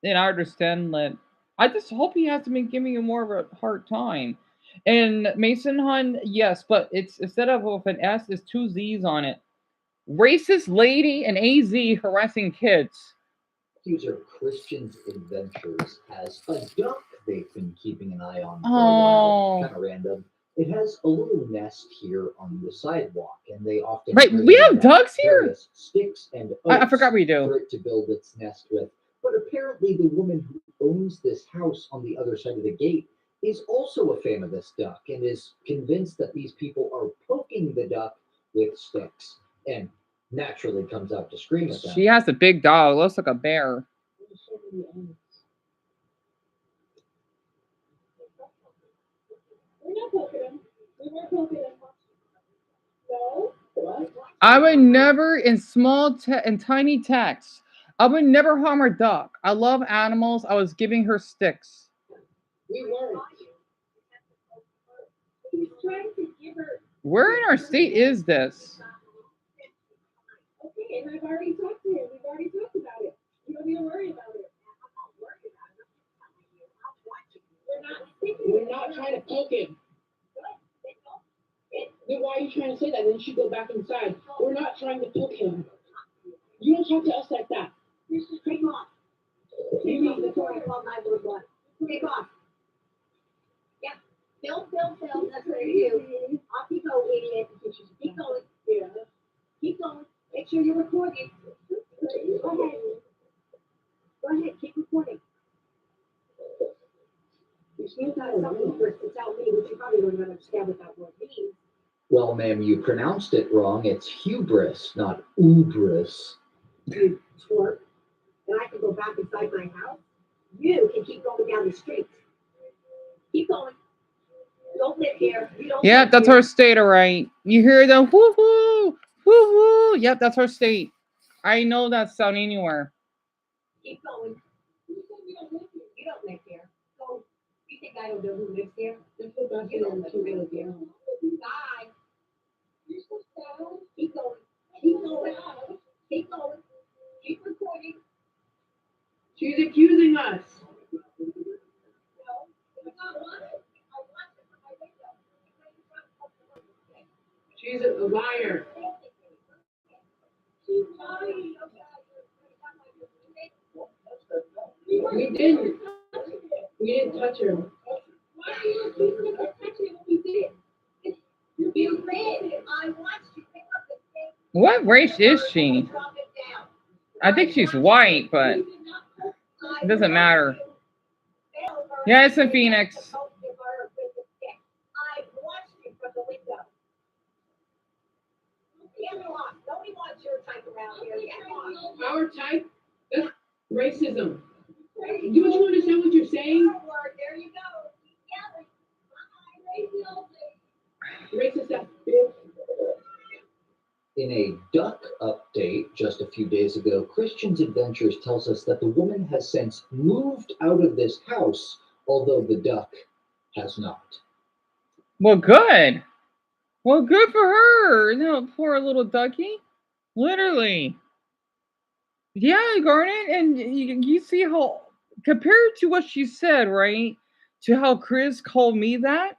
Speaker 1: And I understand that. I just hope he hasn't been giving you more of a hard time. And Mason Hun, yes, but it's instead of with an S, there's two Z's on it. Racist lady and AZ harassing kids.
Speaker 8: User Christian's Adventures has a duck they've been keeping an eye on for a
Speaker 1: Oh.
Speaker 8: while. Kind of random. It has a little nest here on the sidewalk, and they often
Speaker 1: Right,
Speaker 8: bring
Speaker 1: we
Speaker 8: it
Speaker 1: have
Speaker 8: down
Speaker 1: ducks here?
Speaker 8: various sticks and
Speaker 1: I
Speaker 8: oaks
Speaker 1: forgot we do.
Speaker 8: for it to build its nest with. But apparently, the woman who owns this house on the other side of the gate is also a fan of this duck and is convinced that these people are poking the duck with sticks, and naturally comes out to scream at them.
Speaker 1: She has a big dog, looks like a bear.
Speaker 7: We're not poking him. We weren't poking him. No? What?
Speaker 1: I would never, in in tiny text, I would never harm a duck. I love animals. I was giving her sticks.
Speaker 7: We weren't. He's trying to give her.
Speaker 1: Where in our state is this?
Speaker 7: Okay, and I've already talked to him. We've already talked about it. You don't need to worry about it.
Speaker 9: We're not trying to poke him. Then why are you trying to say that? Then she go back inside. We're not trying to poke him. You don't talk to us like that.
Speaker 7: Just take off. Take off the door and call 911. Take off. Yeah. Film. That's what you do. Off you go, idiot. Keep going. Yeah. Keep going. Make sure you're recording. Go ahead. Go ahead. Keep recording. You've got something first to tell me, which you probably don't even understand what that word means.
Speaker 8: Well, ma'am, you pronounced it wrong. It's hubris, not ubris.
Speaker 7: You twerp. And I can go back inside my house. You can keep going down the street. Keep going. You don't live here. You don't
Speaker 1: Yep,
Speaker 7: live
Speaker 1: that's
Speaker 7: here.
Speaker 1: our state, all right. You hear the whoo whoo, whoo whoo. Yep, that's our state. I know that sound anywhere.
Speaker 7: Keep going. You don't live here. So you think I don't know who lives here?
Speaker 9: Let's go back
Speaker 7: You
Speaker 9: in
Speaker 7: don't
Speaker 9: and
Speaker 7: live
Speaker 9: keep
Speaker 7: here.
Speaker 9: it again.
Speaker 7: Bye. Keep going. Keep going. Keep going. Keep recording.
Speaker 9: She's accusing us. She's a liar. We didn't. We didn't touch her.
Speaker 7: Why are you accusing us of touching what we did? You did. I watched you pick up the thing.
Speaker 1: What race is she?
Speaker 7: Drop it down.
Speaker 1: I think she's white, but it doesn't matter. Yeah, it's in Phoenix.
Speaker 7: I watched you from the window. Get off. Nobody wants your type around here. Get off.
Speaker 9: Our type? That's racism. Don't you understand what you're saying?
Speaker 7: There you go. Keep yelling.
Speaker 9: Racist ass bitch.
Speaker 8: In a duck update just a few days ago, Christian's Adventures tells us that the woman has since moved out of this house, although the duck has not.
Speaker 1: Well, good. Well, good for her. No, poor little ducky. Literally. Yeah, Garnet, and you see how compared to what she said, right? To how Chris called me that,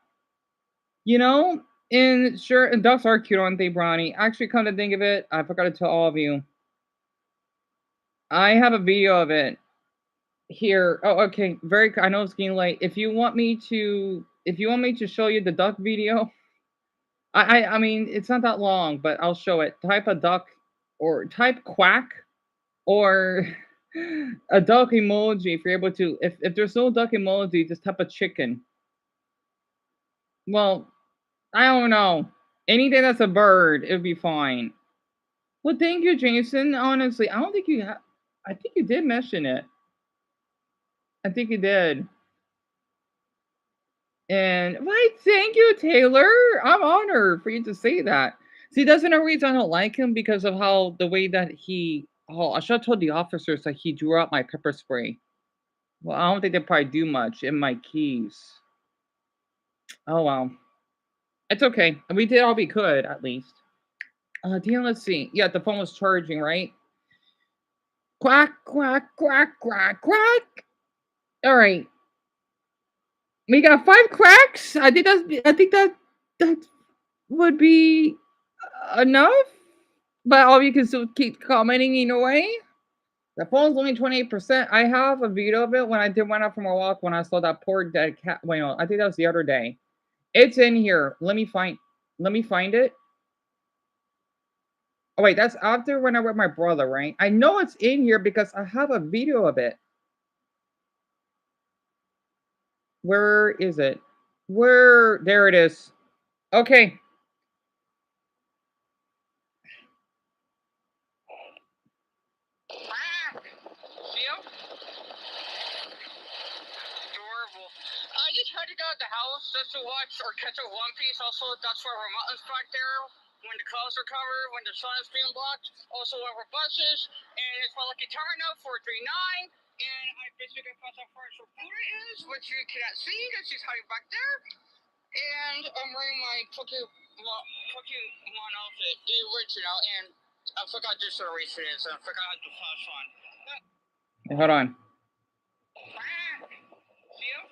Speaker 1: you know? And sure, and ducks are cute, aren't they, Bronny? Actually, come to think of it, I forgot to tell all of you. I have a video of it here. Oh, okay. I know it's getting late. If you want me to show you the duck video, I mean it's not that long, but I'll show it. Type a duck or type quack or a duck emoji if you're able to. If there's no duck emoji, just type a chicken. Well, I don't know. Anything that's a bird, it would be fine. Well, thank you, Jason. Honestly, I don't think you have. I think you did mention it. I think you did. And why, thank you, Taylor. I'm honored for you to say that. See, that's no reason I don't like him because of how the way that he. Oh, I should have told the officers that he drew out my pepper spray. Well, I don't think they probably do much in my keys. Oh well, it's okay. We did all we could at least. Dean, let's see. Yeah, the phone was charging, right? Quack, quack, quack, quack, quack. All right. We got 5 cracks. I think that would be enough. But all you can still keep commenting either way. The phone's only 28%. I have a video of it when I did went out for my walk when I saw that poor dead cat. Wait, no, I think that was the other day. It's in here. Let me find it. Oh wait, that's after when I with my brother, right? I know it's in here because I have a video of it. Where is it? Where there it is. Okay.
Speaker 2: See him? Adorable. I just tried to go out the house just to watch or catch up One Piece. Also, that's where our mountains back there. When the clouds are covered, when the sun is being blocked. Also, over buses. And it's my lucky terminal 439. And I basically found out where Buddha is, which you cannot see because she's hiding back there. And I'm wearing my Pokemon outfit, the original. And I forgot this iteration is. I forgot how to flash on.
Speaker 1: Hold on.
Speaker 2: See him?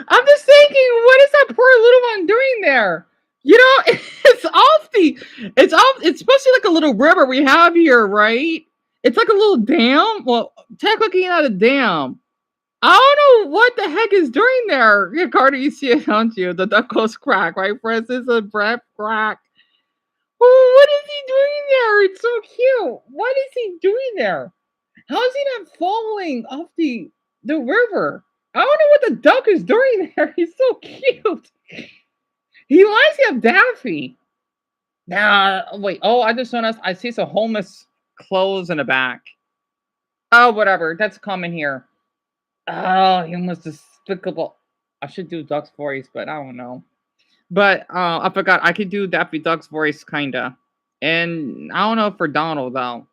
Speaker 1: I'm just thinking, what is that poor little one doing there? You know, it's supposed to be like a little river we have here, right? It's like a little dam. Well, technically not a dam. I don't know what the heck is doing there. Yeah, Carter, you see it, don't you? The duck goes crack, right? Francis and Brett crack. Oh, what is he doing there? It's so cute. What is he doing there? How is he not falling off the river? I don't know what the duck is doing there. He's so cute. He reminds me of Daffy. Nah, wait. Oh, I just noticed. I see some homeless clothes in the back. Oh, whatever. That's common here. Oh, he almost despicable. I should do Duck's voice, but I don't know. But I forgot I could do Daffy Duck's voice kinda. And I don't know for Donald though.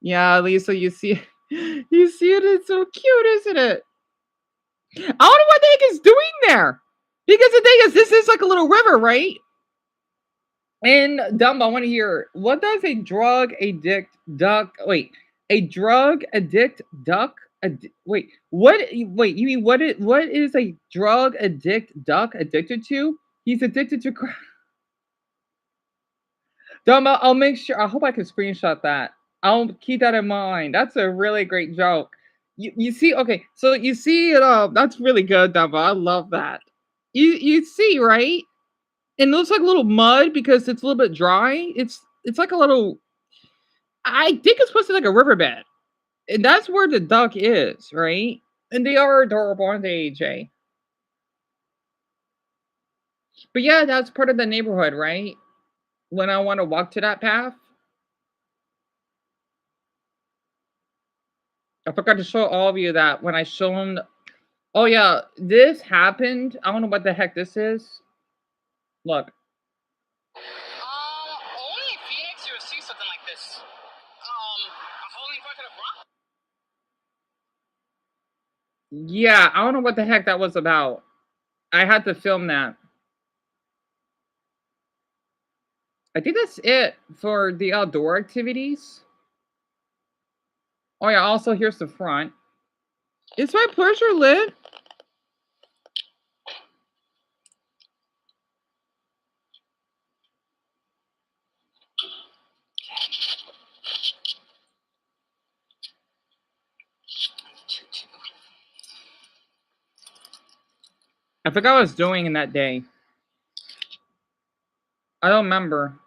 Speaker 1: Yeah, Lisa, you see you see it, it's so cute, isn't it? I don't know what the heck is doing there. Because the thing is, this is like a little river, right? And Dumbo, I want to hear what does a drug addict duck? Wait, a drug addict duck? Wait, what? Wait, you mean what is a drug addict duck addicted to? He's addicted to crack. Dumbo, I'll make sure. I hope I can screenshot that. I'll keep that in mind. That's a really great joke. You see, okay, so you see it. That's really good, Dumbo. I love that. You see, right? It looks like a little mud because it's a little bit dry. It's like a little. I think it's supposed to be like a riverbed, and that's where the duck is, right? And they are adorable, aren't they, AJ? But yeah, that's part of the neighborhood, right? When I want to walk to that path, I forgot to show all of you that when I shown. Oh yeah, this happened. I don't know what the heck this is. Look,
Speaker 2: Only in Phoenix you would see something like this. A holding bucket of rock.
Speaker 1: yeah, I don't know what the heck that was about. I had to film that. I think that's it for the outdoor activities. Oh yeah, also here's the front. Is my pleasure lit? I forgot what I was doing in that day. I don't remember.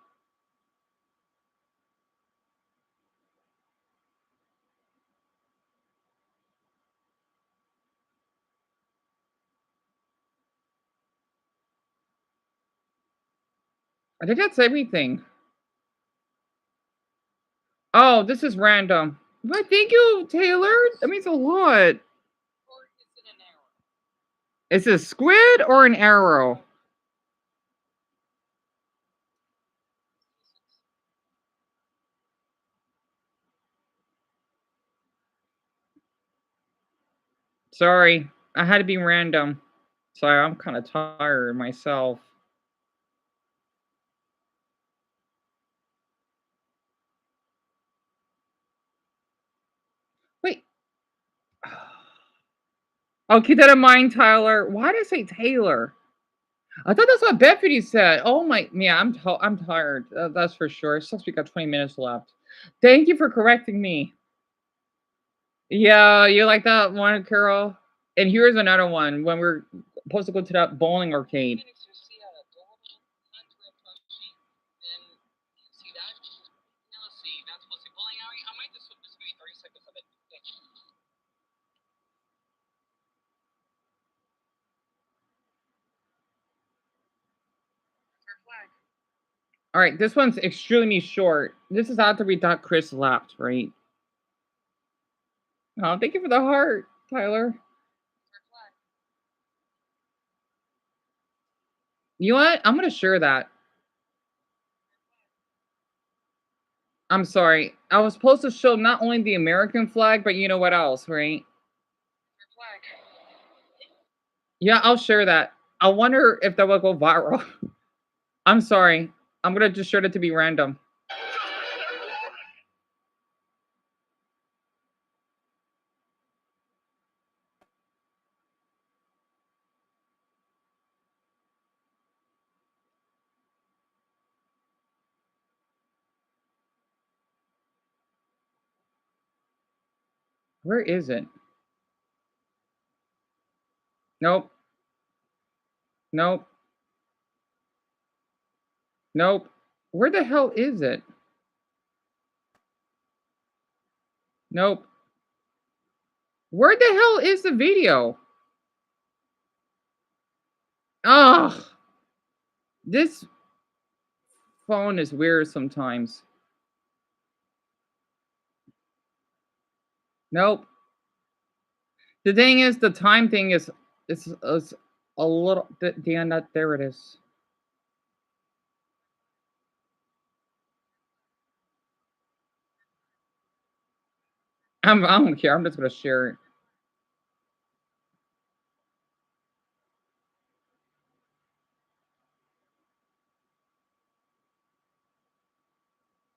Speaker 1: I think that's everything. Oh, this is random. But thank you, Taylor. That means a lot. Is it a squid or an arrow? Sorry, I had to be random. Sorry, I'm kind of tired myself. I'll keep that in mind, Tyler. Why did I say Taylor? I thought that's what Bethany said. Oh my, yeah, I'm tired. That's for sure. It's just we got 20 minutes left. Thank you for correcting me. Yeah, you like that one, Carol? And here's another one when we're supposed to go to that bowling arcade. All right, this one's extremely short. This is after we thought Chris left, right? Oh, thank you for the heart, Tyler. You know what? I'm gonna share that. I'm sorry. I was supposed to show not only the American flag, but you know what else, right? Yeah, I'll share that. I wonder if that will go viral. I'm sorry. I'm gonna just share it to be random. Where is it? Nope. Nope. Nope. Where the hell is it? Nope. Where the hell is the video? Ugh. This phone is weird sometimes. Nope. The thing is, the time thing is a little. Dan, that there it is. I don't care. I'm just gonna share it.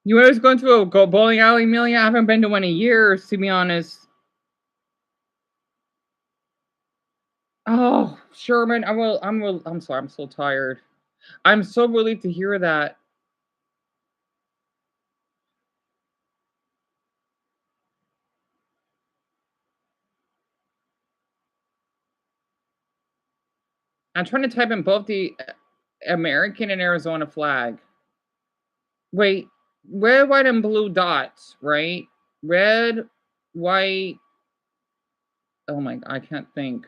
Speaker 1: You was going to a go bowling alley, Amelia? I haven't been to one in years, to be honest. Oh, Sherman, I will. I'm sorry. I'm so tired. I'm so relieved to hear that. I'm trying to type in both the American and Arizona flag. Wait, red, white, and blue dots, right? Red, white. Oh my, I can't think.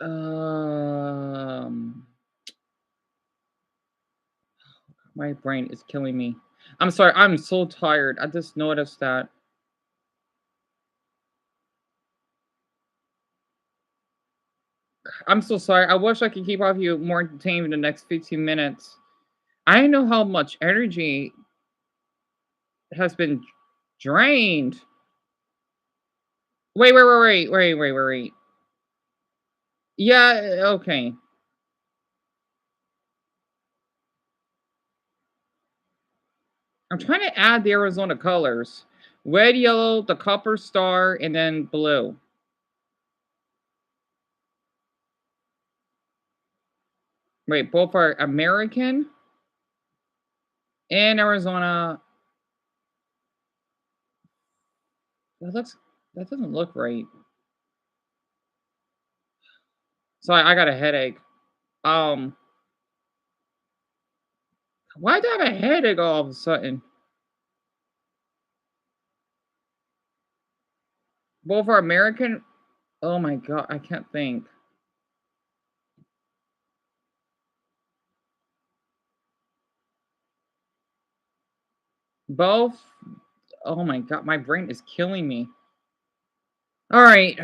Speaker 1: Um, my brain is killing me. I'm sorry. I'm so tired. I just noticed that. I'm so sorry. I wish I could keep off you more entertained in the next 15 minutes. I know how much energy has been drained. Wait. Yeah, okay. I'm trying to add the Arizona colors. Red, yellow, the copper star, and then blue. Wait, both are American and Arizona. That doesn't look right. Sorry, I got a headache. Um, why do I have a headache all of a sudden? Both are American. Oh my god, I can't think. Both. Oh my god, my brain is killing me. All right.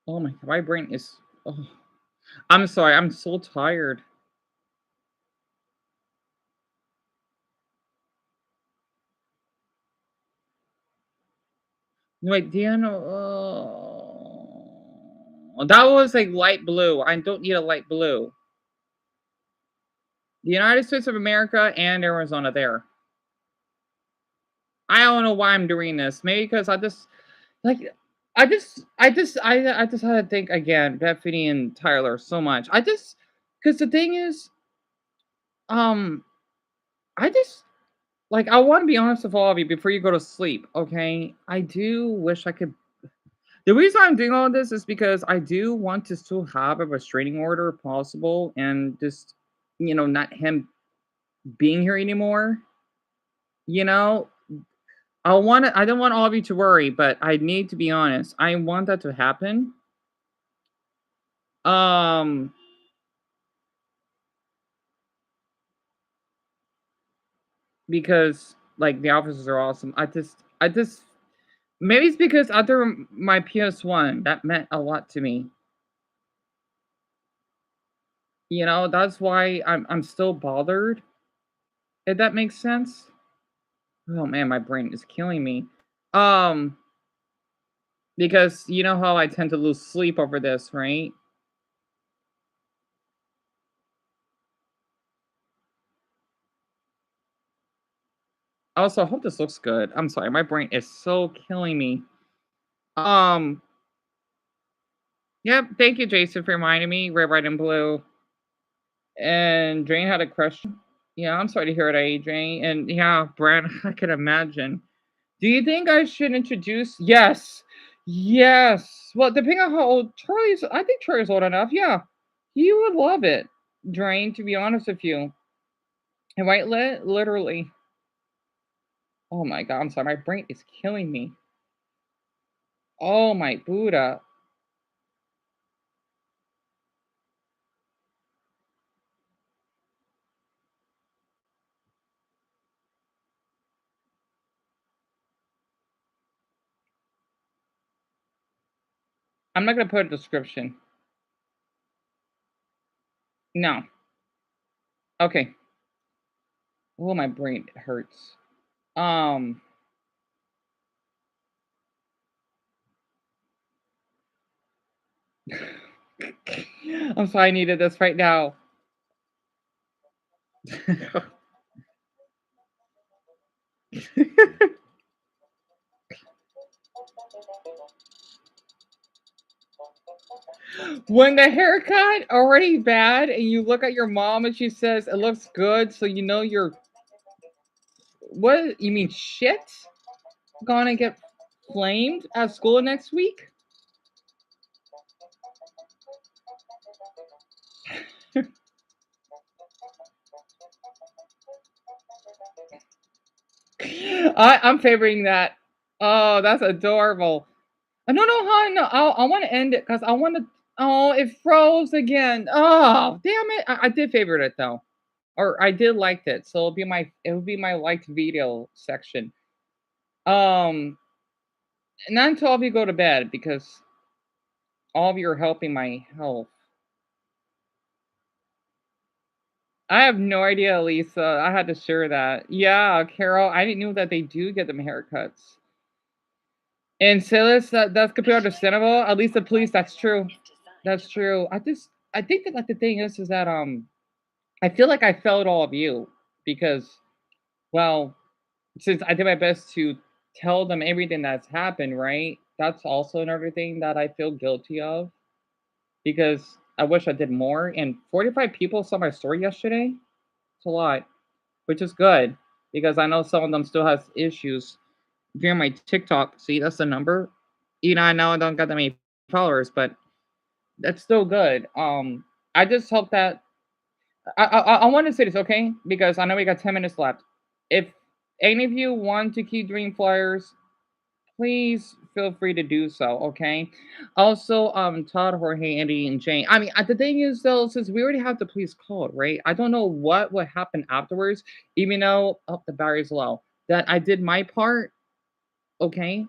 Speaker 1: Oh my god, my brain is. Oh, I'm sorry. I'm so tired. Wait, Deanna. That was a light blue. I don't need a light blue. The United States of America and Arizona there. I don't know why I'm doing this. Maybe because I just like I just had to think again, Bethany and Tyler so much. Because the thing is, um, I just like I want to be honest with all of you before you go to sleep. Okay, I do wish I could. The reason I'm doing all this is because I do want to still have a restraining order if possible, and just not him being here anymore. You know, I don't want all of you to worry, but I need to be honest. I want that to happen. Um, because like the officers are awesome. I just maybe it's because after my PS1 that meant a lot to me. That's why I'm still bothered. If that makes sense. Oh man, my brain is killing me. Um, because you know how I tend to lose sleep over this, right? Also, I hope this looks good. I'm sorry, my brain is so killing me. Um, yep, thank you, Jason, for reminding me. Red, white, and blue. And Jane had a question. Yeah, I'm sorry to hear that, Jane. And yeah, Brad, I can imagine. Do you think I should introduce? Yes. Yes. Well, depending on how old Charlie's, I think Charlie's old enough. Yeah. He would love it, Drain, to be honest with you. And right, literally. Oh my god, I'm sorry. My brain is killing me. Oh my Buddha. I'm not going to put a description. No. Okay. Oh, my brain hurts. Um, I'm sorry, I needed this right now. When the haircut already bad and you look at your mom and she says it looks good, so you know you're what you mean shit? Gonna get flamed at school next week? I'm favoring that. Oh, that's adorable. No, no, hon, no. I want to end it because I want to. Oh, it froze again. Oh, damn it! I did favorite it though, or I did liked it. So it would be my liked video section. Um, not until all of you go to bed because all of you are helping my health. I have no idea, Lisa. I had to share that. Yeah, Carol, I didn't know that they do get them haircuts. And Silas, that's completely understandable. At least the police, that's true. That's true. I think that like the thing is that I feel like I failed all of you because well, since I did my best to tell them everything that's happened, right? That's also another thing that I feel guilty of because I wish I did more. And 45 people saw my story yesterday. It's a lot, which is good because I know some of them still has issues via my TikTok. See, that's the number. I know I don't got that many followers, but that's still good. I just hope that I want to say this, okay? Because I know we got 10 minutes left. If any of you want to keep doing flyers, please feel free to do so, okay? Also, Todd, Jorge, Andy, and Jane. I mean, the thing is though, since we already have the police called, right? I don't know what would happen afterwards, even though the battery's low. That I did my part, okay?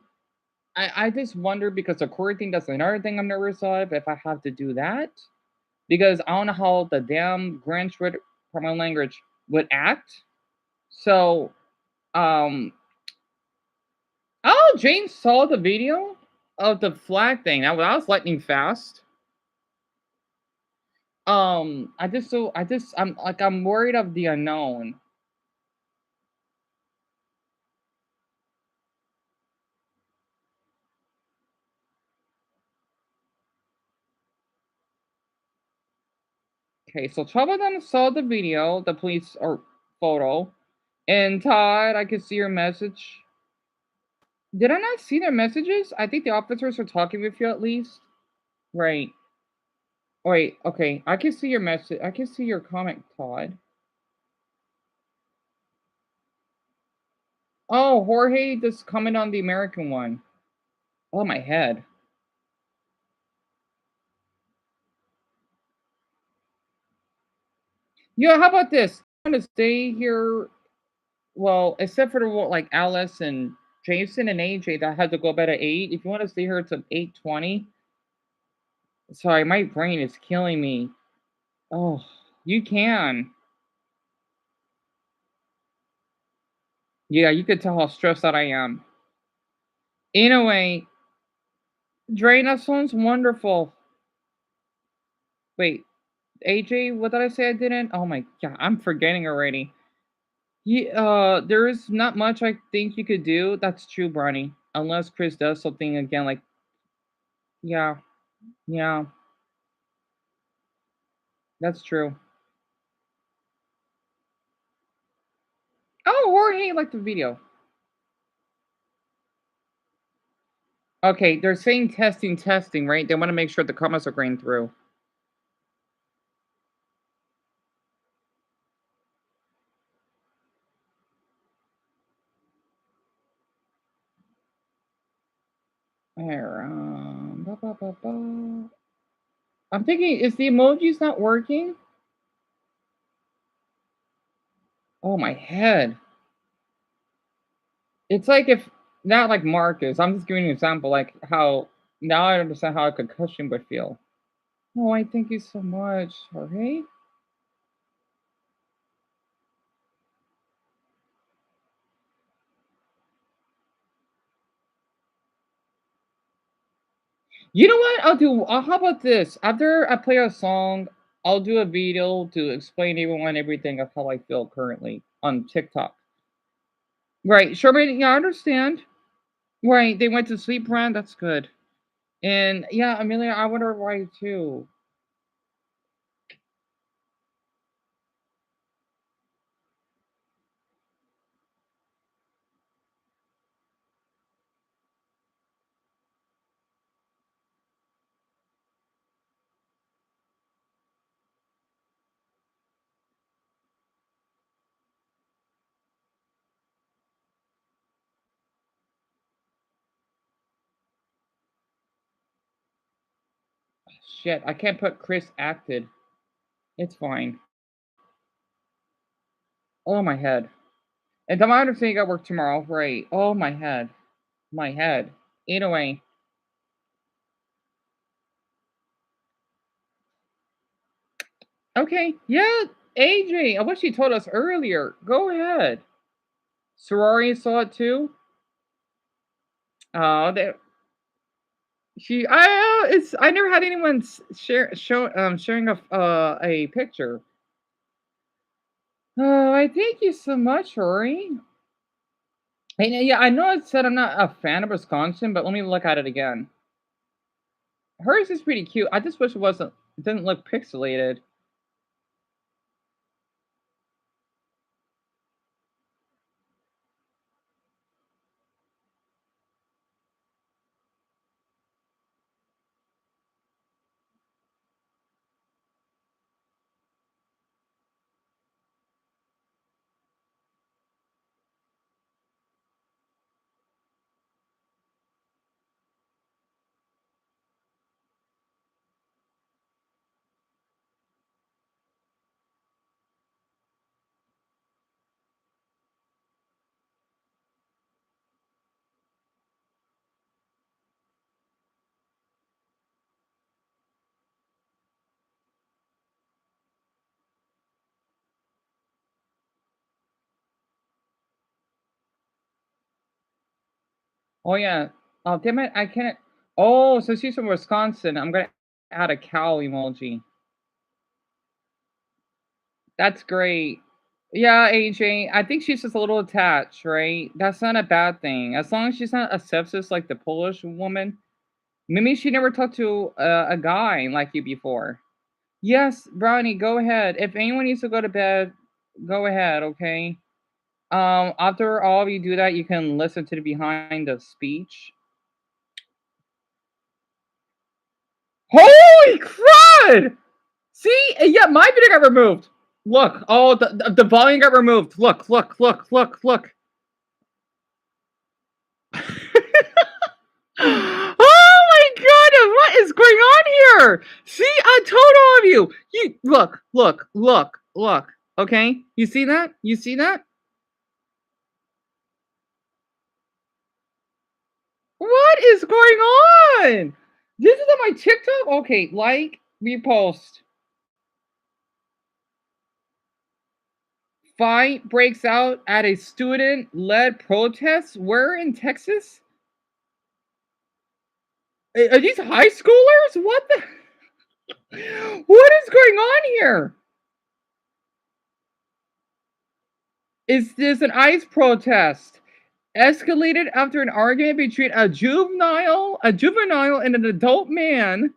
Speaker 1: I just wonder because the court thing, that's another thing I'm nervous of if I have to do that. Because I don't know how the damn Grinch would, from my language, would act. So, um, oh, Jane saw the video of the flag thing. That was lightning fast. I'm worried of the unknown. Okay, so 12 of them saw the video, the police or photo. And Todd, I could see your message. Did I not see their messages? I think the officers are talking with you at least. Right. Wait, okay. I can see your message. I can see your comment, Todd. Oh, Jorge just comment on the American one. Oh, my head. Yeah, how about this? I'm gonna stay here. Well, except for the like Alice and Jason and AJ that had to go bed at 8. If you want to stay here to 8:20, sorry, my brain is killing me. Oh, you can. Yeah, you could tell how stressed out I am. Anyway, Dre, that sounds wonderful. Wait, AJ, what did I say I didn't? Oh my god, I'm forgetting already. There is not much I think you could do. That's true, Bronny. Unless Chris does something again, like yeah, yeah, that's true. Oh, Jorge liked the video. Okay, they're saying testing, testing, right? They want to make sure the comments are going through. There, ba, ba, ba. I'm thinking, is the emojis not working? Oh, my head. It's like if not like Marcus. I'm just giving you an example, like how now I understand how a concussion would feel. Oh, I thank you so much. Okay. You know what? I'll do. How about this? After I play a song, I'll do a video to explain everyone everything of how I feel currently on TikTok. Right, Sherman. Yeah, I understand. Right, they went to sleep, Brand. That's good. And yeah, Amelia, I wonder why too. Shit, I can't put Chris acted. It's fine. Oh my head. And then I understand you got work tomorrow, right? Oh my head. My head. Anyway. Okay. Yeah, AJ. I wish you told us earlier. Go ahead. Sorority saw it too. They, she. I never had anyone sharing a picture. Oh, I thank you so much, Rory. And yeah, I know I said I'm not a fan of Wisconsin, but let me look at it again. Hers is pretty cute. I just wish it didn't look pixelated. Oh yeah. Oh damn it! I can't. Oh, so she's from Wisconsin. I'm gonna add a cow emoji. That's great. Yeah, AJ, I think she's just a little attached, right? That's not a bad thing. As long as she's not a sepsis like the Polish woman. Maybe she never talked to a guy like you before. Yes, Brownie, go ahead. If anyone needs to go to bed, go ahead, okay? After all of you do that, you can listen to the behind the speech. Holy crud! See, yeah, my video got removed. Look, oh, the volume got removed. Look, look, look, look, look. Oh my goodness, what is going on here? See, I told all of you. You look, look, look, look. Okay, you see that? You see that? What is going on? This is on my TikTok. Okay, like, repost. Fight breaks out at a student-led protest. Where in Texas? Are these high schoolers? What the? What is going on here? Is this an ICE protest? Escalated after an argument between a juvenile and an adult man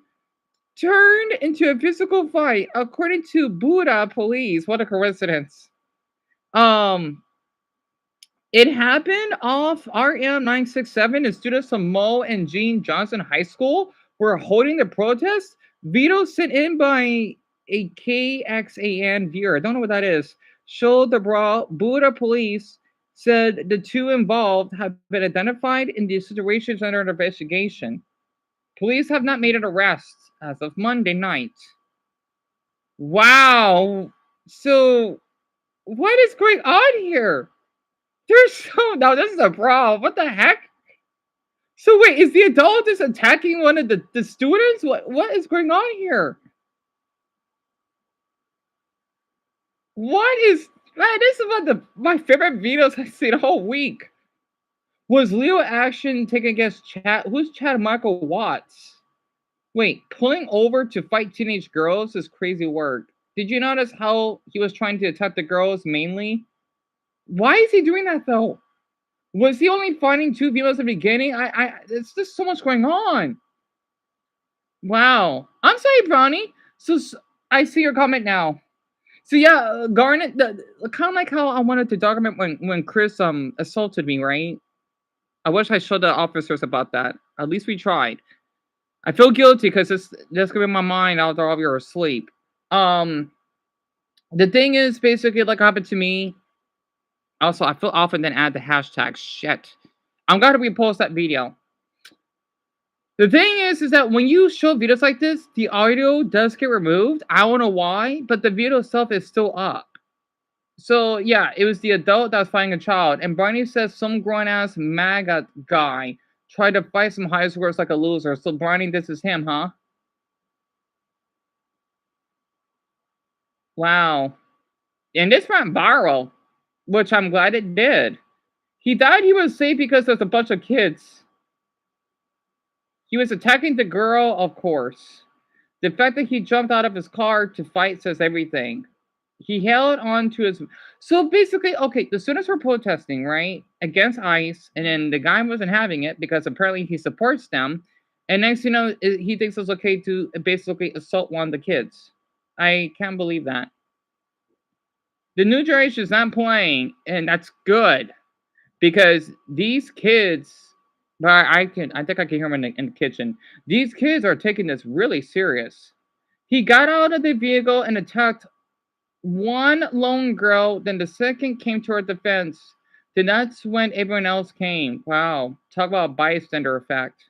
Speaker 1: turned into a physical fight, according to Buda police. What a coincidence. Um, it happened off RM 967 as students from Mo and Jean Johnson High School were holding the protest. Video sent in by a KXAN viewer, I don't know what that is, showed the brawl. Buda police said the two involved have been identified in the situations under investigation. Police have not made an arrest as of Monday night. Wow. So, what is going on here? There's so now this is a problem. What the heck? So wait, is the adult just attacking one of the students? What is going on here? What is man? This is one of my favorite videos I've seen all week. Was Leo action taken against Chad? Who's Chad Michael Watts? Wait, pulling over to fight teenage girls is crazy work. Did you notice how he was trying to attack the girls mainly? Why is he doing that though? Was he only finding two females at the beginning? It's just so much going on. Wow. I'm sorry, Brownie. I see your comment now. So yeah, Garnet, kind of like how I wanted to document when Chris assaulted me, right? I wish I showed the officers about that. At least we tried. I feel guilty because this could be in my mind after all of you are asleep. Um, the thing is basically like happened to me. Also, I feel often then add the hashtag shit. I'm gonna repost that video. The thing is that when you show videos like this, the audio does get removed. I don't know why, but the video itself is still up. So yeah, it was the adult that was fighting a child, and Barney says some grown ass MAGA guy tried to fight some high schoolers like a loser. So Barney, this is him, huh? Wow. And this went viral, which I'm glad it did. He died he was safe because there's a bunch of kids. He was attacking the girl, of course. The fact that he jumped out of his car to fight says everything. He held on to his. So basically, okay, the students were protesting, right, against ICE, and then the guy wasn't having it because apparently he supports them. And next, he thinks it's okay to basically assault one of the kids. I can't believe that. The new generation is not playing, and that's good because these kids. But I think I can hear him in the kitchen. These kids are taking this really serious. He got out of the vehicle and attacked one lone girl, then the second came toward the fence. Then that's when everyone else came. Wow. Talk about bystander effect.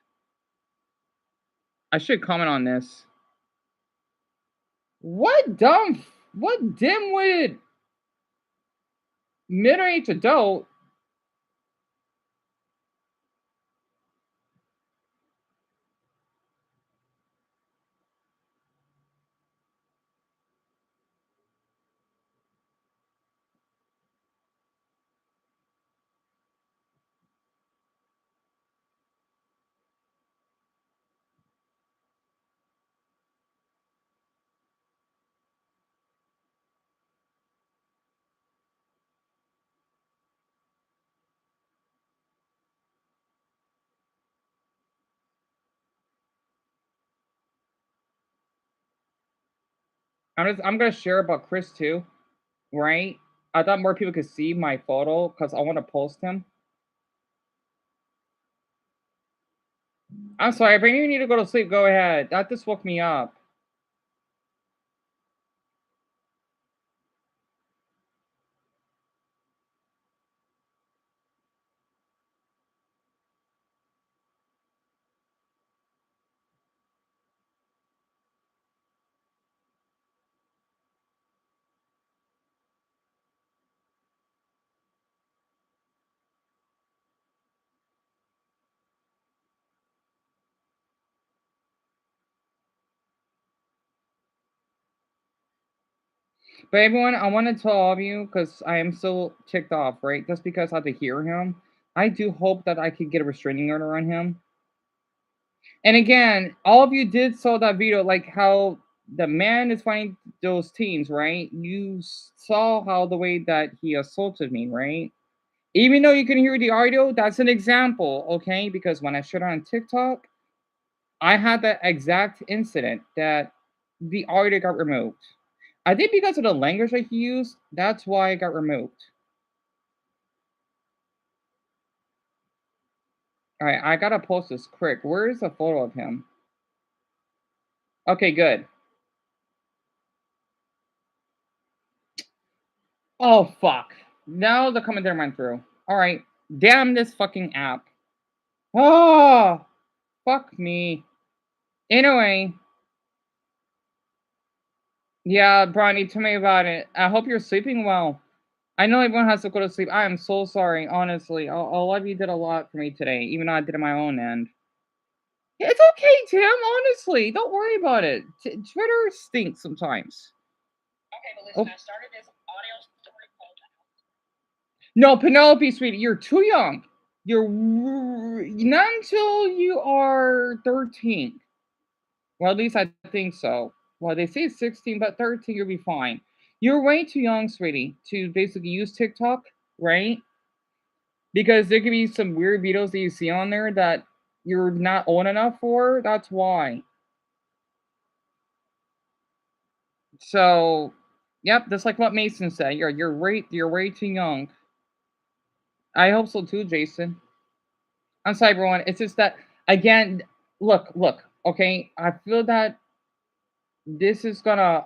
Speaker 1: I should comment on this. What dimwitted middle-aged adult I'm gonna share about Chris too, right? I thought more people could see my photo because I want to post him. I'm sorry, if any of you need to go to sleep, go ahead. That just woke me up. But everyone, I want to tell all of you because I am still ticked off, right? Just because I had to hear him. I do hope that I could get a restraining order on him. And again, all of you did saw that video, like how the man is fighting those teens, right? You saw how the way that he assaulted me, right? Even though you can hear the audio, that's an example, okay? Because when I showed it on TikTok, I had that exact incident that the audio got removed. I think because of the language that he used, that's why it got removed. All right, I gotta post this quick. Where is the photo of him? Okay, good. Oh fuck! Now the commentary went through. All right, damn this fucking app. Oh, fuck me. Anyway, yeah, Bronny, tell me about it. I hope you're sleeping well. I know everyone has to go to sleep. I am so sorry, honestly. All of you did a lot for me today, even though I did it on my own end. It's okay, Tim. Honestly, don't worry about it. Twitter stinks sometimes.
Speaker 5: Okay, but listen, I started this audio story called.
Speaker 1: No, Penelope, sweetie, you're too young. You're not until you are 13. Well, at least I think so. Well, they say 16, but 13, you'll be fine. You're way too young, sweetie, to basically use TikTok, right? Because there could be some weird videos that you see on there that you're not old enough for. That's why. So, yep, just like what Mason said, you're way too young. I hope so too, Jason. I'm sorry, everyone. It's just that again. Look. Okay, I feel that this is gonna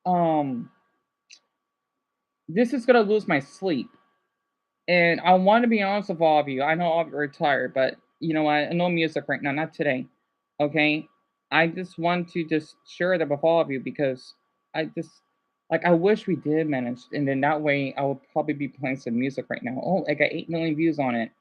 Speaker 1: um this is gonna lose my sleep, and I want to be honest with all of you. I know all of you are tired, but you know what? No music right now, not today. Okay, I just want to just share that with all of you because I just like I wish we did manage, and then that way I would probably be playing some music right now. Oh, I got 8 million views on it.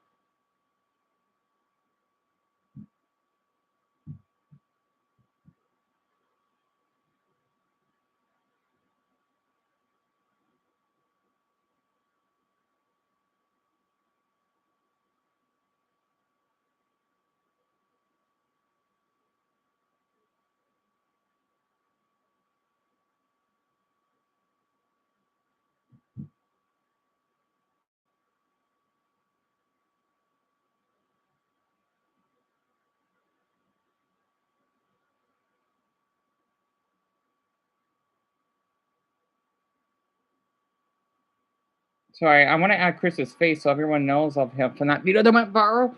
Speaker 1: Sorry, I want to add Chris's face so everyone knows of him for that video that went viral.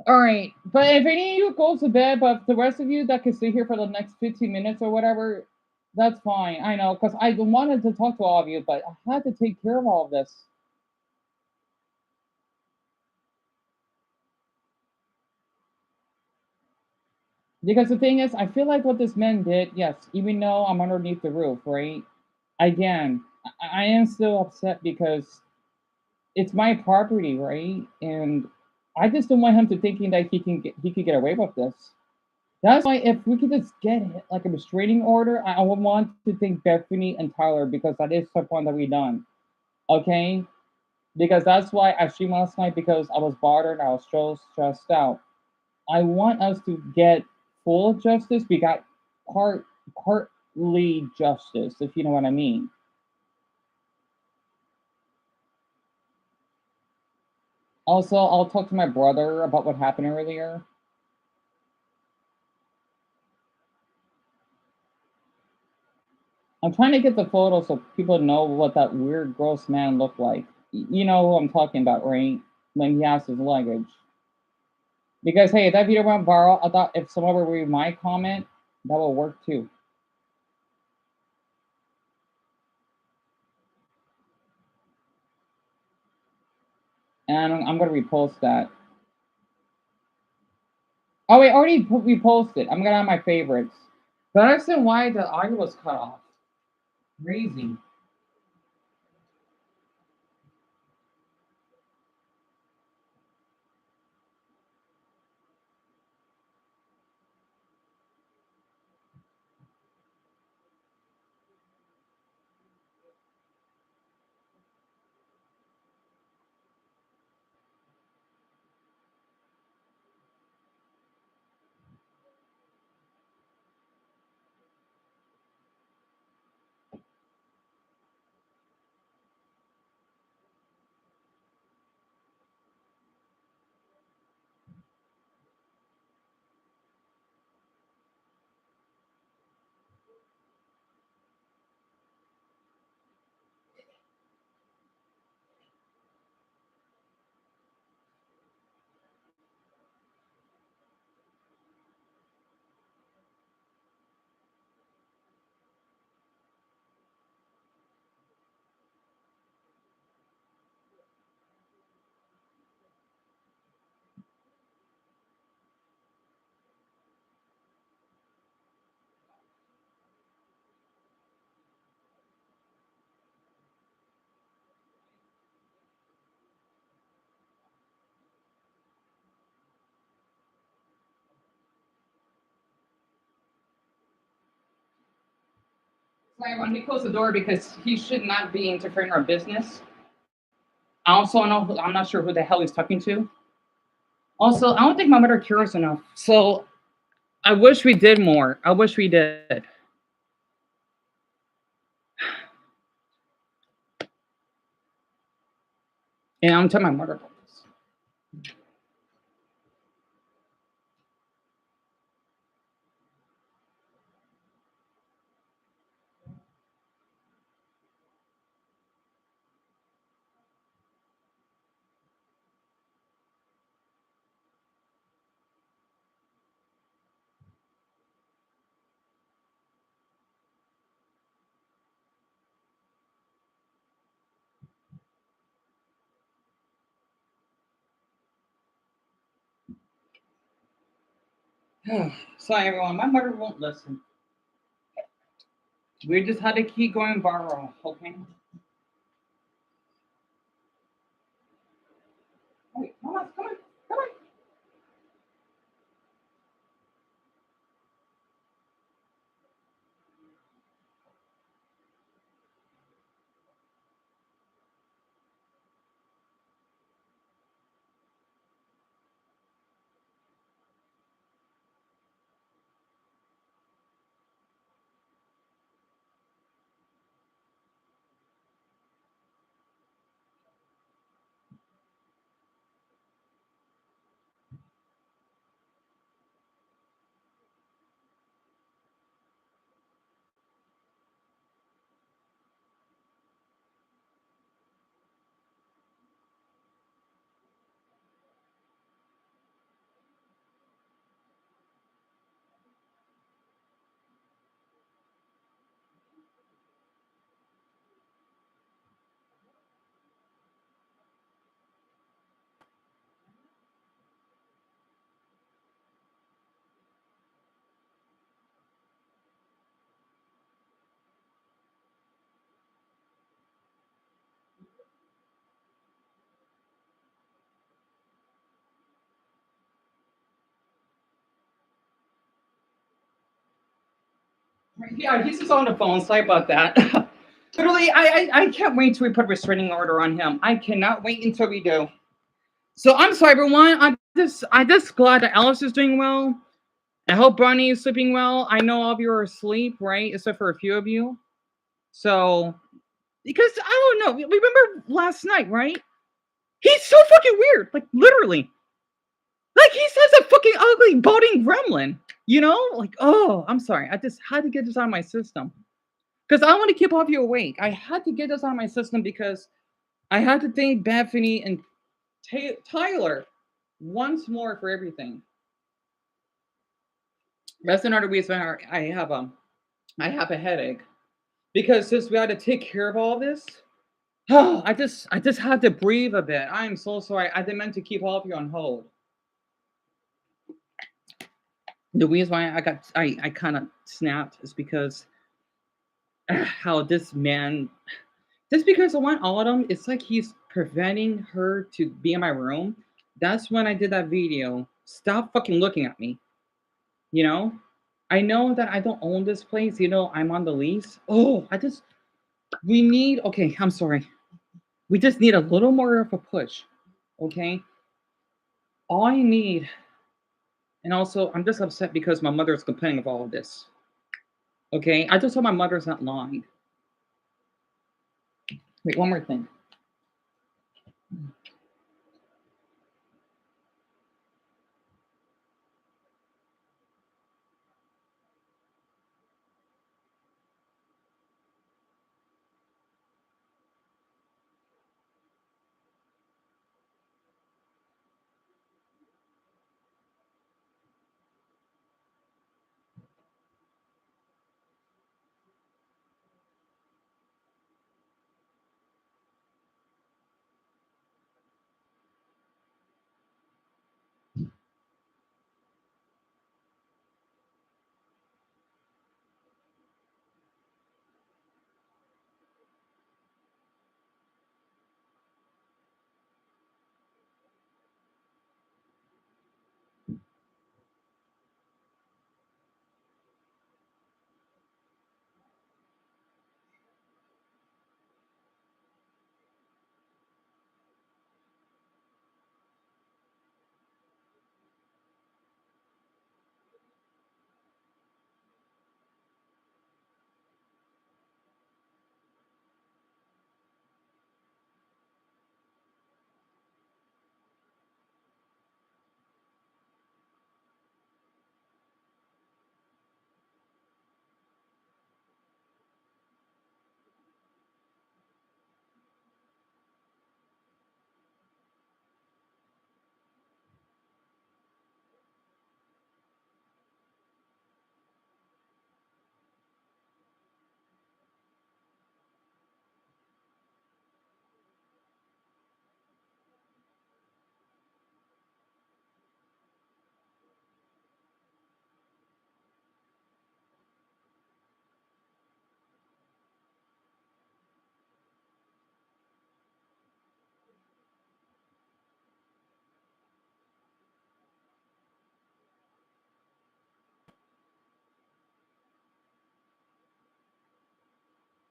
Speaker 1: All right, but if any of you goes to bed, but the rest of you that can stay here for the next 15 minutes or whatever, that's fine. I know, because I wanted to talk to all of you, but I had to take care of all of this. Because the thing is, I feel like what this man did, yes, even though I'm underneath the roof, right? Again, I am still upset because it's my property, right? And I just don't want him to thinking that he could get away with this. That's why if we could just get like a restraining order, I would want to thank Bethany and Tyler because that is someone that we done. Okay? Because that's why I streamed last night because I was bothered, I was so stressed out. I want us to get full justice. We got partly justice, if you know what I mean. Also, I'll talk to my brother about what happened earlier. I'm trying to get the photo so people know what that weird, gross man looked like. You know who I'm talking about, right? When he has his luggage. Because hey, if that video went viral, I thought if someone would read my comment, that will work too. And I'm gonna repost that. Oh wait, already reposted. I'm gonna have my favorites. But I understand why the audio was cut off. Crazy. Sorry, let me close the door because he should not be interfering in our business. I also know I'm not sure who the hell he's talking to. Also, I don't think my mother cures enough. So I wish we did more. I wish we did. And I'm telling my mother about this. Sorry, everyone. My mother won't listen. We just had to keep going viral, okay? Wait, come on, come on, come on. Yeah, he's just on the phone. Sorry about that. Literally, I can't wait till we put a restraining order on him. I cannot wait until we do. So I'm sorry, everyone. I just glad that Alice is doing well. I hope Bonnie is sleeping well. I know all of you are asleep, right? Except for a few of you. So because I don't know. Remember last night, right? He's so fucking weird. Like literally. Like he says a fucking ugly balding gremlin. You know? Like, oh, I'm sorry. I just had to get this out of my system. Because I want to keep all of you awake. I had to get this on my system because I had to thank Bethany and Tyler once more for everything. That's another reason I have a headache because since we had to take care of all this, I just had to breathe a bit. I am so sorry. I didn't mean to keep all of you on hold. The reason why I kind of snapped is because how this man, just because I want Autumn, it's like he's preventing her to be in my room. That's when I did that video. Stop fucking looking at me. You know, I know that I don't own this place. You know, I'm on the lease. Oh, we need. Okay, I'm sorry. We just need a little more of a push. Okay, all I need, and also I'm just upset because my mother is complaining of all of this. Okay, I just hope my mother's not lying. Wait, one more thing.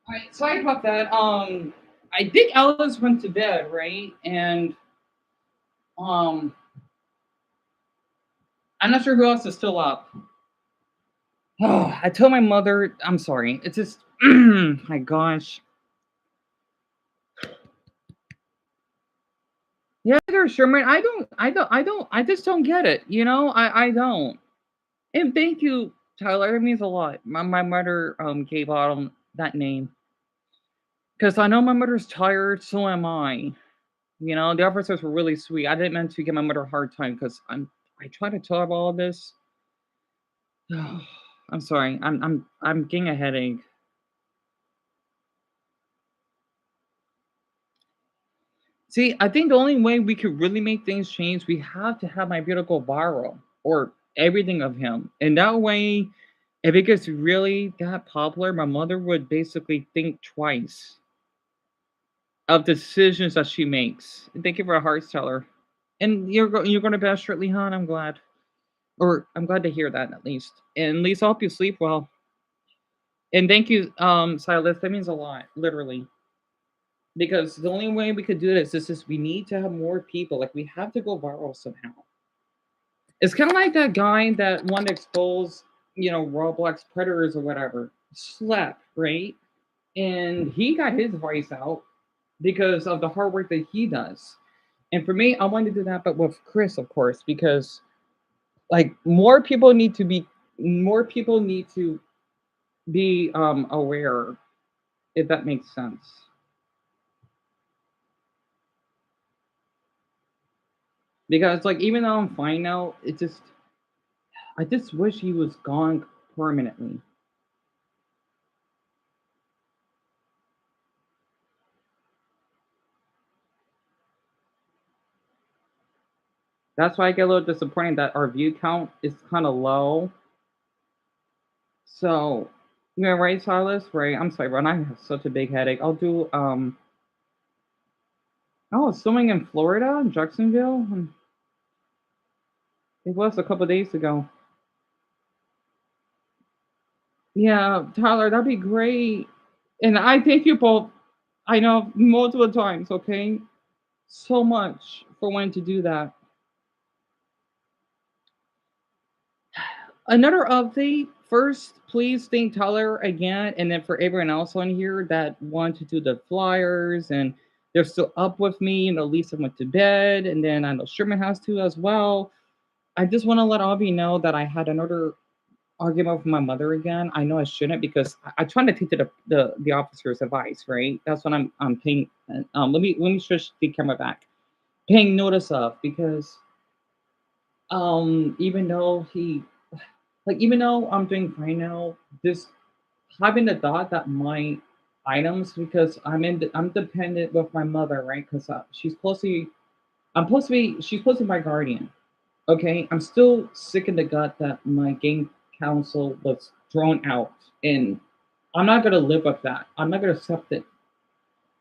Speaker 1: All right, sorry about that. I think Alice went to bed, right? And um, I'm not sure who else is still up. Oh, I told my mother. I'm sorry. It's just, my gosh. Yeah, Sherman. I just don't get it. You know, I don't. And thank you, Tyler. It means a lot. My mother gave Autumn that name because I know my mother's tired. So am I. You know, the officers were really sweet. I didn't mean to give my mother a hard time because I try to tell her all this. I'm sorry. I'm getting a headache. See, I think the only way we could really make things change, we have to have my video go viral or everything of him. And that way, if it gets really that popular, my mother would basically think twice of decisions that she makes. Thank you for a heart teller. And you're going to best shortly, hon. I'm glad, or I'm glad to hear that at least. And at least I hope you sleep well. And thank you, Silas. That means a lot, literally. Because the only way we could do this is we need to have more people. Like we have to go viral somehow. It's kind of like that guy that wanted to expose, Roblox predators or whatever. Slept, right? And he got his voice out because of the hard work that he does. And for me, I wanted to do that, but with Chris, of course, because like more people need to be aware if that makes sense. Because like even though I'm fine now, it just I just wish he was gone permanently. That's why I get a little disappointed that our view count is kind of low. So, yeah, right, Silas, right? I'm sorry, but I have such a big headache. I'll do oh, swimming in Florida, in Jacksonville. It was a couple days ago. Yeah, Tyler, that'd be great. And I thank you both. I know multiple times. Okay, so much for wanting to do that. Another update. First, please thank Tyler again, and then for everyone else on here that wanted to do the flyers and they're still up with me. You know, Lisa went to bed, and then I know Sherman has to as well. I just want to let all of you know that I had another argument with my mother again. I know I shouldn't because I try to take the officer's advice, right? That's what I'm paying. Let me switch the camera back. Paying notice of because even though he like even though I'm doing fine now, this having the thought that my items because I'm dependent with my mother, right? Because she's supposed to be I'm supposed to be she's supposed to be my guardian. Okay, I'm still sick in the gut that my game counsel was thrown out, and I'm not gonna live with that. I'm not gonna accept it.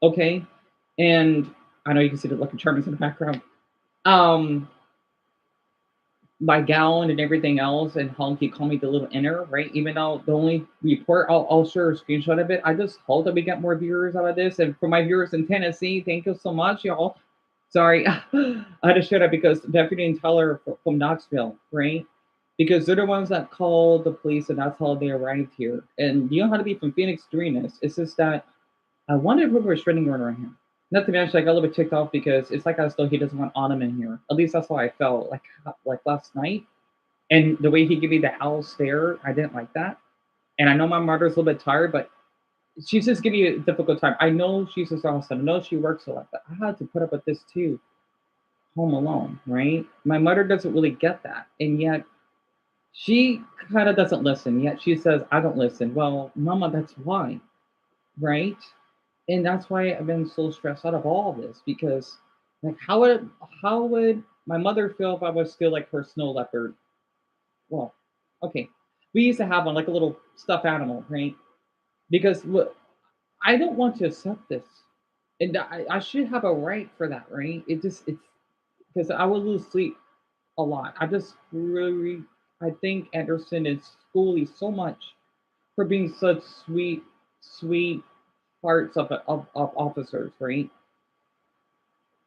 Speaker 1: Okay, and I know you can see the Lucky Charms in the background. Um, my gown and everything else, and how he called me the little inner, right? Even though the only report I'll share a screenshot of it. I just hope that we get more viewers out of this, and for my viewers in Tennessee, thank you so much, y'all. Sorry, I had to share that because Deputy and Teller from Knoxville, right? Because they're the ones that called the police, and that's how they arrived here. And you know how to be from Phoenix doing this. It's just that I wanted to put a restraining order on him. Not to mention, I got a little bit ticked off because it's like as though he doesn't want Autumn in here. At least that's how I felt, like last night. And the way he gave me the owl stare, I didn't like that. And I know my mother's a little bit tired, but she's just giving me a difficult time. I know she's exhausted. I know she works a lot, but I had to put up with this too home alone, right? My mother doesn't really get that. And yet she kind of doesn't listen. Yet she says, I don't listen. Well, mama, that's why, right? And that's why I've been so stressed out of all of this because like how would my mother feel if I was still like her snow leopard? Well, okay. We used to have one like a little stuffed animal, right? Because look, I don't want to accept this. And I should have a right for that, right? It's because I would lose sleep a lot. I just really I think Anderson is schooling so much for being such sweet parts of officers, right?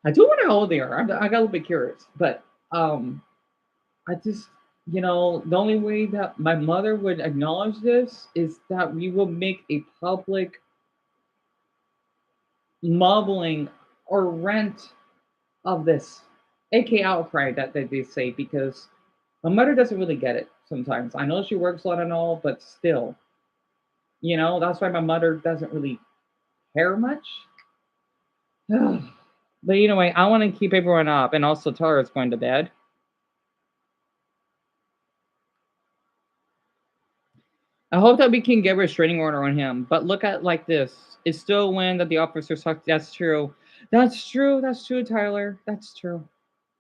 Speaker 1: I do wonder how old they are. I got a little bit curious, but I just the only way that my mother would acknowledge this is that we will make a public mumbling or rent of this, aka outcry that they say because my mother doesn't really get it sometimes. I know she works a lot and all, but still, that's why my mother doesn't really care much. But anyway, I want to keep everyone up and also tell her it's going to bed. I hope that we can get a restraining order on him. But look at like this. It's still a win that the officer talked. That's true. That's true. That's true, Tyler. That's true.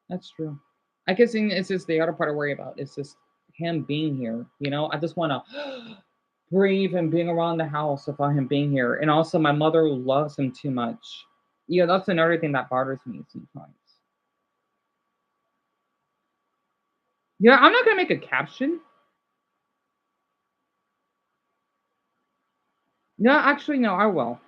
Speaker 1: That's true. I guess it's just the other part to worry about. It's just him being here. I just want to breathe and being around the house without him being here. And also, my mother loves him too much. That's another thing that bothers me sometimes. Yeah, I'm not gonna make a caption. No, actually, no, I will.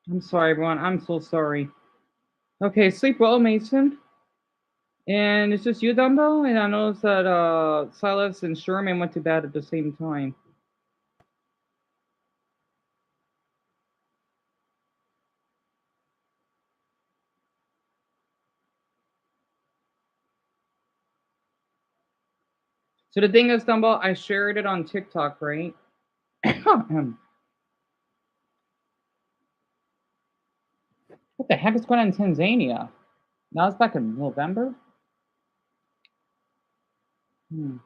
Speaker 1: I'm sorry, everyone. I'm so sorry. Okay, sleep well, Mason. And it's just you, Dumbo. And I noticed that Silas and Sherman went to bed at the same time. So the thing is, Dumbo, I shared it on TikTok, right? What the heck is going on in Tanzania? That was back in November? Hmm.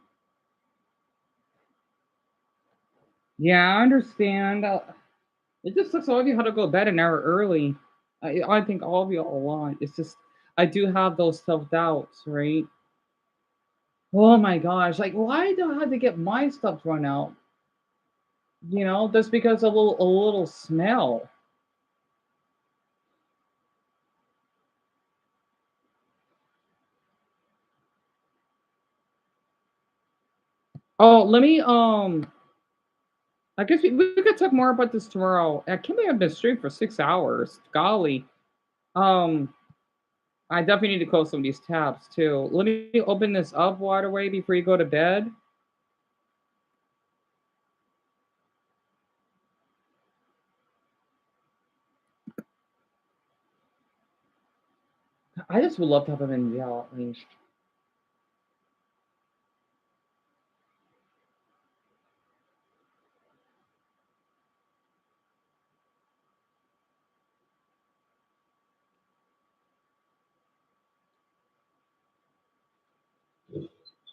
Speaker 1: Yeah, I understand. It just sucks all of you had to go to bed an hour early. I think all of you a lot. It's just, I do have those self doubts, right? Oh my gosh. Like, why do I have to get my stuff run out? Just because a little smell. Oh, let me, I guess we could talk more about this tomorrow. I can't believe I've been streaming for 6 hours. Golly. Um, I definitely need to close some of these tabs too. Let me open this up, Waterway, before you go to bed. I just would love to have him in jail at least.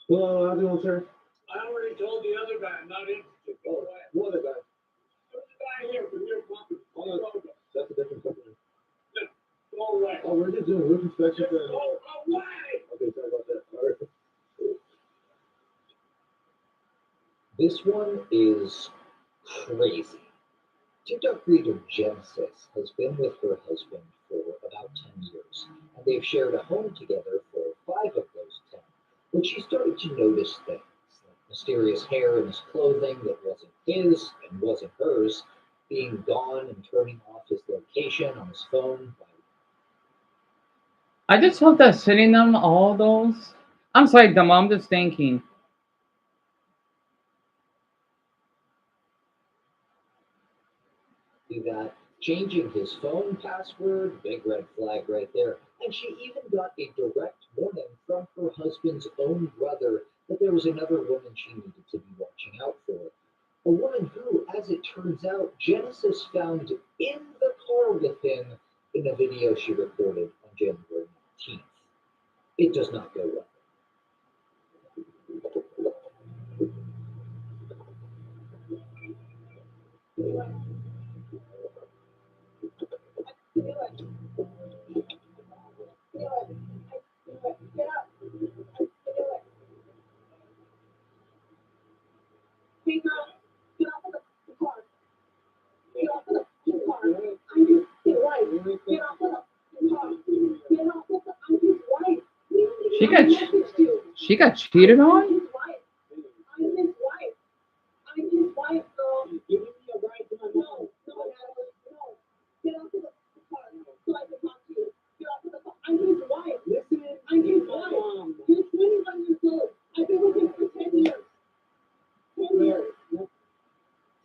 Speaker 4: Hello, how's it going, sir?
Speaker 9: I already told the other guy I'm not interested. Go away.
Speaker 4: What other guy?
Speaker 9: There's a guy here from your company.
Speaker 4: Oh, that's a different company.
Speaker 9: Go away.
Speaker 4: Oh, we're just doing roof inspection.
Speaker 9: Go away.
Speaker 4: Okay, sorry about that. Sorry.
Speaker 8: This one is crazy. TikTok creator Genesis has been with her husband for about 10 years, and they've shared a home together for 5 of those 10. But she started to notice things, like mysterious hair in his clothing that wasn't his and wasn't hers, being gone and turning off his location on his phone.
Speaker 1: I just hope that sending them all those. I'm sorry, Dumbo. I'm just thinking.
Speaker 8: That changing his phone password, big red flag right there. And she even got a direct warning from her husband's own brother that there was another woman she needed to be watching out for. A woman who, as it turns out, Genesis found in the car with him in a video she recorded on January 19th. It does not go well.
Speaker 7: Hey girl, get off of the car. Get off of the car. I'm just your wife. Get off of the car. Get off of the. I'm his wife.
Speaker 1: She got cheated
Speaker 7: I'm
Speaker 1: on?
Speaker 7: his wife. I'm his wife. I'm his wife, girl.
Speaker 9: You're giving me a ride to my mom.
Speaker 7: No, Natalie, no. Get off of the car so I can talk to you. Get off of the car. I'm his wife.
Speaker 9: Listen,
Speaker 7: I'm his
Speaker 9: my
Speaker 7: wife.
Speaker 9: mom.
Speaker 7: You're 21 years old. I've been with him for 10 years. 10 years.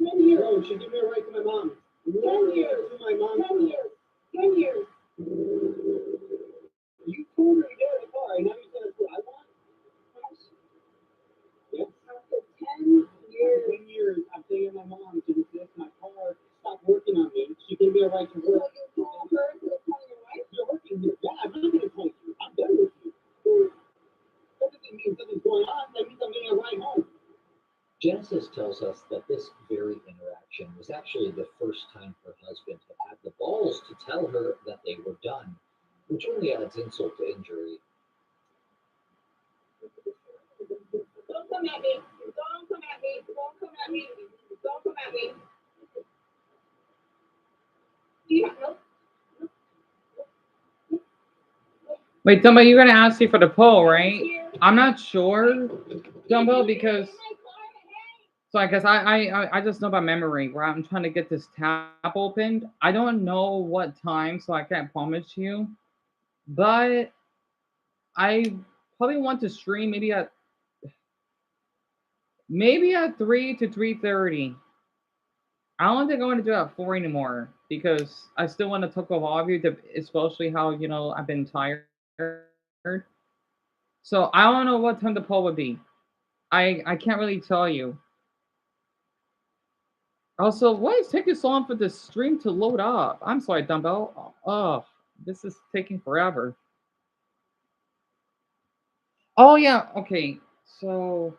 Speaker 7: 10 years.
Speaker 9: Bro, she give me a ride to my mom.
Speaker 7: 10 years.
Speaker 9: To my mom.
Speaker 7: 10 years. 10 years.
Speaker 9: You told her to get in the car, and now you said that's what I want? Yep.
Speaker 7: After 10 years.
Speaker 9: 10 years, I'm paying my mom to dismiss my car, stop working on me. She gave me a right to
Speaker 7: So
Speaker 9: work.
Speaker 7: you told her to tell your wife?
Speaker 9: You're working here. Yeah, I'm not going to tell you. I'm done with you. That doesn't mean something's going on. That means I'm getting a ride home.
Speaker 8: Genesis tells us that this very interaction was actually the first time her husband had the balls to tell her that they were done, which only adds insult to injury.
Speaker 7: Don't come at me. Don't come at me. Don't come at me. Don't come at me. No.
Speaker 1: Wait, Dumbo, you're gonna ask me for the poll, right? I'm not sure, Dumbo, because So I guess I just know by memory where I'm trying to get this tab opened. I don't know what time, so I can't promise you. But I probably want to stream maybe at 3 to 3:30. I don't think I want to do it at 4 anymore because I still want to talk with all of you, especially how I've been tired. So I don't know what time the poll would be. I can't really tell you. Also, why is taking so long for the stream to load up? I'm sorry, Dumbbell. Oh, this is taking forever. Oh yeah, okay. So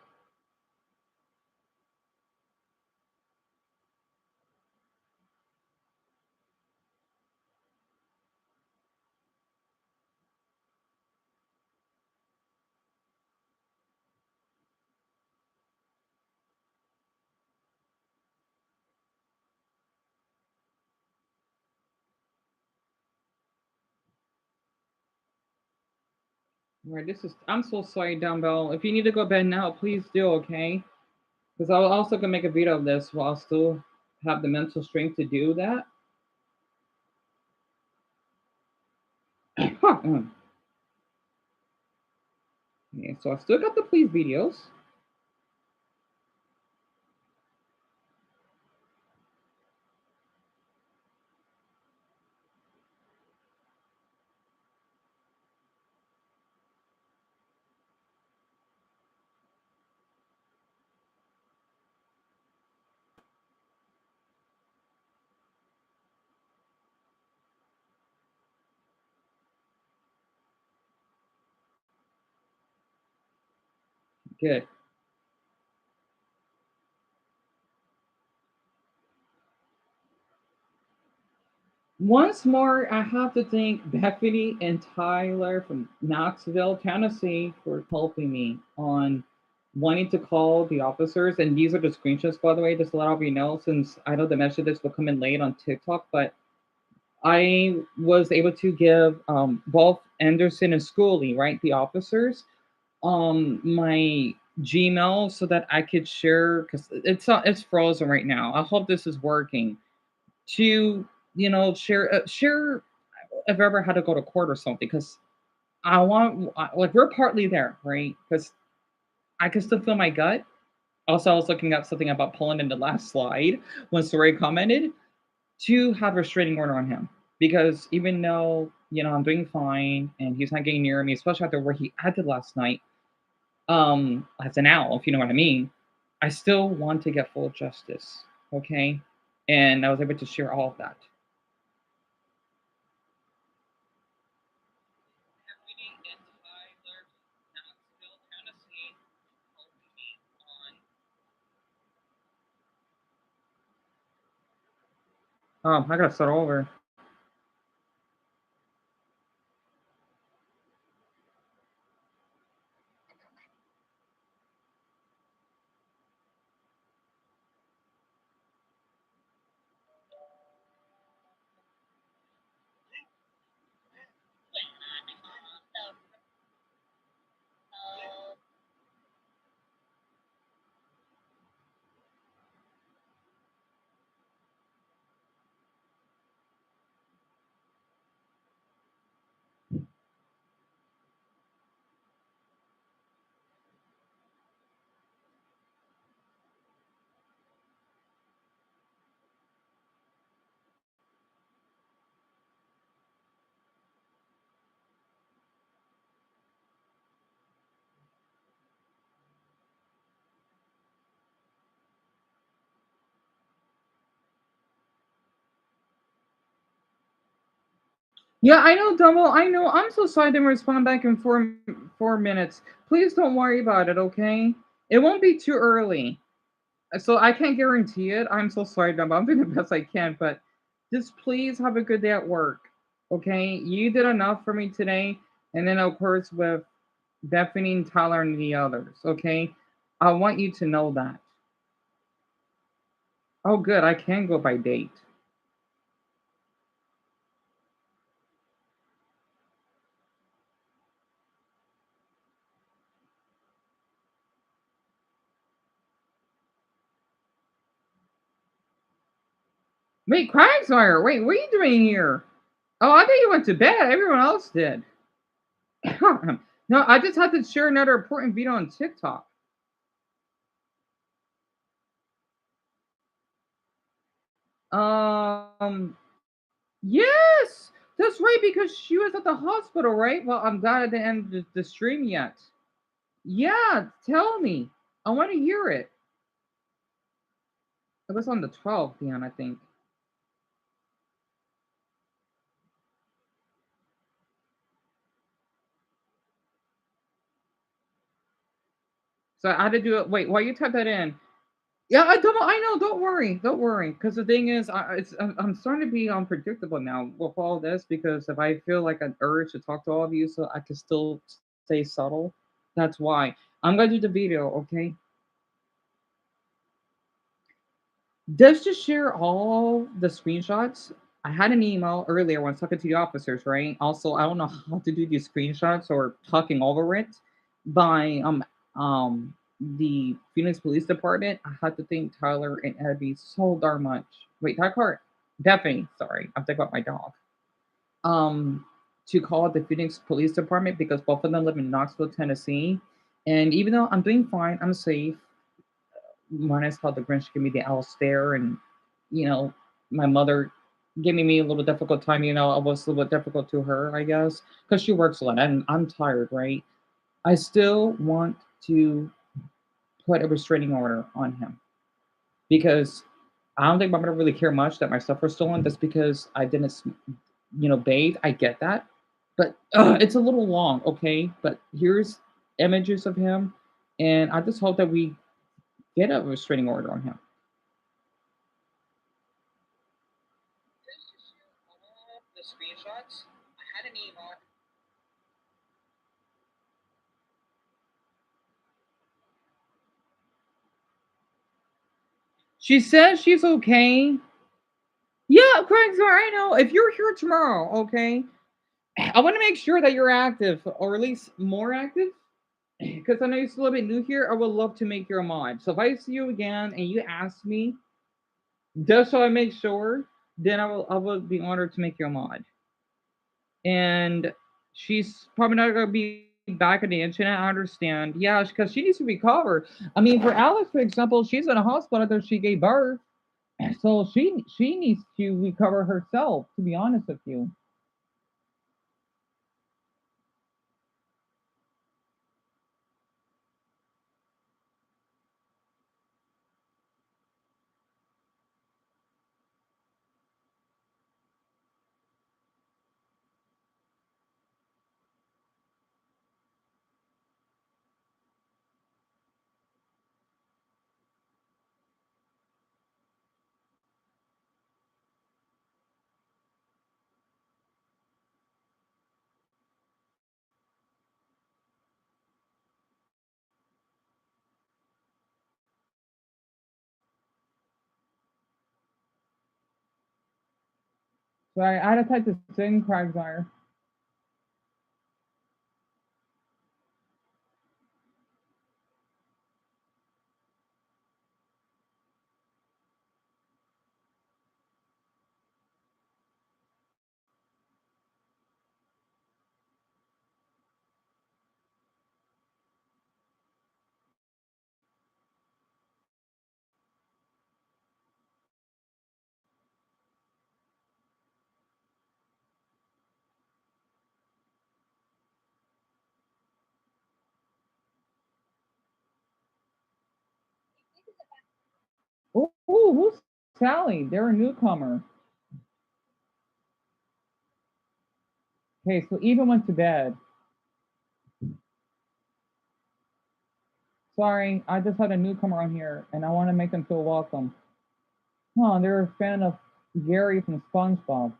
Speaker 1: right, this is. I'm so sorry, Dumbbell. If you need to go to bed now, please do. Okay, because I'll also gonna make a video of this while I still have the mental strength to do that. Okay, so I still got the please videos. Good. Once more, I have to thank Bethany and Tyler from Knoxville, Tennessee, for helping me on wanting to call the officers. And these are the screenshots, by the way, just to let all of you know, since I know the messages will come in late on TikTok, but I was able to give both Anderson and Schooley, right, the officers, my Gmail so that I could share because it's frozen right now. I hope this is working to share if I ever had to go to court or something because like we're partly there, right? Because I can still feel my gut. Also, I was looking up something about Poland in the last slide when Soraya commented to have a restraining order on him because even though I'm doing fine and he's not getting near me, especially after where he acted last night, as an owl, if you know what I mean, I still want to get full justice. Okay, and I was able to share all of that. I gotta start over. Yeah, I know, Dumbo. I know. I'm so sorry I didn't respond back in 4 minutes. Please don't worry about it, okay? It won't be too early. So I can't guarantee it. I'm so sorry, Dumbo. I'm doing the best I can, but just please have a good day at work. Okay? You did enough for me today. And then of course with Bethany, Tyler, and the others. Okay? I want you to know that. Oh good, I can go by date. Wait, Quagsire. Wait, what are you doing here? Oh, I thought you went to bed. Everyone else did. No, I just had to share another important video on TikTok. Um, yes, that's right because she was at the hospital, right? Well, I'm glad I didn't end the stream yet. Yeah, tell me. I want to hear it. It was on the 12th, Dion, I think. So I had to do it. Wait, while you type that in, yeah, I don't. I know. Don't worry. Don't worry. Because the thing is, I'm starting to be unpredictable now with all this. Because if I feel like an urge to talk to all of you, so I can still stay subtle, that's why I'm gonna do the video. Okay. Just to share all the screenshots. I had an email earlier when I was talking to the officers, right? Also, I don't know how to do these screenshots or talking over it by the Phoenix Police Department. I had to thank Tyler and Abby so darn much. Wait, Tyler, Bethany, sorry, I'm thinking about my dog. Um, to call the Phoenix Police Department because both of them live in Knoxville, Tennessee. And even though I'm doing fine, I'm safe. Minus how the Grinch gave me the owl stare, and you know, my mother giving me a little difficult time. You know, I was a little bit difficult to her, I guess, because she works a lot, and I'm tired, right? I still want to put a restraining order on him because I don't think my mother really care much that my stuff was stolen. Just because I didn't, bathe. I get that, but it's a little long, okay? But here's images of him, and I just hope that we get a restraining order on him. The screenshots. I had an email. She says she's okay. Yeah, Craig, sorry, I know. If you're here tomorrow, okay, I want to make sure that you're active, or at least more active, because I know you're still a bit new here. I would love to make you a mod. So if I see you again and you ask me, just so I make sure, then I will be honored to make you a mod. And she's probably not gonna be back on the internet. I understand. Yeah, because she needs to recover. I mean, for Alice, for example, she's in a hospital after she gave birth, so she needs to recover herself. To be honest with you. Sorry, I had to type this in, Craigfire. Oh, who's Sally? They're a newcomer. Okay, so Eva went to bed. Sorry, I just had a newcomer on here, and I want to make them feel welcome. Huh, they're a fan of Gary from SpongeBob.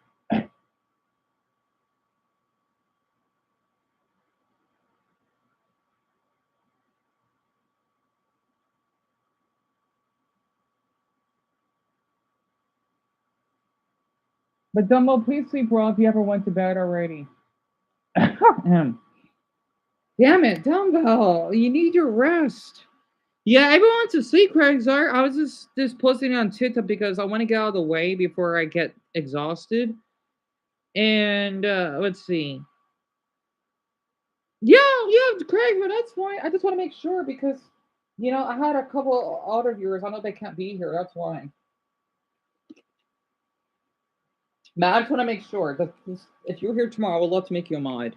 Speaker 1: But Dumbo, please sleep well if you ever went to bed already. Damn it, Dumbo, you need your rest. Yeah, everyone went to sleep, Craig. Sorry, I was just posting it on TikTok because I want to get out of the way before I get exhausted. And let's see. Yeah, yeah, Craig, but that's fine. I just want to make sure because I had a couple other viewers. I know they can't be here. That's why. But I just want to make sure that if you're here tomorrow, I would love to make you a mod.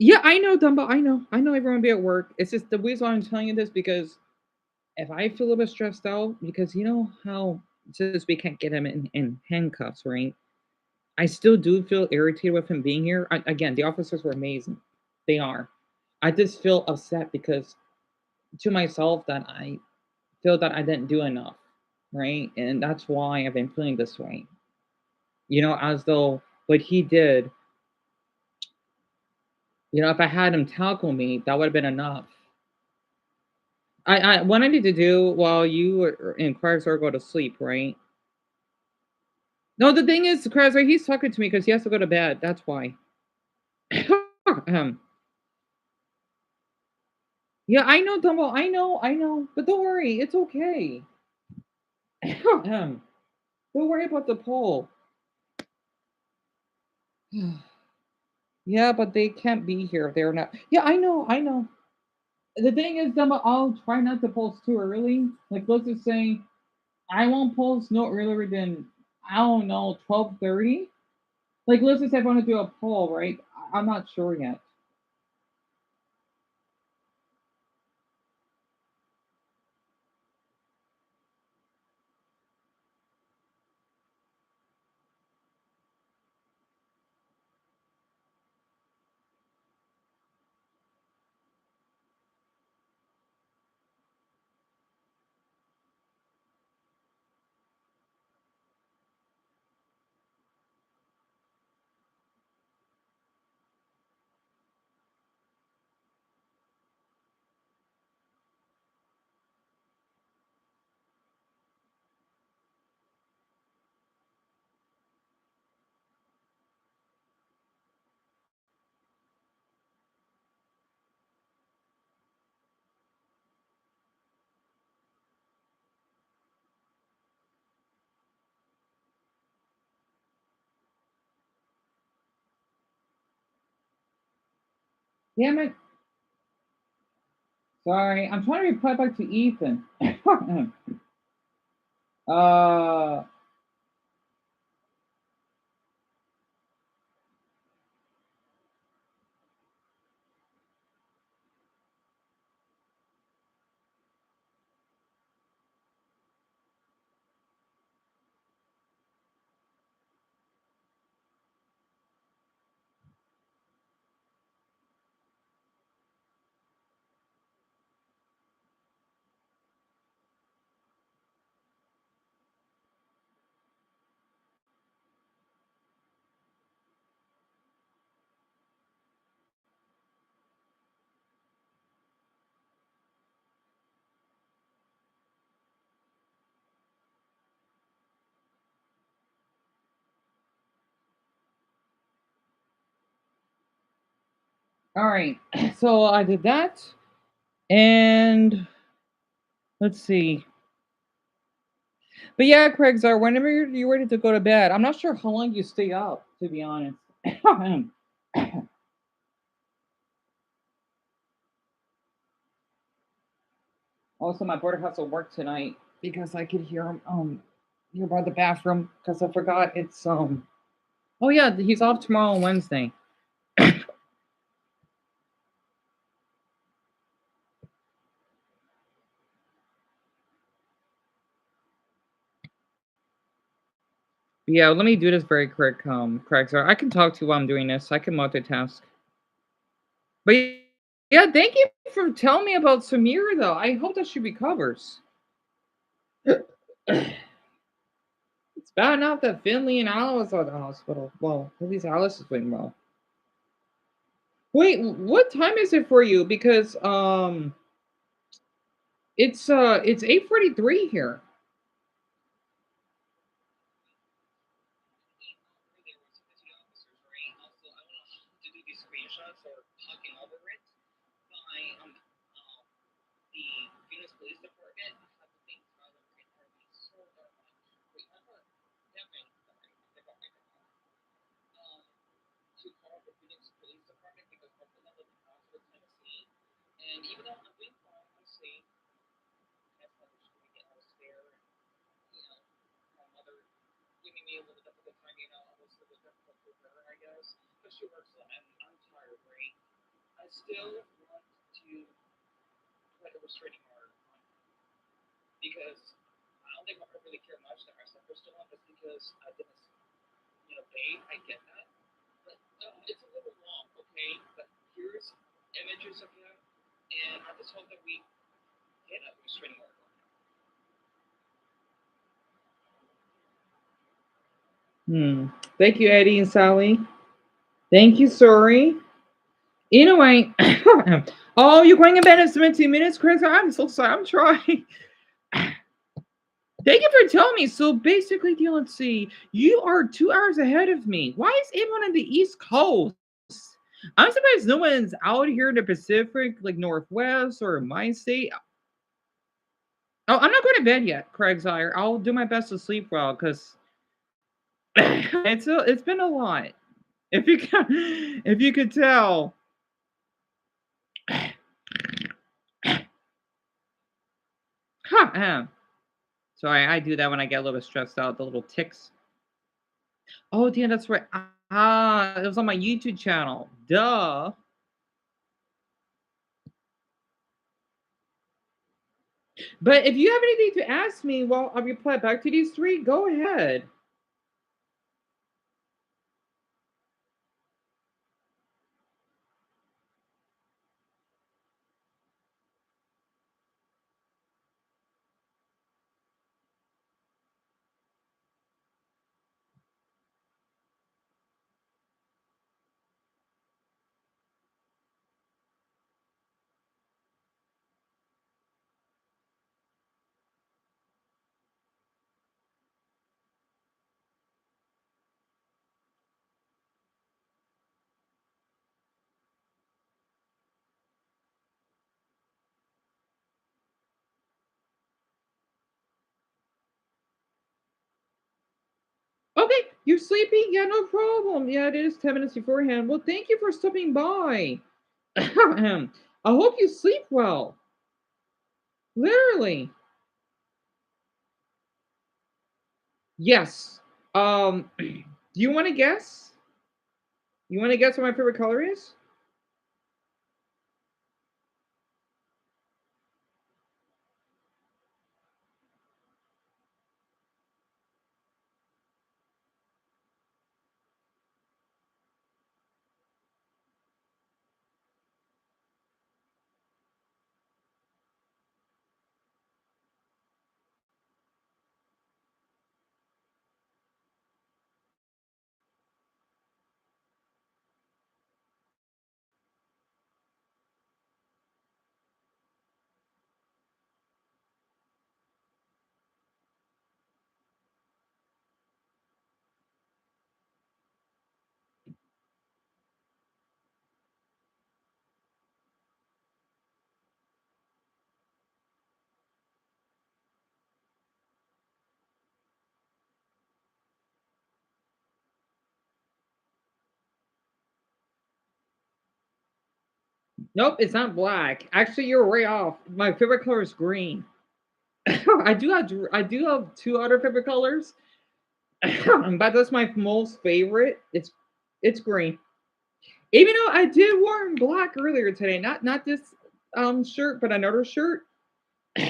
Speaker 1: Yeah, I know, Dumbo. I know everyone will be at work. It's just the reason why I'm telling you this because if I feel a little bit stressed out, because you know how since we can't get him in handcuffs, right? I still do feel irritated with him being here. Again, the officers were amazing. They are. I just feel upset because to myself that I feel that I didn't do enough, right? And that's why I've been feeling this way. As though what he did, if I had him tackle me, that would have been enough. What I need to do while you and Chrysler go to sleep, right? No, the thing is, Chrysler, he's talking to me because he has to go to bed. That's why. um, yeah, I know, Dumbo. I know. But don't worry, it's okay. Don't worry about the poll. Yeah, but they can't be here. They're not. Yeah, I know. The thing is, Dumbo, I'll try not to post too early. Like, let's just say I won't post no earlier than, I don't know, 12:30. Like, let's just say I want to do a poll, right? I'm not sure yet. Damn it. Sorry, I'm trying to reply back to Ethan. uh, all right. So I did that, and let's see. But yeah, Craig's are whenever you're ready to go to bed. I'm not sure how long you stay up, to be honest. Also, my brother has to work tonight because I could hear him here by the bathroom because I forgot it's oh yeah, he's off tomorrow and Wednesday. Yeah, let me do this very quick, Craig. I can talk to you while I'm doing this. I can multitask. But yeah, thank you for telling me about Samira though. I hope that she recovers. It's bad enough that Finley and Alice are at the hospital. Well, at least Alice is doing well. Wait, what time is it for you? Because it's 8:43 here. the Phoenix Police Department, I have to thank Tyler and Harvey so darn much. Wait, I thought Devin, sorry, I got my name wrong. To call the Phoenix Police Department because both of them live in Knoxville, Tennessee. And even though I'm being fine, honestly, that's not the street. I was there, and you know, my mother giving me a little difficult time. You know, I was a little difficult for her, I guess. But she works, and I'm tired, right? I still want to put a restraining order on her because I don't think I really care much that I suffer still on this because I didn't, pay. I get that, but it's a little long, okay? But here's images of him, and I just hope that we get a restraining order. Thank you, Eddie and Sally. Thank you, sorry. Anyway, oh, you're going in bed in 17 minutes, Chris. I'm so sorry. I'm trying. Thank you for telling me. So basically, let's see. You are 2 hours ahead of me. Why is everyone on the East Coast? I'm surprised no one's out here in the Pacific, like Northwest or my state. Oh, I'm not going to bed yet, Craig's Ire. I'll do my best to sleep well because it's been a lot. If you could tell. Huh. Sorry, I do that when I get a little bit stressed out. The little ticks. Oh, damn, that's right. It was on my YouTube channel. Duh. But if you have anything to ask me while I reply back to these three, go ahead. Okay, you're sleepy? Yeah, no problem. Yeah, it is 10 minutes beforehand. Well, thank you for stopping by. I hope you sleep well. Literally. Yes. Do you want to guess? You want to guess what my favorite color is? Nope, it's not black. Actually, you're way off. My favorite color is green. I do have two other favorite colors, but that's my most favorite. It's green. Even though I did wear black earlier today, not this shirt, but another shirt.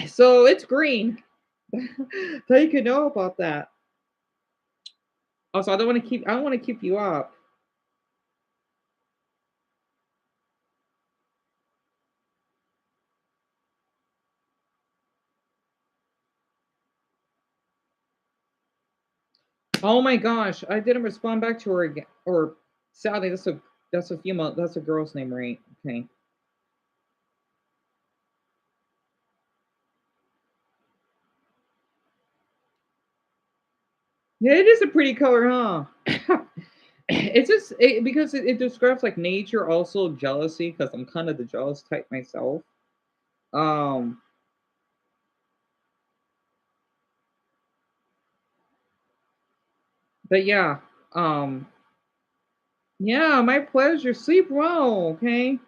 Speaker 1: So it's green. So you can know about that. Also, I don't want to keep you up. Oh my gosh, I didn't respond back to her again. Or Sally, that's a female. That's a girl's name, right? Okay. Yeah, it is a pretty color, huh? Because it describes like nature, also jealousy, because I'm kind of the jealous type myself. Um, but yeah, um, yeah, my pleasure. Sleep well, okay?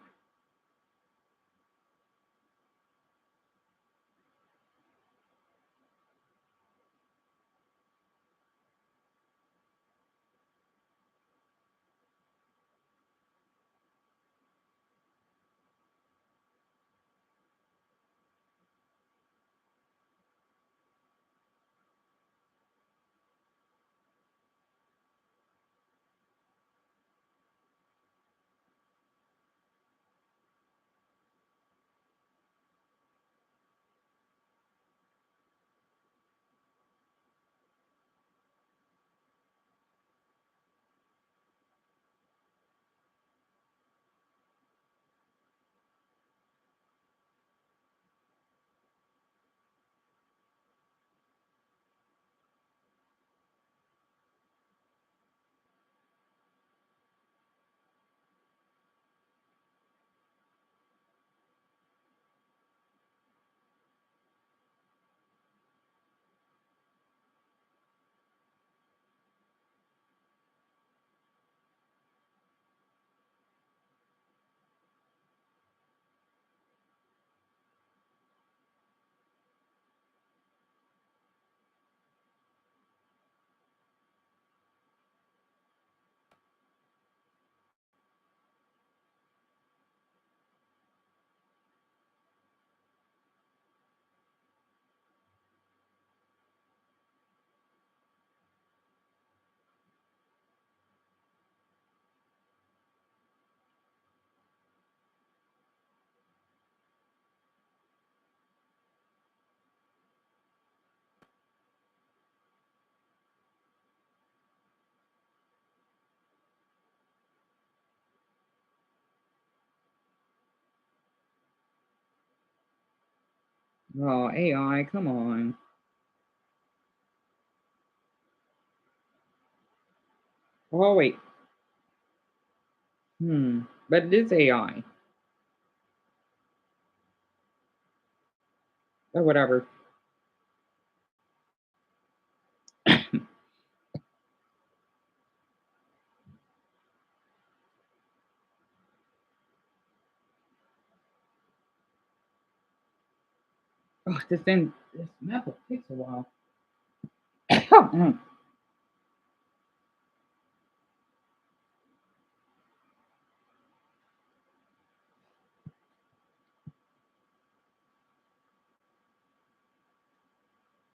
Speaker 1: Oh, AI, come on. Oh wait. But it is AI. Or whatever. Oh, this map takes a while.